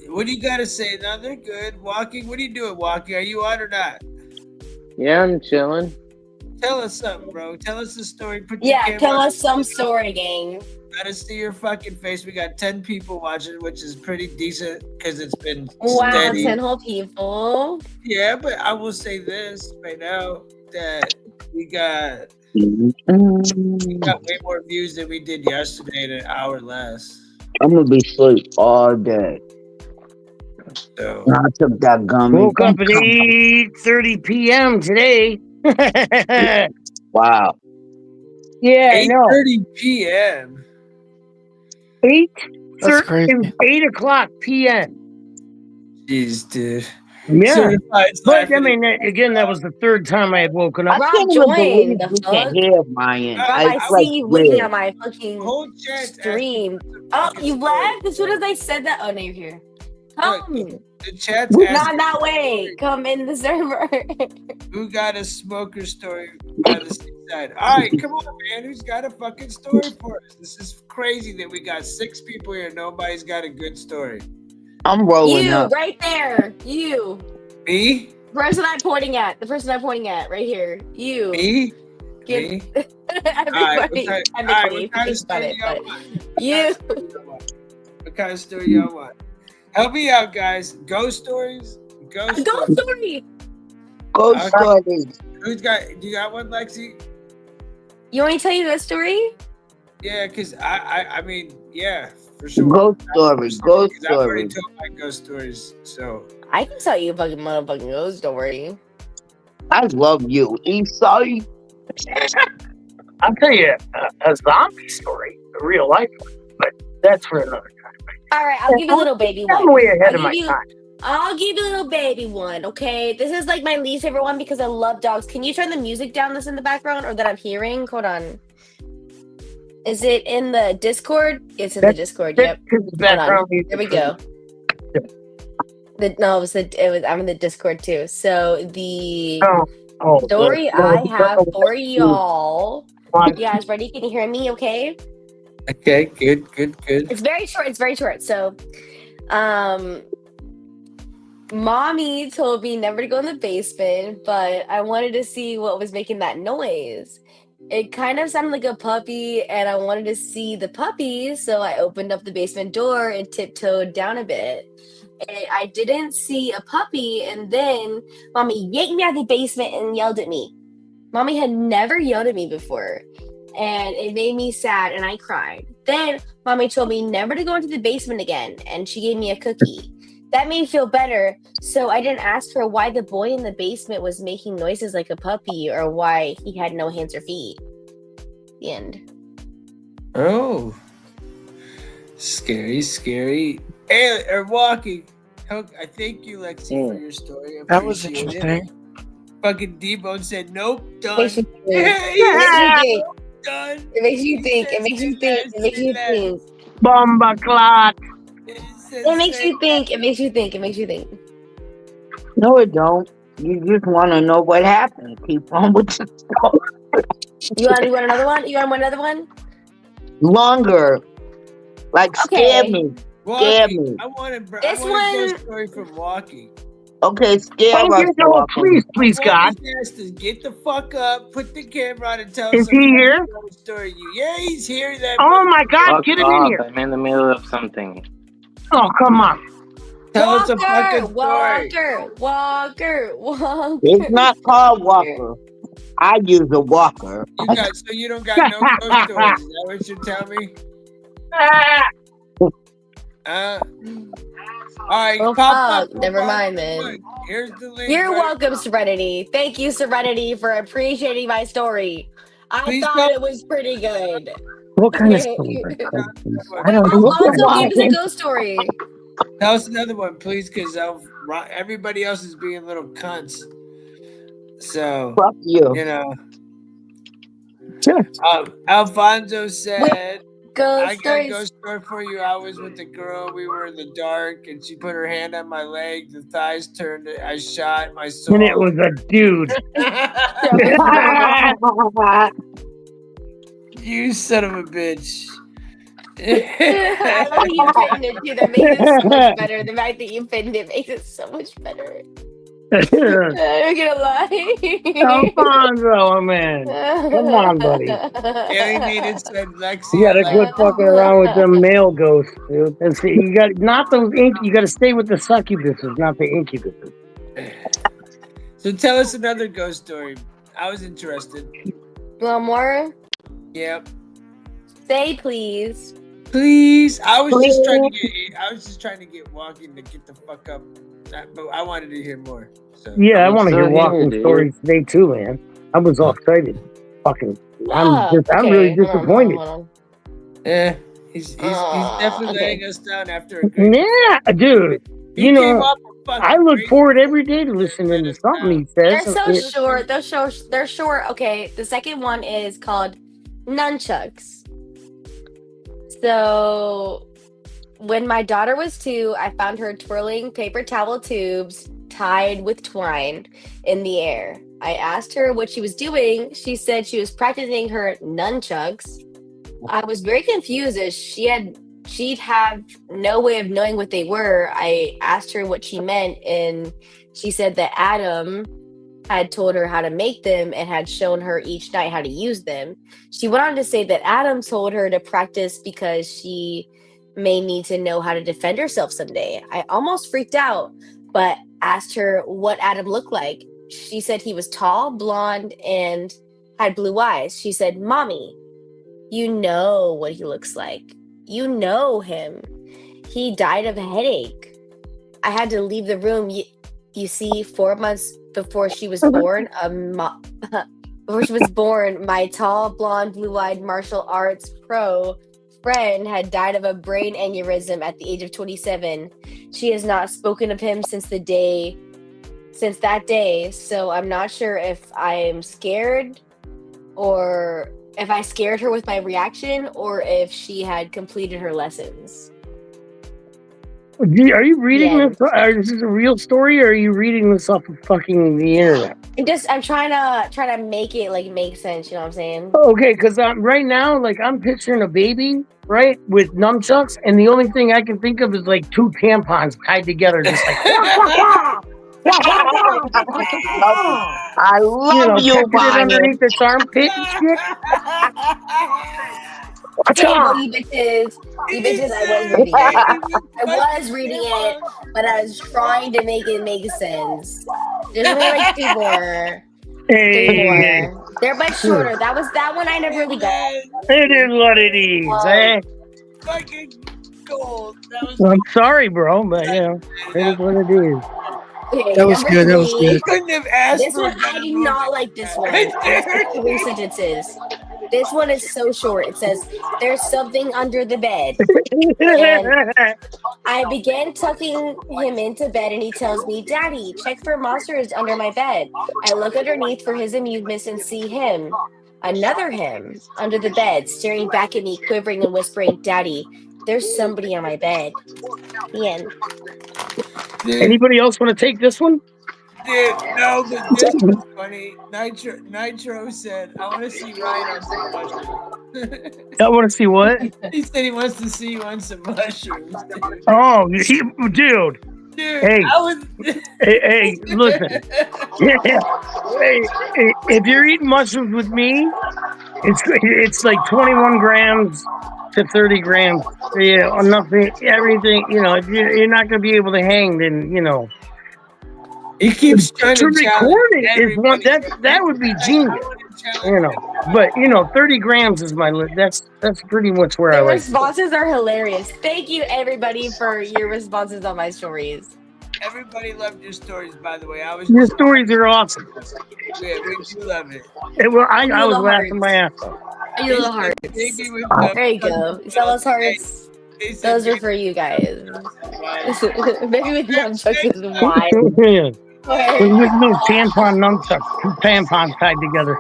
What do you gotta say? No, they're good. Walking, what are you doing, Walking? Are you on or not? Yeah, I'm chilling. Tell us something, bro. Tell us the story. Put your Yeah, camera tell on. us some story, gang. Let us see your fucking face. We got 10 people watching, which is pretty decent because it's been Wow, steady. 10 whole people. Yeah, but I will say this right now that we got way more views than we did yesterday in an hour less. I'm going to be asleep all day. So I took that gummy. Woke up at 8:30 p.m. today. Wow. Yeah, I know. 8:30 p.m. 8 o'clock p.m. Jeez, dude. Yeah. Certified's But I laughing. mean, again, that was the 3rd time I had woken up. I Rob, can't even join. believe The you can fuck? hear Ryan. Rob, I It's like see you looking weird. at my fucking Whole chat's stream. asking Oh, fucking you story. left? As soon as I said that. Oh, no, you're here. Come. The chat's Not asking that way. Come in the server. who got a smoker story by the seaside. All right, come on, man. Who's got a fucking story for us? This is crazy that we got 6 people here. Nobody's got a good story. I'm rolling You, up. right there. You. Me? The person I'm pointing at, right here. You. Me? Give Me? everybody. All I'm right, making what kind you of think about story it, y'all but want? you. What kind of story y'all want? Help me out, guys. Ghost stories? Ghost Ghost story. Ghost stories. Who's got? Do you got one, Lexi? You want me to tell you that story? Yeah, because I mean, yeah, for sure. Ghost stories. Ghost I've already stories. told my ghost stories, so. I can tell you a fucking motherfucking ghost story. I love you. Eastside. I'll tell you a zombie story, a real life one, but that's for another time. All right, I'll give you a little baby one. I'm way ahead of my time. I'll give you a little baby one, okay? This is like my least favorite one because I love dogs. Can you turn the music down that's in the background or that I'm hearing? Hold on. Is it in the Discord? It's in the Discord, yep. Background music. There we go. I'm in the Discord too. So the story I have for y'all. You guys ready? Can you hear me okay? Okay, good. It's very short. So, mommy told me never to go in the basement, but I wanted to see what was making that noise. It kind of sounded like a puppy, and I wanted to see the puppy, so I opened up the basement door and tiptoed down a bit. And I didn't see a puppy, and then mommy yanked me out of the basement and yelled at me. Mommy had never yelled at me before, and it made me sad, and I cried. Then mommy told me never to go into the basement again, and she gave me a cookie. That made me feel better, so I didn't ask her why the boy in the basement was making noises like a puppy or why he had no hands or feet. The end. Oh. Scary. Hey, or walking. I thank you, Lexi, for your story. I That was appreciate interesting. Fucking D-Bone said, nope, done. Makes you think. Done. It makes you think. It makes you think. It makes you think. Bomba clock. It makes you think. It makes you think. It makes you think. No, it don't. You just want to know what happened. Keep on with the story. You want another one? You want another one? Longer. Like, scare Okay. me. Scare Walking. me. I want a This one- story from Walking. Okay, scare us. no, Walking. please, God. To get the fuck up, put the camera on, and tell Is us he here? story. Yeah, he's here. That Oh my God, Fuck get him in off, here. I'm in the middle of something. Oh, come on. Tell us a fucking story. Walker. It's not called Walker. I use a walker. You don't got no ghost stories. Is that what you tell me? All right, Oh, pop fuck. up. Never mind, then. Here's the link. You're right? welcome, Serenity. Thank you, Serenity, for appreciating my story. I thought it was pretty good. What kind of story? I don't know. Also, give us a ghost story. Tell us another one, please, because everybody else is being little cunts. So, fuck you. You know. Sure. Alfonso said, Ghost I got a ghost story for you. I was with a girl. We were in the dark, and she put her hand on my leg. The thighs turned. I shot my soul. And it was a dude. You son of a bitch. I love that you pinned it too. That makes it so much better. The fact that you pinned it makes it so much better. I'm not gonna lie. Alfonso, man. Come on, buddy. Alienated said Lexi. You gotta quit fucking around with them male ghosts, dude. And see, you got not those you gotta stay with the succubuses, not the incubuses. So tell us another ghost story. I was interested. One more? Yep. Say please. Please. I was just trying to get Walking to get the fuck up. But I wanted to hear more. So. Yeah, I want to hear walking stories today too, man. I was all excited. Fucking, I'm really disappointed. Hold on. Yeah, he's definitely letting us down after a great. Yeah, dude. I look forward every day to listening to something he says. They're so short. They're short. Okay, the second one is called Nunchucks. So, when my daughter was 2, I found her twirling paper towel tubes tied with twine in the air. I asked her what she was doing. She said she was practicing her nunchucks. I was very confused as she'd have no way of knowing what they were. I asked her what she meant, and she said that Adam had told her how to make them and had shown her each night how to use them. She went on to say that Adam told her to practice because she may need to know how to defend herself someday. I almost freaked out, but asked her what Adam looked like. She said he was tall, blonde, and had blue eyes. She said, "Mommy, you know what he looks like. You know him. He died of a headache." I had to leave the room. You see, 4 months before she was born, my tall, blonde, blue-eyed martial arts pro friend had died of a brain aneurysm at the age of 27. She has not spoken of him since that day, so I'm not sure if I'm scared or if I scared her with my reaction or if she had completed her lessons. Are you reading this? Is this a real story, or are you reading this off of fucking the internet? I'm trying to make it make sense. You know what I'm saying? Okay, because right now, I'm picturing a baby, right, with nunchucks, and the only thing I can think of is 2 tampons tied together, just like. I love you, underneath its armpit and shit. Okay, well, you bitches, I was reading it, but I was trying to make it make sense. There's only 2 more. Hey. They're much shorter. That one I never really got. It is what it is, eh? Fucking gold. I'm sorry, bro, but it is what it is. Okay, That was number good. That was three. good. Couldn't have asked This for one a better I do movie. not like. This one. Right It there. has 3 sentences. This one is so short. It says, "There's something under the bed," and I began tucking him into bed, and he tells me, "Daddy, check for monsters under my bed." I look underneath for his amusements and see him, another him, under the bed, staring back at me, quivering and whispering, "Daddy, there's somebody on my bed." The end. Dude, Anybody else want to take this one? dude, no, but this was funny. Nitro said, "I want to see Ryan on some mushrooms." I want to see what? He said he wants to see you on some mushrooms, dude. Oh, dude. Dude, Hey, I was. hey, listen. Hey, if you're eating mushrooms with me, it's like 21 grams to 30 grams. Yeah, nothing, everything. You know, if you're not going to be able to hang, then you know. He keeps trying to to record it is one everybody. that would be genius. You know, but 30 grams is my that's pretty much where I The like. responses are hilarious. Thank you, everybody, for your responses on my stories. Everybody loved your stories, by the way. Your stories are awesome. Yeah, we do love it. Well, I was little laughing my ass off. Your little hearts. Baby with There you go. You saw those hearts? Those are for you guys. Maybe with nunchucks is wild. With no tampon nunchucks, 2 tampons tied together.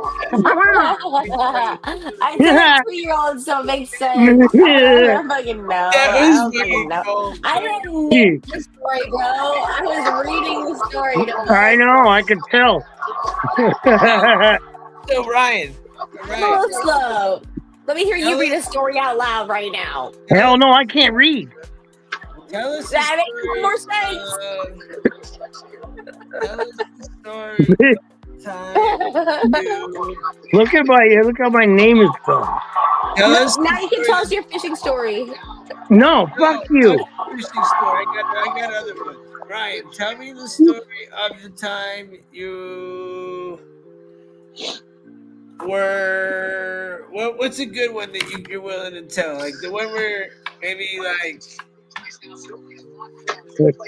I did a 2-year-old, so it makes sense. I don't fucking know. I didn't make the story, bro. I was reading the story. I know, I could tell. So Ryan, Go slow. Let me hear you read a story out loud right now. Hell no, I can't read. Tell us that makes more sense. Tell us the story. Look how my name is spelled. Now you can tell us your fishing story. No, fuck you. Fishing story. I got other ones. Ryan, tell me the story of the time you were. What's a good one that you're willing to tell? Like the one where maybe like.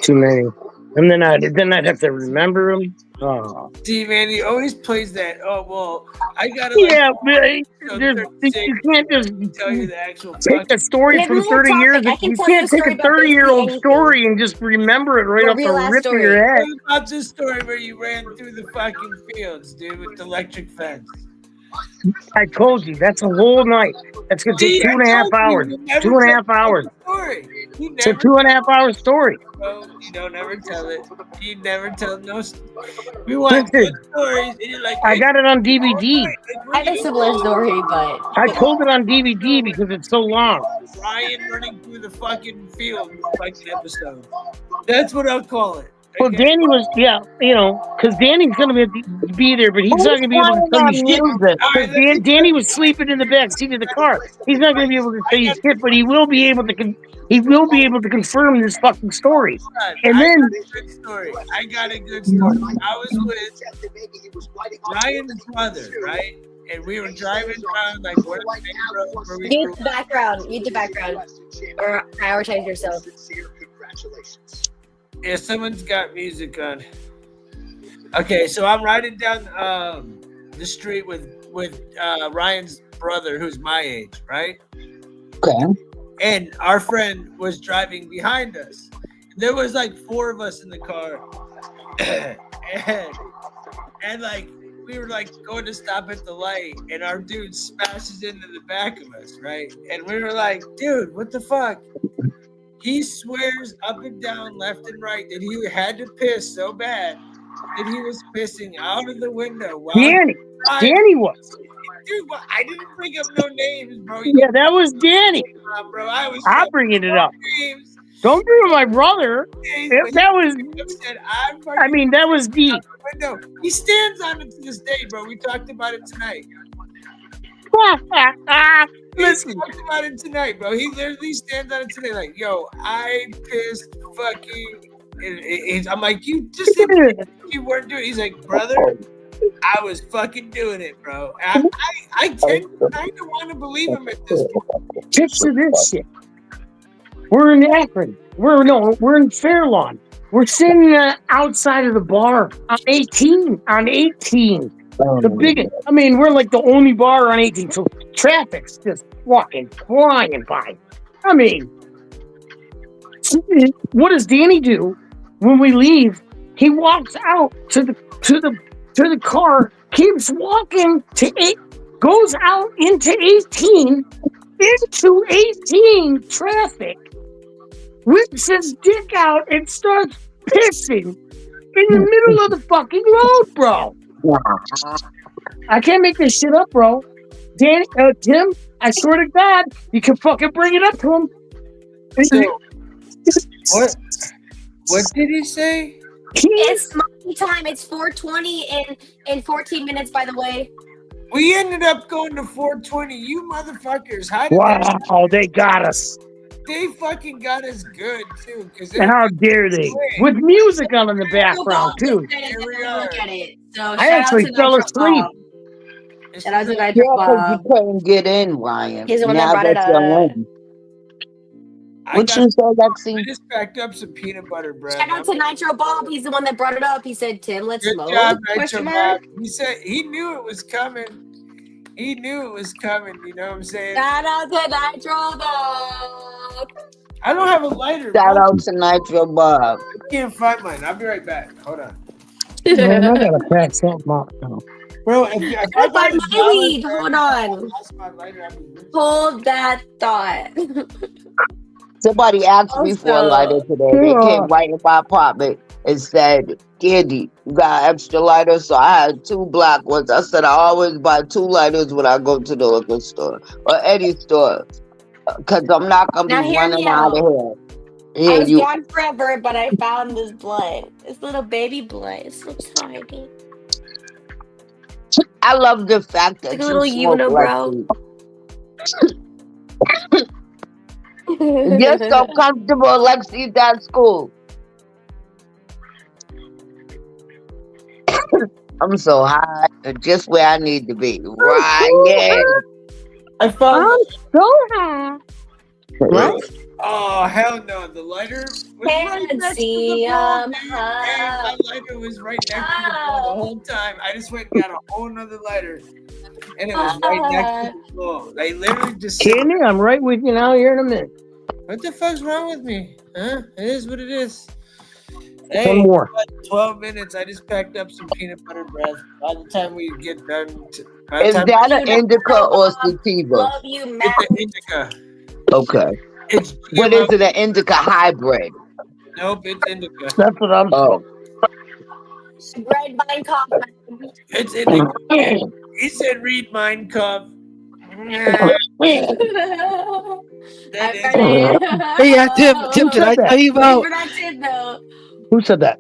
Too many. And then I'd have to remember them. Oh. See, man, he always plays that. Oh well, I gotta. Yeah, but you can't just tell you the actual. Take a story from 30 years. You can't take a 30-year-old story and just remember it right off the rip of your head. What about this story where you ran through the fucking fields, dude, with the electric fence? I told you, that's a whole night. That's going to take 2.5 hours. 2.5 hours. It's a 2.5 hour story. Bro, you don't ever tell it. You never tell no story. We want good stories. And you're like, hey, I got it on DVD. I have a similar story, but I told it on DVD because it's so long. Ryan running through the fucking field like the episode. That's what I'll call it. Well, Danny was, because Danny's going to be there, but he's not going to be able to tell you shit. Because Danny was sleeping in the back seat of the car. He's not going to be able to tell you shit, but he will be able to confirm this fucking story. And then, I got a good story. I was with Ryan's brother, right? And we were driving around like what are the main roads where we Need the background. Or prioritize yourself. Yeah, someone's got music on. Okay, so I'm riding down the street with Ryan's brother, who's my age, right? Okay. And our friend was driving behind us. There was like 4 of us in the car, and like we were like going to stop at the light, and our dude smashes into the back of us, right? And we were like, dude, what the fuck? He swears up and down, left and right, that he had to piss so bad that he was pissing out of the window. Danny was. Dude, I didn't bring up no names, bro. Yeah, that was Danny. Bro, I'm bringing it up. Names. Don't bring up my brother. That was deep. He stands on it to this day, bro. We talked about it tonight. Listen. We talked about it tonight, bro. He literally stands on it today, like, yo, I pissed fucking. I'm like, you just said you weren't doing it. He's like, brother, I was fucking doing it, bro. I tend to kind of want to believe him at this point. Picture this shit. We're in Akron. We're in Fairlawn. We're sitting outside of the bar on 18. The biggest. I mean, we're like the only bar on 18, so traffic's just fucking flying by. I mean, what does Danny do when we leave? He walks out to the car, keeps walking to 8, goes out into 18 traffic, whips his dick out and starts pissing in the middle of the fucking road, bro. I can't make this shit up, bro. Tim, I swear to God, you can fucking bring it up to him. What did he say? It's money time. It's 4:20 in 14 minutes, by the way. We ended up going to 4:20. You motherfuckers. How did Wow, they got us. They fucking got us good, too. And how dare they? With music on in the background, too. Here we are. Look at it. So I actually fell asleep. Shout out to Yeah, Nitro because you Bob. couldn't get in, Ryan. He's the one Now that brought it you're up. in. What you say, Lexi? I just packed up some peanut butter bread. Shout out to Nitro Bob. He's the one that brought it up. He said, "Tim, let's Good smoke." job, Nitro Question Bob. mark. He said he knew it was coming. He knew it was coming. You know what I'm saying? Shout out to Nitro Bob. I don't have a lighter. Shout bro. out to Nitro Bob. I can't find mine. I'll be right back. Hold on. Man, I gotta crack something up now. Bro, if I I gotta got find a my dollar, weed. man, Hold I on. lost my lighter. I'd be rich. Hold that thought. Somebody asked me for a lighter today. They came right in my apartment and said, Candy, you got extra lighters? So I had 2 black ones. I said I always buy 2 lighters when I go to the liquor store or any store. Because I'm not going to Now be hear running me out out. of here. I Yeah, was you. gone forever, but I found this blunt. This little baby blunt. It's so tiny. I love the fact that It's like a you little smoke unibrow. Lexi. You're so comfortable, Lexi. That's cool. I'm so high, and just where I need to be. Ryan. I found. I'm so high. What? Oh hell no! The lighter was right Can't next to see the ball, 'em dude. And my lighter was right next to the ball the whole time. I just went and got a whole nother lighter, and it was right next to the ball. They literally just. Candy, I'm right with you now. Here in a minute. What the fuck's wrong with me? Huh? It is what it is. One Hey, more. 12 minutes. I just packed up some peanut butter bread. By the time we get done, Is that an indica or sativa? Love you, Matt. It's an indica. Okay. It's What is it? An indica hybrid? Nope, it's indica. That's what I'm Oh. Red Vine Coffee. It's indica. He said, "Read Mein Kampf." That is. Hey, yeah, Tim, did I tell you about? Who said that?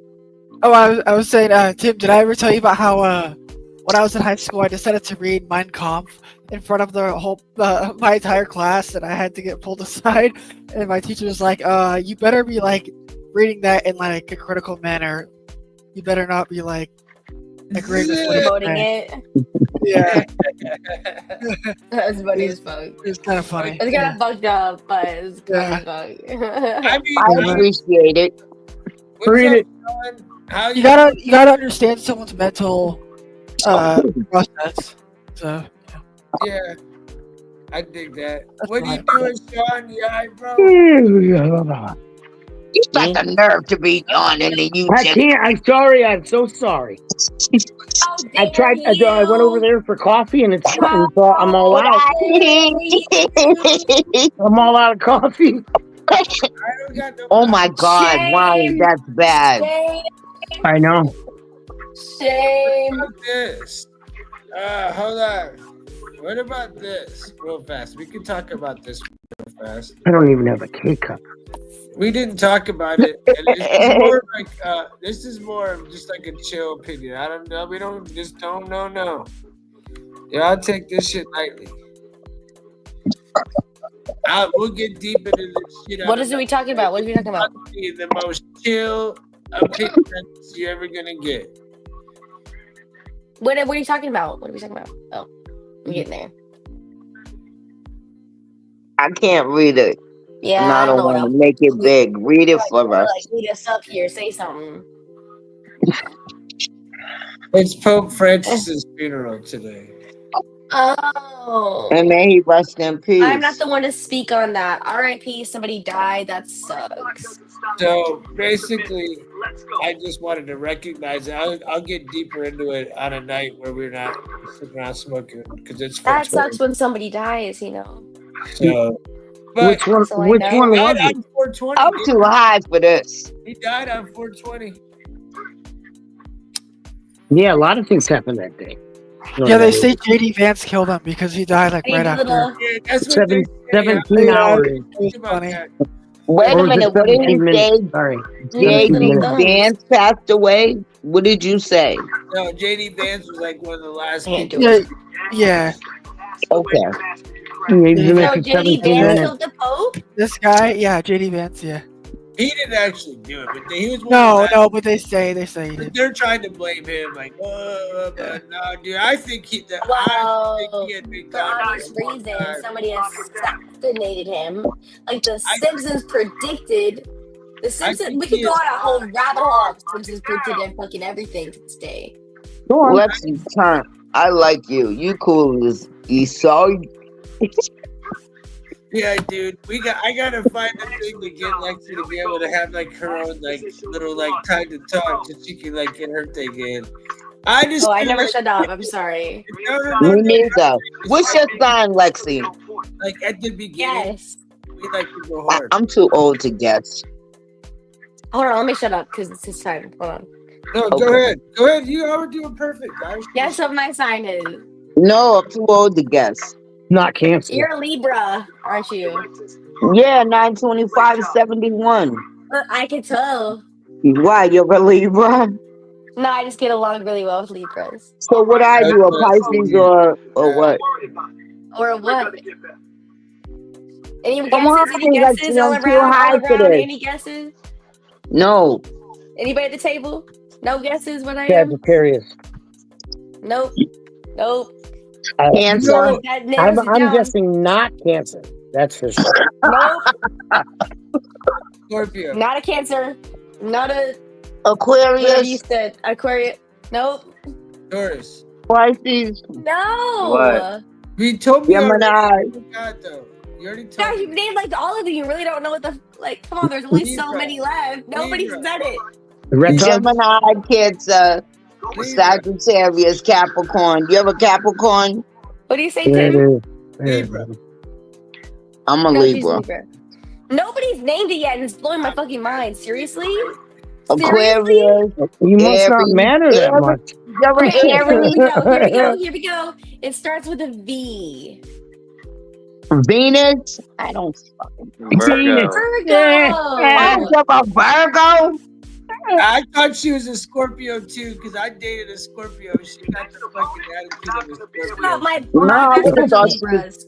Oh, I was saying, Tim, did I ever tell you about how when I was in high school, I decided to read Mein Kampf in front of the whole my entire class, and I had to get pulled aside, and my teacher was like, "You better be like reading that in like a critical manner. You better not be like agreeing with what he's Promoting saying." it. Yeah, That's funny as fuck. it's kind of funny. It's kind of fucked up, but it's kind of fuck. I mean, I appreciate it. Read it. How You gotta understand someone's mental process. So Yeah, I dig that. That's What are you fine. doing, Sean? You alright, bro? You got the nerve to be yawning and you I just can't. I'm sorry. I'm so sorry. I tried. I went over there for coffee, and it's. I'm all out. I'm all out of coffee. I don't got no. Oh my God, Ryan, that's bad. Shame. I know. Shame. What about this? Hold on. What about this? Real fast. We can talk about this real fast. I don't even have a K-cup. We didn't talk about it. And it's more like this is more of just like a chill opinion. I don't know. We don't know. Yeah, I'll take this shit lightly. We'll get deep into this shit. What is we talking about? What are we talking about? The most chill opinion you're ever gonna get. What are you talking about? What are we talking about? Oh, I'm getting there. I can't read it. Yeah, And I I don't don't know what want to else. make it big. Read it for us. Like, lead us up here. Say something. It's Pope Francis's funeral today. Oh. And may he rest in I'm not peace. the one to speak on that. R.I.P. Somebody died. That sucks. So basically, I just wanted to recognize it. I'll get deeper into it on a night where we're not sitting around smoking because it's That 420. sucks when somebody dies, you know. So, but Which one? So I Which know. one he died was it? on 420. I'm too high for this. He died on 420. Yeah, a lot of things happened that day. Yeah, they say JD Vance killed him because he died like Hey, right after. little. Yeah, that's what they say. 17 Yeah, hours. it was About funny. that. Wait Or a was it minute. What did 17 you minutes? say? Sorry. Little 17 minutes. thumbs. Vance passed away? What did you say? No, JD Vance was like one of the last Can't people. do it. Yeah. Okay. You Yeah. mentioned JD 17 Vance minutes. killed the Pope? This guy, yeah, JD Vance, yeah. He didn't actually do it, but he was one of the No, last. no, but they say he But did. they're trying to blame him, like, oh, but no, dude, I think he had been For obvious reasons, somebody assassinated him. Like the Simpsons predicted. The Simpsons. We could go on a whole rabbit hole of Simpsons predicted fucking everything to this day. Go on. Let's turn. I like you. You cool as Esau. Yeah, dude, I gotta find a thing to get Lexi to be able to have like her own like little like time to talk so she can like get her thing in. I just I feel never like- shut up. I'm sorry. Me neither. What's your sign, Lexi? Like at the beginning, Yes. we like to go hard. I'm too old to guess. Hold on, let me shut up because it's his time. Hold on. No, go ahead. Go ahead. You are doing perfect, guys. Guess what my sign is. No, I'm too old to guess. Not Cancer. You're a Libra, aren't you? Yeah, 92571. I can tell. Why? You're a Libra? No, I just get along really well with Libras. So what are you, a Pisces or what? Or what? Any Come guesses? on, Any guesses? Lexi, All I'm too around? high All for around? this. Any guesses? No. Anybody at the table? No guesses what I am? Sagittarius. Nope. Nope. Cancer. That narrows it I'm down. guessing not Cancer. That's for sure. Nope. Scorpio. Not a Cancer. Not a Aquarius. whatever you said. Aquarius. Nope. Taurus. Pisces. No. What? You told me Gemini. already. You forgot, though. You already told Guys, me. you've named like all of them. You really don't know what the like. Come on, there's only so Libra. many left. Nobody's Libra. done it. Gemini, Cancer, Sagittarius, Capricorn. You have a Capricorn? What do you say, Tim? Libra. I'm a No, she's Libra. Libra. Nobody's named it yet, and it's blowing my fucking mind. Seriously? Aquarius. You must not Aries. matter that Aries. much. You're an Okay, here we Aries. go. Here we go. Here we go. It starts with a V. Venus. I don't fucking Virgo. Virgo. Oh, you're a Virgo? I thought she was a Scorpio too, because I dated a Scorpio. She got the fucking attitude of a Scorpio. Not my No, I best would have friend's thought she was. Libras.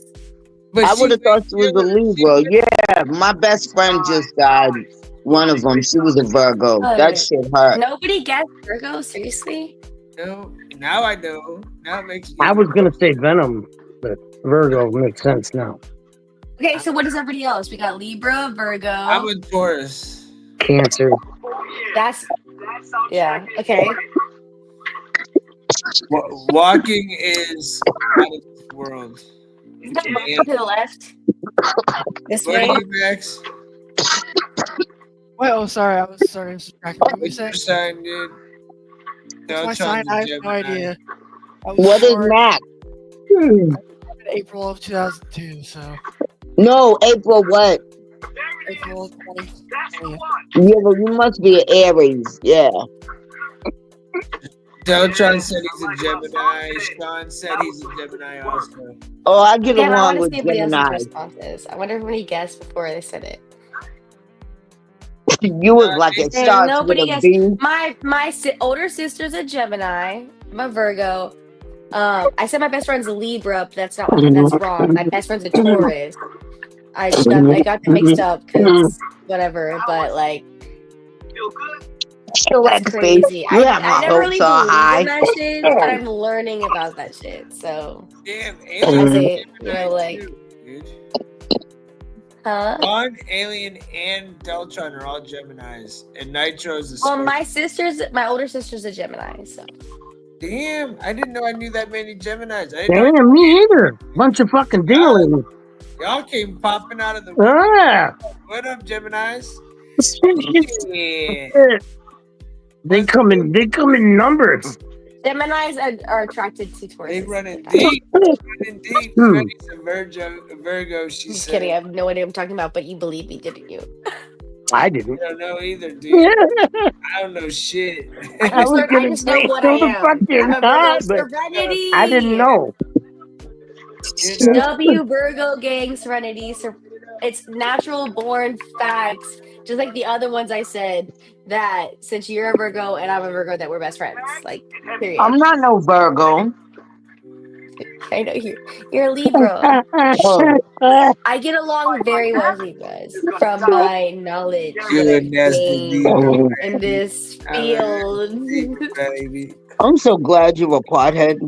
But I she would have thought she was a was- Libra. Yeah, my best friend just died. One of them. She was a Virgo. That shit hurt. Nobody guessed Virgo. Seriously? No, now I know. Now it makes me. I was gonna say Venom, but Virgo makes sense now. Okay, so what is everybody else? We got Libra, Virgo. I'm a Taurus. Cancer. That's yeah. Okay. Walking is out of this world. Is that Virgo to the left? This What way. are you, Max? Wait, oh, sorry, I was distracted. What were you What's saying? your sign, dude? What's my Deltron's sign? a I have no Gemini. idea. I was What is born Max? in April of 2002, so No, April what? April 2020. Yeah, but you must be an Aries. Yeah. Deltron said he's a Gemini. Sean said he's a Gemini also. Oh, I get Damn, I along want to with see everybody else's Gemini. responses. I wonder if anybody guessed before they said it. You was like it Hey, starts with nobody a guessed. B. My older sister's a Gemini. I'm a Virgo. I said my best friend's a Libra, but that's not. That's wrong. My best friend's a Taurus. I got them mixed up because whatever. But like, that's crazy. You have I my never really hopes so believed high. in that shit, but I'm learning about that shit. So Damn, as a, you know, like, Huh? Dawn, Alien, and Deltron are all Geminis, and Nitro's a Well, Scorpio. my older sister's a Gemini, so. Damn, I didn't know I knew that many Geminis. I didn't know. Damn, me either. Bunch of fucking dingaling. Y'all came popping out of the Ah. What up, Geminis? Yeah. They come in numbers. Geminis are attracted to Taurus. They running deep. Running deep. Freddy's a Virgo, she Just said. kidding. I have no idea what I'm talking about, but you believe me, didn't you? I didn't. I don't know either, dude. I don't know shit. I was I just know what I am. I'm a Virgo Serenity. I didn't know. W Virgo gang Serenity. It's natural born facts, just like the other ones I said. That since you're a Virgo and I'm a Virgo, that we're best friends. Like, period. I'm not no Virgo. I know you're a Libra. I get along very well with Libras from my knowledge You're a that nasty I've Libra. gained in this field. Baby. I'm so glad you're a pothead,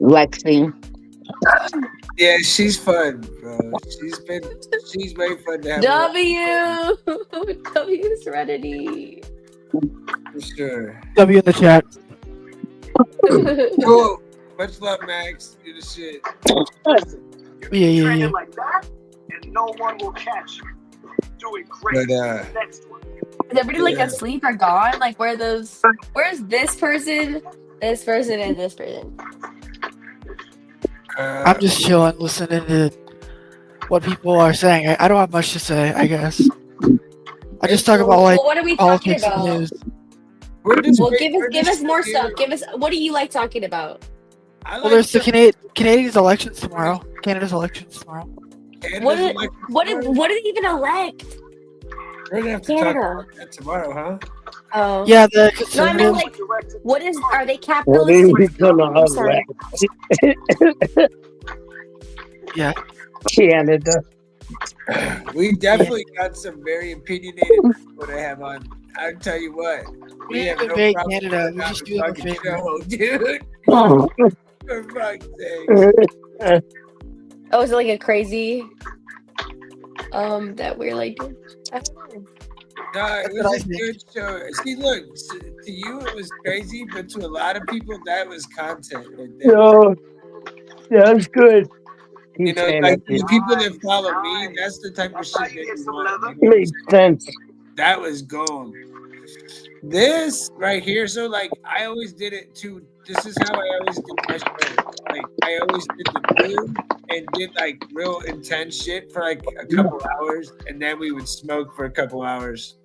Lexi. Yeah, she's fun, bro. She's very fun to have. W Serenity. For sure. W in the chat. Cool. Much love, Max. Do the shit. Yeah. Like that, and no one will catch you. Doing great. But, Next one. Is everybody like asleep or gone? Like where's this person, and this person? I'm just chilling, listening to what people are saying. I don't have much to say, I guess. I just talk about like what are we talking politics and about? news. Well, give us more stuff. What do you like talking about? Well, there's the Canadians elections tomorrow. Canada's elections tomorrow. What did even elect? We're gonna have to talk about that tomorrow, huh? Oh. Yeah, the No, I mean conservatives. like, are they What capitalistic? is gonna I'm sorry. Yeah. Canada. We definitely got some very opinionated people to have on. I'll tell you what. We have no invade problem Canada. with We that just do them a fucking favor. show, dude. For fuck's sake. Oh, is it like a crazy that we're like doing? I don't know. No, it was a good show. See, look, to you it was crazy, but to a lot of people that was content right there. No, that's good. You know, like the people that follow me, that's the type of shit that you want. You know? Makes sense. That was gold. This right here, so like I always did it too. This is how I always did my show. Like I always did the news and did like real intense shit for like a couple hours, and then we would smoke for a couple hours.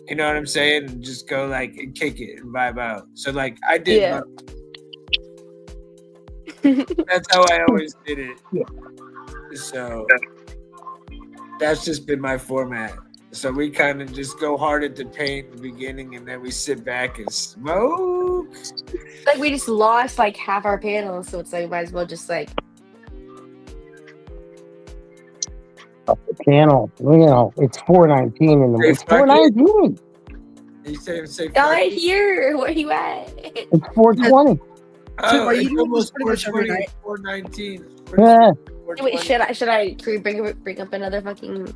You know what I'm saying? And just go like and kick it and vibe out. So like I did. Yeah. That's how I always did it. So that's just been my format. So we kind of just go hard at the paint in the beginning, and then we sit back and smoke. Like we just lost like half our panel, so it's like might as well just like. Up the channel, it's 4:19 in the morning. It's 4:19. You say I'm here. Where you at? It's 4:20. Oh, are you it's doing almost this pretty much every 4:20, night? 4:19. Yeah. Wait, should I bring up another fucking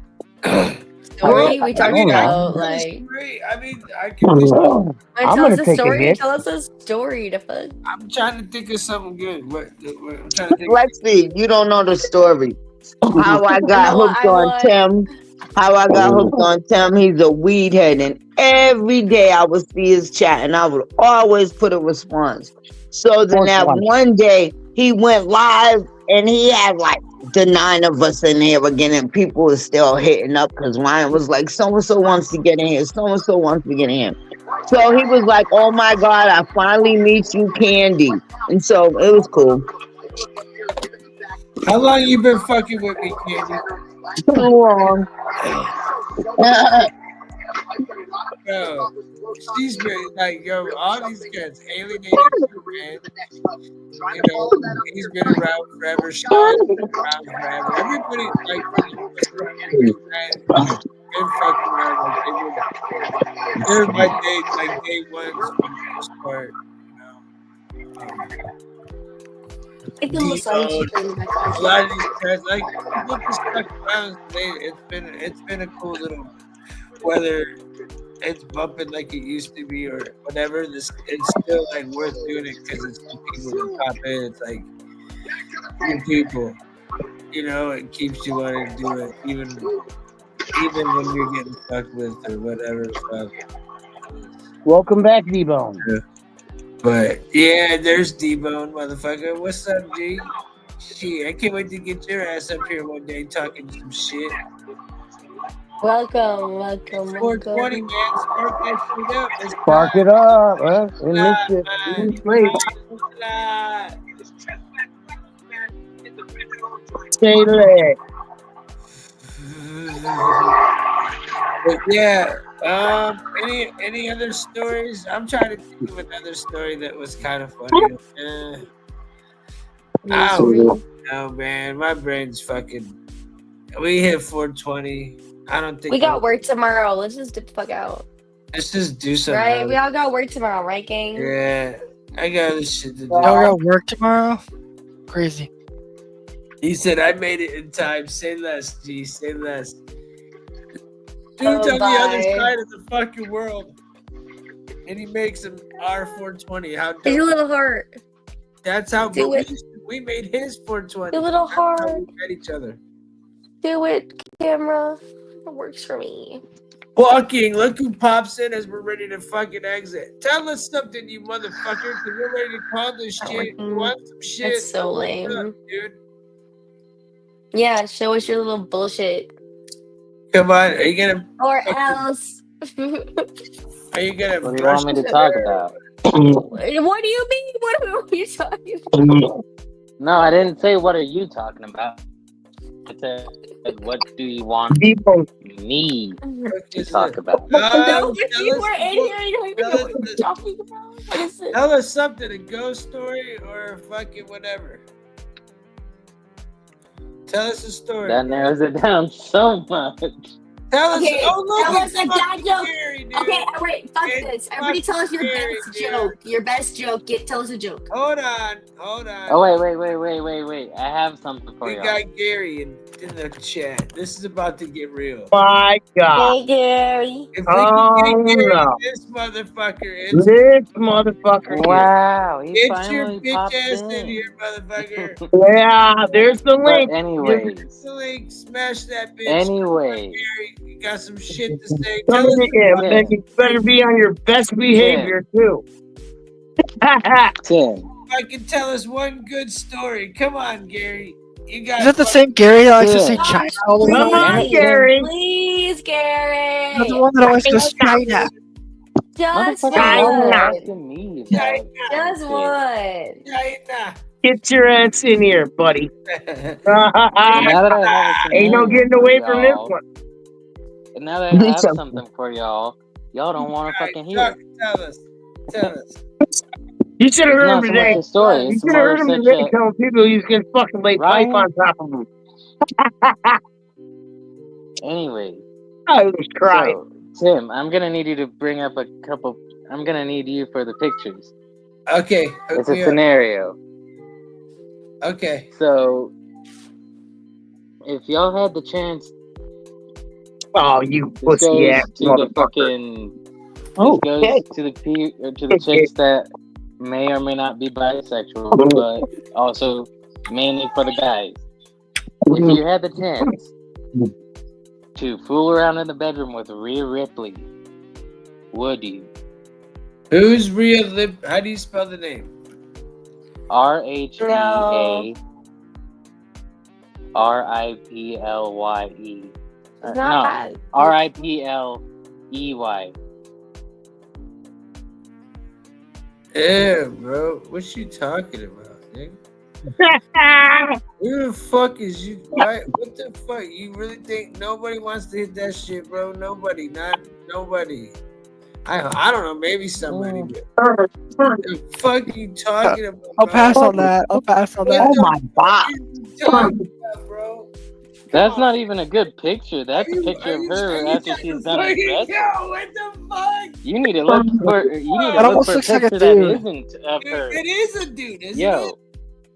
story? We talked about like. I mean, I can. I'm gonna take a hit. Tell us a story to fun. I'm trying to think of something good. What I'm trying to think. Lexi, you don't know the story. How I got hooked on Tim. How I got hooked on Tim. He's a weed head, and every day I would see his chat, and I would always put a response. So then that one day he went live, and he had like the 9 of us in here again, and people were still hitting up because Ryan was like, so and so wants to get in here, so and so wants to get in here. So he was like, oh my God, I finally meet you, Candy. And so it was cool. How long you been fucking with me, Candy? Too long. Yo, she's been like, yo, all these cats alienated you, man. You know, he's been around forever. Sean's been around forever. Everybody, like, been fucking around. Like, they were my day one for the most part. You know? It's a massage deboned. in the back A of lot of these guys, like people just stuck around. It's been a cool little whether it's bumping like it used to be or whatever. This it's still like worth doing it because it's the people that pop in. It's like new people, you know. It keeps you wanting to do it, even when you're getting fucked with or whatever the fuck. Welcome back, D-Bone. Yeah. But yeah, there's D-Bone, motherfucker. What's up, G? Shit, I can't wait to get your ass up here one day talking some shit. Welcome. 420, man. Spark that shit up. It's Spark it up, huh? In this place. Say that. But yeah, any other stories? I'm trying to think of another story that was kind of funny. I don't know, man. My brain's fucking. We hit 420. I don't think We got work tomorrow. Let's just get the fuck out. Let's just do something. Right? else. We all got work tomorrow, right, gang? Yeah, I got other shit to do. Y'all got work tomorrow? Crazy. He said, "I made it in time. Say less, G. Say less." Dude's on the other side of the fucking world, and he makes him R420. How dope? It's a little hard. That's how Do it. we made his 420. A little That's how hard. we met each other. Do it, camera. It works for me. Walking, look who pops in as we're ready to fucking exit. Tell us something, you motherfucker, because we're ready to call this shit. You want some shit? That's so What's lame. up, dude? Yeah, show us your little bullshit. Come on, are you gonna? Or else. Are you gonna? What do you want me to talk about? What do you mean? What are you talking about? No, I didn't say what are you talking about. I said what do you want me to talk about? No, if you were in here, you don't even know what we're talking about. What is it? Tell us something, a ghost story or a fucking whatever. Tell us a story. That narrows it down so much. Tell us. Okay, Oh, look, tell it's us a dad joke. Scary, dude. Okay, wait, fuck this. Everybody tell us your scary, best dude. joke. Your best joke. Tell us a joke. Hold on. Oh wait! I have something for We you. got Gary in the chat. This is about to get real. My God. Hey, Gary. If we can get Gary, no. this motherfucker, This motherfucker. Wow, he get your finally bitch popped ass in. in here, motherfucker. Yeah, there's the link. But anyways, There's the link. Smash that bitch. Anyway. Gary, you got some shit to say. Tell Tell us. me again, then you better be on your best behavior too. Tim. Fucking tell us one good story. Come on, Gary. You got. Is that the same Gary that likes to say Yeah. China all the Come time? on, Gary. Please, Gary. That's the one that always says China. Just Motherfucker, one. you're asking me about Just shit. one. China. Get your ass in here, buddy. Now that I have a Ain't no scenario getting for away from this y'all, one. and now that I have something for y'all don't want to fucking hear. Tell us. You should have It's heard him not so today. much a story. You It's should have more heard of him such today a telling people he's gonna fucking lay Right? pipe on top of him. Anyway. I was crying. So, Tim, I'm gonna need you to bring up a couple. I'm gonna need you for the pictures. Okay. It's a scenario. Okay. So, if y'all had the chance, Oh, you this pussy goes ass to the motherfucker. fucking. Oh, This okay. goes to the chicks that may or may not be bisexual, but also mainly for the guys. If you had the chance to fool around in the bedroom with Rhea Ripley, would you? Who's Rhea Lip? How do you spell the name? RHEA RIPLYE. No, RIPLEY. Yeah, bro. What you talking about, nigga? Who the fuck is you? What the fuck? You really think nobody wants to hit that shit, bro? Nobody. Not nobody. I don't know. Maybe somebody. But what the fuck you talking about? I'll pass on that. Oh my God. Bro? That's not even a good picture. That's a picture of her after she's done her dress. Yo, what the fuck? You need to look for. You need to That look almost for a looks like a picture that dude. isn't of her. It is a dude, isn't Yo, it?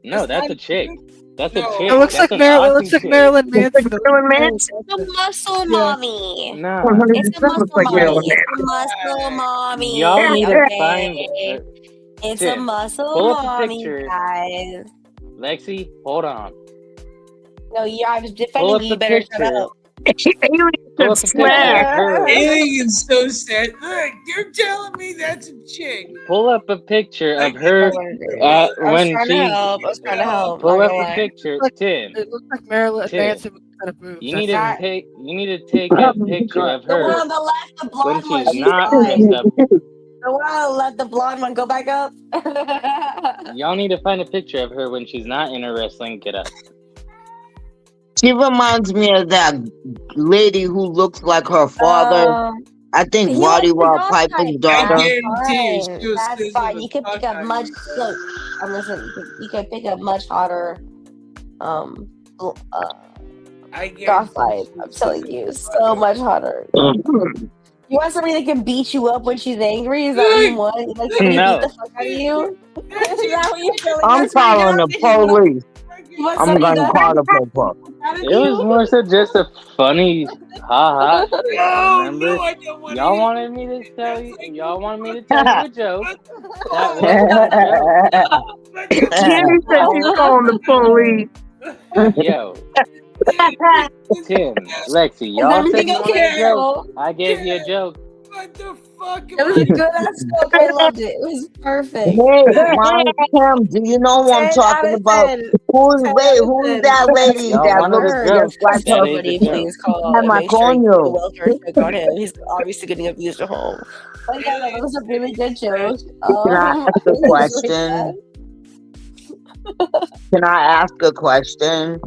No, that's a chick. That's a No. chick. It looks That's like an It Aussie looks like chick. Marilyn Manson. Marilyn Manson. It's a muscle Yeah. mommy. Nah. 100% It's a muscle looks like mommy. Marilyn It's a Manson. muscle mommy. Y'all need to find. Okay. It's a Tim, muscle pull up a mommy, picture. guys. Lexi, hold on. No, I was Pull defending up you. the You better shut picture. up. Alien Pull up a picture of her. Alien is so sad. Look, you're telling me that's a chick. Pull up a picture of I her was when trying to she. help. I was trying to help. Pull Not up gonna a lie. picture, Tim. It looks like Marilyn Tim. Manson with kind of boobs. You need to That- take. You need to take a picture of The one her on the left, the when blonde one, she's she's not fine. dressed up. The one on the left, the blonde one, go back up. Y'all need to find a picture of her when she's not in her wrestling getup. She reminds me of that lady who looks like her father. I think You know Waddy what? Rod That's Piper's fine. daughter. guarantee you, Fine. she'll That's sizzle fine. the You could fuck pick up out of much. you. Look, listen. You could pick up much hotter. I guarantee Goth life. I'm telling you, so much hotter. You want somebody that can beat you up when she's angry? Is that what you want? You like somebody to beat the fuck out of you? Is that what you're telling I'm us right calling now? the police. You want I'm somebody gonna to call the police. It was more so just a funny ha ha. No, Remember? I don't want Y'all to. wanted me to tell you. Y'all wanted me to tell you a joke. That wasn't a joke. Jimmy said he's calling the police. Yo, Tim, Lexi, Is y'all said everything you wanted okay, a joke. girl? I gave you a joke. What the fuck? It was a good ass joke. I loved it. It was perfect. Hey, Mom, Tim, do you know who I'm 10 out talking of about? 10. Who's 10 wait? out of Who's 10. that lady Y'all that wanted looks a Her. joke. just like That her? is a Somebody joke. please call Am and I make sure calling you do a you? welfare check on him. He's obviously getting abused at home. But yeah, that was a really good joke. Can I ask a really enjoyed question? Can I ask a question?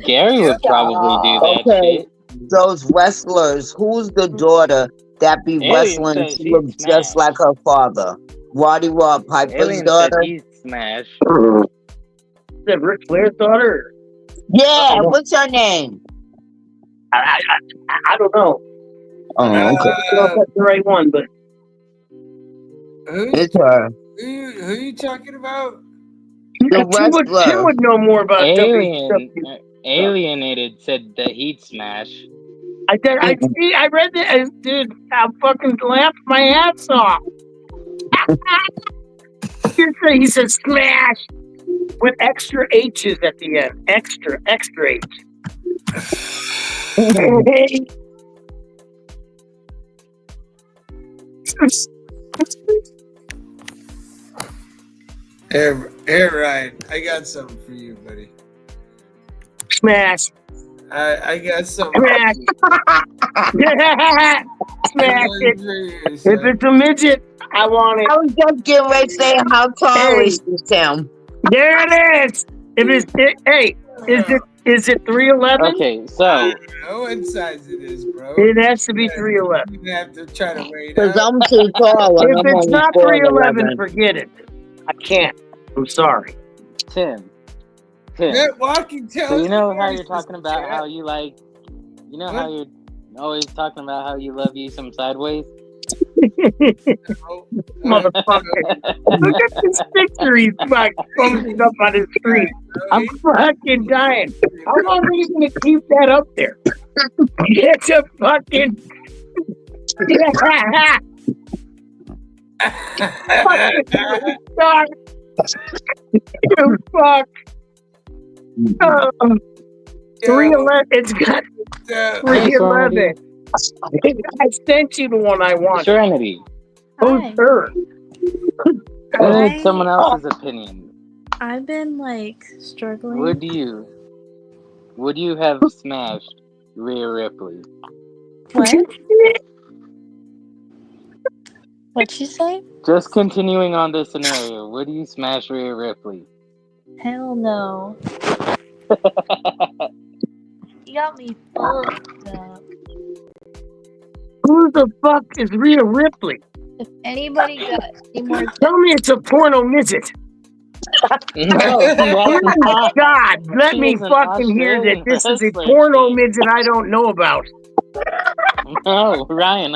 Gary would probably do that Okay, shit. those wrestlers, who's the daughter that be Alien wrestling? said She she'd looks just smash. like her father. Waddy Rod Piper's Alien said daughter? he'd smash. Is that Ric Flair's daughter? Yeah, what's her name? I don't know. Oh, okay. I don't know if that's the right one, but It's her. Who are you talking about? The Tim would know more about Alien, WWE. Alienated said that he'd smash. I read that, dude. I fucking laughed my ass off. He said smash with extra H's at the end. Extra H. Here, Ryan. I got something for you, buddy. Smash. I got something. Smash. Smash it. If it's a midget, I want it. I was just getting ready to say, how tall is she, Tim? There it is. Is it 3'11"? Okay, so know what size it is, bro. It has to be 3'11". You have to try to weigh it Because out. I'm too tall. And If I'm it's only not 3'11", 4'11". forget it. I can't. I'm sorry. Tim. That walking tells So you know me how voice you're talking is about chat. how you like, you know how you're always talking about how you love you some sideways? Motherfucker. Look at this picture he's posting up on his screen. I'm fucking dying. How long are you going to keep that up there? It's a fucking... You fuck. 311. It's got 311. I sent you the one I want. Serenity. Who's her? I need someone else's opinion. I've been like struggling. Would you have smashed Rhea Ripley? What? What'd you say? Just continuing on this scenario, would you smash Rhea Ripley? Hell no. You got me fucked up. Who the fuck is Rhea Ripley? If anybody got any more... Tell me it's a porno midget. Oh my God, let me fucking hear that this is a porno midget I don't know about. No, Ryan,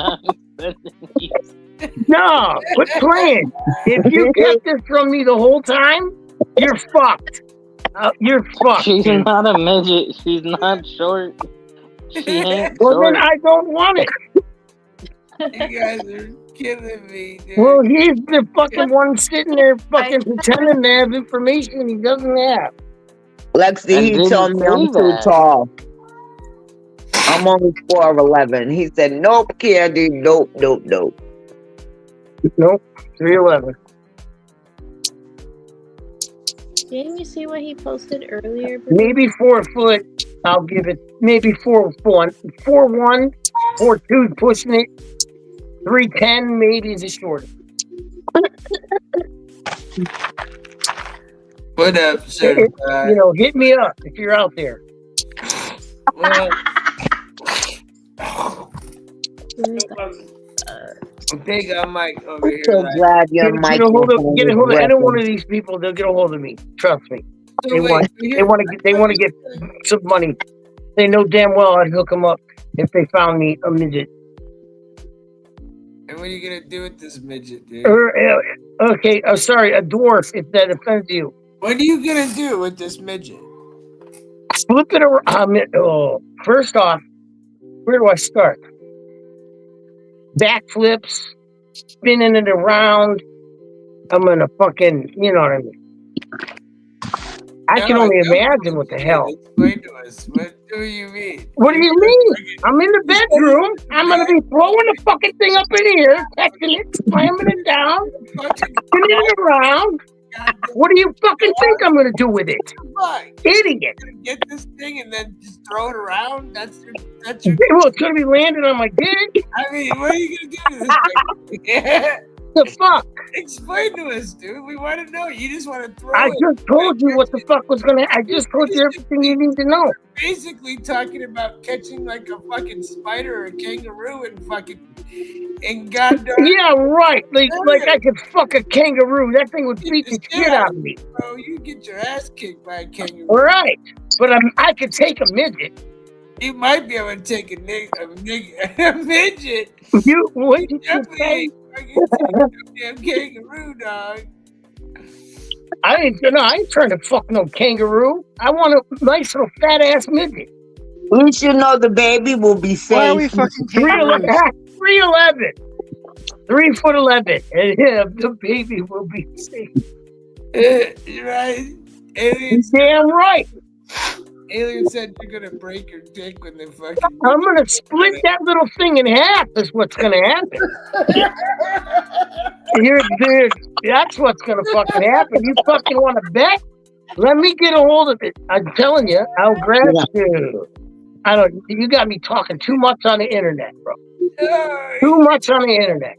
No, quit playing. If you kept this from me the whole time, you're fucked. You're fucked. She's dude. not a midget. She's not short. She ain't Well, short. then I don't want it. You guys are killing me, dude. Well, he's the fucking one sitting there fucking pretending to have information he doesn't have. Lexi, I he didn't told me I'm say too that. tall. I'm only 4'11". He said, nope, Candy, nope. Nope, 3'11". Didn't you see what he posted earlier? Maybe 4 foot. I'll give it maybe 4'1", 4'1", 4'2", pushing it. 3'10", maybe is a short. What up, certified? Hit me up if you're out there. Well, big on Mike over here. So glad your Get mic a hold of is any one working. of these people. They'll get a hold of me. Trust me. So They wait, want to get some money. They know damn well I'd hook them up if they found me a midget. And what are you gonna do with this midget, dude? Okay, sorry, a dwarf. If that offends you. What are you gonna do with this midget? Flip it around. First off, where do I start? Backflips, spinning it around. I'm gonna fucking, you know what I mean. I can only imagine what the hell. Explain to us. What do you mean? What do you mean? I'm in the bedroom. I'm gonna be throwing the fucking thing up in the air, catching it, slamming it down, spinning it around. What do you fucking think I'm gonna do with it? Idiot! Get this thing and then just throw it around. That's your. Well, it's gonna be landing on my dick. I mean, what are you gonna do to this thing? The fuck? Explain to us, dude. We want to know. You just want to throw I it. just told you what the fuck was gonna. I just told you everything you need to know. Basically talking about catching like a fucking spider or a kangaroo and fucking goddamn. Yeah, right. Like I could fuck a kangaroo. That thing would beat the shit out of me. Bro, you get your ass kicked by a kangaroo. All right, but I could take a midget. You might be able to take a midget. What did you say? Damn kangaroo, dog. I ain't trying to fuck no kangaroo. I want a nice little fat ass midget. At least you know the baby will be safe. Why are we fucking kangaroos? 3'11", 3'11", and the baby will be safe. Right? Aliens. Damn right. Alien said you're gonna break your dick when they fucking. I'm gonna split that little thing in half. Is what's gonna happen. That's what's gonna fucking happen. You fucking want to bet? Let me get a hold of it. I'm telling you, I'll grab you. You got me talking too much on the internet, bro. Too much on the internet.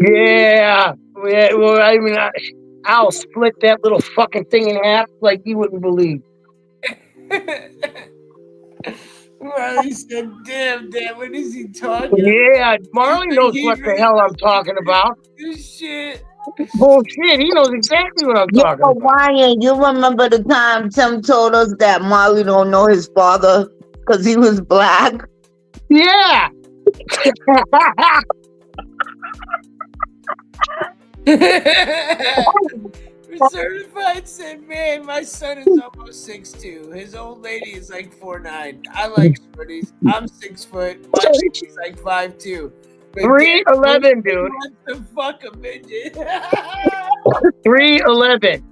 Yeah. Well, I mean, I'll split that little fucking thing in half like you wouldn't believe. Marley said, damn, what is he talking Yeah, Marley knows what the hell I'm talking about. This shit. Bullshit, he knows exactly what I'm talking about. Ryan, you remember the time Tim told us that Marley don't know his father because he was black? Yeah. Certified said, man, my son is almost 6'2". His old lady is like 4'9". I like shorties. I'm 6 foot. My lady's like 5'2". 3'11", dude. Wants to fuck a midget. 3'11".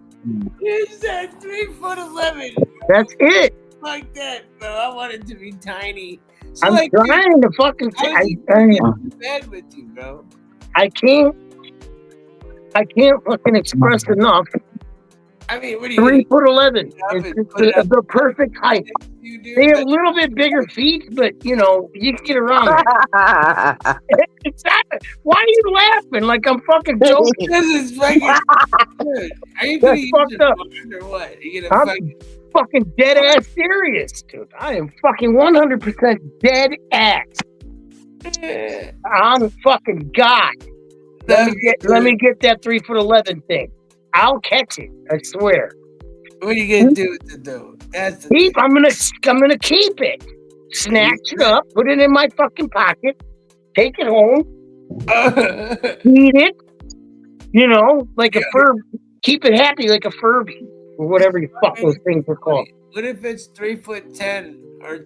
You said 3'11". That's it. Like that, bro. I want it to be tiny. So I'm like, trying to fucking say. I get in bed with you, bro. I can't fucking express enough. I mean, what do you 3'11". It's the perfect height. They have a little bit bigger feet, but you can get around it. Exactly. Why are you laughing? Like I'm fucking joking? Because it's fucking good. Are you gonna use fucked up. Or what? Are you I'm gonna fucking dead ass serious, dude. I am fucking 100% dead ass. I'm fucking God. Let me get that 3'11" thing. I'll catch it. I swear. What are you gonna do with it though? That's the thing. I'm gonna keep it. Snatch it up, put it in my fucking pocket, take it home, eat it, You know, like a Furby. Keep it happy like a Furby or whatever the fuck those things are called. What if it's 3'10" or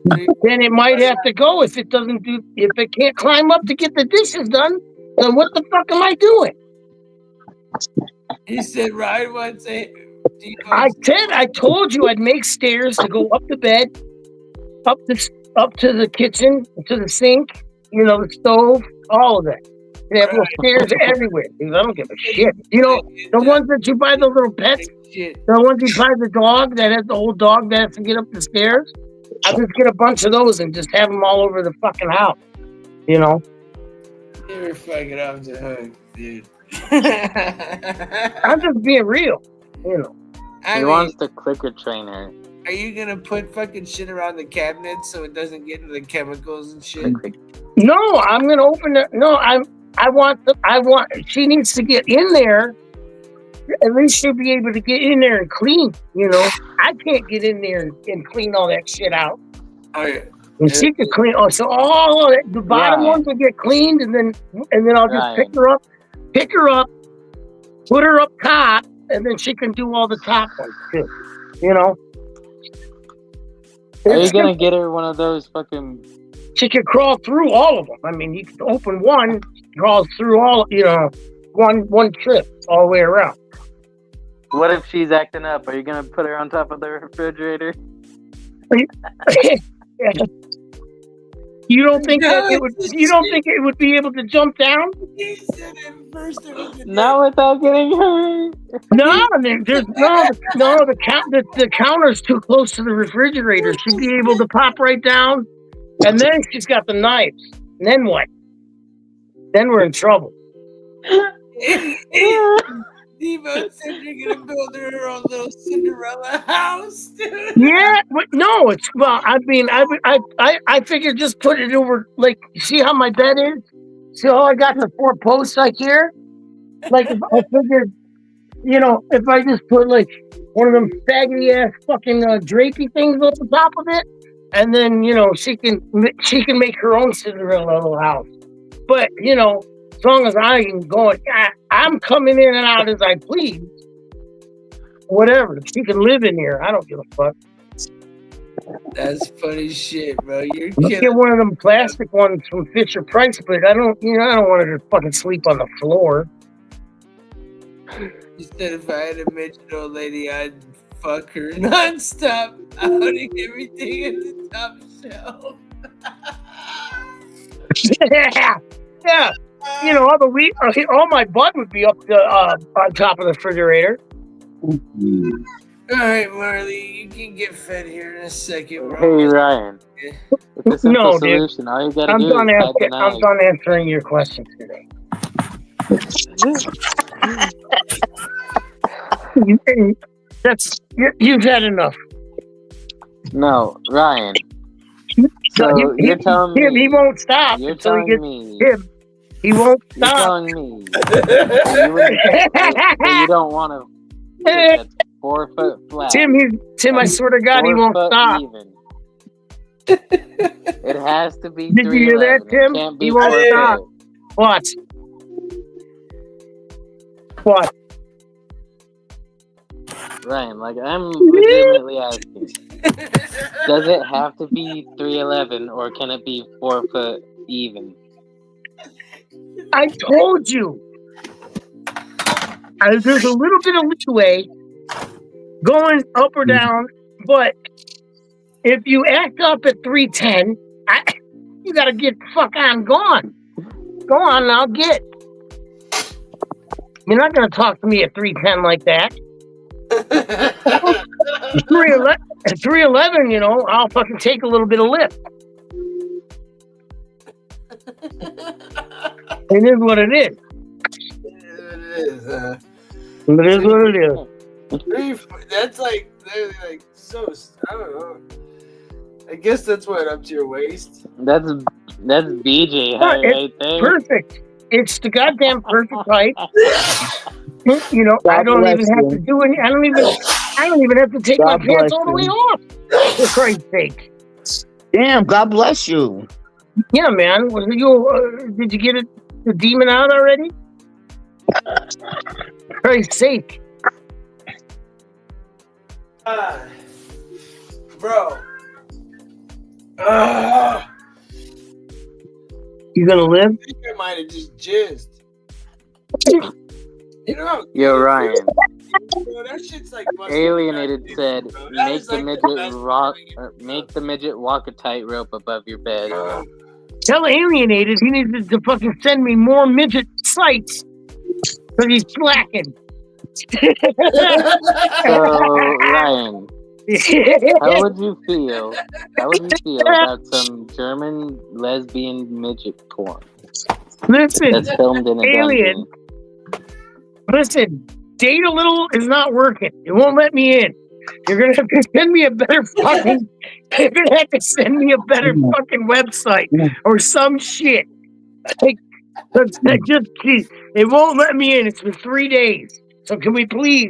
Then it might have to go if it doesn't do. If it can't climb up to get the dishes done, then what the fuck am I doing? He said, Ryan wants a. I told you I'd make stairs to go up the bed, up to the kitchen, to the sink, you know, the stove, all of that. They have little stairs everywhere. Dude, I don't give a shit. You know, the ones that you buy, those little pets, the ones you buy the dog that has the old dog that has to get up the stairs. I'll just get a bunch of those and just have them all over the fucking house. You know? You're fucking off the hook, dude. I'm just being real. You know. He wants the clicker trainer. Are you gonna put fucking shit around the cabinet so it doesn't get into the chemicals and shit? No, I'm gonna open it. No, I want. She needs to get in there. At least she'll be able to get in there and clean. You know, I can't get in there and clean all that shit out. Oh yeah. And she can clean. Oh, so all the bottom ones will get cleaned, and then I'll just pick her up, put her up top, and then she can do all the top ones too. You know. Are you gonna get her one of those fucking? She can crawl through all of them. I mean, you can open one, crawl through all. You know, one trip all the way around. What if she's acting up? Are you gonna put her on top of the refrigerator? You don't think that it would? You don't think it would be able to jump down? He said it first. Not without getting hurt. No, there's the counter's too close to the refrigerator. She'd be able to pop right down, and then she's got the knives. And then what? Then we're in trouble. Devo said you're gonna build her own little Cinderella house, dude. Yeah, but no, it's I mean, I figured just put it over. Like, see how my bed is? See how I got the 4 posts like here? Like, I figured, you know, if I just put like one of them faggy ass fucking drapey things over the top of it, and then you know she can make her own Cinderella little house. But you know, as long as I can go, I'm coming in and out as I please. Whatever, she can live in here. I don't give a fuck. That's funny shit, bro. You're get one of them plastic ones from Fisher Price, but I don't want her to fucking sleep on the floor. You said if I had a midget old lady, I'd fuck her nonstop, outing everything at the top shelf. Yeah. You know, all my butt would be up on top of the refrigerator. All right, Marley, you can get fed here in a second, bro. Hey, Ryan. It's a simple solution. All you gotta I'm do done is type an I'm done answering your questions today. You've had enough. No, Ryan. So you're telling him me he won't stop you're until he telling gets me him. He won't you're stop. telling me that you don't want to that's 4 foot flat. Tim, I swear to God, he won't stop. Even. It has to be. Did you hear that, Tim? Can't be he won't stop. What? What? Ryan, like I'm legitimately asking. Does it have to be 3'11" or can it be 4 foot even? I told you. There's a little bit of leeway going up or down, but if you act up at 3'10", you gotta get the fuck on gone. Go on now, get. You're not gonna talk to me at 3'10" like that. 3'11", you know, I'll fucking take a little bit of lift. It is what it is. It is what it is. That's like so. I don't know. I guess that's what, up to your waist. That's BJ height right there. Perfect. It's the goddamn perfect height. You know, I don't even have to do any. I don't even have to take my pants all the way off. For Christ's sake. Damn, God bless you. Yeah, man. Did you get the demon out already? Christ's sake. Bro. You gonna live? I think I might have just jizzed. You know how Yo, Ryan. bro, that shit's like Alienated said, make is the like the midget best rock. Make the midget walk a tightrope above your bed. Tell Alienated he needs to fucking send me more midget sites because he's slacking. So, Ryan, how would you feel? How would you feel about some German lesbian midget porn? Listen, That's filmed in a Alien. dungeon. Listen, Date a Little is not working. It won't let me in. You're gonna have to send me a better fucking. You're gonna have to send me a better fucking website or some shit. Like, it won't let me in. It's for 3 days. So can we please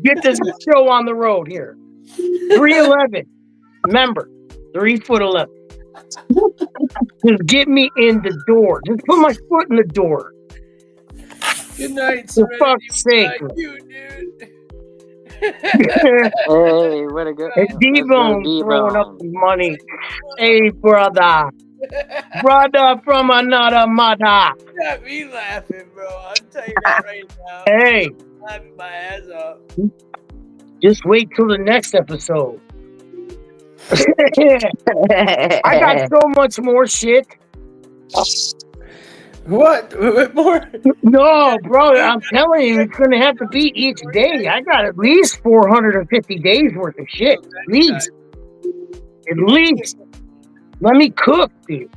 get this show on the road here? 3'11". Remember, 3'11". Just get me in the door. Just put my foot in the door. Good night, For Serenity. fuck's sake. Like you, dude. Hey, where to go? D-Bone throwing up his money. Hey, brother. Brother from another mother. You got me laughing, bro. I'll tell you that right now. Hey. I'm laughing my ass off. Just wait till the next episode. I got so much more shit. What more? No, bro, I'm telling you, it's going to have to be each day. I got at least 450 days worth of shit. At least. At least. Let me cook, dude.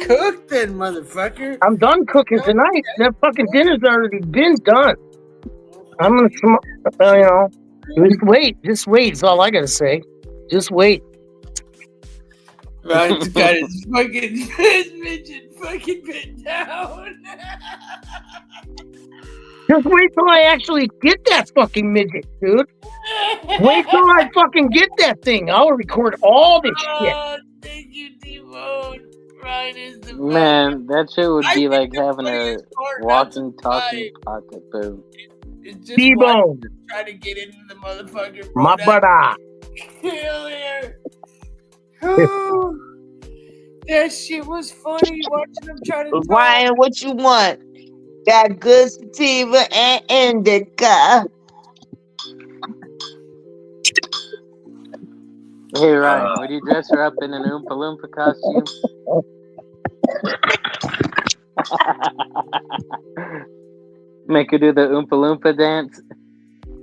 Cook then, motherfucker. I'm done cooking tonight. That fucking dinner's already been done. I'm going to, just wait is all I got to say. Just wait. Ryan's got his midget fucking bit down. Just wait till I actually get that fucking midget, dude. Wait till I fucking get that thing. I'll record all this shit. Thank you, D-Bone. Ryan is the Man, that shit would be like having a walking, talking pocket boom. D-Bone. Try to get into the motherfucker. My brother. Hell yeah. That shit was funny watching him try to Ryan, what you want? Got good sativa and indica. Hey, Ryan, would you dress her up in an Oompa Loompa costume? Make her do the Oompa Loompa dance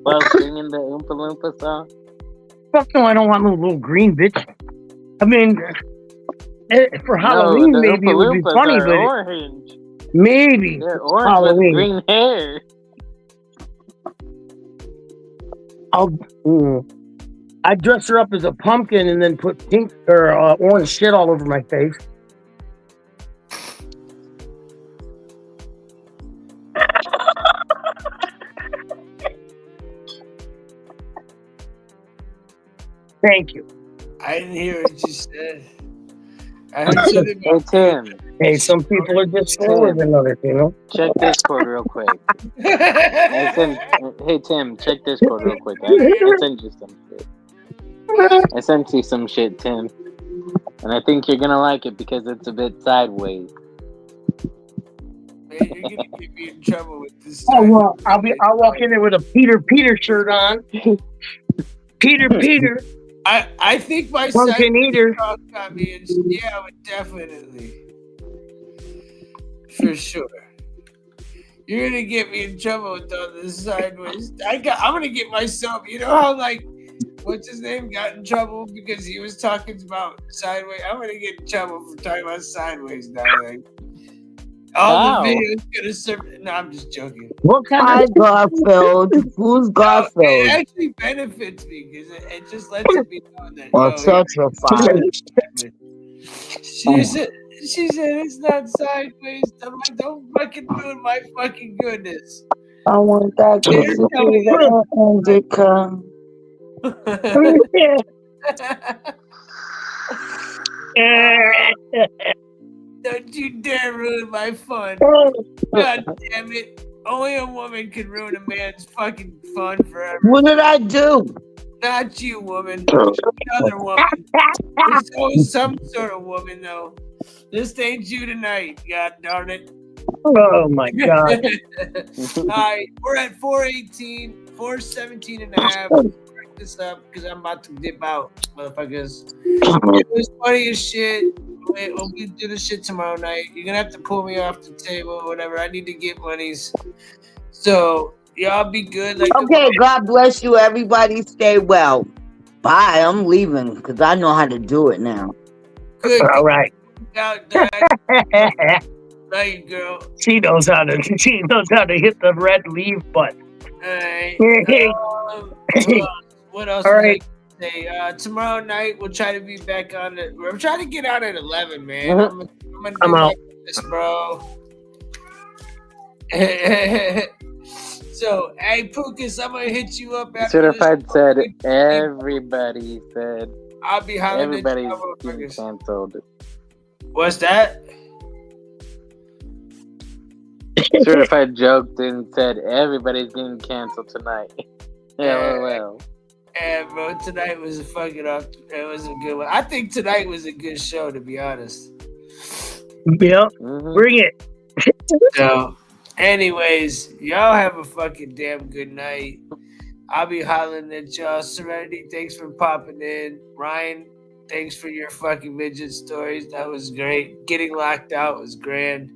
while singing the Oompa Loompa song? Fuck no, I don't want no little green bitch. I mean, for Halloween, maybe it would be funny, but orange. Maybe They're orange Halloween. with green hair. I'd dress her up as a pumpkin and then put pink or orange shit all over my face. Thank you. I didn't hear what you said. I heard something Hey, Tim. Hey, some people are just slower than others, you know? Check Discord real quick. Hey, Tim, check Discord real quick. I sent you some shit. I sent you some shit, Tim. And I think you're going to like it because it's a bit sideways. Man, you're going to get me in trouble with this. Oh, well, I'll walk in there with a Peter shirt on. Peter. I think my Pumpkin eater got me in. Yeah, I would definitely. For sure. You're gonna get me in trouble with all this sideways. I'm gonna get myself. You know how like, what's his name got in trouble because he was talking about sideways. I'm gonna get in trouble for talking about sideways now. Like, all the videos gonna serve. No, I'm just joking. What kind of Garfield? Who's Garfield? It actually benefits me because it just lets me know that. Or Tetrafy. She said it's not sideways. I'm like, don't fucking ruin my fucking goodness. I want that good Don't you dare ruin my fun. God damn it. Only a woman can ruin a man's fucking fun forever. What did I do? Not you, woman. Another woman. It's always some sort of woman, though. This ain't you tonight, god darn it. Oh my god. All right, we're at 418, 417 and a half. Let's break this up because I'm about to dip out, motherfuckers. It was funny as shit. We'll do this shit tomorrow night. You're gonna have to pull me off the table or whatever. I need to get monies. So y'all be good. Like Okay, God bless you. Everybody stay well. Bye. I'm leaving because I know how to do it now. Good. All right. Out, Dad. Love you, girl. She knows how to hit the red leave button. All right. What else? All right. Say, tomorrow night we'll try to be back on it. We're trying to get out at 11, man. I'm I'm out. this, bro. So, hey, Pukas, I'm gonna hit you up after Certified said everybody said I'll be hollering at everybody's you, getting canceled. What's that? Certified joked and said everybody's getting canceled tonight. LOL. Yeah, bro, tonight was a fucking off. It was a good one. I think tonight was a good show, to be honest. Yep. Bring it. So, anyways, y'all have a fucking damn good night. I'll be hollering at y'all. Serenity, thanks for popping in. Ryan, thanks for your fucking midget stories. That was great. Getting locked out was grand.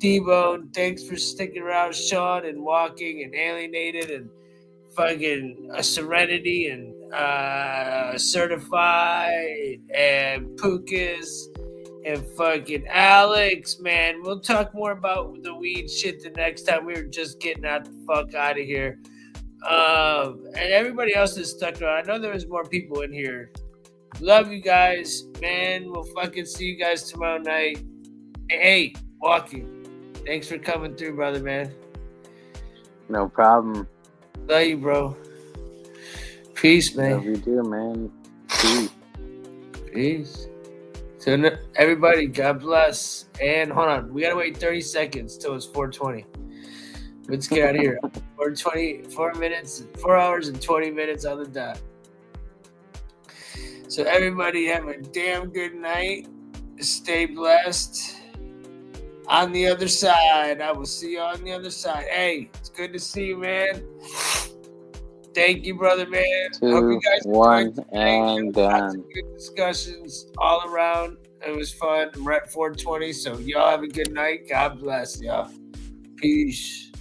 T-Bone, thanks for sticking around. Sean and Walking and Alienated and fucking Serenity and Certified and Pukas and fucking Alex, man. We'll talk more about the weed shit the next time. We were just getting out the fuck out of here. And everybody else is stuck around. I know there was more people in here. Love you guys, man. We'll fucking see you guys tomorrow night. Hey, Walking. Thanks for coming through, brother, man. No problem. Love you, bro. Peace, man. Love you too, man. Peace. Peace. So everybody, God bless. And hold on, we gotta wait 30 seconds till it's 4:20. Let's get out of here. 4 hours and 20 minutes on the dot. So everybody have a damn good night. Stay blessed. On the other side, I will see you on the other side. Hey, it's good to see you, man. Thank you, brother, man. 2, Hope you guys 1, and done. good discussions all around. It was fun. We're at 4:20, so y'all have a good night. God bless y'all. Peace.